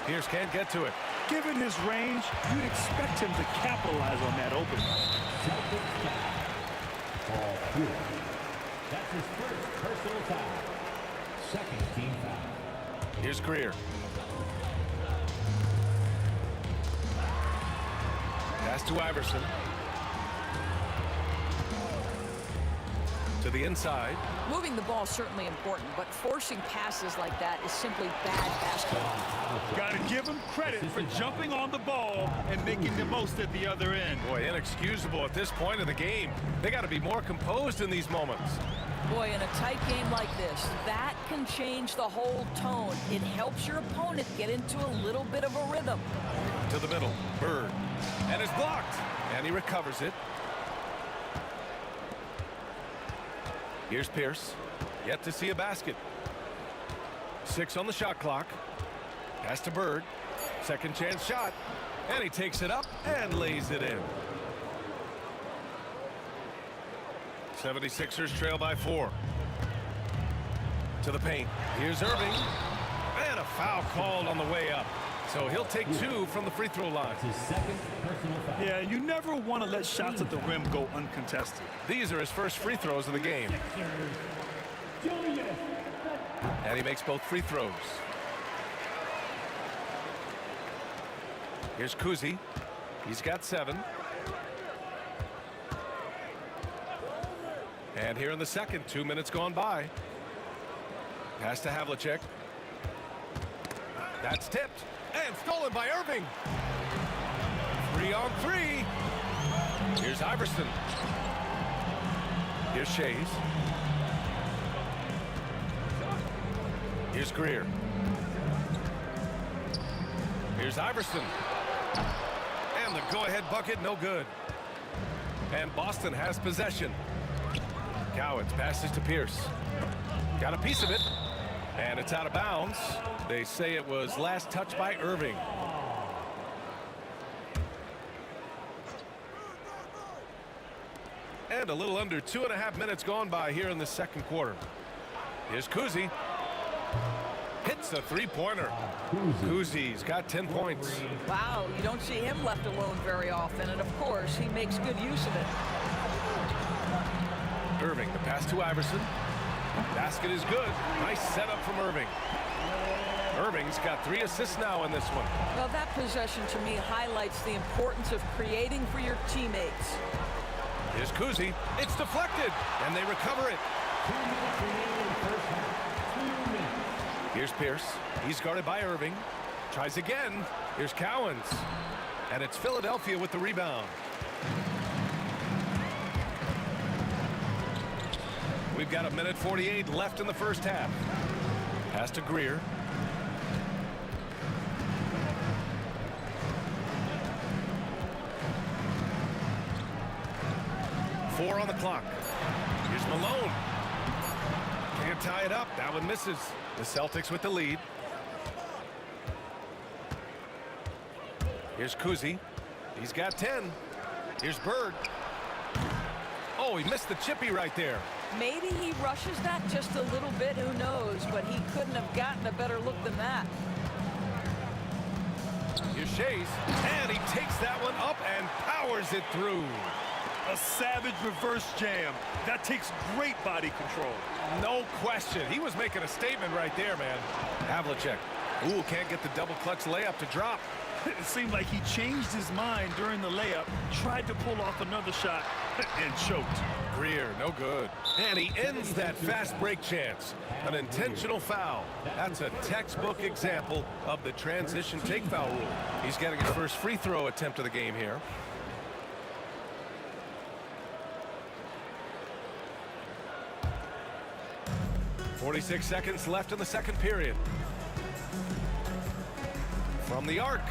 Pierce can't get to it. Given his range, you'd expect him to capitalize on that opening. Celtics foul. Ball 4. That's his first personal foul. Second team foul. Here's Greer. Pass to Iverson. To the inside. Moving the ball is certainly important, but forcing passes like that is simply bad basketball. Got to give him credit for jumping on the ball and making the most at the other end. Boy, inexcusable at this point of the game. They got to be more composed in these moments. Boy, in a tight game like this, that can change the whole tone. It helps your opponent get into a little bit of a rhythm. To the middle, Bird. And it's blocked. And he recovers it. Here's Pierce. Yet to see a basket. 6 on the shot clock. Pass to Bird. Second chance shot. And he takes it up and lays it in. 76ers trail by 4. To the paint. Here's Irving. And a foul called on the way up. So he'll take 2 from the free throw line. His second personal foul. Yeah, you never want to let shots at the rim go uncontested. These are his first free throws of the game. And he makes both free throws. Here's Kuzi. He's got 7. And here in the second, 2 minutes gone by. Pass to Havlicek. That's tipped. And stolen by Irving. 3 on 3. Here's Iverson. Here's Shays. Here's Greer. Here's Iverson. And the go-ahead bucket, no good. And Boston has possession. Cowens passes to Pierce. Got a piece of it. And it's out of bounds. They say it was last touched by Irving. And a little under 2.5 minutes gone by here in the second quarter. Here's Kuzi. Hits a three-pointer. Kuzi's got 10 points. Wow, you don't see him left alone very often, and of course, he makes good use of it. Irving, the pass to Iverson. Basket is good. Nice setup from Irving. Irving's got 3 assists now in this one. Well, that possession to me highlights the importance of creating for your teammates. Here's Kuzi. It's deflected, and they recover it. Here's Pierce. He's guarded by Irving. Tries again. Here's Cowens. And it's Philadelphia with the rebound. We've got 1:48 left in the first half. Pass to Greer. Four on the clock. Here's Malone. Can't tie it up. That one misses. The Celtics with the lead. Here's Kuzi. He's got 10. Here's Bird. Oh, he missed the chippy right there. Maybe he rushes that just a little bit, who knows, but he couldn't have gotten a better look than that. Here's Shays, and he takes that one up and powers it through. A savage reverse jam. That takes great body control. No question. He was making a statement right there, man. Havlicek. Ooh, can't get the double clutch layup to drop. It seemed like he changed his mind during the layup, tried to pull off another shot, and choked. Greer, no good. And he ends that fast break chance. An intentional foul. That's a textbook example of the transition take foul rule. He's getting his first free throw attempt of the game here. .46 seconds left in the second period. From the arc.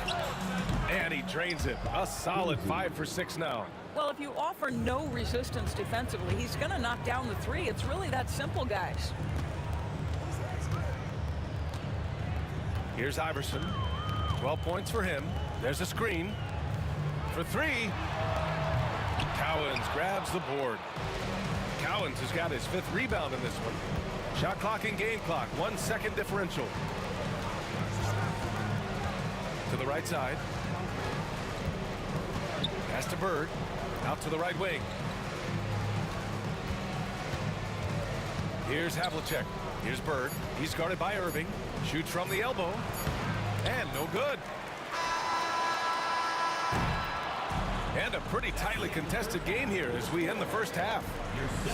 And he drains it. A solid 5 for 6 now. Well, if you offer no resistance defensively, he's going to knock down the three. It's really that simple, guys. Here's Iverson. 12 points for him. There's a screen. For 3. Cowens grabs the board. Cowens has got his 5th rebound in this one. Shot clock and game clock. 1 second differential. To the right side. Pass to Bird. Out to the right wing. Here's Havlicek. Here's Bird. He's guarded by Irving. Shoots from the elbow. And no good. And a pretty tightly contested game here as we end the first half.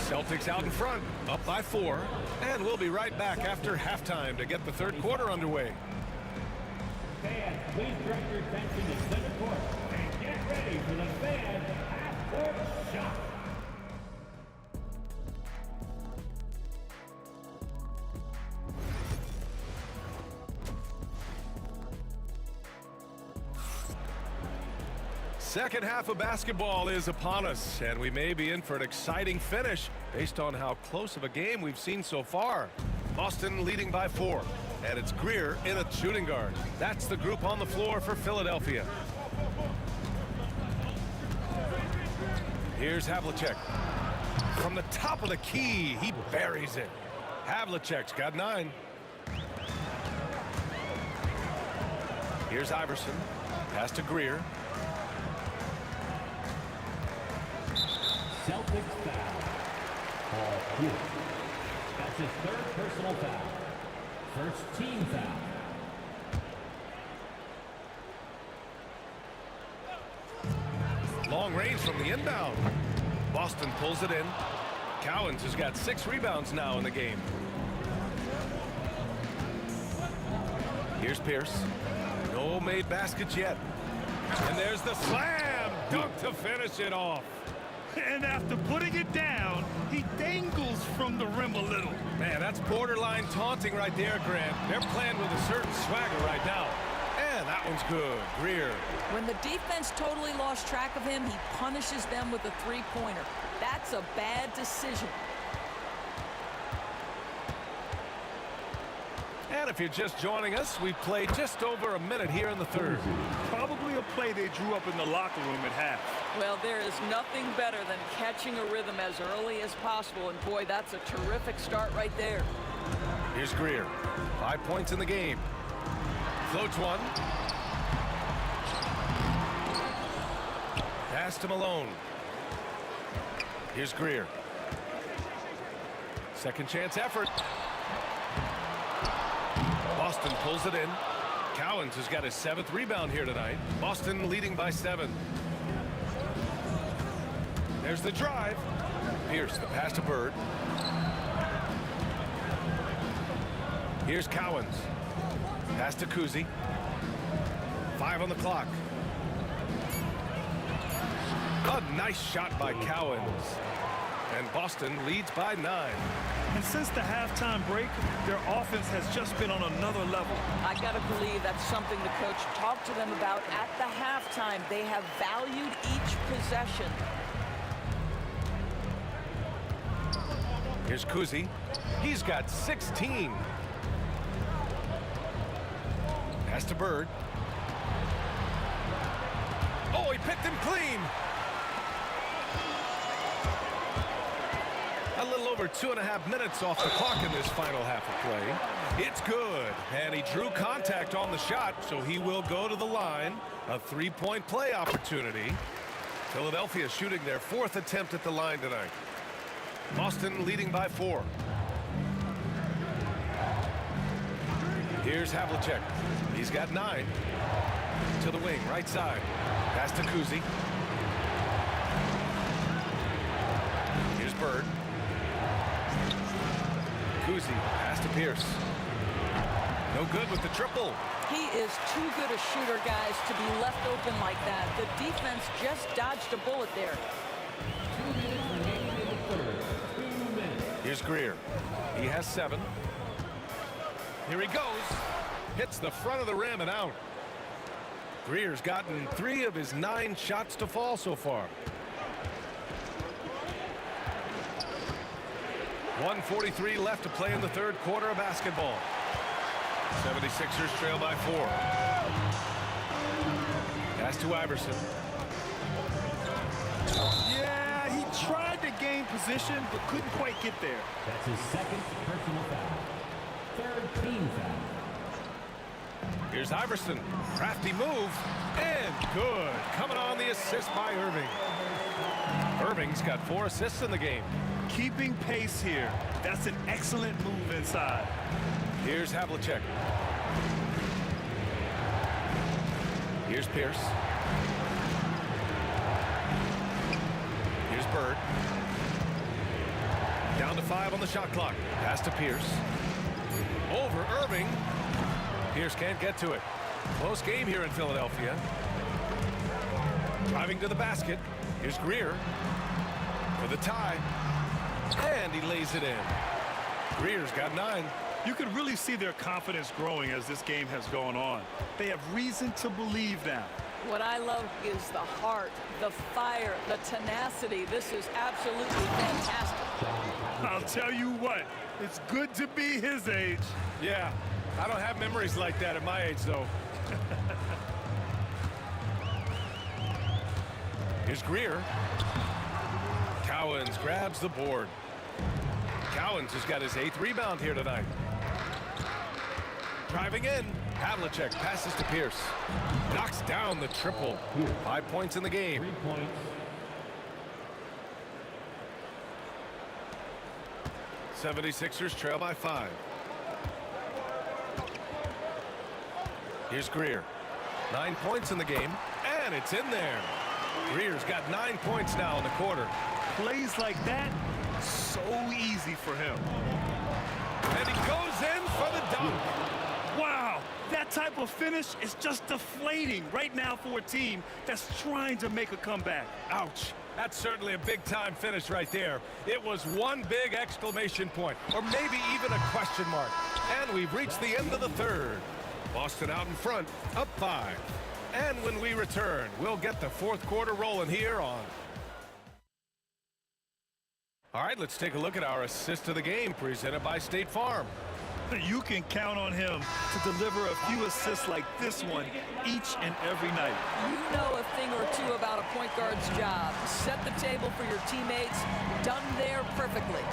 Celtics out in front, up by 4. And we'll be right back after halftime to get the third quarter underway. Fans, please direct your attention to center court and get ready for the fan half-court shot. Second half of basketball is upon us, and we may be in for an exciting finish based on how close of a game we've seen so far. Boston leading by 4, and it's Greer in a shooting guard. That's the group on the floor for Philadelphia. Here's Havlicek. From the top of the key, he buries it. Havlicek's got 9. Here's Iverson. Pass to Greer. Celtics foul. Paul Pierce. That's his 3rd personal foul. First team foul. Long range from the inbound. Boston pulls it in. Cowens has got 6 rebounds now in the game. Here's Pierce. No made baskets yet. And there's the slam dunk to finish it off. And after putting it down, he dangles from the rim a little. Man, that's borderline taunting right there, Grant. They're playing with a certain swagger right now. And that one's good. Greer. When the defense totally lost track of him, he punishes them with a three-pointer. That's a bad decision. And if you're just joining us, we've played just over a minute here in the third. Probably a play they drew up in the locker room at half. Well, there is nothing better than catching a rhythm as early as possible, and boy, that's a terrific start right there. Here's Greer. 5 points in the game. Floats one. Pass to Malone. Here's Greer. Second chance effort. Boston pulls it in. Cowens has got his 7th rebound here tonight. Boston leading by 7. There's the drive. Pierce, the pass to Bird. Here's Cowens. Pass to Kuzi. 5 on the clock. A nice shot by Cowens. And Boston leads by 9. And since the halftime break, their offense has just been on another level. I got to believe that's something the coach talked to them about at the halftime. They have valued each possession. Here's Kuzi. He's got 16. Pass to Bird. Oh, he picked him clean. A little over 2.5 minutes off the clock in this final half of play. It's good, and he drew contact on the shot, so he will go to the line. A 3-point play opportunity. Philadelphia shooting their 4th attempt at the line tonight. Boston leading by 4. Here's Havlicek. He's got 9. To the wing, right side. Pass to Kuzi. Here's Bird. Kuzi, pass to Pierce. No good with the triple. He is too good a shooter, guys, to be left open like that. The defense just dodged a bullet there. Here's Greer. He has 7. Here he goes. Hits the front of the rim and out. Greer's gotten 3 of his 9 shots to fall so far. 1:43 left to play in the 3rd quarter of basketball. 76ers trail by 4. Pass to Iverson. Yeah, he tried to gain position, but couldn't quite get there. That's his 2nd personal foul. 3rd team foul. Here's Iverson. Crafty move. And good. Coming on the assist by Irving. Irving's got 4 assists in the game. Keeping pace here. That's an excellent move inside. Here's Havlicek. Here's Pierce. Here's Bird. Down to 5 on the shot clock. Pass to Pierce. Over Irving. Pierce can't get to it. Close game here in Philadelphia. Driving to the basket. Here's Greer for the tie. And he lays it in. Greer's got 9. You can really see their confidence growing as this game has gone on. They have reason to believe now. What I love is the heart, the fire, the tenacity. This is absolutely fantastic. I'll tell you what, it's good to be his age. Yeah, I don't have memories like that at my age, though. Here's Greer. Cowens grabs the board. Cowens has got his 8th rebound here tonight. Driving in. Havlicek passes to Pierce. Knocks down the triple. 5 points in the game. 3 points. 76ers trail by 5. Here's Greer. 9 points in the game. And it's in there. Greer's got 9 points now in the quarter. Plays like that, so easy for him. And he goes in for the dunk. Wow, that type of finish is just deflating right now for a team that's trying to make a comeback. Ouch. That's certainly a big-time finish right there. It was one big exclamation point, or maybe even a question mark. And we've reached the end of the 3rd. Boston out in front, up 5. And when we return, we'll get the 4th quarter rolling here on. All right, let's take a look at our assist of the game presented by State Farm. You can count on him to deliver a few assists like this one each and every night. You know a thing or two about a point guard's job. Set the table for your teammates. Done there perfectly.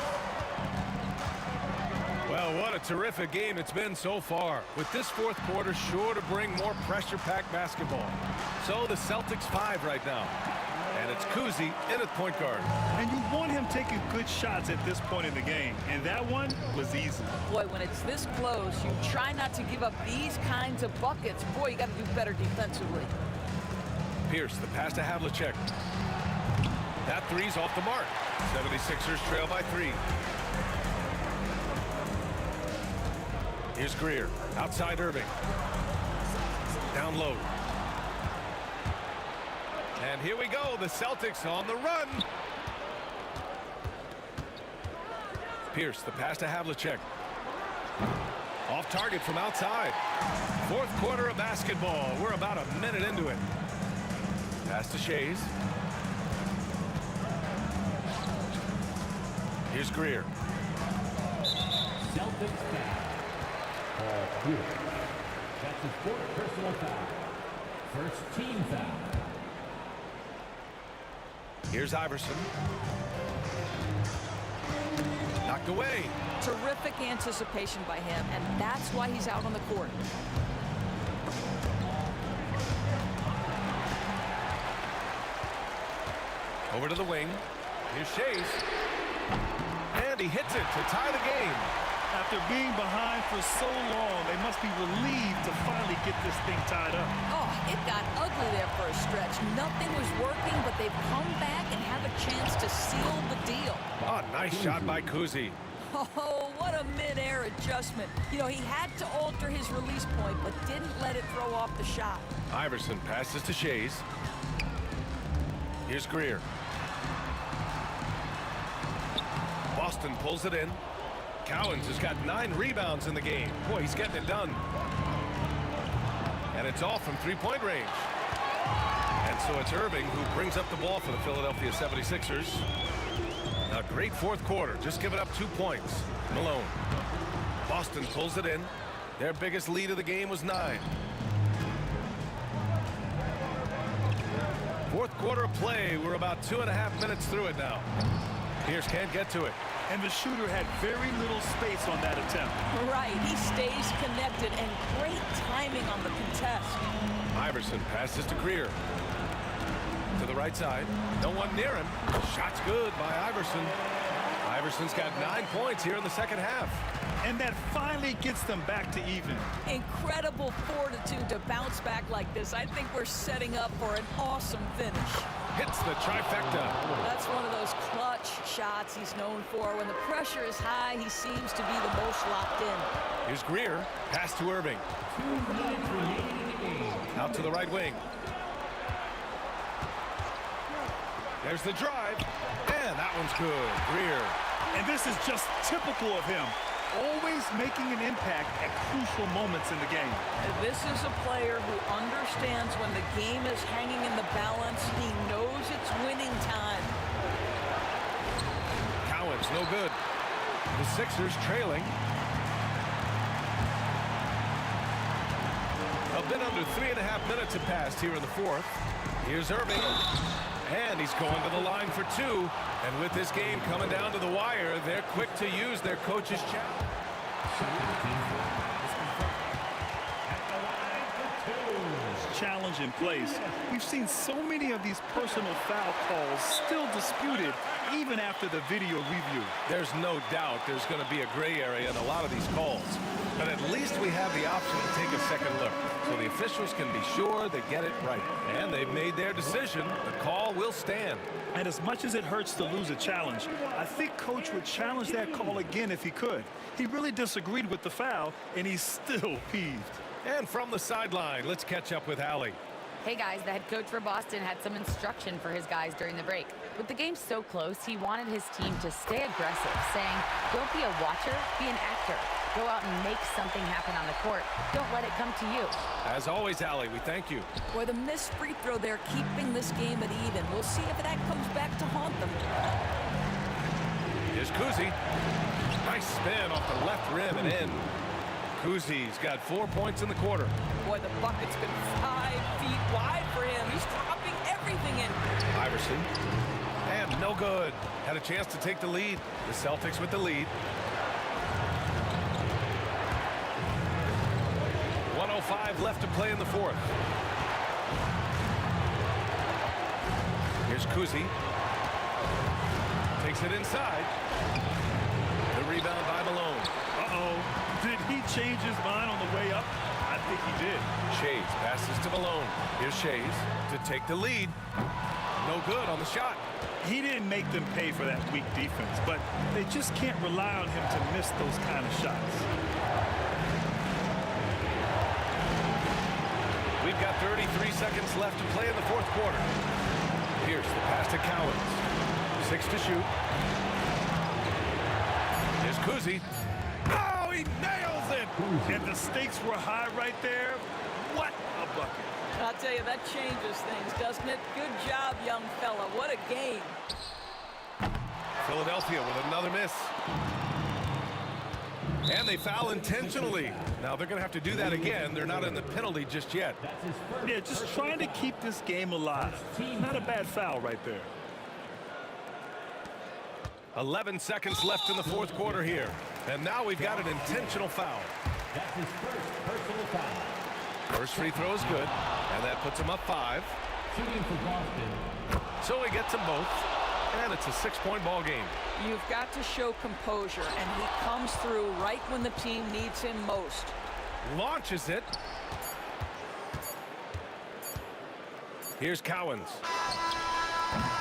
Well, what a terrific game it's been so far, with this 4th quarter sure to bring more pressure-packed basketball. So the Celtics 5 right now. And it's Kuzi in at point guard. And you want him taking good shots at this point in the game. And that one was easy. Boy, when it's this close, you try not to give up these kinds of buckets. Boy, you got to do better defensively. Pierce, the pass to Havlicek. That 3's off the mark. 76ers trail by 3. Here's Greer. Outside Irving. Down low. And here we go. The Celtics on the run. Pierce, the pass to Havlicek. Off target from outside. Fourth quarter of basketball. We're about a minute into it. Pass to Shays. Here's Greer. Celtics foul. Paul Pierce. That's his fourth personal foul. First team foul. Here's Iverson. Knocked away. Terrific anticipation by him, and that's why he's out on the court. Over to the wing. Here's Shays. And he hits it to tie the game. After being behind for so long, they must be relieved to finally get this thing tied up. Oh, it got ugly there for a stretch. Nothing was working, but they've come back and have a chance to seal the deal. Oh, nice shot by Kuzi. Oh, what a mid-air adjustment. You know, he had to alter his release point, but didn't let it throw off the shot. Iverson passes to Shays. Here's Greer. Boston pulls it in. Cowens has got 9 rebounds in the game. Boy, he's getting it done. And it's off from three-point range. And so it's Irving who brings up the ball for the Philadelphia 76ers. A great fourth quarter. Just giving up 2 points. Malone. Boston pulls it in. Their biggest lead of the game was 9. Fourth quarter of play. We're about 2.5 minutes through it now. Pierce can't get to it. And the shooter had very little space on that attempt. Right, he stays connected, and great timing on the contest. Iverson passes to Greer. To the right side. No one near him. Shot's good by Iverson. Iverson's got 9 points here in the second half. And that finally gets them back to even. Incredible fortitude to bounce back like this. I think we're setting up for an awesome finish. Hits the trifecta. That's one of those clutch shots he's known for. When the pressure is high, he seems to be the most locked in. Here's Greer. Pass to Irving. Out to the right wing. There's the drive. And that one's good. Greer. And this is just typical of him. Always making an impact at crucial moments in the game. This is a player who understands when the game is hanging in the balance. He knows it's winning time. Cowens, no good. The Sixers trailing. A bit under 3.5 minutes have passed here in the fourth. Here's Irving. And he's going to the line for 2. And with this game coming down to the wire, they're quick to use their coach's challenge. Challenge in place. We've seen so many of these personal foul calls still disputed even after the video review. There's no doubt there's going to be a gray area in a lot of these calls. But at least we have the option to take a second look, so the officials can be sure they get it right. And they've made their decision. The call will stand. And as much as it hurts to lose a challenge, I think Coach would challenge that call again if he could. He really disagreed with the foul, and he's still peeved. And from the sideline, let's catch up with Allie. Hey guys, the head coach for Boston had some instruction for his guys during the break. With the game so close, he wanted his team to stay aggressive, saying, don't be a watcher, be an actor. Go out and make something happen on the court. Don't let it come to you. As always, Allie, we thank you. Boy, the missed free throw there, keeping this game at even. We'll see if that comes back to haunt them. Here's Kuzi. Nice spin off the left rim and in. Kuzi's got 4 points in the quarter. Boy, the bucket's been 5 feet wide for him. He's dropping everything in. Iverson. And no good. Had a chance to take the lead. The Celtics with the lead. 1:05 left to play in the fourth. Here's Kuzi. Takes it inside. The rebound by Malone. Uh-oh. Did he change his mind on the way up? I think he did. Shays passes to Malone. Here's Shays to take the lead. No good on the shot. He didn't make them pay for that weak defense, but they just can't rely on him to miss those kind of shots. We've got 33 seconds left to play in the fourth quarter. Pierce, the pass to Cowens. 6 to shoot. Here's Kuzi. Oh, he nails it! And the stakes were high right there. What a bucket. I'll tell you, that changes things, doesn't it? Good job, young fella. What a game. Philadelphia with another miss. And they foul intentionally. Now they're going to have to do that again. They're not in the penalty just yet. Yeah, just trying to keep this game alive. Not a bad foul right there. 11 seconds left in the fourth quarter here. And now we've got an intentional foul. That's his first personal foul. First free throw is good. And that puts him up 5. Shooting for Boston. So he gets them both. And it's a 6-point ball game. You've got to show composure, and he comes through right when the team needs him most. Launches it. Here's Cowens.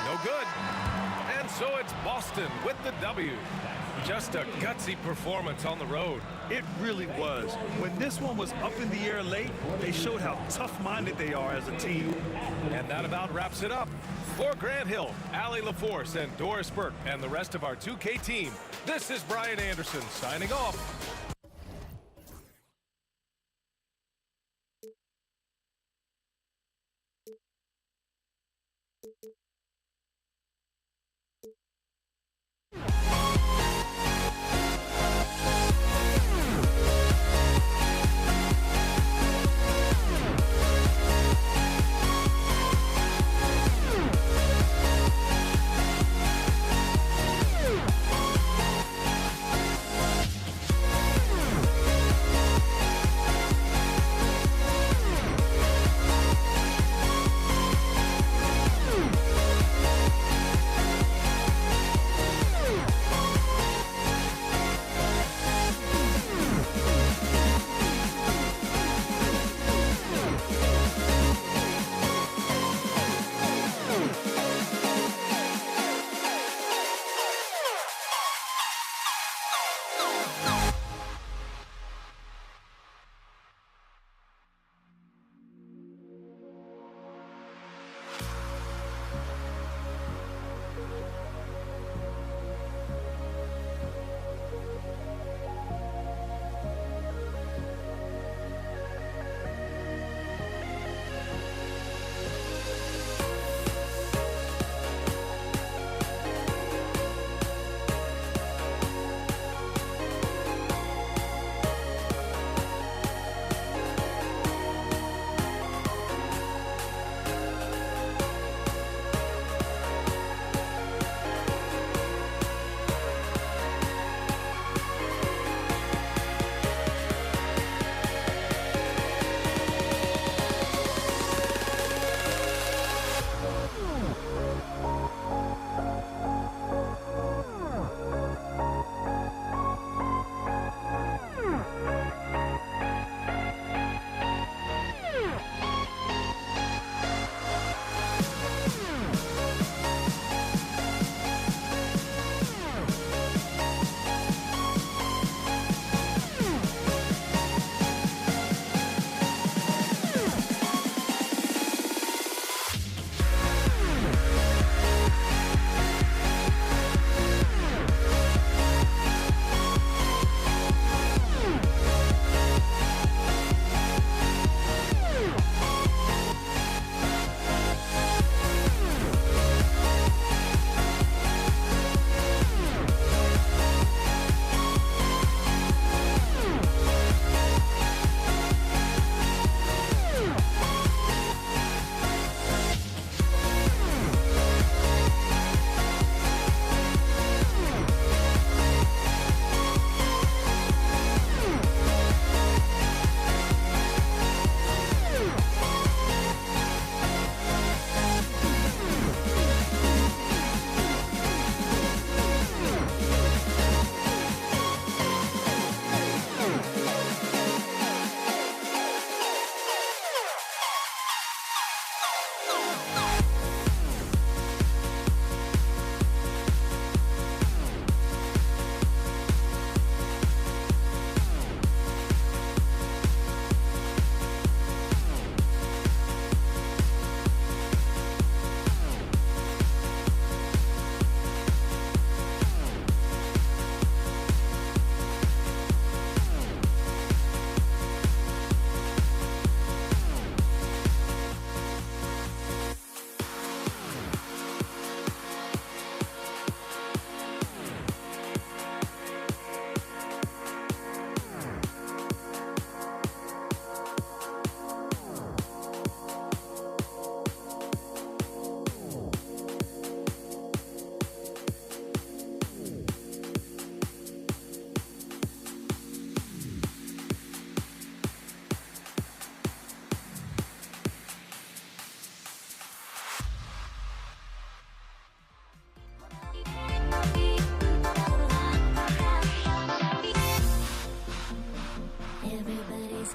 No good. And so it's Boston with the W. Just a gutsy performance on the road. It really was. When this one was up in the air late, they showed how tough-minded they are as a team. And that about wraps it up. For Grant Hill, Allie LaForce, and Doris Burke, and the rest of our 2K team, this is Brian Anderson signing off.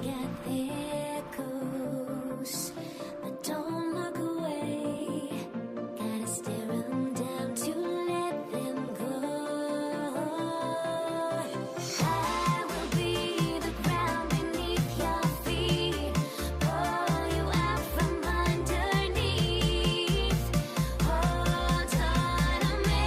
get there close, but don't look away. Gotta stare them down to let them go. I will be the ground beneath your feet, pull you out from underneath. Hold on to me.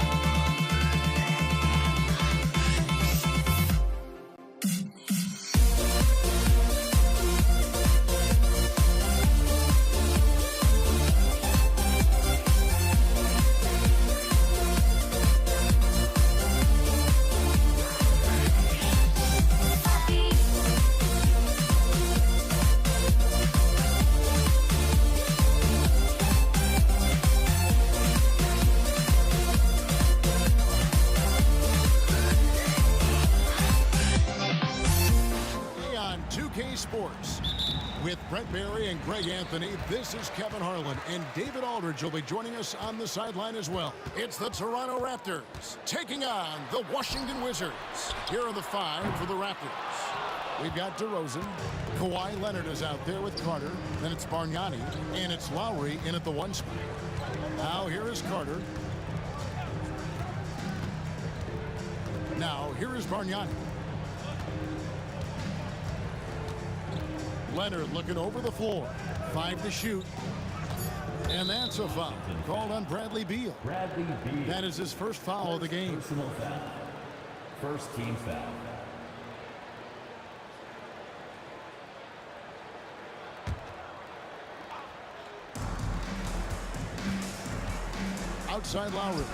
On 2K Sports with Brent Barry and Greg Anthony, this is Kevin Harlan, and David Aldridge will be joining us on the sideline as well. It's the Toronto Raptors taking on the Washington Wizards. Here are the five for the Raptors. We've got DeRozan. Kawhi Leonard is out there with Carter. Then it's Bargnani, and it's Lowry in at the 1 spot. Now here is Carter. Now here is Bargnani. Leonard looking over the floor. 5 to shoot. And that's a foul called on Bradley Beal. Bradley Beal. That is his first foul of the game. Personal foul. First team foul. Outside Lowry.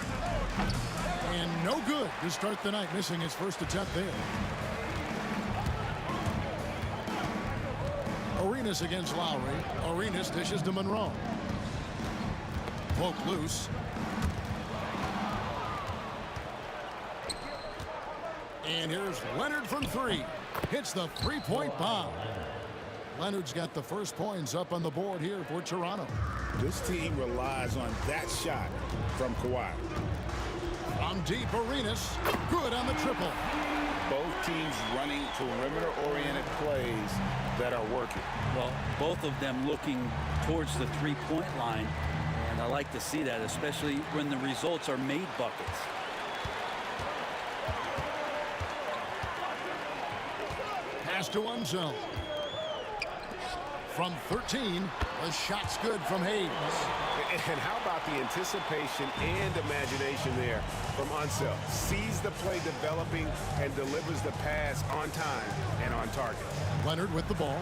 And no good to start the night, missing his first attempt there. Arenas against Lowry. Arenas dishes to Monroe. Poke loose. And here's Leonard from 3. Hits the three-point bomb. Leonard's got the first points up on the board here for Toronto. This team relies on that shot from Kawhi. From deep, Arenas. Good on the triple. Both teams running perimeter-oriented plays that are working. Well, both of them looking towards the three-point line, and I like to see that, especially when the results are made buckets. Pass to one zone. From 13, the shot's good from Hayes. And how about the anticipation and imagination there from Unseld? Sees the play developing and delivers the pass on time and on target. Leonard with the ball.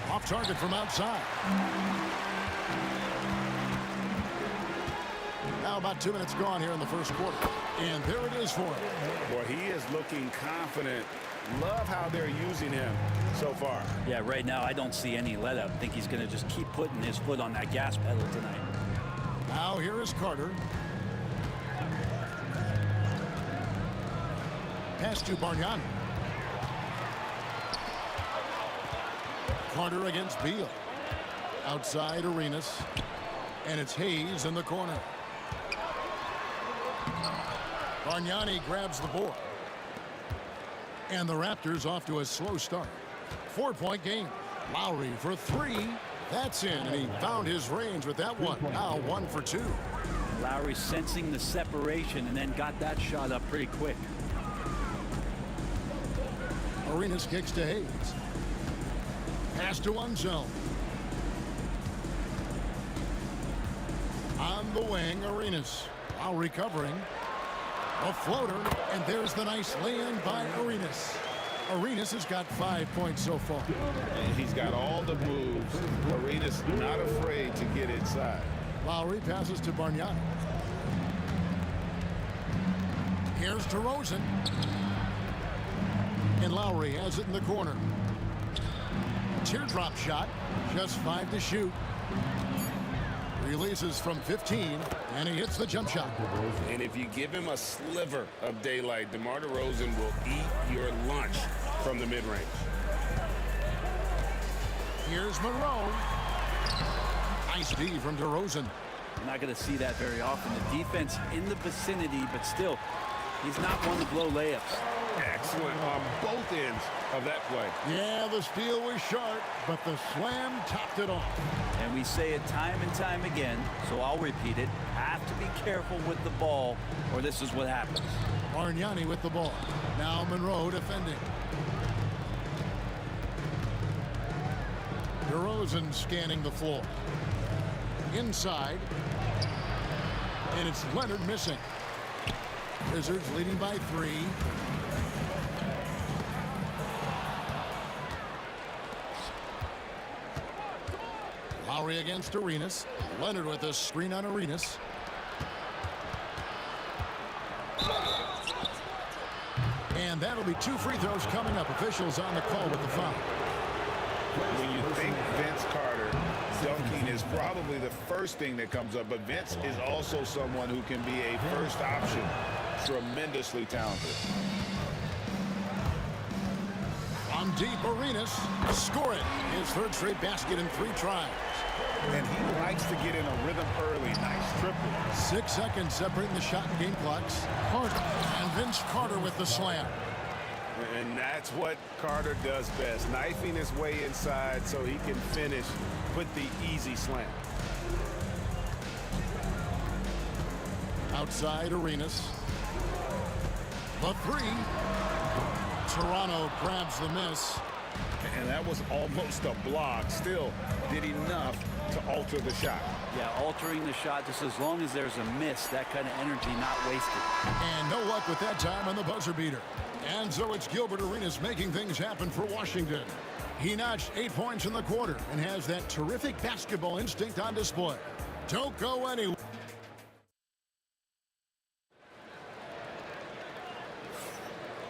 Off target from outside. Now about 2 minutes gone here in the first quarter. And there it is for him. Boy, he is looking confident. Love how they're using him so far. Yeah, right now I don't see any let up. I think he's going to just keep putting his foot on that gas pedal tonight. Now here is Carter. Pass to Bargnani. Carter against Beal. Outside Arenas. And it's Hayes in the corner. Bargnani grabs the board. And the Raptors off to a slow start. 4-point game. Lowry for 3. That's in, and he found his range with that one. Now 1 for 2. Lowry sensing the separation and then got that shot up pretty quick. Arenas kicks to Hayes. Pass to one zone. On the wing, Arenas. Lowry covering. A floater, and there's the nice lay-in by Arenas. Arenas has got 5 points so far. And he's got all the moves. Arenas not afraid to get inside. Lowry passes to Bargnani. Here's DeRozan. And Lowry has it in the corner. Teardrop shot. Just 5 to shoot. Releases from 15, and he hits the jump shot. And if you give him a sliver of daylight, DeMar DeRozan will eat your lunch from the mid-range. Here's Monroe. Nice D from DeRozan. You're not going to see that very often. The defense in the vicinity, but still, he's not one to blow layups. Excellent on both ends of that play. Yeah, the steal was sharp, but the slam topped it off. And we say it time and time again, so I'll repeat it. Have to be careful with the ball, or this is what happens. Bargnani with the ball. Now Monroe defending. DeRozan scanning the floor. Inside. And it's Leonard missing. Wizards leading by 3. Lowry against Arenas. Leonard with a screen on Arenas. And that'll be 2 free throws coming up. Officials on the call with the foul. When you think Vince Carter, dunking is probably the first thing that comes up, but Vince is also someone who can be a first option. Tremendously talented. On deep, Arenas score it. His 3rd straight basket in 3 tries. And he likes to get in a rhythm early. Nice triple. 6 seconds separating the shot and game clocks. Carter and Vince Carter with the slam. And that's what Carter does best, knifing his way inside so he can finish with the easy slam. Outside Arenas. The 3. Toronto grabs the miss. And that was almost a block. Still did enough to alter the shot. Yeah, altering the shot just as long as there's a miss. That kind of energy not wasted. And no luck with that time on the buzzer beater. And so it's Gilbert Arenas making things happen for Washington. He notched 8 points in the quarter and has that terrific basketball instinct on display. Don't go anywhere.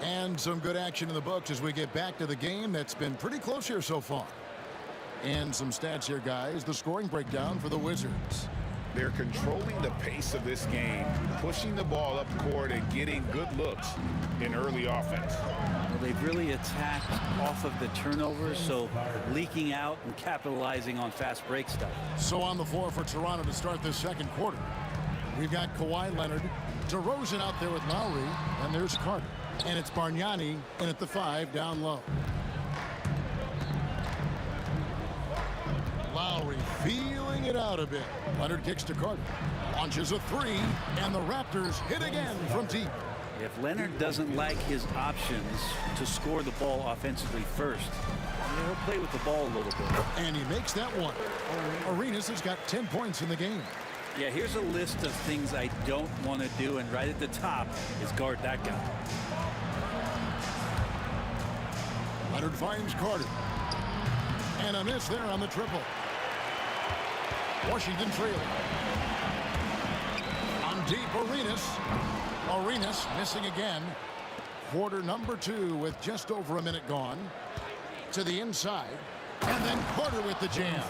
And some good action in the books as we get back to the game that's been pretty close here so far. And some stats here, guys. The scoring breakdown for the Wizards. They're controlling the pace of this game, pushing the ball up court and getting good looks in early offense. Well, they've really attacked off of the turnovers, so leaking out and capitalizing on fast break stuff. So on the floor for Toronto to start this second quarter, we've got Kawhi Leonard, DeRozan out there with Lowry, and there's Carter. And it's Bargnani in at the 5 down low. Lowry feeling it out a bit. Leonard kicks to Carter. Launches a 3, and the Raptors hit again from deep. If Leonard doesn't like his options to score the ball offensively first, he'll play with the ball a little bit. And he makes that one. Arenas has got 10 points in the game. Yeah, here's a list of things I don't want to do, and right at the top is guard that guy. Leonard finds Carter. And a miss there on the triple. Washington trailing. On deep, Arenas missing again. Quarter number 2 with just over a minute gone. To the inside. And then Carter with the jam.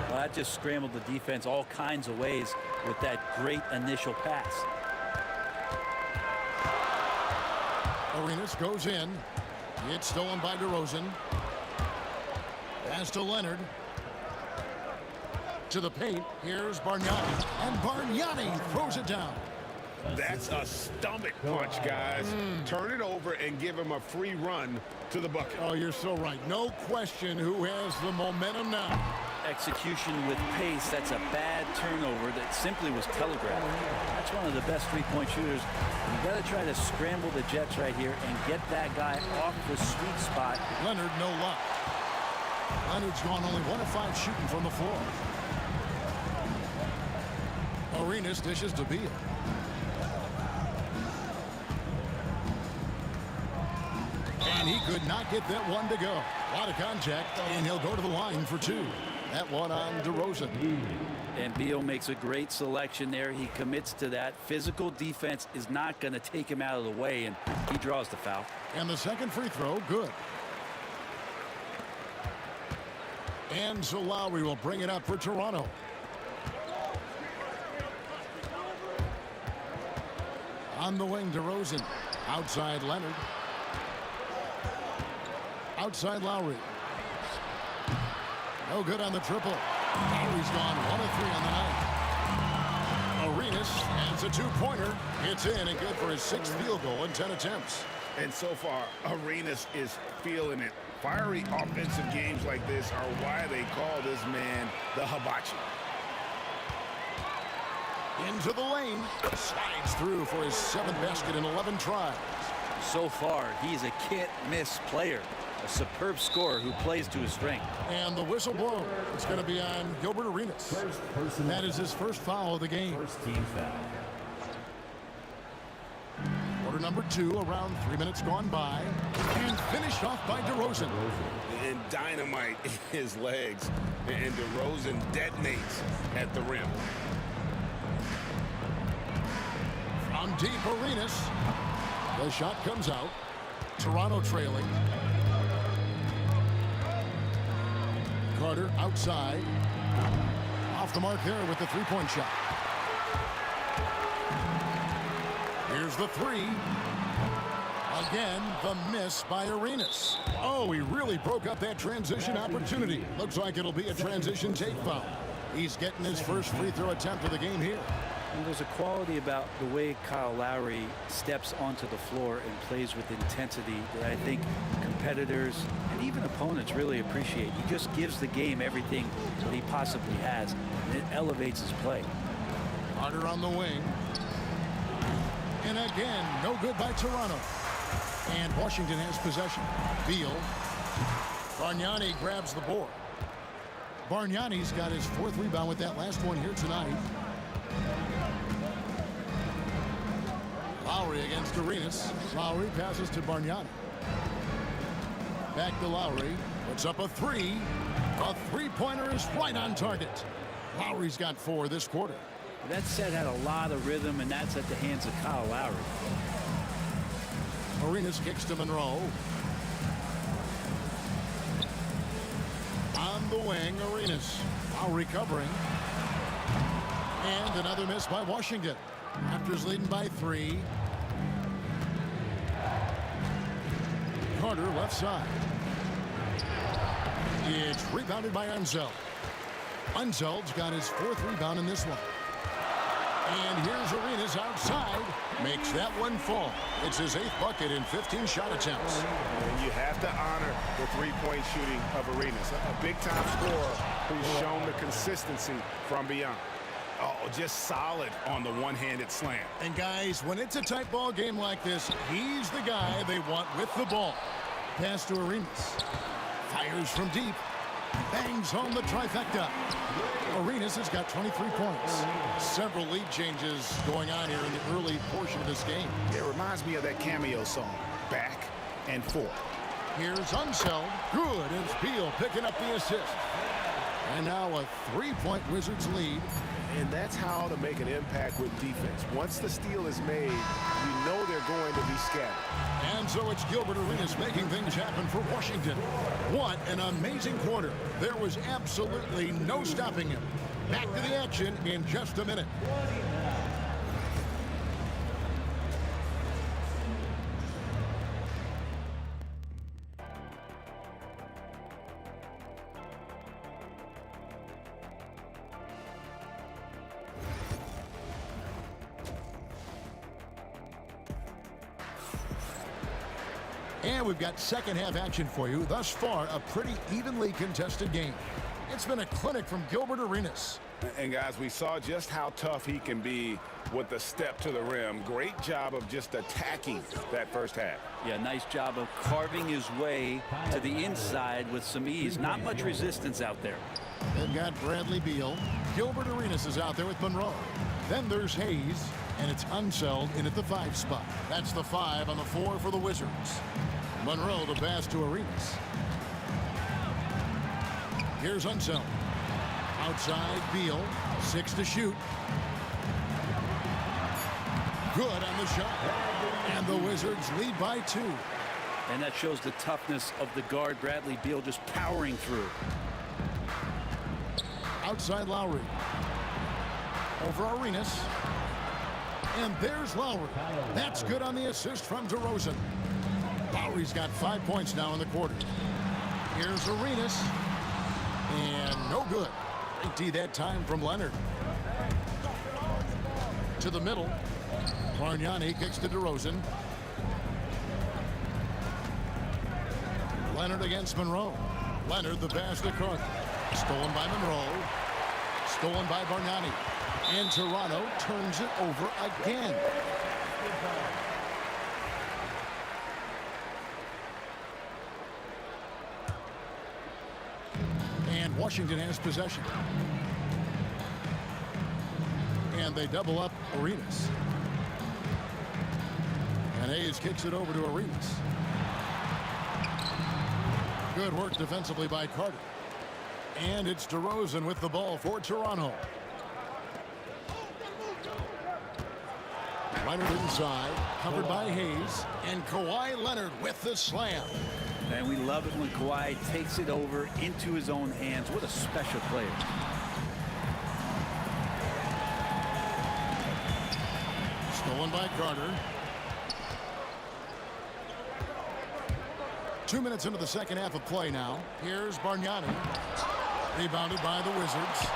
Well, that just scrambled the defense all kinds of ways with that great initial pass. Arenas goes in. It's stolen by DeRozan. Pass to Leonard. To the paint. Here's Bargnani. And Bargnani throws it down. That's a stomach punch, guys. Turn it over and give him a free run to the bucket. Oh, you're so right. No question who has the momentum now. Execution with pace. That's a bad turnover that simply was telegraphed. That's one of the best three-point shooters. You got to try to scramble the Jets right here and get that guy off the sweet spot. Leonard, no luck. Leonard's gone only 1 of 5 shooting from the floor. Arenas dishes to Beal. And he could not get that one to go. A lot of contact, and he'll go to the line for 2. That one on DeRozan. And Beal makes a great selection there. He commits to that. Physical defense is not going to take him out of the way, and he draws the foul. And the second free throw, good. And so Lowry will bring it up for Toronto. On the wing, DeRozan. Outside Leonard. Outside Lowry. No good on the triple. Lowry's gone 1 of 3 on the night. Arenas adds a 2-pointer. It's in and good for his 6th field goal in 10 attempts. And so far, Arenas is feeling it. Fiery offensive games like this are why they call this man the hibachi. Into the lane. Slides through for his 7th basket in 11 tries. So far, he's a can't-miss player. A superb scorer who plays to his strength. And the whistle blown. It's going to be on Gilbert Arenas. That is his first foul of the game. First team foul. Quarter number 2, around 3 minutes gone by. And finished off by DeRozan. And dynamite in his legs. And DeRozan detonates at the rim. From deep, Arenas. The shot comes out. Toronto trailing. Carter outside. Off the mark there with the three-point shot. Here's the three. Again, the miss by Arenas. Oh, he really broke up that transition opportunity. Looks like it'll be a transition take foul. He's getting his first free throw attempt of the game here. And there's a quality about the way Kyle Lowry steps onto the floor and plays with intensity that I think competitors and even opponents really appreciate. He just gives the game everything that he possibly has, and it elevates his play. Carter on the wing. And again, no good by Toronto. And Washington has possession. Beal. Bargnani grabs the board. Bargnani's got his 4th rebound with that last one here tonight. Lowry against Arenas. Lowry passes to Bargnani. Back to Lowry. Puts up a 3. A three-pointer is right on target. Lowry's got 4 this quarter. That set had a lot of rhythm, and that's at the hands of Kyle Lowry. Arenas kicks to Monroe. On the wing, Arenas. Lowry covering. And another miss by Washington. Raptors leading by 3. Carter left side. It's rebounded by Unseld. Unseld's got his 4th rebound in this one. And here's Arenas outside. Makes that one fall. It's his 8th bucket in 15 shot attempts. And you have to honor the three-point shooting of Arenas. A big-time scorer who's shown the consistency from beyond. Oh, just solid on the one-handed slam. And guys, when it's a tight ball game like this, he's the guy they want with the ball. Pass to Arenas. Fires from deep. Bangs home the trifecta. Arenas has got 23 points. Several lead changes going on here in the early portion of this game. It reminds me of that cameo song, Back and Forth. Here's Unseld. Good. It's Beal picking up the assist. And now a 3-point Wizards lead. And that's how to make an impact with defense. Once the steal is made, you know they're going to be scattered. And so it's Gilbert Arenas making things happen for Washington. What an amazing quarter. There was absolutely no stopping him. Back to the action in just a minute. And we've got second half action for you. Thus far, a pretty evenly contested game. It's been a clinic from Gilbert Arenas. And guys, we saw just how tough he can be with the step to the rim. Great job of just attacking that first half. Yeah, nice job of carving his way to the inside with some ease. Not much resistance out there. They've got Bradley Beal. Gilbert Arenas is out there with Monroe. Then there's Hayes, and it's Unseld in at the 5 spot. That's the 5 on the 4 for the Wizards. Monroe to pass to Arenas. Here's Unseld. Outside Beal. 6 to shoot. Good on the shot. And the Wizards lead by 2. And that shows the toughness of the guard, Bradley Beal, just powering through. Outside Lowry. Over Arenas. And there's Lowry. That's good on the assist from DeRozan. Lowry's got 5 points now in the quarter. Here's Arenas. And no good. Great D that time from Leonard. To the middle. Bargnani kicks to DeRozan. Leonard against Monroe. Leonard the pass to Carter. Stolen by Monroe. Stolen by Bargnani. And Toronto turns it over again. And Washington has possession. And they double up Arenas. And Hayes kicks it over to Arenas. Good work defensively by Carter. And it's DeRozan with the ball for Toronto. Leonard inside, covered by Hayes. And Kawhi Leonard with the slam. And we love it when Kawhi takes it over into his own hands. What a special player. Stolen by Carter. 2 minutes into the second half of play now. Here's Bargnani. Rebounded by the Wizards.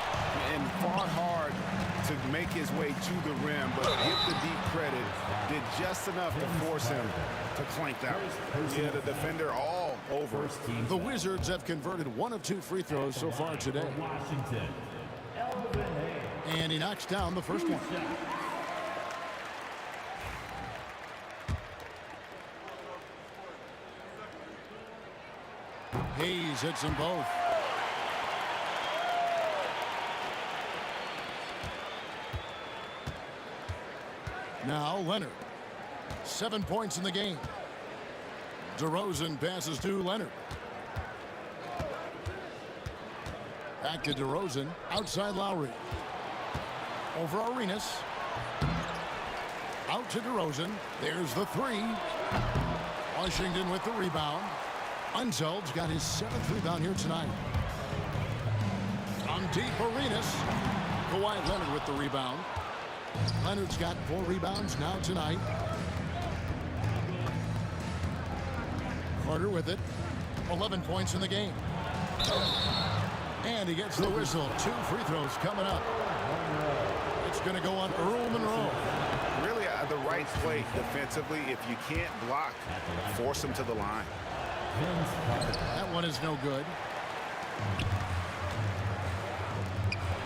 And fought hard to make his way to the rim, but give the deep credit. Did just enough to force him to clank that. Yeah, the defender all over. The Wizards have converted 1 of 2 free throws so far today. And he knocks down the first one. Hayes hits them both. Now Leonard. 7 points in the game. DeRozan passes to Leonard. Back to DeRozan. Outside Lowry. Over Arenas. Out to DeRozan. There's the three. Washington with the rebound. Unzeld's got his 7th rebound here tonight. From deep, Arenas. Kawhi Leonard with the rebound. Leonard's got 4 rebounds now tonight. Carter with it. 11 points in the game. And he gets the whistle. 2 free throws coming up. It's going to go on Earl Monroe. Really the right play defensively. If you can't block, force him to the line. That one is no good.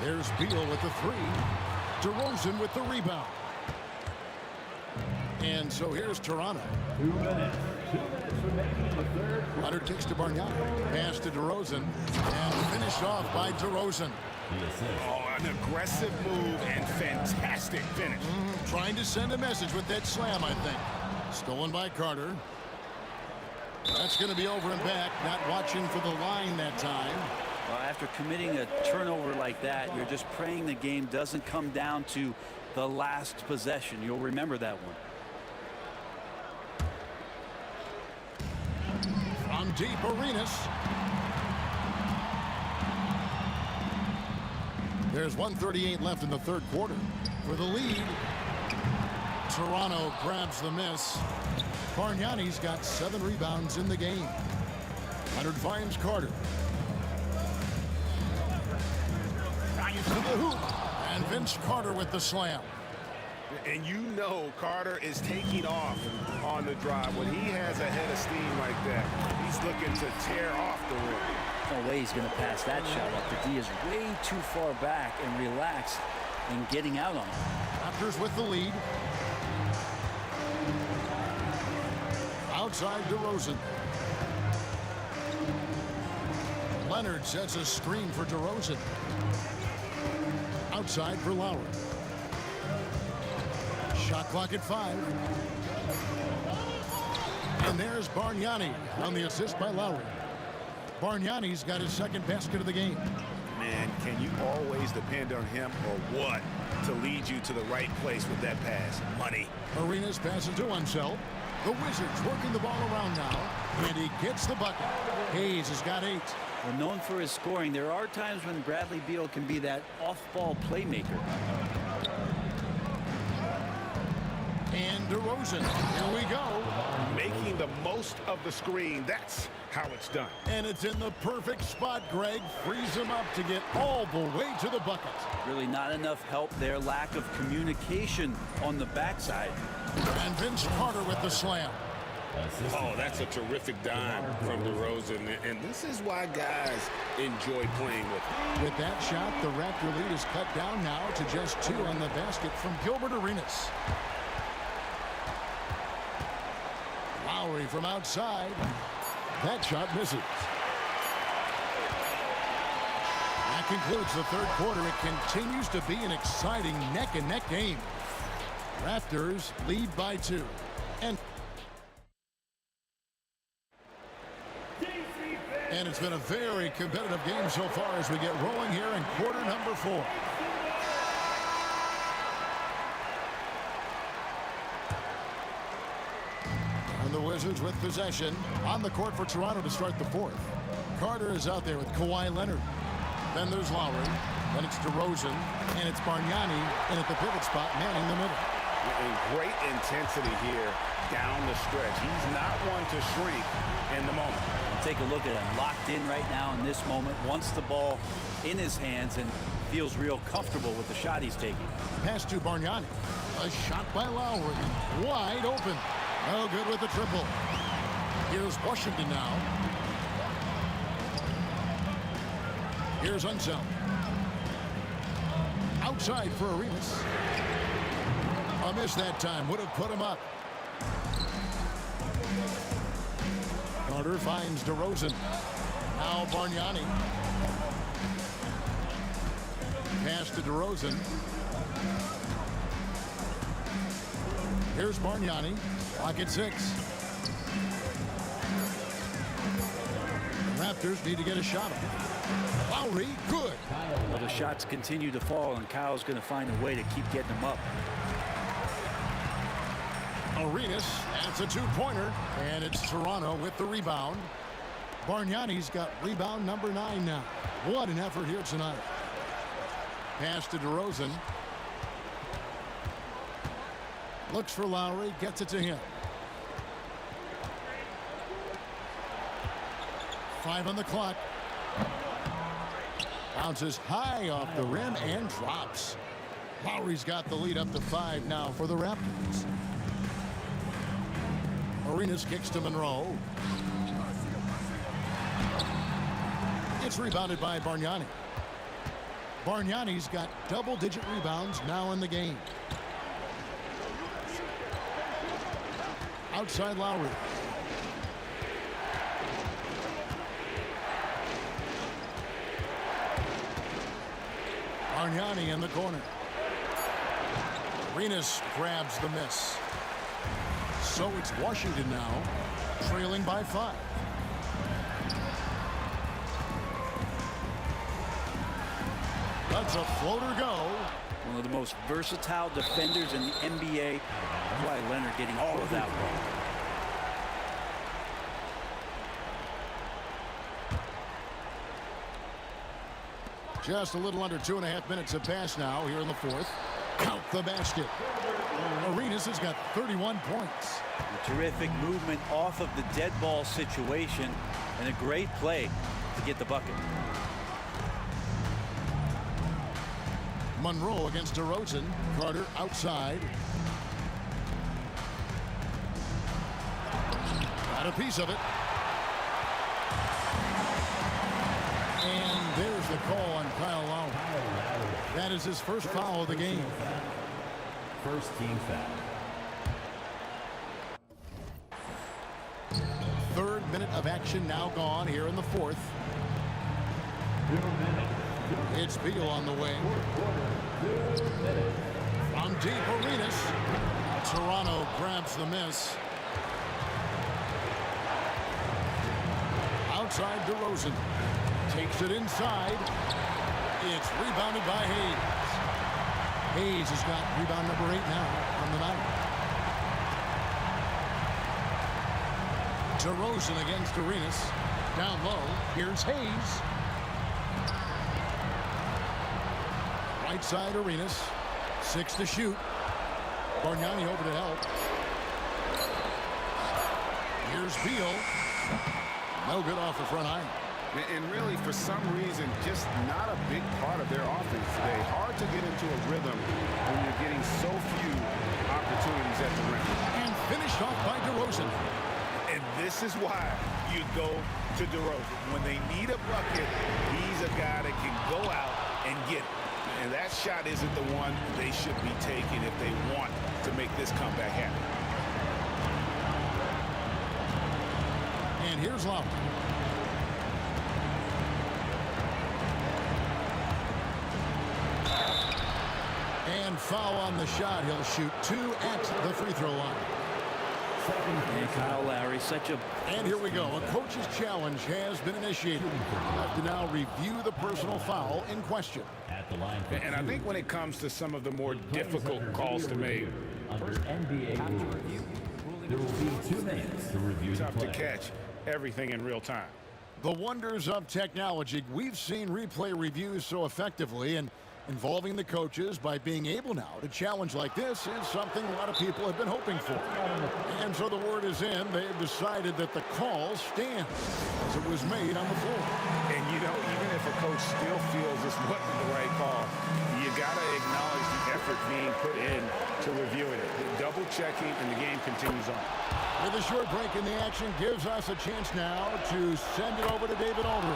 There's Beal with the 3. DeRozan with the rebound. And so here's Toronto. 2 minutes. 2 minutes remaining in the third. Leonard kicks to Bargnani. Pass to DeRozan. And finished off by DeRozan. Oh, an aggressive move and fantastic finish. Trying to send a message with that slam, I think. Stolen by Carter. That's going to be over and back. Not watching for the line that time. Well, after committing a turnover like that, you're just praying the game doesn't come down to the last possession. You'll remember that one. From deep, Arenas. There's 1:38 left in the third quarter. For the lead, Toronto grabs the miss. Bargnani's got 7 rebounds in the game. Leonard finds Carter. Drives to the hoop. And Vince Carter with the slam. And you know Carter is taking off on the drive. When he has a head of steam like that, he's looking to tear off the rim. No way he's going to pass that shot up. The D is way too far back and relaxed in getting out on it. Raptors with the lead. Outside DeRozan. Leonard sets a screen for DeRozan. Outside for Lowry. Shot clock at 5. And there's Bargnani on the assist by Lowry. Bargnani's got his 2nd basket of the game. Man, can you always depend on him or what to lead you to the right place with that pass? Money. Arenas passes to Unseld. The Wizards working the ball around now. And he gets the bucket. Hayes has got 8. Well, known for his scoring, there are times when Bradley Beal can be that off-ball playmaker. And DeRozan, here we go. Making the most of the screen. That's how it's done. And it's in the perfect spot, Greg. Frees him up to get all the way to the bucket. Really not enough help there. Lack of communication on the backside. And Vince Carter with the slam. Oh, that's a terrific dime from DeRozan, and this is why guys enjoy playing with him. With that shot, the Raptor lead is cut down now to just 2 on the basket from Gilbert Arenas. Lowry from outside. That shot misses. That concludes the third quarter. It continues to be an exciting neck-and-neck game. Raptors lead by 2. And it's been a very competitive game so far as we get rolling here in quarter number 4. And the Wizards with possession on the court for Toronto to start the fourth. Carter is out there with Kawhi Leonard. Then there's Lowry. Then it's DeRozan. And it's Bargnani in at the pivot spot, manning the middle. And great intensity here down the stretch. He's not one to shrink in the moment. Take a look at him, locked in right now in this moment, wants the ball in his hands and feels real comfortable with the shot he's taking. Pass to Bargnani. A shot by Lowry. Wide open. No good with the triple. Here's Washington now. Here's Unseld. Outside for Arenas. A miss that time. Would have put him up. Carter finds DeRozan. Now Bargnani. Pass to DeRozan. Here's Bargnani. Clock at 6. The Raptors need to get a shot off. Lowry, good. Well, the shots continue to fall, and Kyle's going to find a way to keep getting them up. Arenas, that's a 2-pointer, and it's Toronto with the rebound. Bargnani's got rebound number 9 now. What an effort here tonight. Pass to DeRozan. Looks for Lowry, gets it to him. 5 on the clock. Bounces high off the rim and drops. Lowry's got the lead up to 5 now for the Raptors. Arenas kicks to Monroe. It's rebounded by Bargnani. Bargnani's got double-digit rebounds now in the game. Outside Lowry. Bargnani in the corner. Arenas grabs the miss. So it's Washington now, trailing by 5. That's a floater go. One of the most versatile defenders in the NBA. That's why Leonard getting all of that one. Just a little under 2.5 minutes have passed now here in the fourth. Count the basket. Arenas has got 31 points. A terrific movement off of the dead ball situation and a great play to get the bucket. Monroe against DeRozan. Carter outside. Got a piece of it. And there's the call on Kyle Lowry. That is his first foul of the game. First team foul. Third minute of action now gone here in the fourth. It's Beal on the wing. From deep, Arenas. Toronto grabs the miss. Outside DeRozan. Takes it inside. It's rebounded by Hayes. Hayes has got rebound number 8 now on the night. DeRozan against Arenas. Down low. Here's Hayes. Right side Arenas. 6 to shoot. Bargnani over to help. Here's Beal. No good off the front iron. And really, for some reason, just not a big part of their offense today. Hard to get into a rhythm when you're getting so few opportunities at the rim. And finished off by DeRozan. this is why you go to DeRozan. When they need a bucket, he's a guy that can go out and get it. And that shot isn't the one they should be taking if they want to make this comeback happen. And here's Lowry. And foul on the shot. He'll shoot 2 at the free throw line. And Kyle Lowry, such a... And here we go. A coach's challenge has been initiated. We'll have to now review the personal foul in question. At the line for And I think when it comes to some of the more difficult calls to make, under NBA rules, there will be 2 minutes to review the tough play. to catch everything in real time. The wonders of technology. We've seen replay reviews so effectively, and involving the coaches by being able now to challenge like this is something a lot of people have been hoping for. And so the word is in. They've decided that the call stands as it was made on the floor. And, you know, even if a coach still feels this wasn't the right call, you got to acknowledge the effort being put in to reviewing it. Double checking, and the game continues on. With a short break in the action gives us a chance now to send it over to David Aldridge.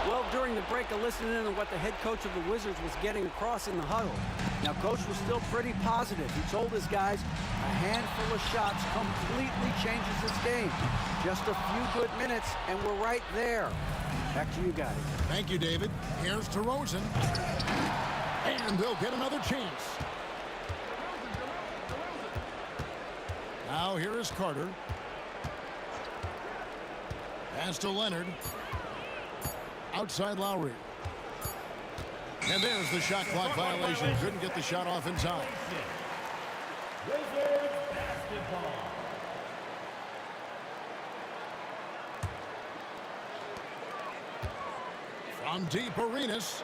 Well, during the break, I listened in on what the head coach of the Wizards was getting across in the huddle. Now, Coach was still pretty positive. He told his guys a handful of shots completely changes this game. Just a few good minutes, and we're right there. Back to you guys. Thank you, David. Here's DeRozan. And they'll get another chance. Now here is Carter. Pass to Leonard. Outside Lowry. And there's the shot clock violation. Couldn't get the shot off in time. Wizards basketball. From deep, Arenas.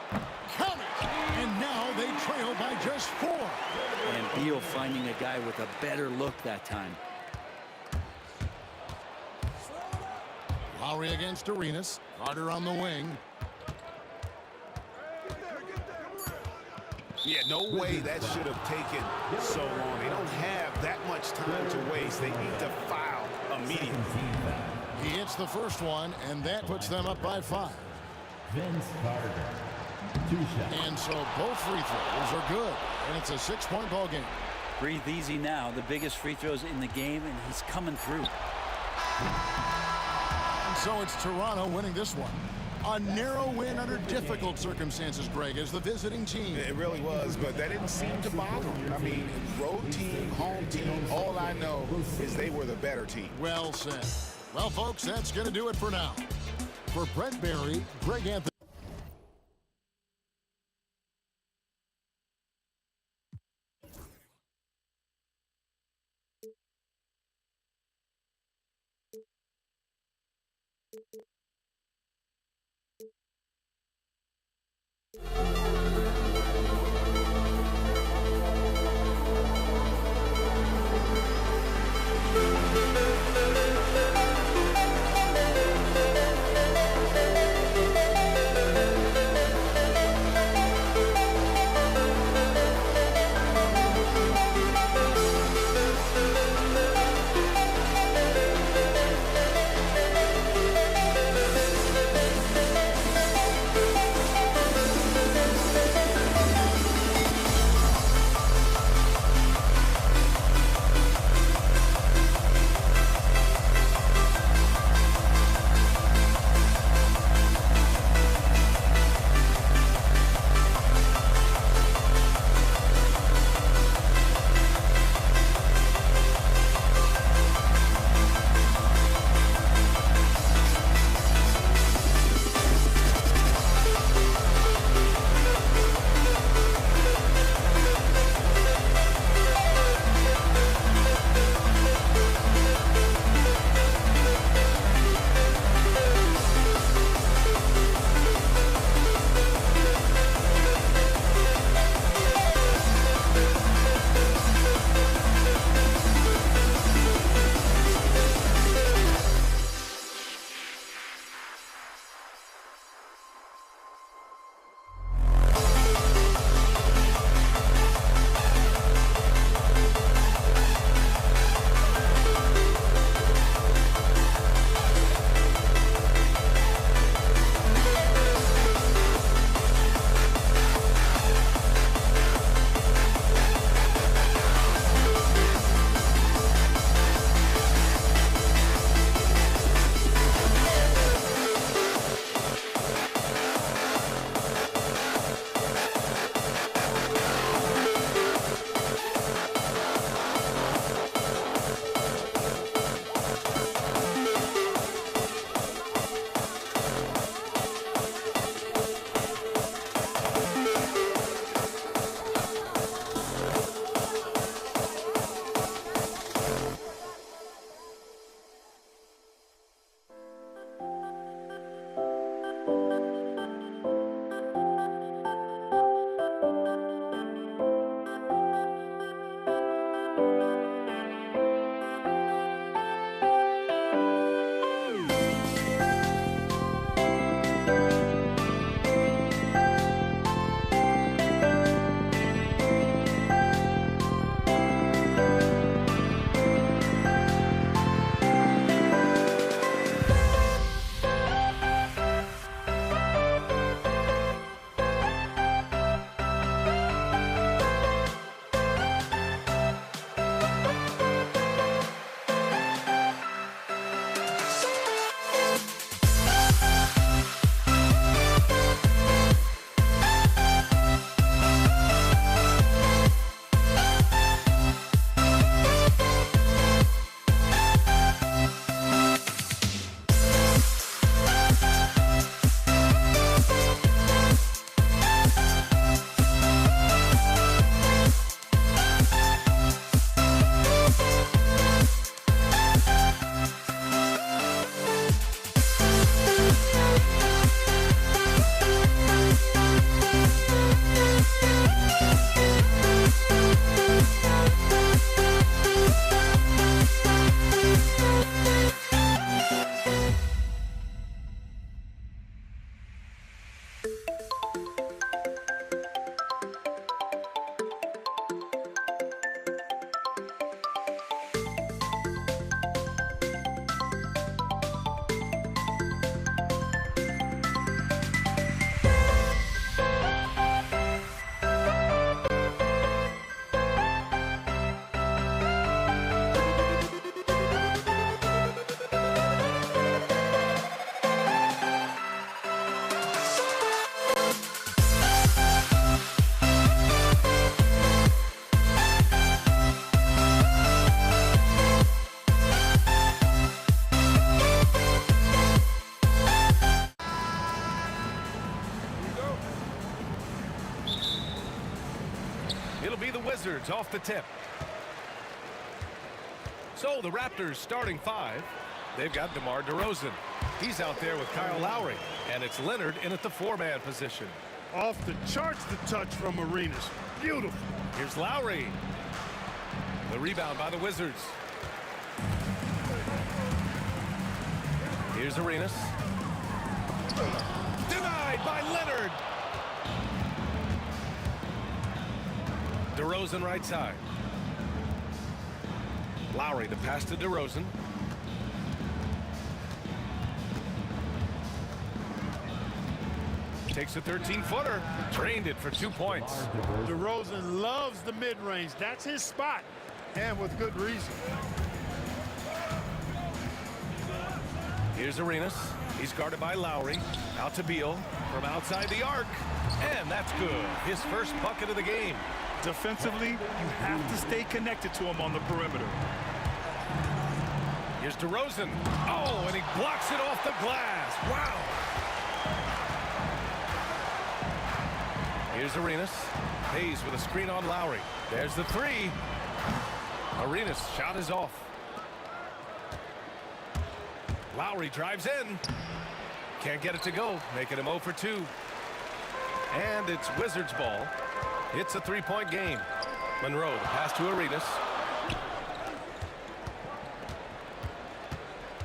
Count it! And now they trail by just 4. And Beal finding a guy with a better look that time. Lowry against Arenas. Carter on the wing. Yeah, no way that should have taken so long. They don't have that much time to waste. They need to foul immediately. He hits the first one, and that puts them up by 5. Vince Carter. 2 shots. And so both free throws are good, and it's a 6-point ball game. Breathe easy now. The biggest free throws in the game, and he's coming through. And so it's Toronto winning this one. A narrow win under difficult circumstances, Greg, as the visiting team. It really was, but that didn't seem to bother them. I mean, road team, home team, all I know is they were the better team. Well said. Well, folks, that's going to do it for now. For Brent Barry, Greg Anthony. Wizards off the tip. So the Raptors starting 5. They've got DeMar DeRozan. He's out there with Kyle Lowry. And it's Leonard in at the 4-man position. Off the charts, the touch from Arenas. Beautiful. Here's Lowry. The rebound by the Wizards. Here's Arenas. Denied by Leonard. DeRozan right side. Lowry, the pass to DeRozan. Takes a 13-footer. Drained it for 2 points. DeRozan loves the mid-range. That's his spot, and with good reason. Here's Arenas. He's guarded by Lowry. Out to Beal from outside the arc. And that's good. His first bucket of the game. Defensively, you have to stay connected to him on the perimeter. Here's DeRozan. Oh, and he blocks it off the glass. Wow. Here's Arenas. Hayes with a screen on Lowry. There's the 3. Arenas' shot is off. Lowry drives in. Can't get it to go, making him 0 for 2. And it's Wizards ball. It's a 3-point game. Monroe, the pass to Arenas.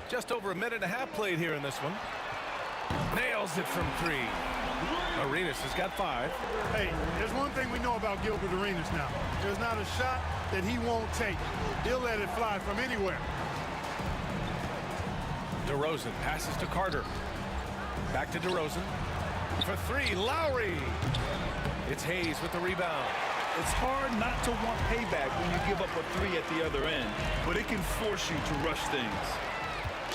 Just over a minute and a half played here in this one. Nails it from 3. Arenas has got 5. Hey, there's one thing we know about Gilbert Arenas now. There's not a shot that he won't take. He'll let it fly from anywhere. DeRozan passes to Carter. Back to DeRozan. For 3, Lowry. It's Hayes with the rebound. It's hard not to want payback when you give up a 3 at the other end, but it can force you to rush things.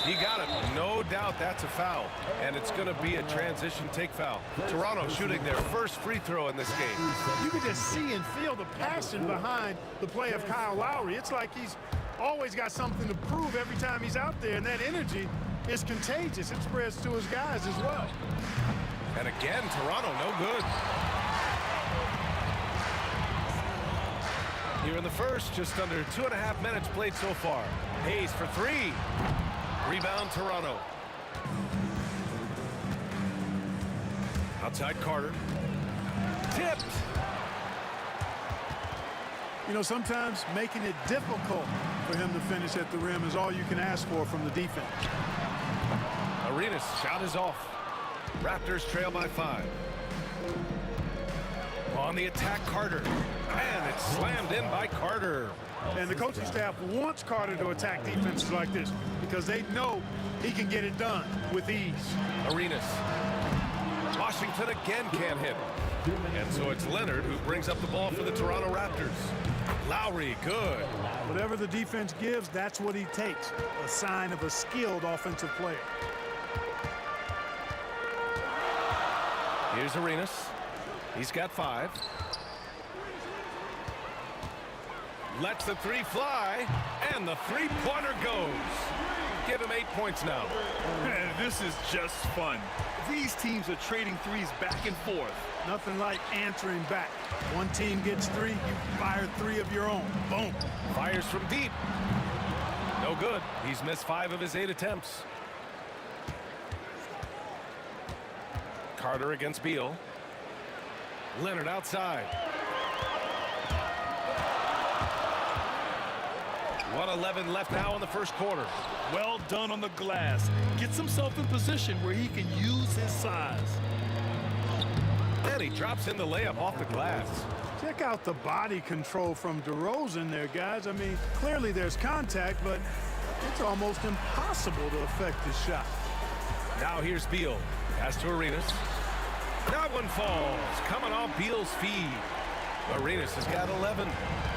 He got it. No doubt that's a foul. And it's going to be a transition take foul. Toronto shooting their first free throw in this game. You can just see and feel the passion behind the play of Kyle Lowry. It's like he's always got something to prove every time he's out there, and that energy is contagious. It spreads to his guys as well. And again, Toronto no good. Here in the first, just under 2.5 minutes played so far. Hayes for 3. Rebound, Toronto. Outside Carter. Tipped. You know, sometimes making it difficult for him to finish at the rim is all you can ask for from the defense. Arenas' shot is off. Raptors trail by 5. On the attack, Carter. And it's slammed in by Carter. And the coaching staff wants Carter to attack defenses like this because they know he can get it done with ease. Arenas. Washington again can't hit. And so it's Leonard who brings up the ball for the Toronto Raptors. Lowry, good. Whatever the defense gives, that's what he takes. A sign of a skilled offensive player. Here's Arenas. He's got 5. Lets the 3 fly, and the 3-pointer goes. Give him 8 points now. Man, this is just fun. These teams are trading 3s back and forth. Nothing like answering back. One team gets 3, you fire 3 of your own. Boom. Fires from deep. No good. He's missed 5 of his 8 attempts. Carter against Beal. Leonard outside. 1:11 left now in the first quarter. Well done on the glass. Gets himself in position where he can use his size. And he drops in the layup off the glass. Check out the body control from DeRozan there, guys. I mean, clearly there's contact, but it's almost impossible to affect his shot. Now here's Beal. Pass to Arenas. That one falls. Coming off Beal's feed. Arenas has got 11.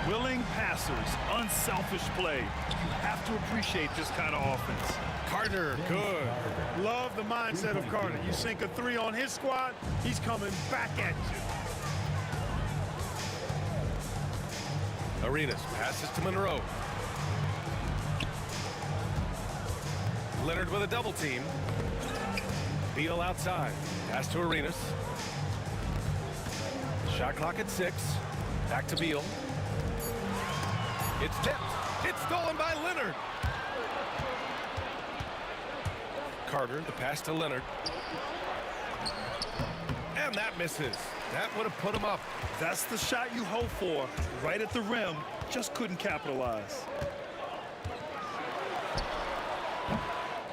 Willing passers, unselfish play. You have to appreciate this kind of offense. Carter, good. Love the mindset of Carter. You sink a 3 on his squad, he's coming back at you. Arenas passes to Monroe. Leonard with a double team. Beal outside. Pass to Arenas. Shot clock at 6. Back to Beal. It's tipped. It's stolen by Leonard. Carter, the pass to Leonard. And that misses. That would have put him up. That's the shot you hope for. Right at the rim. Just couldn't capitalize.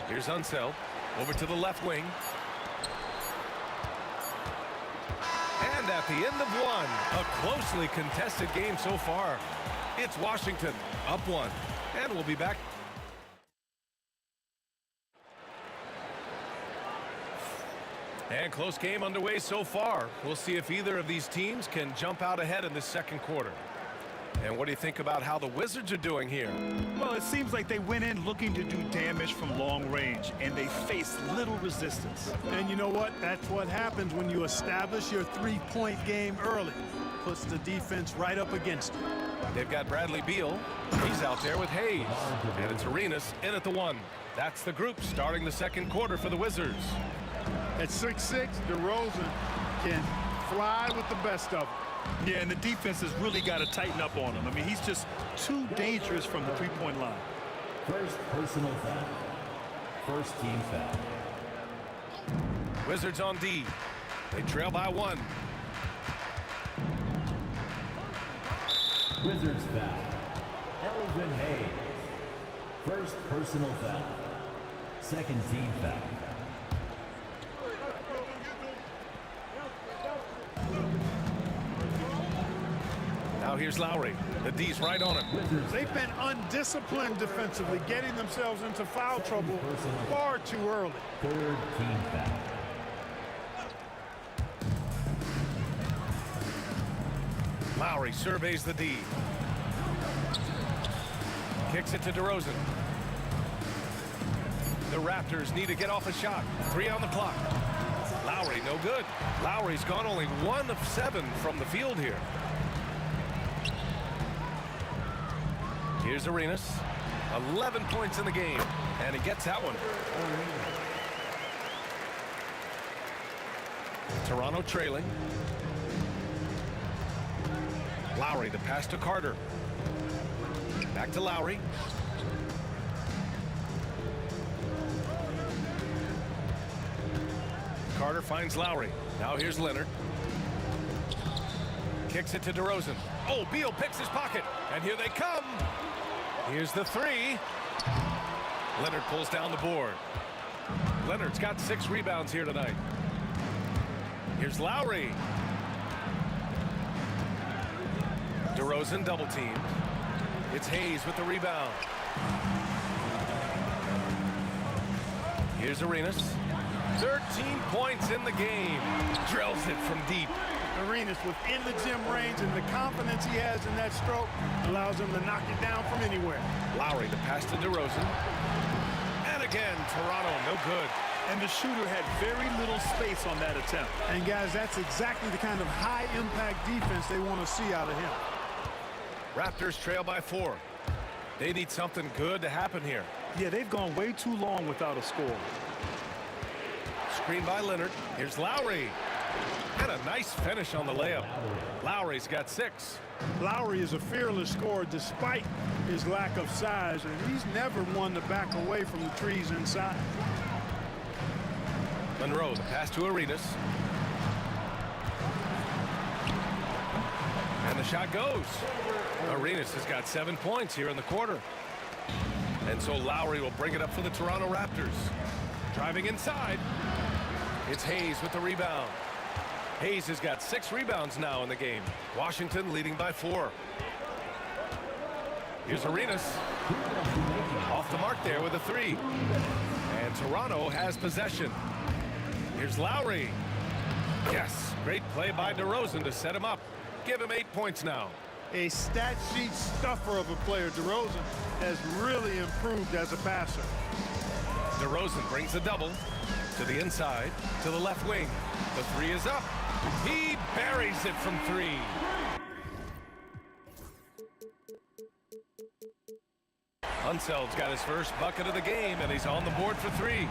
Here's Unseld. Over to the left wing. And at the end of one, a closely contested game so far. It's Washington up one. And we'll be back. And close game underway so far. We'll see if either of these teams can jump out ahead in the second quarter. And what do you think about how the Wizards are doing here? Well, it seems like they went in looking to do damage from long range, and they faced little resistance. And you know what? That's what happens when you establish your three-point game early. Puts the defense right up against it. They've got Bradley Beal. He's out there with Hayes. And it's Arenas in at the one. That's the group starting the second quarter for the Wizards. At 6'6", DeRozan can fly with the best of them. Yeah, and the defense has really got to tighten up on him. I mean, he's just too dangerous from the three-point line. First personal foul. First team foul. Wizards on D. They trail by one. Wizards foul. Elvin Hayes. First personal foul. Second team foul. Now here's Lowry. The D's right on him. They've been undisciplined defensively, getting themselves into foul trouble far too early. Third team foul. Lowry surveys the D. Kicks it to DeRozan. The Raptors need to get off a shot. 3 on the clock. Lowry, no good. Lowry's gone only 1 of 7 from the field here. Here's Arenas. 11 points in the game, and he gets that one. Toronto trailing. Lowry, the pass to Carter. Back to Lowry. Carter finds Lowry. Now here's Leonard. Kicks it to DeRozan. Oh, Beal picks his pocket, and here they come. Here's the three. Leonard pulls down the board. Leonard's got 6 rebounds here tonight. Here's Lowry. DeRozan double team. It's Hayes with the rebound. Here's Arenas. 13 points in the game. Drills it from deep. Arenas within the gym range, and the confidence he has in that stroke allows him to knock it down from anywhere. Lowry, the pass to DeRozan. And again, Toronto, no good. And the shooter had very little space on that attempt. And guys, that's exactly the kind of high-impact defense they want to see out of him. Raptors trail by 4. They need something good to happen here. Yeah, they've gone way too long without a score. Screen by Leonard. Here's Lowry. And a nice finish on the layup. Lowry's got 6. Lowry is a fearless scorer despite his lack of size, and he's never one to back away from the trees inside. Monroe, the pass to Arenas. And the shot goes. Arenas has got 7 points here in the quarter. And so Lowry will bring it up for the Toronto Raptors. Driving inside. It's Hayes with the rebound. Hayes has got 6 rebounds now in the game. Washington leading by 4. Here's Arenas. Off the mark there with a 3. And Toronto has possession. Here's Lowry. Yes, great play by DeRozan to set him up. Give him 8 points now. A stat sheet stuffer of a player. DeRozan has really improved as a passer. DeRozan brings the double to the inside, to the left wing. The 3 is up. He buries it from 3. Unseld's got his first bucket of the game, and he's on the board for 3.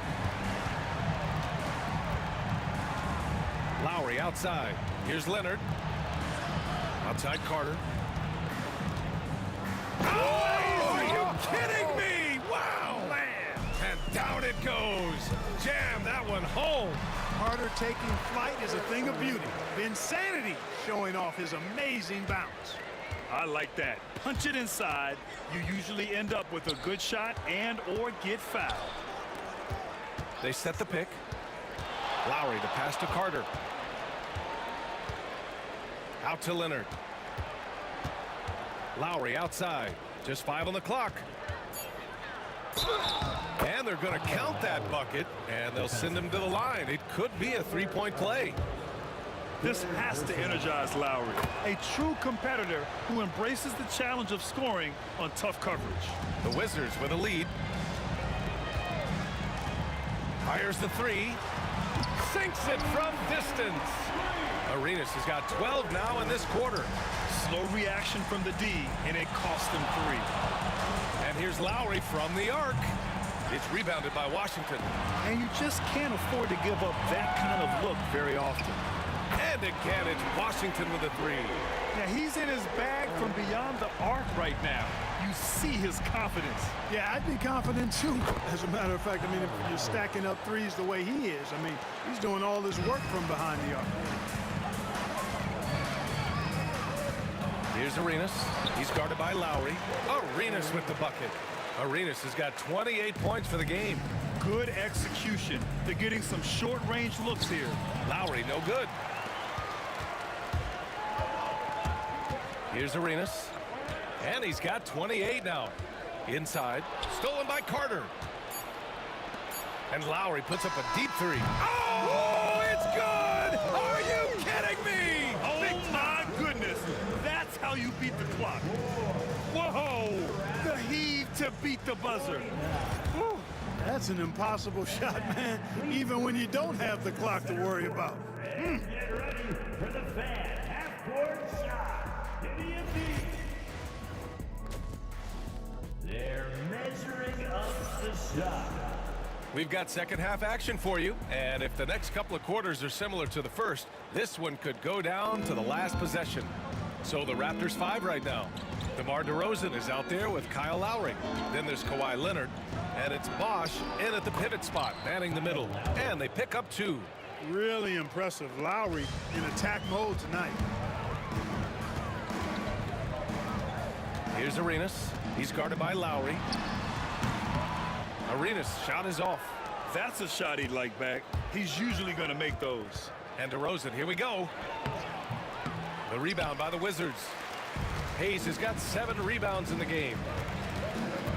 Lowry outside. Here's Leonard. Outside Carter. Oh, are you kidding me? Wow. Man. And down it goes. Jam that one home. Carter taking flight is a thing of beauty. Insanity showing off his amazing bounce. I like that. Punch it inside. You usually end up with a good shot and or get fouled. They set the pick. Lowry to pass to Carter. Out to Leonard. Lowry outside. Just 5 on the clock. And they're going to count that bucket, and they'll send him to the line. It could be a three-point play. This has to energize Lowry, a true competitor who embraces the challenge of scoring on tough coverage. The Wizards with a lead. Fires the three. Sinks it from distance. Arenas has got 12 now in this quarter. Slow reaction from the D, and it cost them 3. And here's Lowry from the arc. It's rebounded by Washington. And you just can't afford to give up that kind of look very often. And again, it's Washington with a 3. Now, he's in his bag from beyond the arc right now. You see his confidence. Yeah, I'd be confident too. As a matter of fact, I mean, if you're stacking up threes the way he is, I mean, he's doing all this work from behind the arc. Here's Arenas. He's guarded by Lowry. Arenas with the bucket. Arenas has got 28 points for the game. Good execution. They're getting some short-range looks here. Lowry, no good. Here's Arenas. And he's got 28 now. Inside. Stolen by Carter. And Lowry puts up a deep 3. Oh, it's good! Are you kidding me? Oh, my goodness. That's how you beat the clock. Whoa! The heave to beat the buzzer. Whew. That's an impossible shot, man, even when you don't have the clock to worry about. Get ready for the fan half-court shot. Give me a beat. They're measuring up the shot. We've got second half action for you, and if the next couple of quarters are similar to the first, this one could go down to the last possession. So the Raptors 5 right now. DeMar DeRozan is out there with Kyle Lowry. Then there's Kawhi Leonard, and it's Bosch in at the pivot spot, manning the middle, and they pick up 2. Really impressive. Lowry in attack mode tonight. Here's Arenas. He's guarded by Lowry. Arenas' shot is off. That's a shot he'd like back. He's usually going to make those. And DeRozan, here we go. The rebound by the Wizards. Hayes has got 7 rebounds in the game.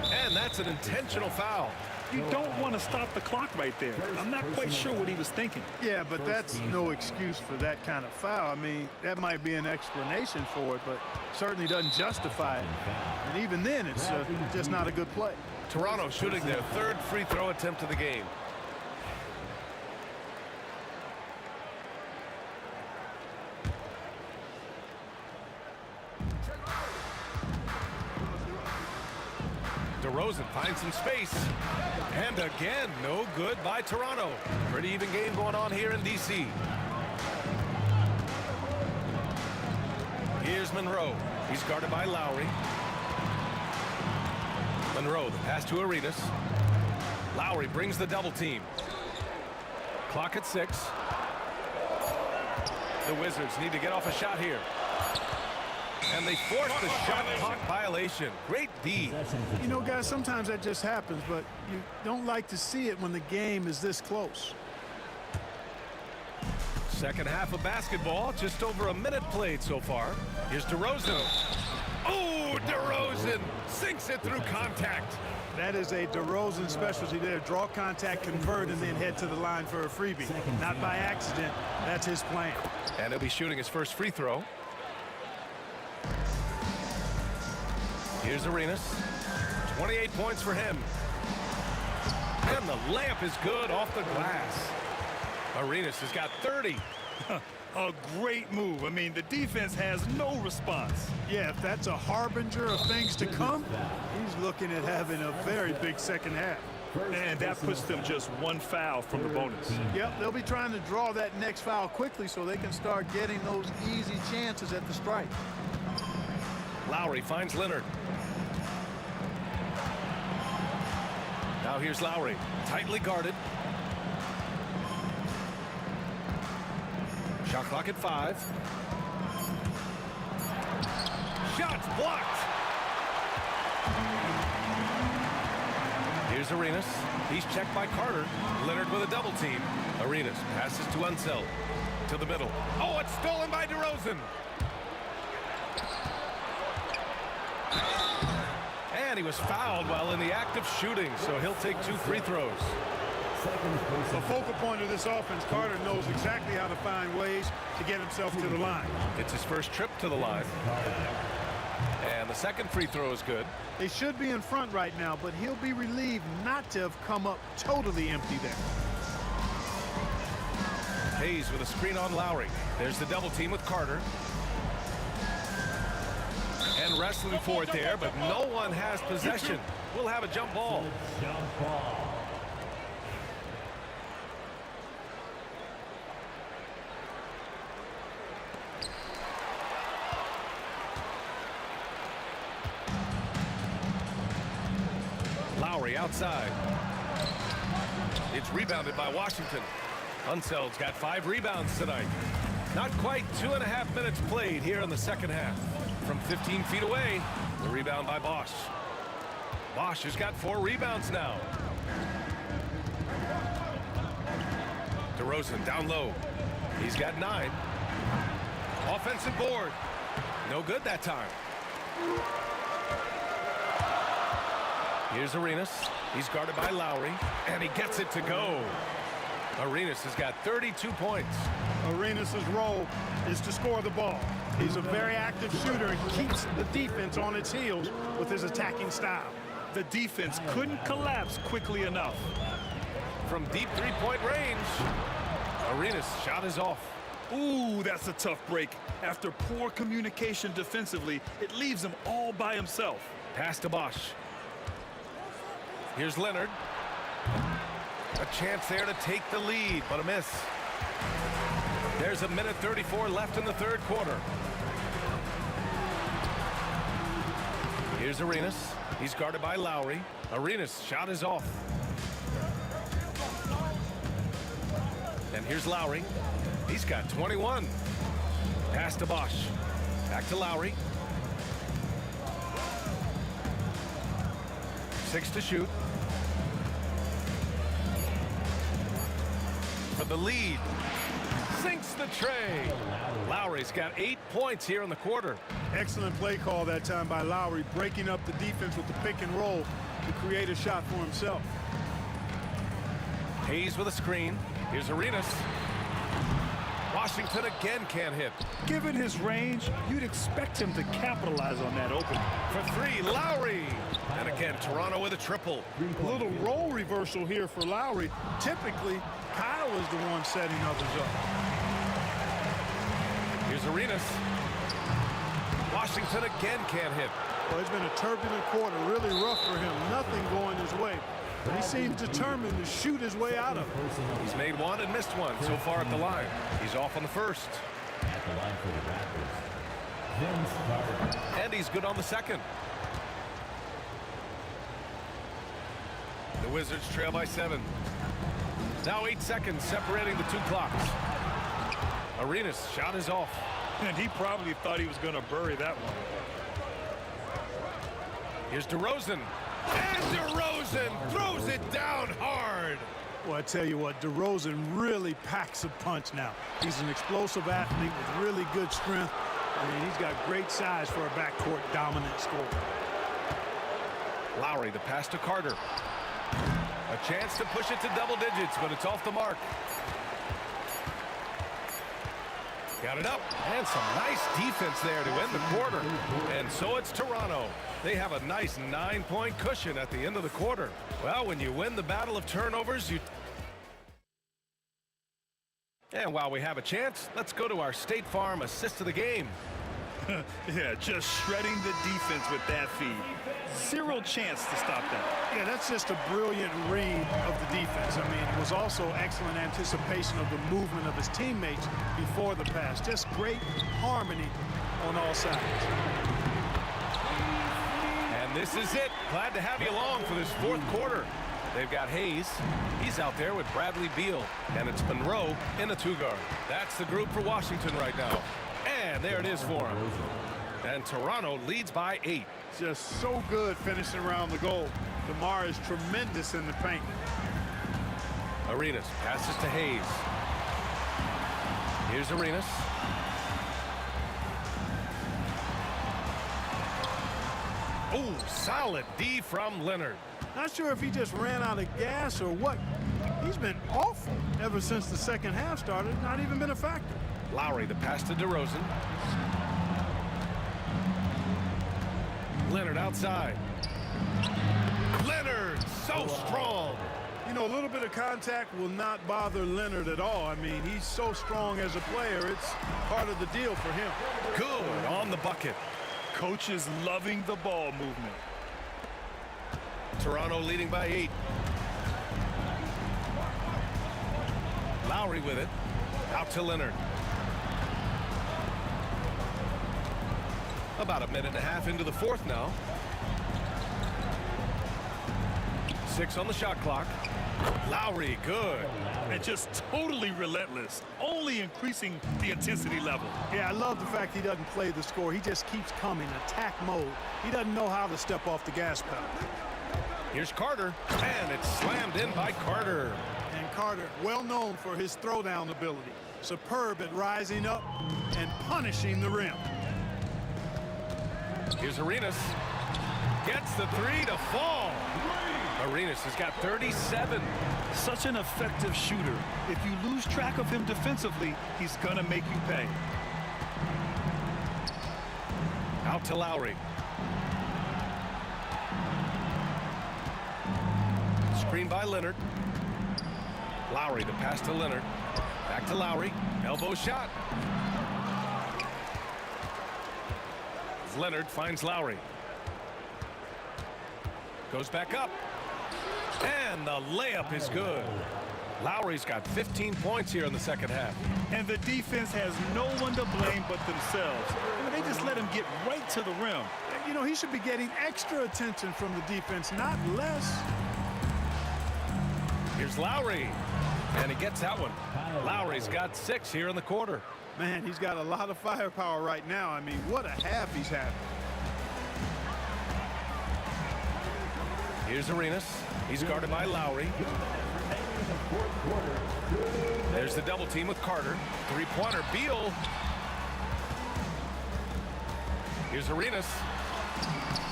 And that's an intentional foul. You don't want to stop the clock right there. I'm not quite sure what he was thinking. Yeah, but that's no excuse for that kind of foul. I mean, that might be an explanation for it, but certainly doesn't justify it. And even then, it's just not a good play. Toronto shooting their 3rd free throw attempt of the game. DeRozan finds some space. And again, no good by Toronto. Pretty even game going on here in D.C. Here's Monroe. He's guarded by Lowry. Monroe, the pass to Arenas. Lowry brings the double team. Clock at 6. The Wizards need to get off a shot here. And they force the shot clock violation. Great D. You know, guys, sometimes that just happens, but you don't like to see it when the game is this close. Second half of basketball, just over a minute played so far. Here's DeRozan. Oh, DeRozan sinks it through contact. That is a DeRozan specialty there. Draw contact, convert, and then head to the line for a freebie. Not by accident. That's his plan. And he'll be shooting his first free throw. Here's Arenas. 28 points for him. And the layup is good off the glass. Arenas has got 30. A great move. I mean, the defense has no response. Yeah, if that's a harbinger of things to come, he's looking at having a very big second half. And that puts them just 1 foul from the bonus. Yep, they'll be trying to draw that next foul quickly so they can start getting those easy chances at the strike. Lowry finds Leonard. Now here's Lowry, tightly guarded. Shot clock at 5. Shots blocked. Here's Arenas. He's checked by Carter. Leonard with a double team. Arenas passes to Unseld. To the middle. Oh, it's stolen by DeRozan. And he was fouled while in the act of shooting, so he'll take 2 free throws. The focal point of this offense, Carter knows exactly how to find ways to get himself to the line. It's his first trip to the line. And the second free throw is good. They should be in front right now, but he'll be relieved not to have come up totally empty there. Hayes with a screen on Lowry. There's the double team with Carter. And wrestling for it there, but no one has possession. We'll have a jump ball. Lowry outside. It's rebounded by Washington. Unseld's got 5 rebounds tonight. Not quite 2.5 minutes played here in the second half. From 15 feet away, the rebound by Bosch. Bosch has got 4 rebounds now. DeRozan down low. He's got 9. Offensive board. No good that time. Here's Arenas. He's guarded by Lowry, and he gets it to go. Arenas has got 32 points. Arenas' role is to score the ball. He's a very active shooter and keeps the defense on its heels with his attacking style. The defense couldn't collapse quickly enough. From deep 3-point range, Arenas' shot is off. Ooh, that's a tough break. After poor communication defensively, it leaves him all by himself. Pass to Bosch. Here's Leonard. A chance there to take the lead, but a miss. There's 1:34 left in the third quarter. Here's Arenas. He's guarded by Lowry. Arenas' shot is off. And here's Lowry. He's got 21. Pass to Bosch. Back to Lowry. 6 to shoot. For the lead. Sinks the tray. Lowry's got 8 points here in the quarter. Excellent play call that time by Lowry, breaking up the defense with the pick and roll to create a shot for himself. Hayes with a screen. Here's Arenas. Washington again can't hit. Given his range, you'd expect him to capitalize on that opening. For 3, Lowry. And again, Toronto with a triple. A little role reversal here for Lowry. Typically, Kyle is the one setting others up. Here's Arenas. Washington again can't hit. Well, it's been a turbulent quarter, really rough for him. Nothing going his way. But he seems determined to shoot his way out of it. He's made 1 and missed 1 so far at the line. He's off on the first. At the line for the Raptors, Vince Carter. And he's good on the second. The Wizards trail by 7. Now 8 seconds separating the 2 clocks. Arenas' shot is off. And he probably thought he was going to bury that one. Here's DeRozan. And DeRozan throws it down hard. Well, I tell you what, DeRozan really packs a punch now. He's an explosive athlete with really good strength. I mean, he's got great size for a backcourt dominant scorer. Lowry, the pass to Carter. A chance to push it to double digits, but it's off the mark. Got it up, and some nice defense there to end the quarter. And so it's Toronto. They have a nice 9-point cushion at the end of the quarter. Well, when you win the battle of turnovers, you... And while we have a chance, let's go to our State Farm assist of the game. Yeah, just shredding the defense with that feed. Zero chance to stop that. Yeah, that's just a brilliant read of the defense. I mean, it was also excellent anticipation of the movement of his teammates before the pass. Just great harmony on all sides. And this is it. Glad to have you along for this fourth quarter. They've got Hayes. He's out there with Bradley Beal. And it's Monroe in a 2-guard. That's the group for Washington right now. And there it is for him. And Toronto leads by 8. Just so good finishing around the goal. DeMar is tremendous in the paint. Arenas passes to Hayes. Here's Arenas. Oh, solid D from Leonard. Not sure if he just ran out of gas or what. He's been awful ever since the second half started. Not even been a factor. Lowry, the pass to DeRozan. Leonard outside. Leonard, so strong. You know, a little bit of contact will not bother Leonard at all. I mean, he's so strong as a player. It's part of the deal for him. Good on the bucket. Coach is loving the ball movement. Toronto leading by 8. Lowry with it. Out to Leonard. About a minute and a half into the fourth now. 6 on the shot clock. Lowry, good. And just totally relentless, only increasing the intensity level. Yeah, I love the fact he doesn't play the score. He just keeps coming, attack mode. He doesn't know how to step off the gas pedal. Here's Carter, and it's slammed in by Carter. And Carter, well known for his throwdown ability. Superb at rising up and punishing the rim. Here's Arenas. Gets the 3 to fall. Arenas has got 37. Such an effective shooter. If you lose track of him defensively, he's gonna make you pay. Out to Lowry. Screen by Leonard. Lowry, the pass to Leonard. Back to Lowry. Elbow shot. Leonard finds Lowry. Goes back up. And the layup is good. Lowry's got 15 points here in the second half. And the defense has no one to blame but themselves. I mean, they just let him get right to the rim. You know, he should be getting extra attention from the defense, not less. Here's Lowry. And he gets that one. Lowry's got 6 here in the quarter. Man, he's got a lot of firepower right now. I mean, what a half he's having. Here's Arenas. He's guarded by Lowry. There's the double team with Carter. 3-pointer, Beal. Here's Arenas.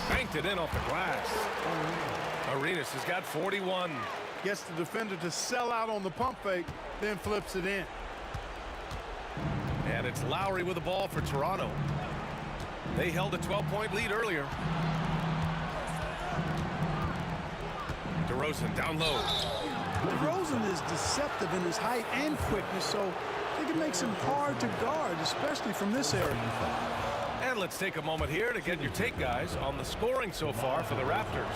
Banked it in off the glass. Arenas has got 41. Gets the defender to sell out on the pump fake, then flips it in. And it's Lowry with the ball for Toronto. They held a 12-point lead earlier. DeRozan down low. DeRozan is deceptive in his height and quickness, so I think it makes him hard to guard, especially from this area. And let's take a moment here to get your take, guys, on the scoring so far for the Raptors.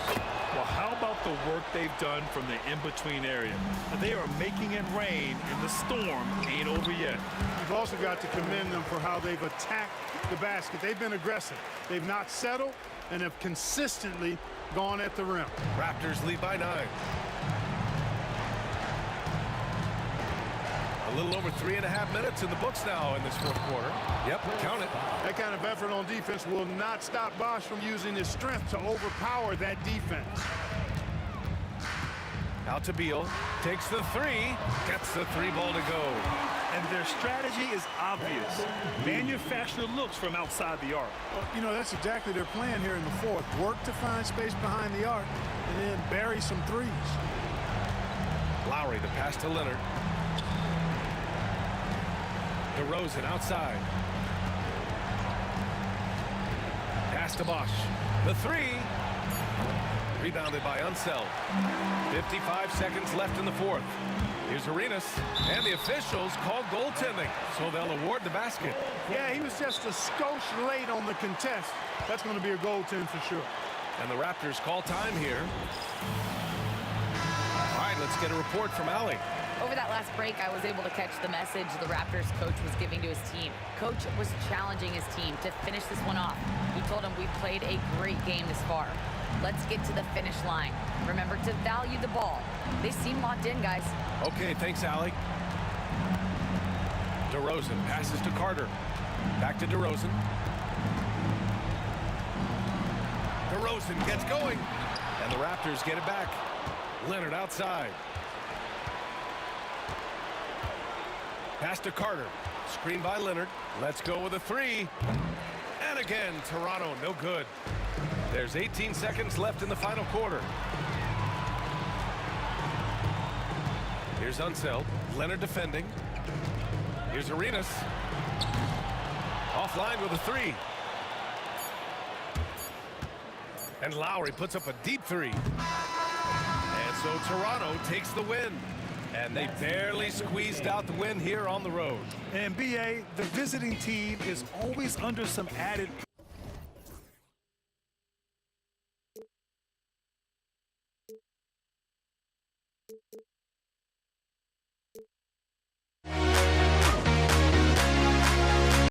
Well, how about the work they've done from the in-between area? They are making it rain, and the storm ain't over yet. You've also got to commend them for how they've attacked the basket. They've been aggressive. They've not settled and have consistently gone at the rim. Raptors lead by 9. A little over 3.5 minutes in the books now in this fourth quarter. Yep, count it. That kind of effort on defense will not stop Bosch from using his strength to overpower that defense. Out to Beal. Takes the 3. Gets the 3-ball to go. And their strategy is obvious. Manufacture looks from outside the arc. Well, you know, that's exactly their plan here in the fourth. Work to find space behind the arc and then bury some threes. Lowry, the pass to Leonard. DeRozan outside. Pass to Bosch. The 3. Rebounded by Unseld. 55 seconds left in the fourth. Here's Arenas. And the officials called goaltending, so they'll award the basket. Yeah, he was just a skosh late on the contest. That's going to be a goaltend for sure. And the Raptors call time here. All right, let's get a report from Allie. Over that last break, I was able to catch the message the Raptors coach was giving to his team. Coach was challenging his team to finish this one off. He told them, we've played a great game this far. Let's get to the finish line. Remember to value the ball. They seem locked in, guys. Okay, thanks, Allie. DeRozan passes to Carter. Back to DeRozan. DeRozan gets going. And the Raptors get it back. Leonard outside. Pass to Carter. Screen by Leonard. Let's go with a three. And again, Toronto, no good. There's 18 seconds left in the final quarter. Here's Unseld. Leonard defending. Here's Arenas. Offline with a three. And Lowry puts up a deep three. And so Toronto takes the win. And they barely squeezed out the win here on the road. And BA, the visiting team is always under some added